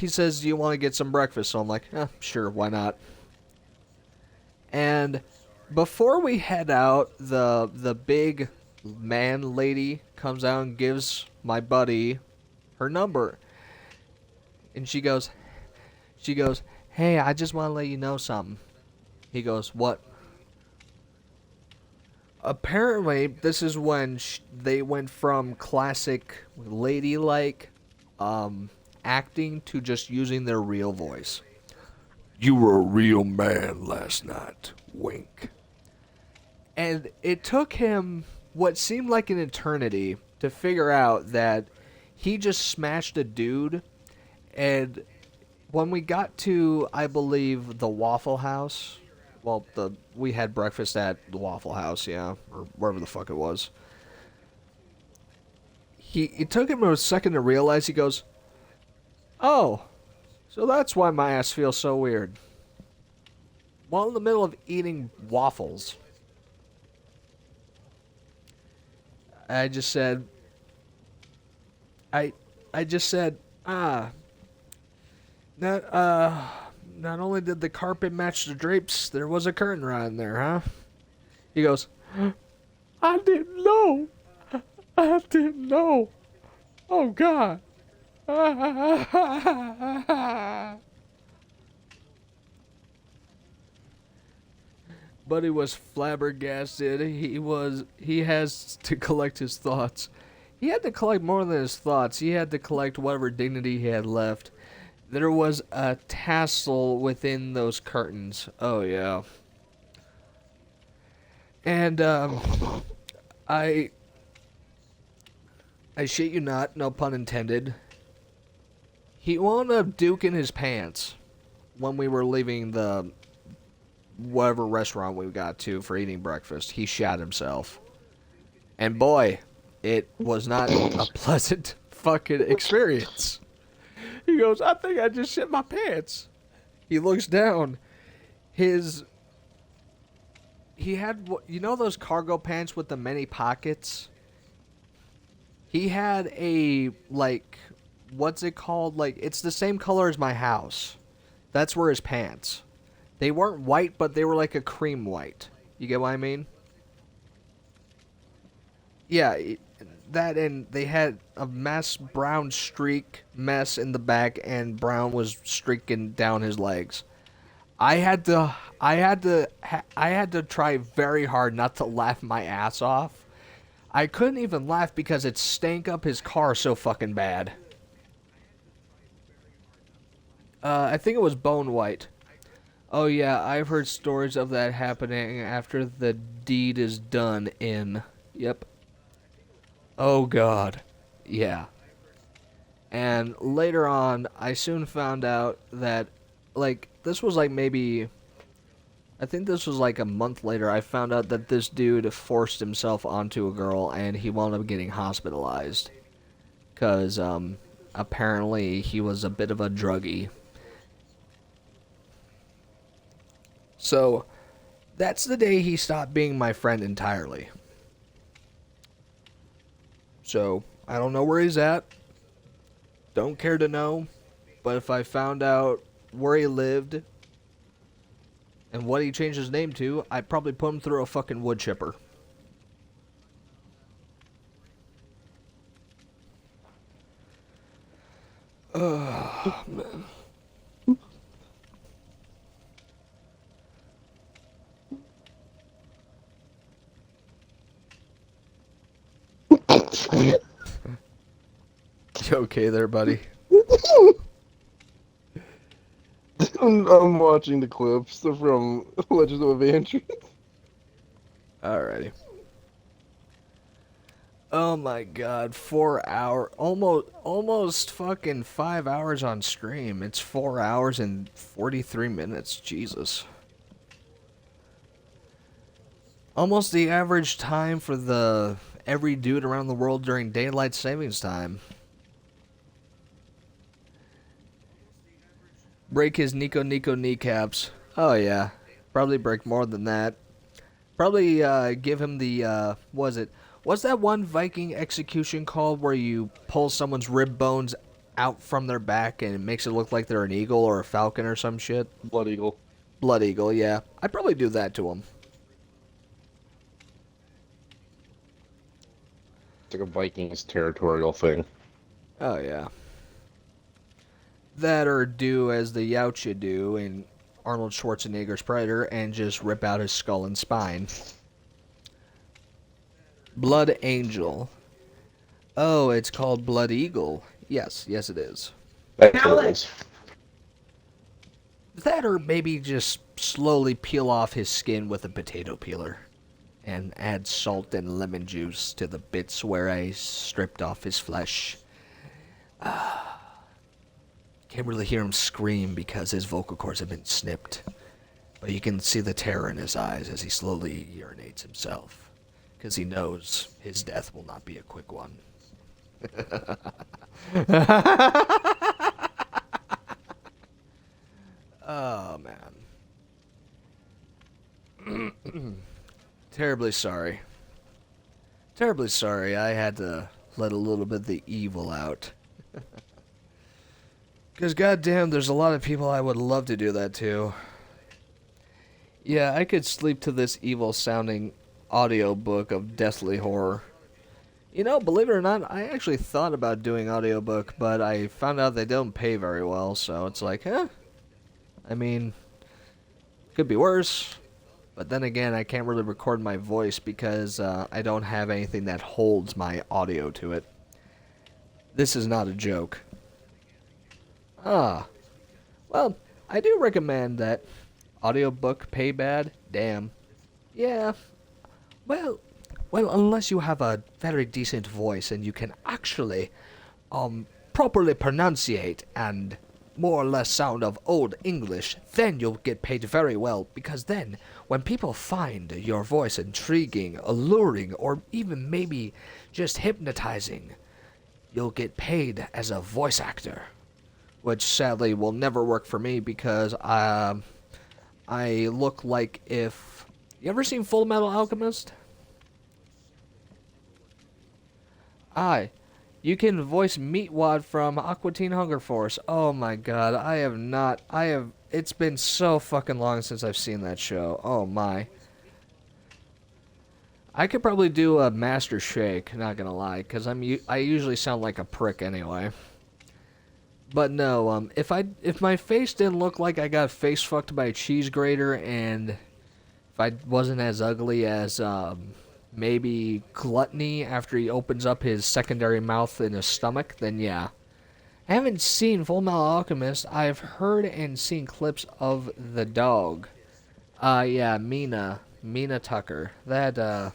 B: says, do you want to get some breakfast? So I'm like, sure, why not? And before we head out, the big man lady comes out and gives my buddy her number. And she goes, hey, I just want to let you know something. He goes, what? Apparently, this is when they went from classic ladylike acting to just using their real voice. You were a real man last night. Wink. And it took him what seemed like an eternity to figure out that he just smashed a dude. And when we got to, I believe, the Waffle House, well, we had breakfast at the Waffle House, yeah, or wherever the fuck it was. It took him a second to realize. He goes, oh, so that's why my ass feels so weird. While in the middle of eating waffles, I just said, not only did the carpet match the drapes, there was a curtain rod in there, huh? He goes, I didn't know. I didn't know. Oh, God. Buddy was flabbergasted. He has to collect his thoughts. He had to collect more than his thoughts. He had to collect whatever dignity he had left. There was a tassel within those curtains. Oh, yeah. And, I shit you not, no pun intended. He wound up duking his pants when we were leaving the whatever restaurant we got to for eating breakfast. He shat himself. And boy, it was not a pleasant fucking experience. He goes, I think I just shit my pants. He looks down. He had, you know those cargo pants with the many pockets? He had a, like, what's it called? Like, it's the same color as my house. That's where his pants. They weren't white, but they were like a cream white. You get what I mean? Yeah, that, and they had a mass brown streak mess in the back, and brown was streaking down his legs. I had to try very hard not to laugh my ass off. I couldn't even laugh because it stank up his car so fucking bad. I think it was bone white. Oh yeah, I've heard stories of that happening after the deed is done in. Yep. Oh god. Yeah. And later on, I soon found out that, like, this was like maybe, I think this was like a month later, I found out that this dude forced himself onto a girl and he wound up getting hospitalized. Because, apparently he was a bit of a druggie. So, that's the day he stopped being my friend entirely. So, I don't know where he's at. Don't care to know. But if I found out where he lived and what he changed his name to, I'd probably put him through a fucking wood chipper. Oh, man. You okay there, buddy?
F: I'm watching the clips from Legends of Evangelion.
B: Alrighty. Oh my god, 4 hour, almost fucking 5 hours on stream. It's 4 hours and 43 minutes, Jesus. Almost the average time for every dude around the world during daylight savings time. Break his Nico kneecaps. Oh yeah, probably break more than that. Probably give him the, what's that one Viking execution called where you pull someone's rib bones out from their back and it makes it look like they're an eagle or a falcon or some shit?
F: Blood Eagle.
B: Blood Eagle, yeah. I'd probably do that to him.
F: It's like a Vikings territorial thing.
B: Oh yeah. That or do as the Yautja do in Arnold Schwarzenegger's Predator and just rip out his skull and spine. Blood Angel. Oh, it's called Blood Eagle. Yes, it is.
D: Alex.
B: That or maybe just slowly peel off his skin with a potato peeler. And add salt and lemon juice to the bits where I stripped off his flesh. Can't really hear him scream because his vocal cords have been snipped. But you can see the terror in his eyes as he slowly urinates himself. Because he knows his death will not be a quick one. Oh, man. Terribly sorry. Terribly sorry. I had to let a little bit of the evil out. Because goddamn, there's a lot of people I would love to do that to. Yeah, I could sleep to this evil-sounding audiobook of deathly horror. You know, believe it or not, I actually thought about doing audiobook, but I found out they don't pay very well, so it's like, I mean, could be worse. But then again, I can't really record my voice because I don't have anything that holds my audio to it. This is not a joke. Well, I do recommend that. Audiobook pay bad? Damn. Yeah. Well, unless you have a very decent voice and you can actually, properly pronunciate and more or less sound of Old English, then you'll get paid very well, because then, when people find your voice intriguing, alluring, or even maybe just hypnotizing, you'll get paid as a voice actor. Which sadly will never work for me because I look like if... You ever seen Full Metal Alchemist? You can voice Meatwad from Aqua Teen Hunger Force. Oh my god, it's been so fucking long since I've seen that show. Oh my. I could probably do a Master Shake, not gonna lie, because I usually sound like a prick anyway. But no, if my face didn't look like I got face fucked by a cheese grater, and if I wasn't as ugly as maybe Gluttony after he opens up his secondary mouth in his stomach, then yeah. I haven't seen Full Metal Alchemist. I've heard and seen clips of the dog. Yeah, Mina Tucker. That's a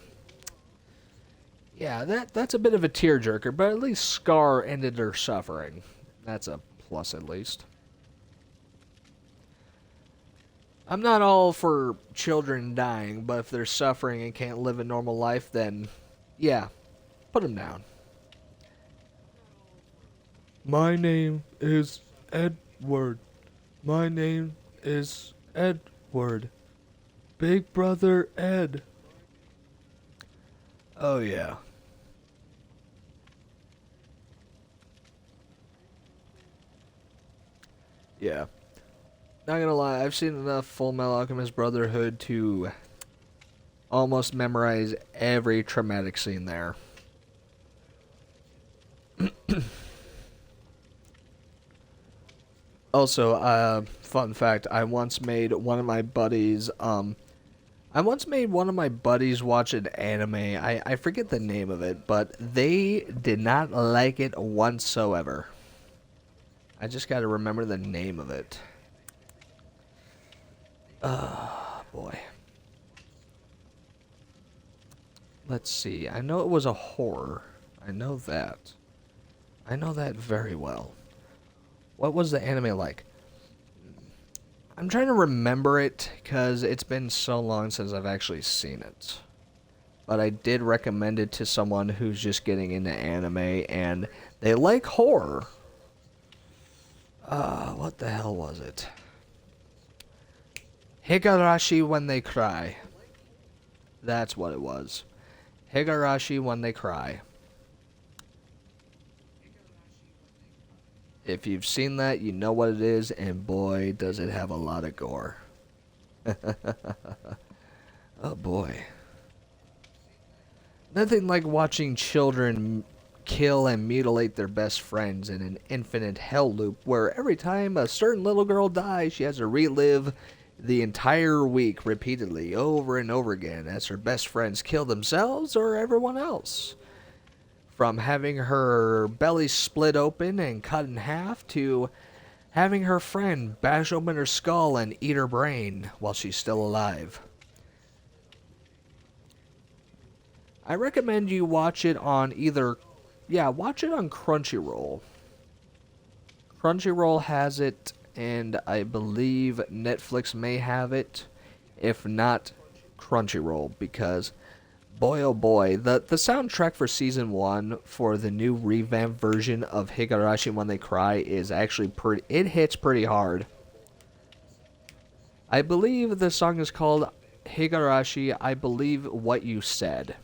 B: bit of a tearjerker, but at least Scar ended her suffering. That's a plus, at least. I'm not all for children dying, but if they're suffering and can't live a normal life, then, yeah, put them down. My name is Edward. My name is Edward. Big Brother Ed. Oh, yeah. Yeah. Not gonna lie, I've seen enough Full Metal Alchemist Brotherhood to almost memorize every traumatic scene there. Also, fun fact, I once made one of my buddies watch an anime. I forget the name of it, but they did not like it whatsoever. I just gotta remember the name of it. Oh, boy. Let's see. I know it was a horror. I know that. I know that very well. What was the anime like? I'm trying to remember it because it's been so long since I've actually seen it. But I did recommend it to someone who's just getting into anime and they like horror. What the hell was it? Higurashi When They Cry. That's what it was. Higurashi When They Cry. If you've seen that, you know what it is, and boy, does it have a lot of gore. Oh boy. Nothing like watching children kill and mutilate their best friends in an infinite hell loop where every time a certain little girl dies, she has to relive the entire week repeatedly over and over again as her best friends kill themselves or everyone else. From having her belly split open and cut in half to having her friend bash open her skull and eat her brain while she's still alive. I recommend you watch it on watch it on Crunchyroll. Crunchyroll has it, and I believe Netflix may have it. If not, Crunchyroll, because boy oh boy, the soundtrack for Season 1 for the new revamped version of Higurashi When They Cry is actually it hits pretty hard. I believe the song is called Higurashi, I Believe What You Said.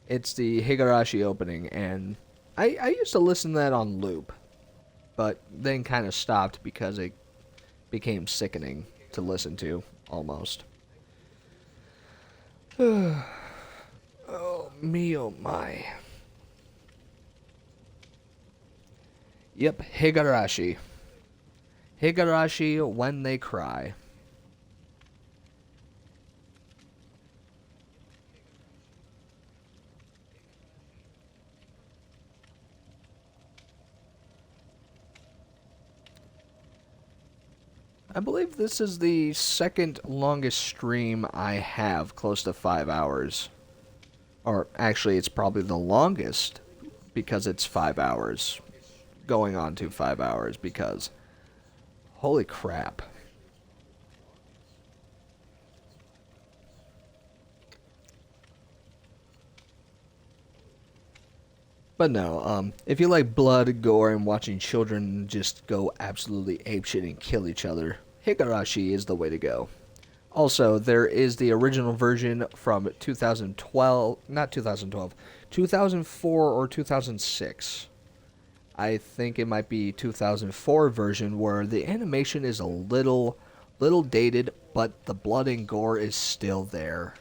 B: It's the Higurashi opening, and I used to listen to that on loop, but then kind of stopped because it became sickening to listen to, almost. Oh, me oh my. Yep, Higurashi. Higurashi When They Cry. I believe this is the second longest stream I have, close to 5 hours. Or actually, it's probably the longest because it's 5 hours. Going on to 5 hours because holy crap. But no, if you like blood, gore, and watching children just go absolutely apeshit and kill each other, Higurashi is the way to go. Also, there is the original version from 2004 or 2006. I think it might be 2004 version where the animation is a little dated, but the blood and gore is still there.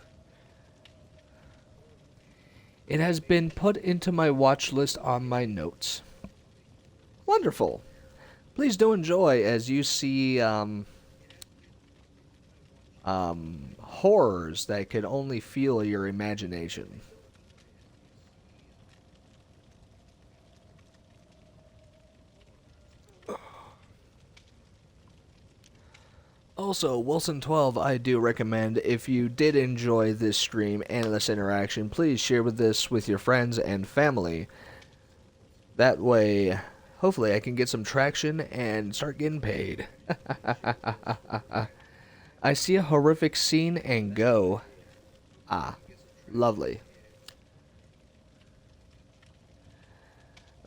B: It has been put into my watch list on my notes. Wonderful. Please do enjoy as you see horrors that could only fuel your imagination. Also, Wilson12, I do recommend if you did enjoy this stream and this interaction, please share this with your friends and family. That way, hopefully I can get some traction and start getting paid. I see a horrific scene and go. Ah, lovely.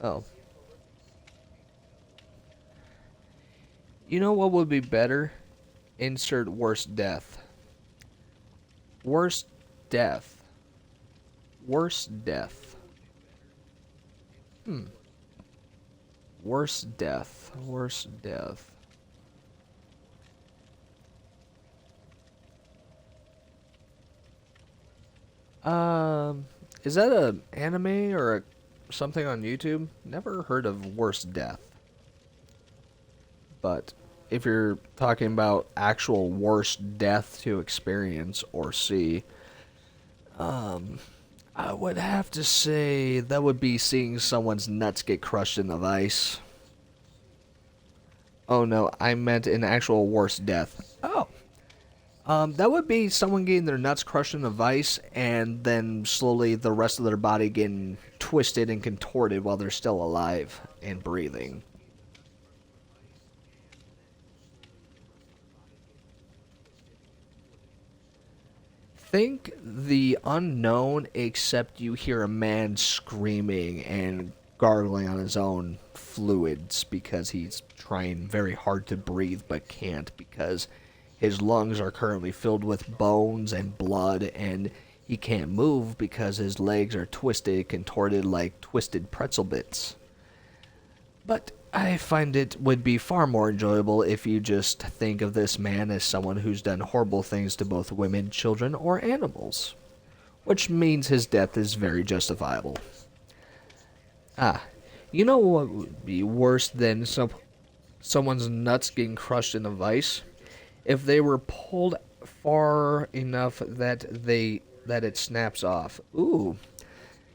B: Oh. You know what would be better? Insert worst death. Worst death. Worst death. Worst death. Worst death. Is that a anime or something on YouTube? Never heard of Worst Death. But if you're talking about actual worst death to experience or see, I would have to say that would be seeing someone's nuts get crushed in the vice. Oh no, I meant an actual worst death. Oh. That would be someone getting their nuts crushed in a vice and then slowly the rest of their body getting twisted and contorted while they're still alive and breathing. Think the unknown, except you hear a man screaming and gargling on his own fluids because he's trying very hard to breathe but can't because his lungs are currently filled with bones and blood, and he can't move because his legs are twisted, contorted like twisted pretzel bits. But I find it would be far more enjoyable if you just think of this man as someone who's done horrible things to both women, children, or animals, which means his death is very justifiable. You know what would be worse than someone's nuts getting crushed in a vice? If they were pulled far enough that it snaps off. Ooh.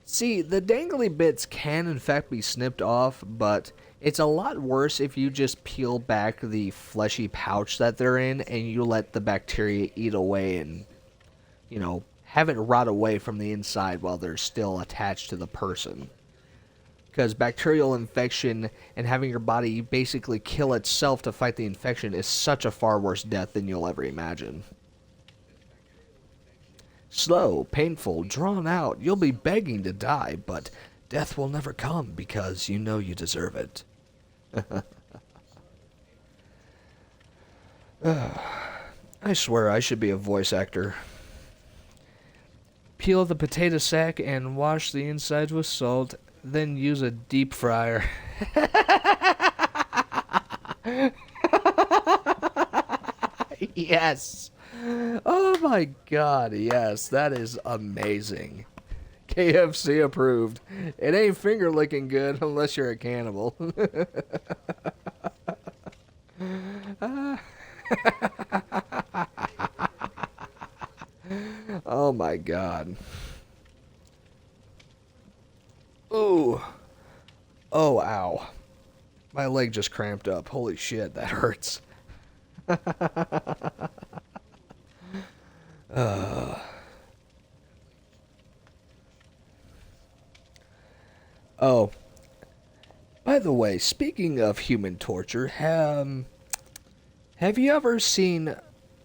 B: See, the dangly bits can in fact be snipped off, but it's a lot worse if you just peel back the fleshy pouch that they're in and you let the bacteria eat away and, you know, have it rot away from the inside while they're still attached to the person. Because bacterial infection and having your body basically kill itself to fight the infection is such a far worse death than you'll ever imagine. Slow, painful, drawn out, you'll be begging to die, but death will never come because you know you deserve it. I swear I should be a voice actor. Peel the potato sack and wash the insides with salt. Then use a deep fryer. Yes. Oh my god, yes. That is amazing. KFC approved. It ain't finger licking good unless you're a cannibal. Oh my god. Ooh. Oh, ow. My leg just cramped up. Holy shit, that hurts. Oh. By the way, speaking of human torture, have you ever seen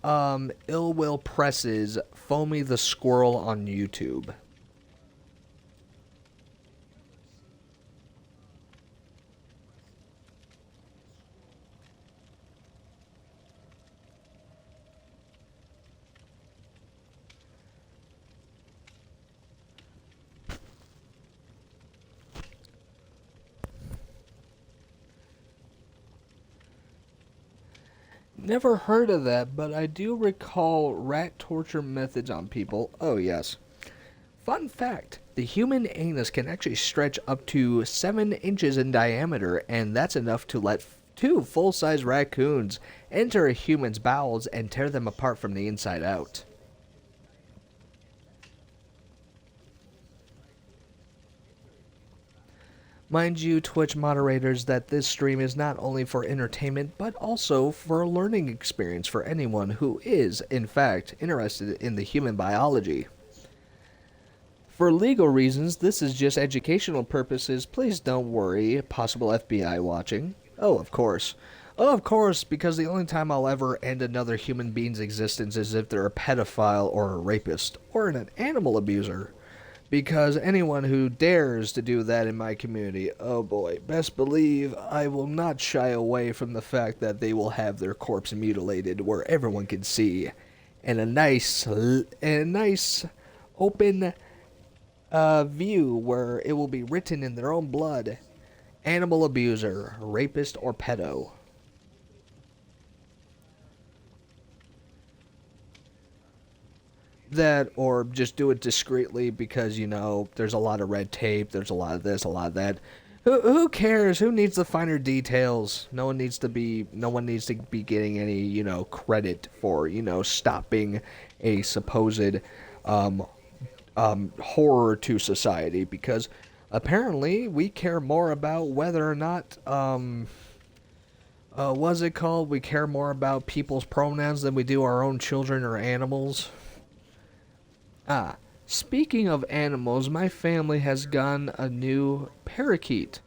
B: Ill Will Press's Foamy the Squirrel on YouTube? Never heard of that, but I do recall rat torture methods on people. Oh, yes. Fun fact, the human anus can actually stretch up to 7 inches in diameter, and that's enough to let 2 full-size raccoons enter a human's bowels and tear them apart from the inside out. Mind you, Twitch moderators, that this stream is not only for entertainment, but also for a learning experience for anyone who is, in fact, interested in the human biology. For legal reasons, this is just educational purposes. Please don't worry, possible FBI watching. Oh, of course. Oh, of course, because the only time I'll ever end another human being's existence is if they're a pedophile or a rapist, or an animal abuser. Because anyone who dares to do that in my community, oh boy, best believe I will not shy away from the fact that they will have their corpse mutilated where everyone can see, and a nice open view where it will be written in their own blood, animal abuser, rapist, or pedo. That, or just do it discreetly because, you know, there's a lot of red tape, there's a lot of this, a lot of that. Who cares? Who needs the finer details? No one needs to be getting any, you know, credit for, you know, stopping a supposed horror to society, because apparently we care more about whether or not what's it called? We care more about people's pronouns than we do our own children or animals. Ah, speaking of animals, my family has gotten a new parakeet.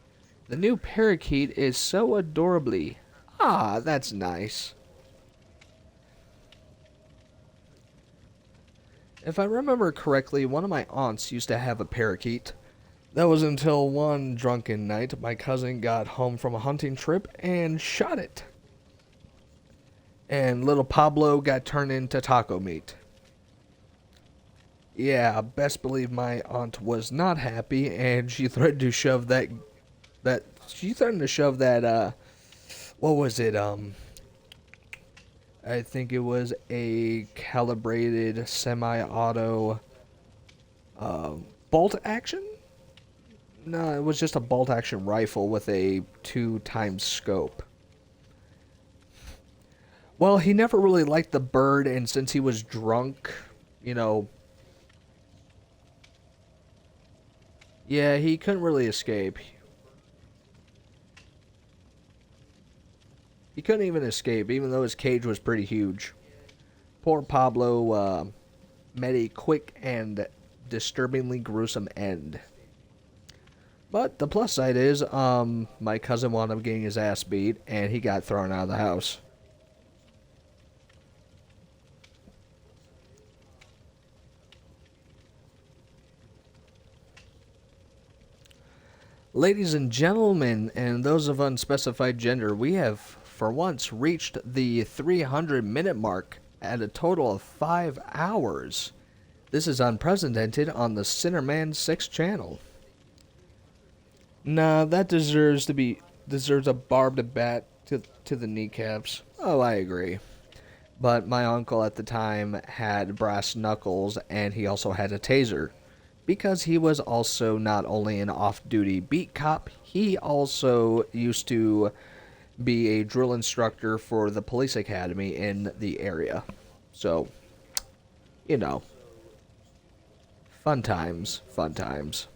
B: The new parakeet is so adorably. Ah, that's nice. If I remember correctly, one of my aunts used to have a parakeet. That was until one drunken night my cousin got home from a hunting trip and shot it. And little Pablo got turned into taco meat. Yeah, best believe my aunt was not happy, and she threatened to shove that what was it, I think it was a calibrated semi-auto, bolt action? No, it was just a bolt action rifle with a 2x scope. Well, he never really liked the bird, and since he was drunk, you know, yeah, he couldn't really escape. He couldn't even escape, even though his cage was pretty huge. Poor Pablo met a quick and disturbingly gruesome end. But the plus side is, my cousin wound up getting his ass beat, and he got thrown out of the house. Ladies and gentlemen, and those of unspecified gender, we have for once reached the 300-minute mark at a total of 5 hours. This is unprecedented on the Cinnamon 6 channel. Nah, that deserves a barbed bat to the kneecaps. Oh, I agree. But my uncle at the time had brass knuckles, and he also had a taser. Because he was also not only an off-duty beat cop, he also used to be a drill instructor for the police academy in the area. So, you know, fun times, fun times.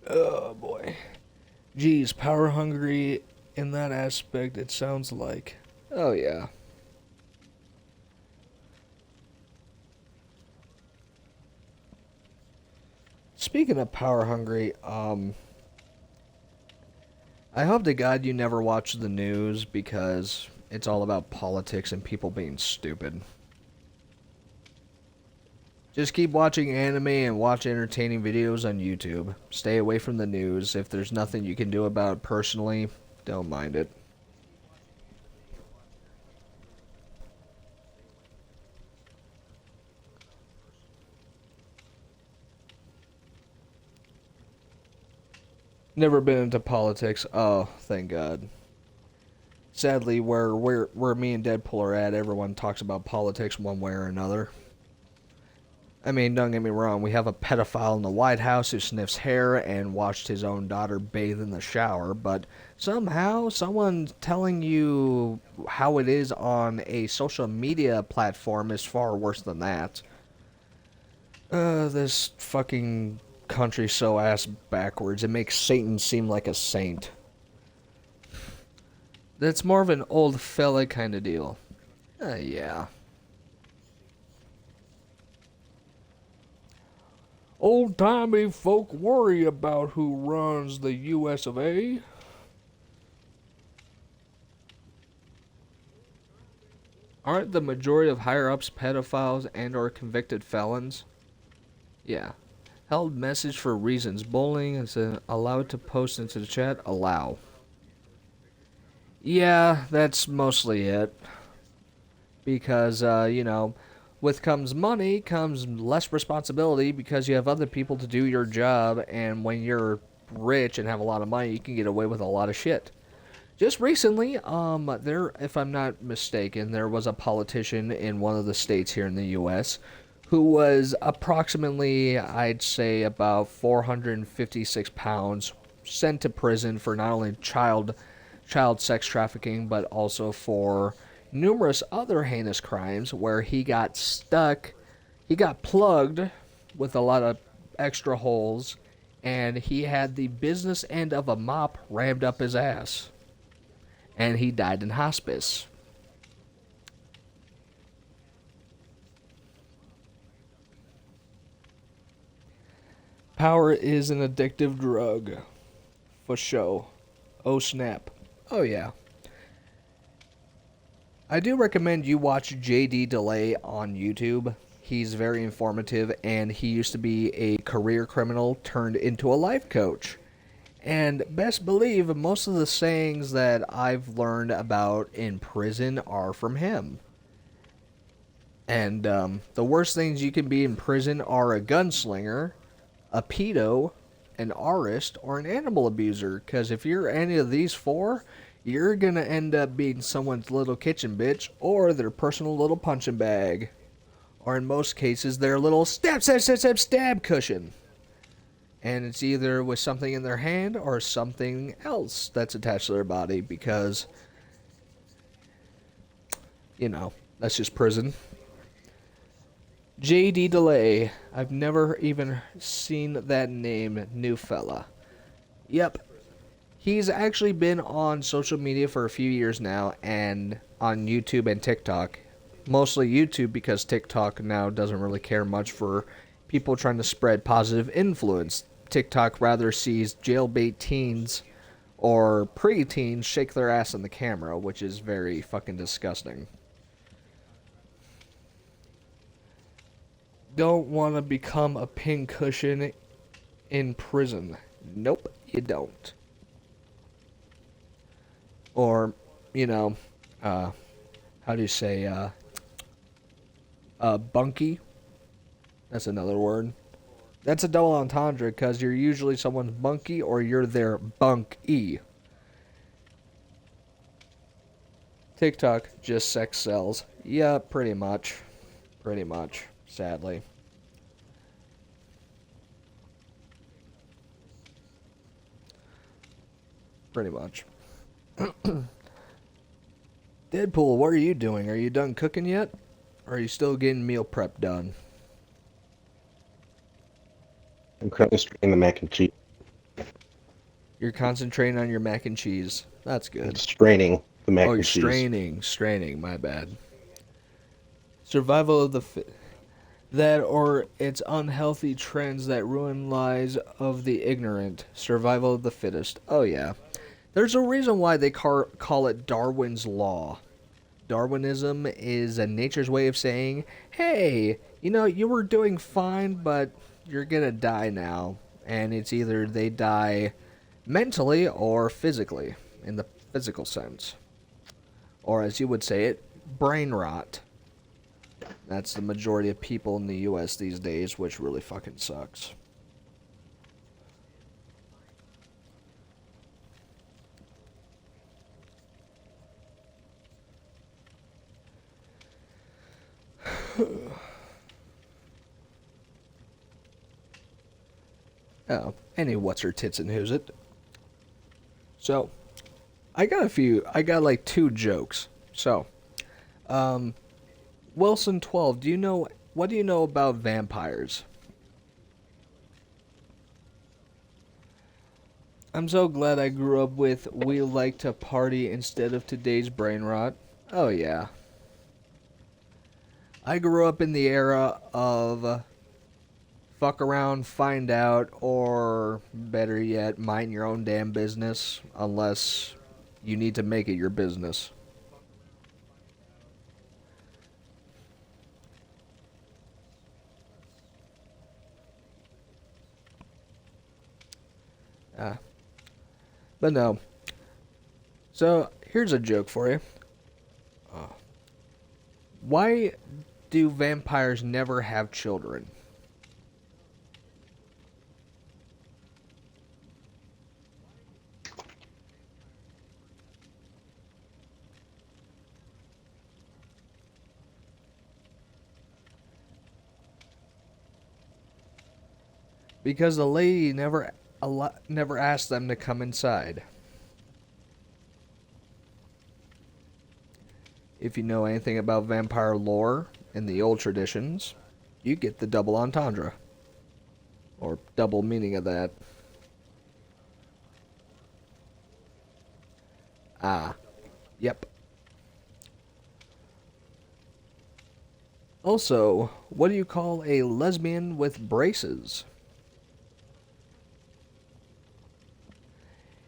B: Oh boy. Geez, power hungry in that aspect, it sounds like. Oh yeah. Speaking of power hungry, I hope to God you never watch the news, because it's all about politics and people being stupid. Just keep watching anime and watch entertaining videos on YouTube. Stay away from the news. If there's nothing you can do about it personally, don't mind it. Never been into politics. Oh, thank God. Sadly, where me and Deadpool are at, everyone talks about politics one way or another. I mean, don't get me wrong, we have a pedophile in the White House who sniffs hair and watched his own daughter bathe in the shower, but somehow someone telling you how it is on a social media platform is far worse than that. This fucking country's so ass backwards, it makes Satan seem like a saint. That's more of an old fella kind of deal. Yeah. Old-timey folk worry about who runs the US of A. Aren't the majority of higher-ups pedophiles and or convicted felons? Yeah. Held message for reasons. Bullying is allowed to post into the chat. Allow. Yeah, that's mostly it. Because, you know, with comes money, comes less responsibility because you have other people to do your job, and when you're rich and have a lot of money, you can get away with a lot of shit. Just recently, if I'm not mistaken, there was a politician in one of the states here in the U.S. who was approximately, I'd say, about 456 pounds, sent to prison for not only child sex trafficking, but also for numerous other heinous crimes where he got plugged with a lot of extra holes, and he had the business end of a mop rammed up his ass. And he died in hospice. Power is an addictive drug. For show. Oh snap. Oh yeah. I do recommend you watch JD Delay on YouTube. He's very informative, and he used to be a career criminal turned into a life coach. And best believe most of the sayings that I've learned about in prison are from him. And the worst things you can be in prison are a gunslinger, a pedo, an aurist, or an animal abuser. Because if you're any of these four, you're going to end up being someone's little kitchen bitch or their personal little punching bag. Or in most cases, their little stab cushion. And it's either with something in their hand or something else that's attached to their body because, you know, that's just prison. JD Delay. I've never even seen that name, new fella. Yep. He's actually been on social media for a few years now and on YouTube and TikTok. Mostly YouTube because TikTok now doesn't really care much for people trying to spread positive influence. TikTok rather sees jailbait teens or pre-teens shake their ass in the camera, which is very fucking disgusting. Don't want to become a pincushion in prison. Nope, you don't. Or, you know, how do you say, bunkie? That's another word. That's a double entendre because you're usually someone's bunkie or you're their bunk-y. TikTok, just sex sells. Yeah, pretty much. Pretty much, sadly. Pretty much. Deadpool, what are you doing? Are you done cooking yet? Or are you still getting meal prep done?
F: I'm currently straining the mac and cheese.
B: You're concentrating on your mac and cheese. That's good.
F: I'm straining the mac
B: Oh,
F: and
B: you're
F: cheese.
B: straining, my bad. Survival of the fit. That or its unhealthy trends that ruin lives of the ignorant. Survival of the fittest. Oh, yeah. There's a reason why they call it Darwin's Law. Darwinism is a nature's way of saying, hey, you know, you were doing fine, but you're gonna die now. And it's either they die mentally or physically, in the physical sense. Or as you would say it, brain rot. That's the majority of people in the US these days, which really fucking sucks. Oh, any what's her tits and who's it? So, I got like 2 jokes. So, Wilson 12, what do you know about vampires? I'm so glad I grew up with we like to party instead of today's brain rot. Oh yeah. I grew up in the era of fuck around, find out, or better yet, mind your own damn business unless you need to make it your business. But no. So, here's a joke for you. Why do vampires never have children? Because the lady never asked them to come inside. If you know anything about vampire lore in the old traditions, you get the double entendre. Or double meaning of that. Ah. Yep. Also, what do you call a lesbian with braces?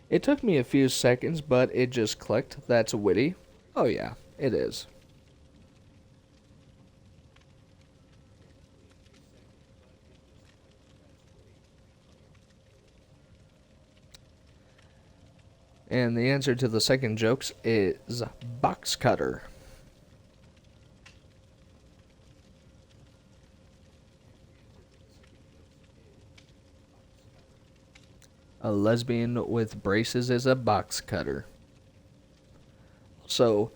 B: It took me a few seconds, but it just clicked. That's witty. Oh yeah, it is. And the answer to the second jokes is box cutter. A lesbian with braces is a box cutter. So,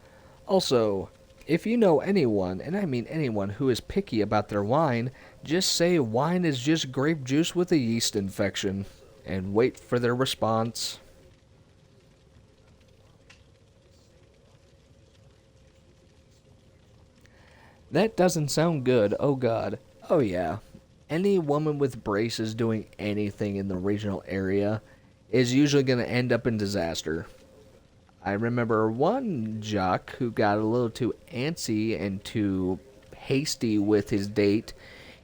B: also, if you know anyone, and I mean anyone, who is picky about their wine, just say wine is just grape juice with a yeast infection, and wait for their response. That doesn't sound good, oh god. Oh yeah. Any woman with braces doing anything in the regional area is usually going to end up in disaster. I remember one jock who got a little too antsy and too hasty with his date.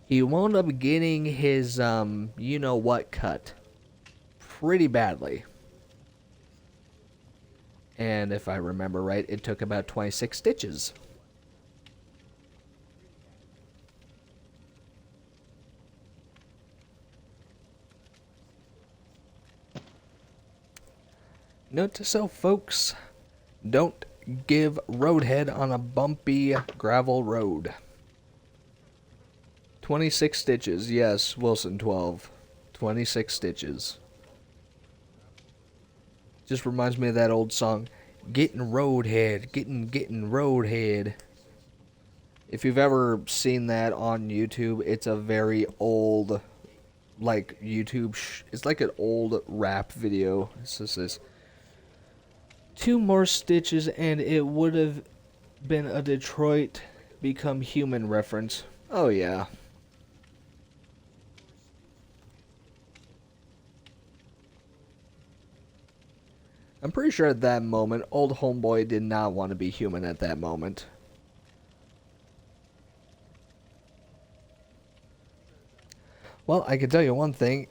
B: He wound up getting his, you-know-what cut pretty badly. And if I remember right, it took about 26 stitches. Note to self, folks, don't give roadhead on a bumpy gravel road. 26 stitches, yes, Wilson 12. 26 stitches. Just reminds me of that old song, Getting Roadhead, getting Roadhead. If you've ever seen that on YouTube, it's a very old, like, YouTube, it's like an old rap video. It's just this. 2 more stitches and it would have been a Detroit Become Human reference. Oh yeah. I'm pretty sure at that moment, old homeboy did not want to be human at that moment. Well, I can tell you one thing.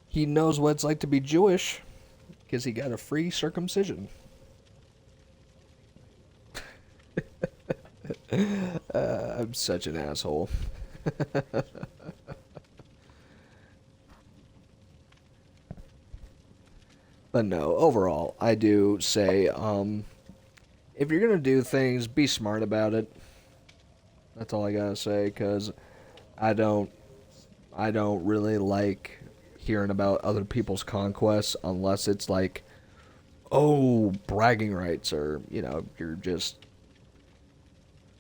B: He knows what it's like to be Jewish. Because he got a free circumcision. I'm such an asshole. But no, overall, I do say, if you're gonna do things, be smart about it. That's all I gotta say, because I don't really like hearing about other people's conquests unless it's like, oh, bragging rights, or, you know, you're just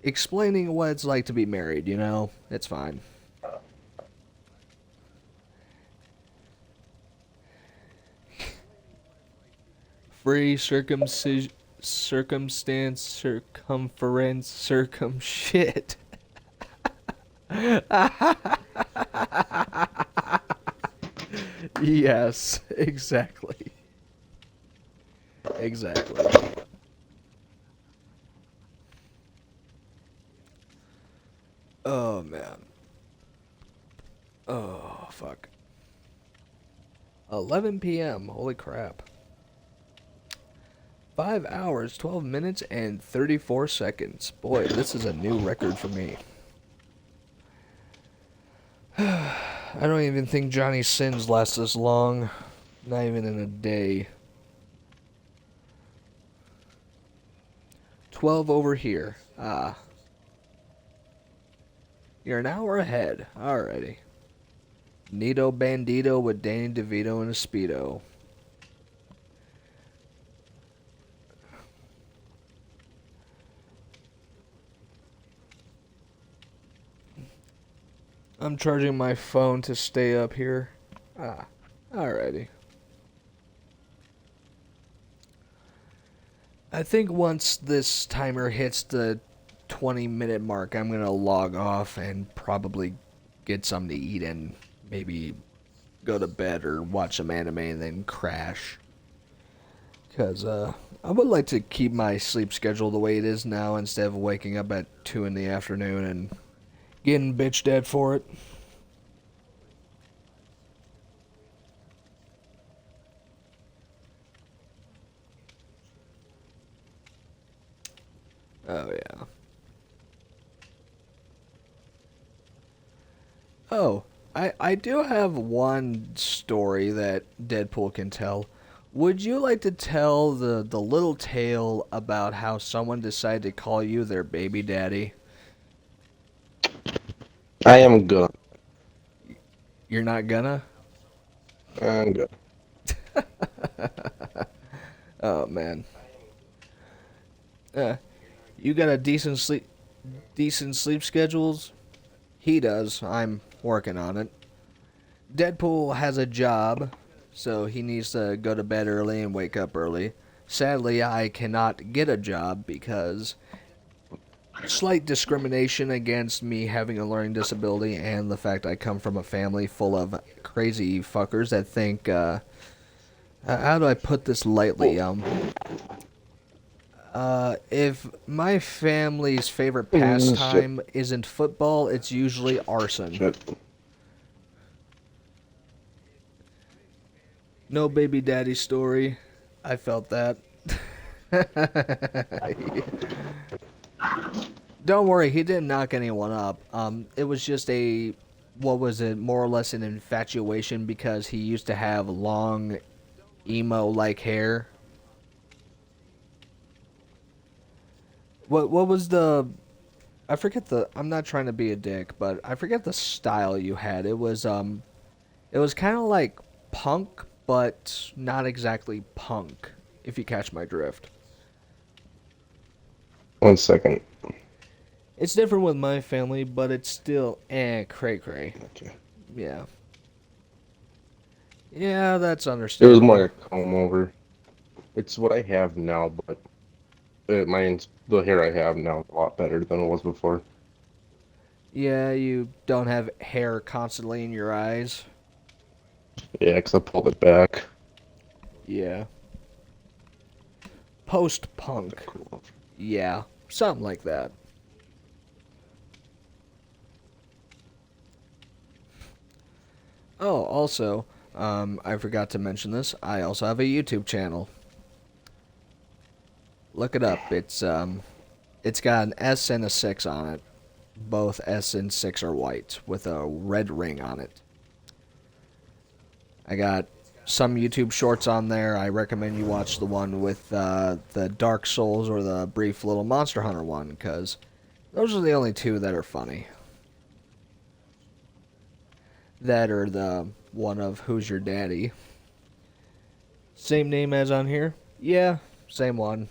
B: explaining what it's like to be married, you know? It's fine. Free circumstance, circumference, shit. Yes, exactly. Exactly. Oh, man. Oh, fuck. 11 p.m. Holy crap. 5 hours, 12 minutes, and 34 seconds. Boy, this is a new record for me. I don't even think Johnny Sins lasts this long. Not even in a day. 12 over here. Ah. You're an hour ahead. Alrighty. Nito Bandito with Danny DeVito and a Speedo. I'm charging my phone to stay up here. Ah, alrighty. I think once this timer hits the 20-minute mark, I'm gonna log off and probably get something to eat and maybe go to bed or watch some anime and then crash. Because I would like to keep my sleep schedule the way it is now instead of waking up at 2 in the afternoon and getting bitch dead for it. Oh, yeah. Oh, I do have one story that Deadpool can tell. Would you like to tell the little tale about how someone decided to call you their baby daddy?
F: I am good.
B: You're not gonna?
F: I'm good.
B: Oh, man. You got a decent sleep schedules? He does. I'm working on it. Deadpool has a job, so he needs to go to bed early and wake up early. Sadly, I cannot get a job because slight discrimination against me having a learning disability and the fact I come from a family full of crazy fuckers that think, how do I put this lightly? If my family's favorite pastime isn't football, it's usually arson.
F: Shit.
B: No baby daddy story. I felt that. Don't worry, he didn't knock anyone up. It was just what was it, more or less an infatuation because he used to have long, emo-like hair. What was I forget I'm not trying to be a dick, but I forget the style you had. It was kind of like punk, but not exactly punk, if you catch my drift.
F: 1 second.
B: It's different with my family, but it's still cray-cray.
F: Okay.
B: Yeah. Yeah, that's
F: It
B: understandable.
F: was more like a comb over. It's what I have now, but the hair I have now is a lot better than it was before.
B: Yeah, you don't have hair constantly in your eyes.
F: Yeah, 'cause I pulled it back.
B: Yeah. Post-punk. Yeah, something like that. Oh, also, I forgot to mention this. I also have a YouTube channel. Look it up. It's got an S and a 6 on it. Both S and 6 are white with a red ring on it. I got some YouTube shorts on there. I recommend you watch the one with the Dark Souls or the brief little Monster Hunter one, because those are the only two that are funny. That or the one of Who's Your Daddy. Same name as on here? Yeah, same one.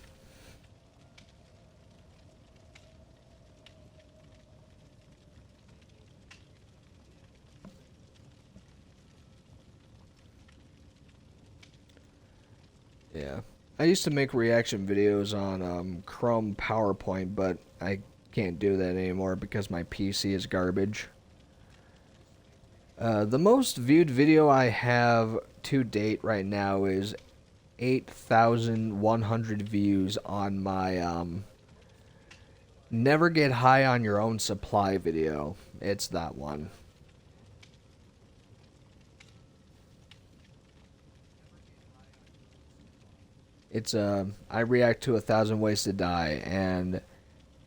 B: Yeah. I used to make reaction videos on Chrome PowerPoint, but I can't do that anymore because my PC is garbage. The most viewed video I have to date right now is 8,100 views on my Never Get High on Your Own Supply video. It's that one. It's I React to 1,000 Ways to Die, and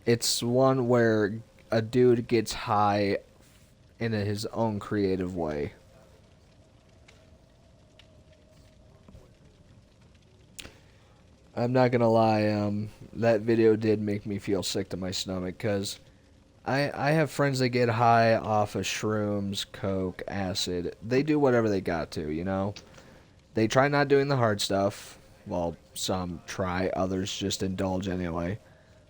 B: it's one where a dude gets high in his own creative way. I'm not gonna lie, that video did make me feel sick to my stomach, because I have friends that get high off of shrooms, coke, acid. They do whatever they got to, you know? They try not doing the hard stuff. Well, some try, others just indulge anyway.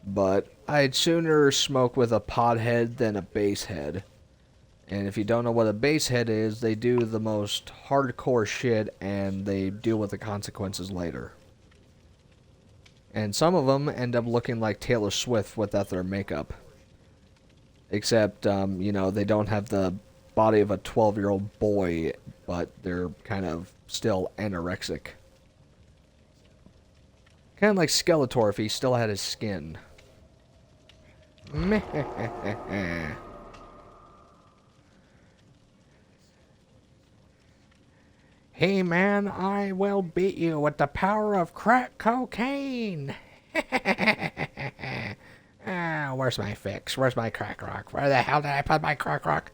B: But I'd sooner smoke with a pothead than a basehead. And if you don't know what a basehead is, they do the most hardcore shit and they deal with the consequences later. And some of them end up looking like Taylor Swift without their makeup. Except, you know, they don't have the body of a 12-year-old boy, but they're kind of still anorexic. Kind of like Skeletor if he still had his skin.
H: Hey man, I will beat you with the power of crack cocaine. Where's my fix? Where's my crack rock? Where the hell did I put my crack rock?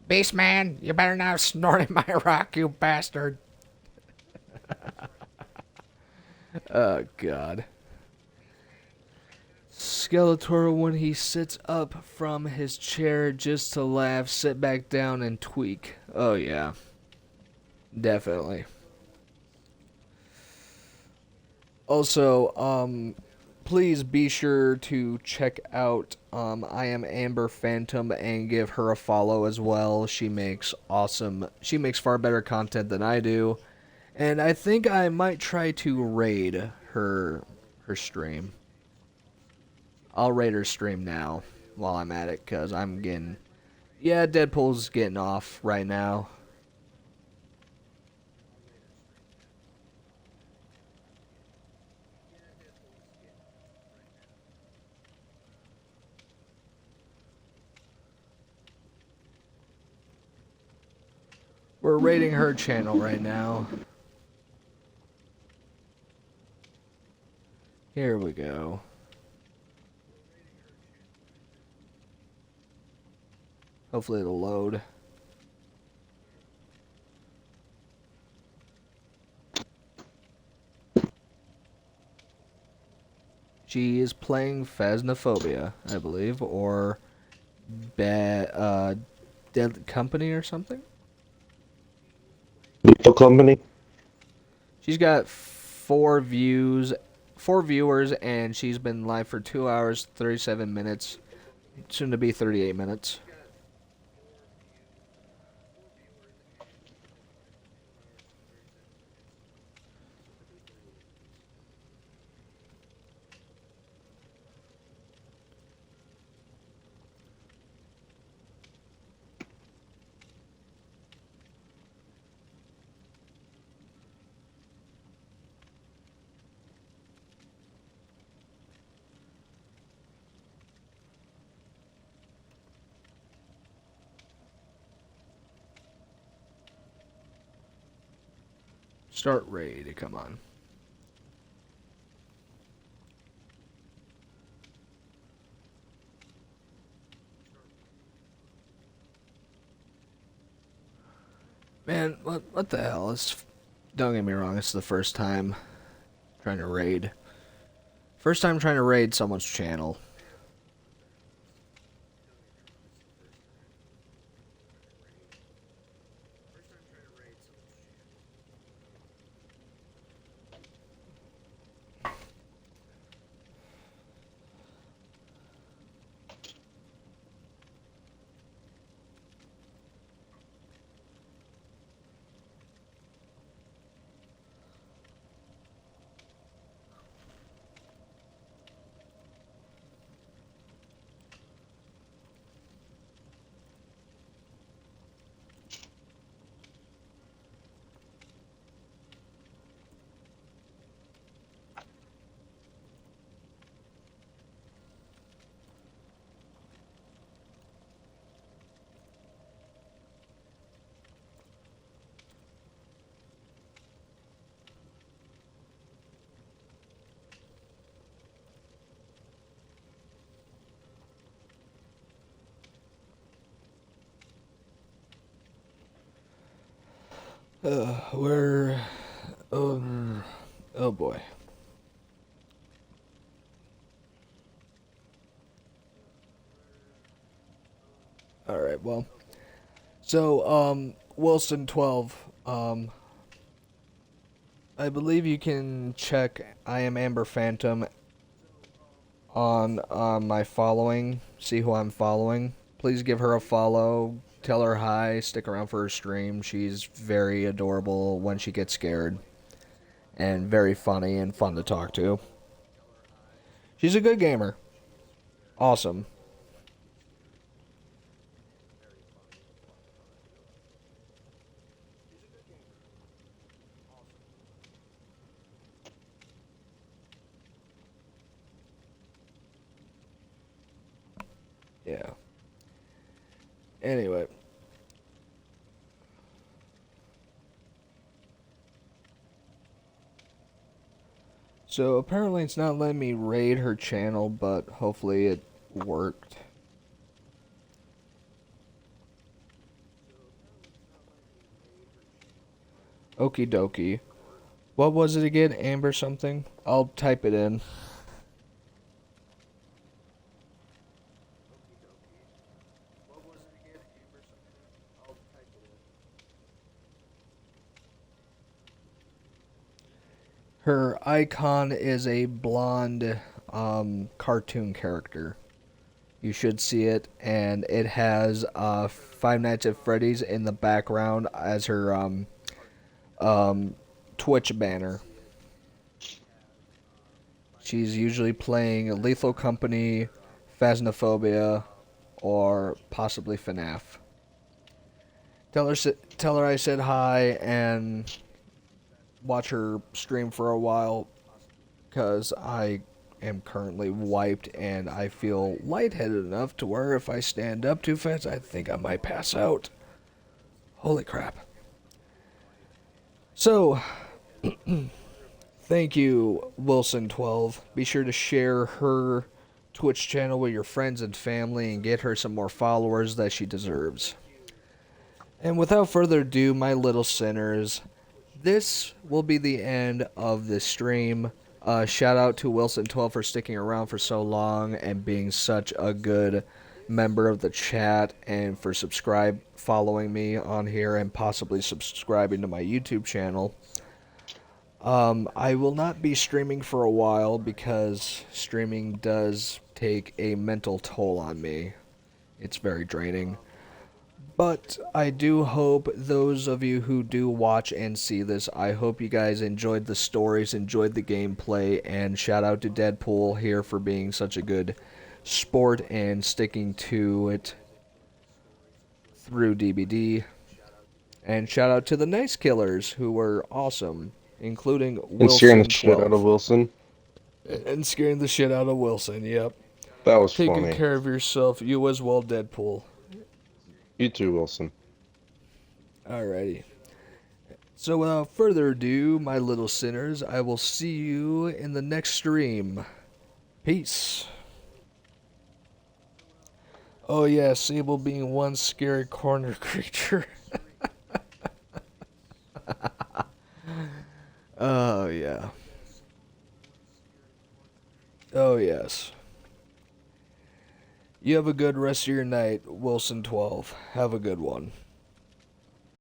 H: Beastman, you better not snort in my rock, you bastard.
B: Oh, God. Skeletor, when he sits up from his chair just to laugh, sit back down and tweak. Oh, yeah. Definitely. Also, please be sure to check out I Am Amber Phantom and give her a follow as well. She makes far better content than I do. And I think I might try to raid her stream. I'll raid her stream now while I'm at it, because I'm getting... Yeah, Deadpool's getting off right now. We're raiding her channel right now. Here we go. Hopefully it'll load. She is playing Phasmophobia, I believe, or Dead Company or something?
F: Lethal Company.
B: She's got 4 viewers, and she's been live for 2 hours, 37 minutes, soon to be 38 minutes. Start raid, come on. Man, what the hell? Don't get me wrong, it's the first time trying to raid. First time trying to raid someone's channel. We're. Oh boy. Alright, well. So, Wilson 12, I believe you can check I am Amber Phantom on my following, see who I'm following. Please give her a follow, tell her hi, stick around for her stream. She's very adorable when she gets scared, and very funny and fun to talk to. She's a good gamer. Awesome. Yeah. Anyway. So apparently it's not letting me raid her channel, but hopefully it worked. Okie dokie. What was it again? Amber something? I'll type it in. Her icon is a blonde cartoon character. You should see it, and it has Five Nights at Freddy's in the background as her Twitch banner. She's usually playing Lethal Company, Phasmophobia, or possibly FNAF. Tell her I said hi and watch her stream for a while, because I am currently wiped and I feel lightheaded enough to where if I stand up too fast, I think I might pass out. Holy crap. So, thank you, Wilson12. Be sure to share her Twitch channel with your friends and family and get her some more followers that she deserves. And without further ado, my little sinners, this will be the end of this stream. Shout out to Wilson12 for sticking around for so long and being such a good member of the chat, and for following me on here and possibly subscribing to my YouTube channel. I will not be streaming for a while because streaming does take a mental toll on me. It's very draining. But I do hope those of you who do watch and see this, I hope you guys enjoyed the stories, enjoyed the gameplay, and shout out to Deadpool here for being such a good sport and sticking to it through DBD. And shout out to the Nice Killers, who were awesome, including Wilson.
F: And scaring the shit out of Wilson.
B: And scaring the shit out of Wilson, yep.
F: That was
B: Taking
F: funny.
B: care of yourself, you as well, Deadpool.
F: You too, Wilson.
B: Alrighty. So without further ado, my little sinners, I will see you in the next stream. Peace. Oh yeah, Sable being one scary corner creature. Oh yeah. Oh yes. You have a good rest of your night, Wilson12. Have a good one.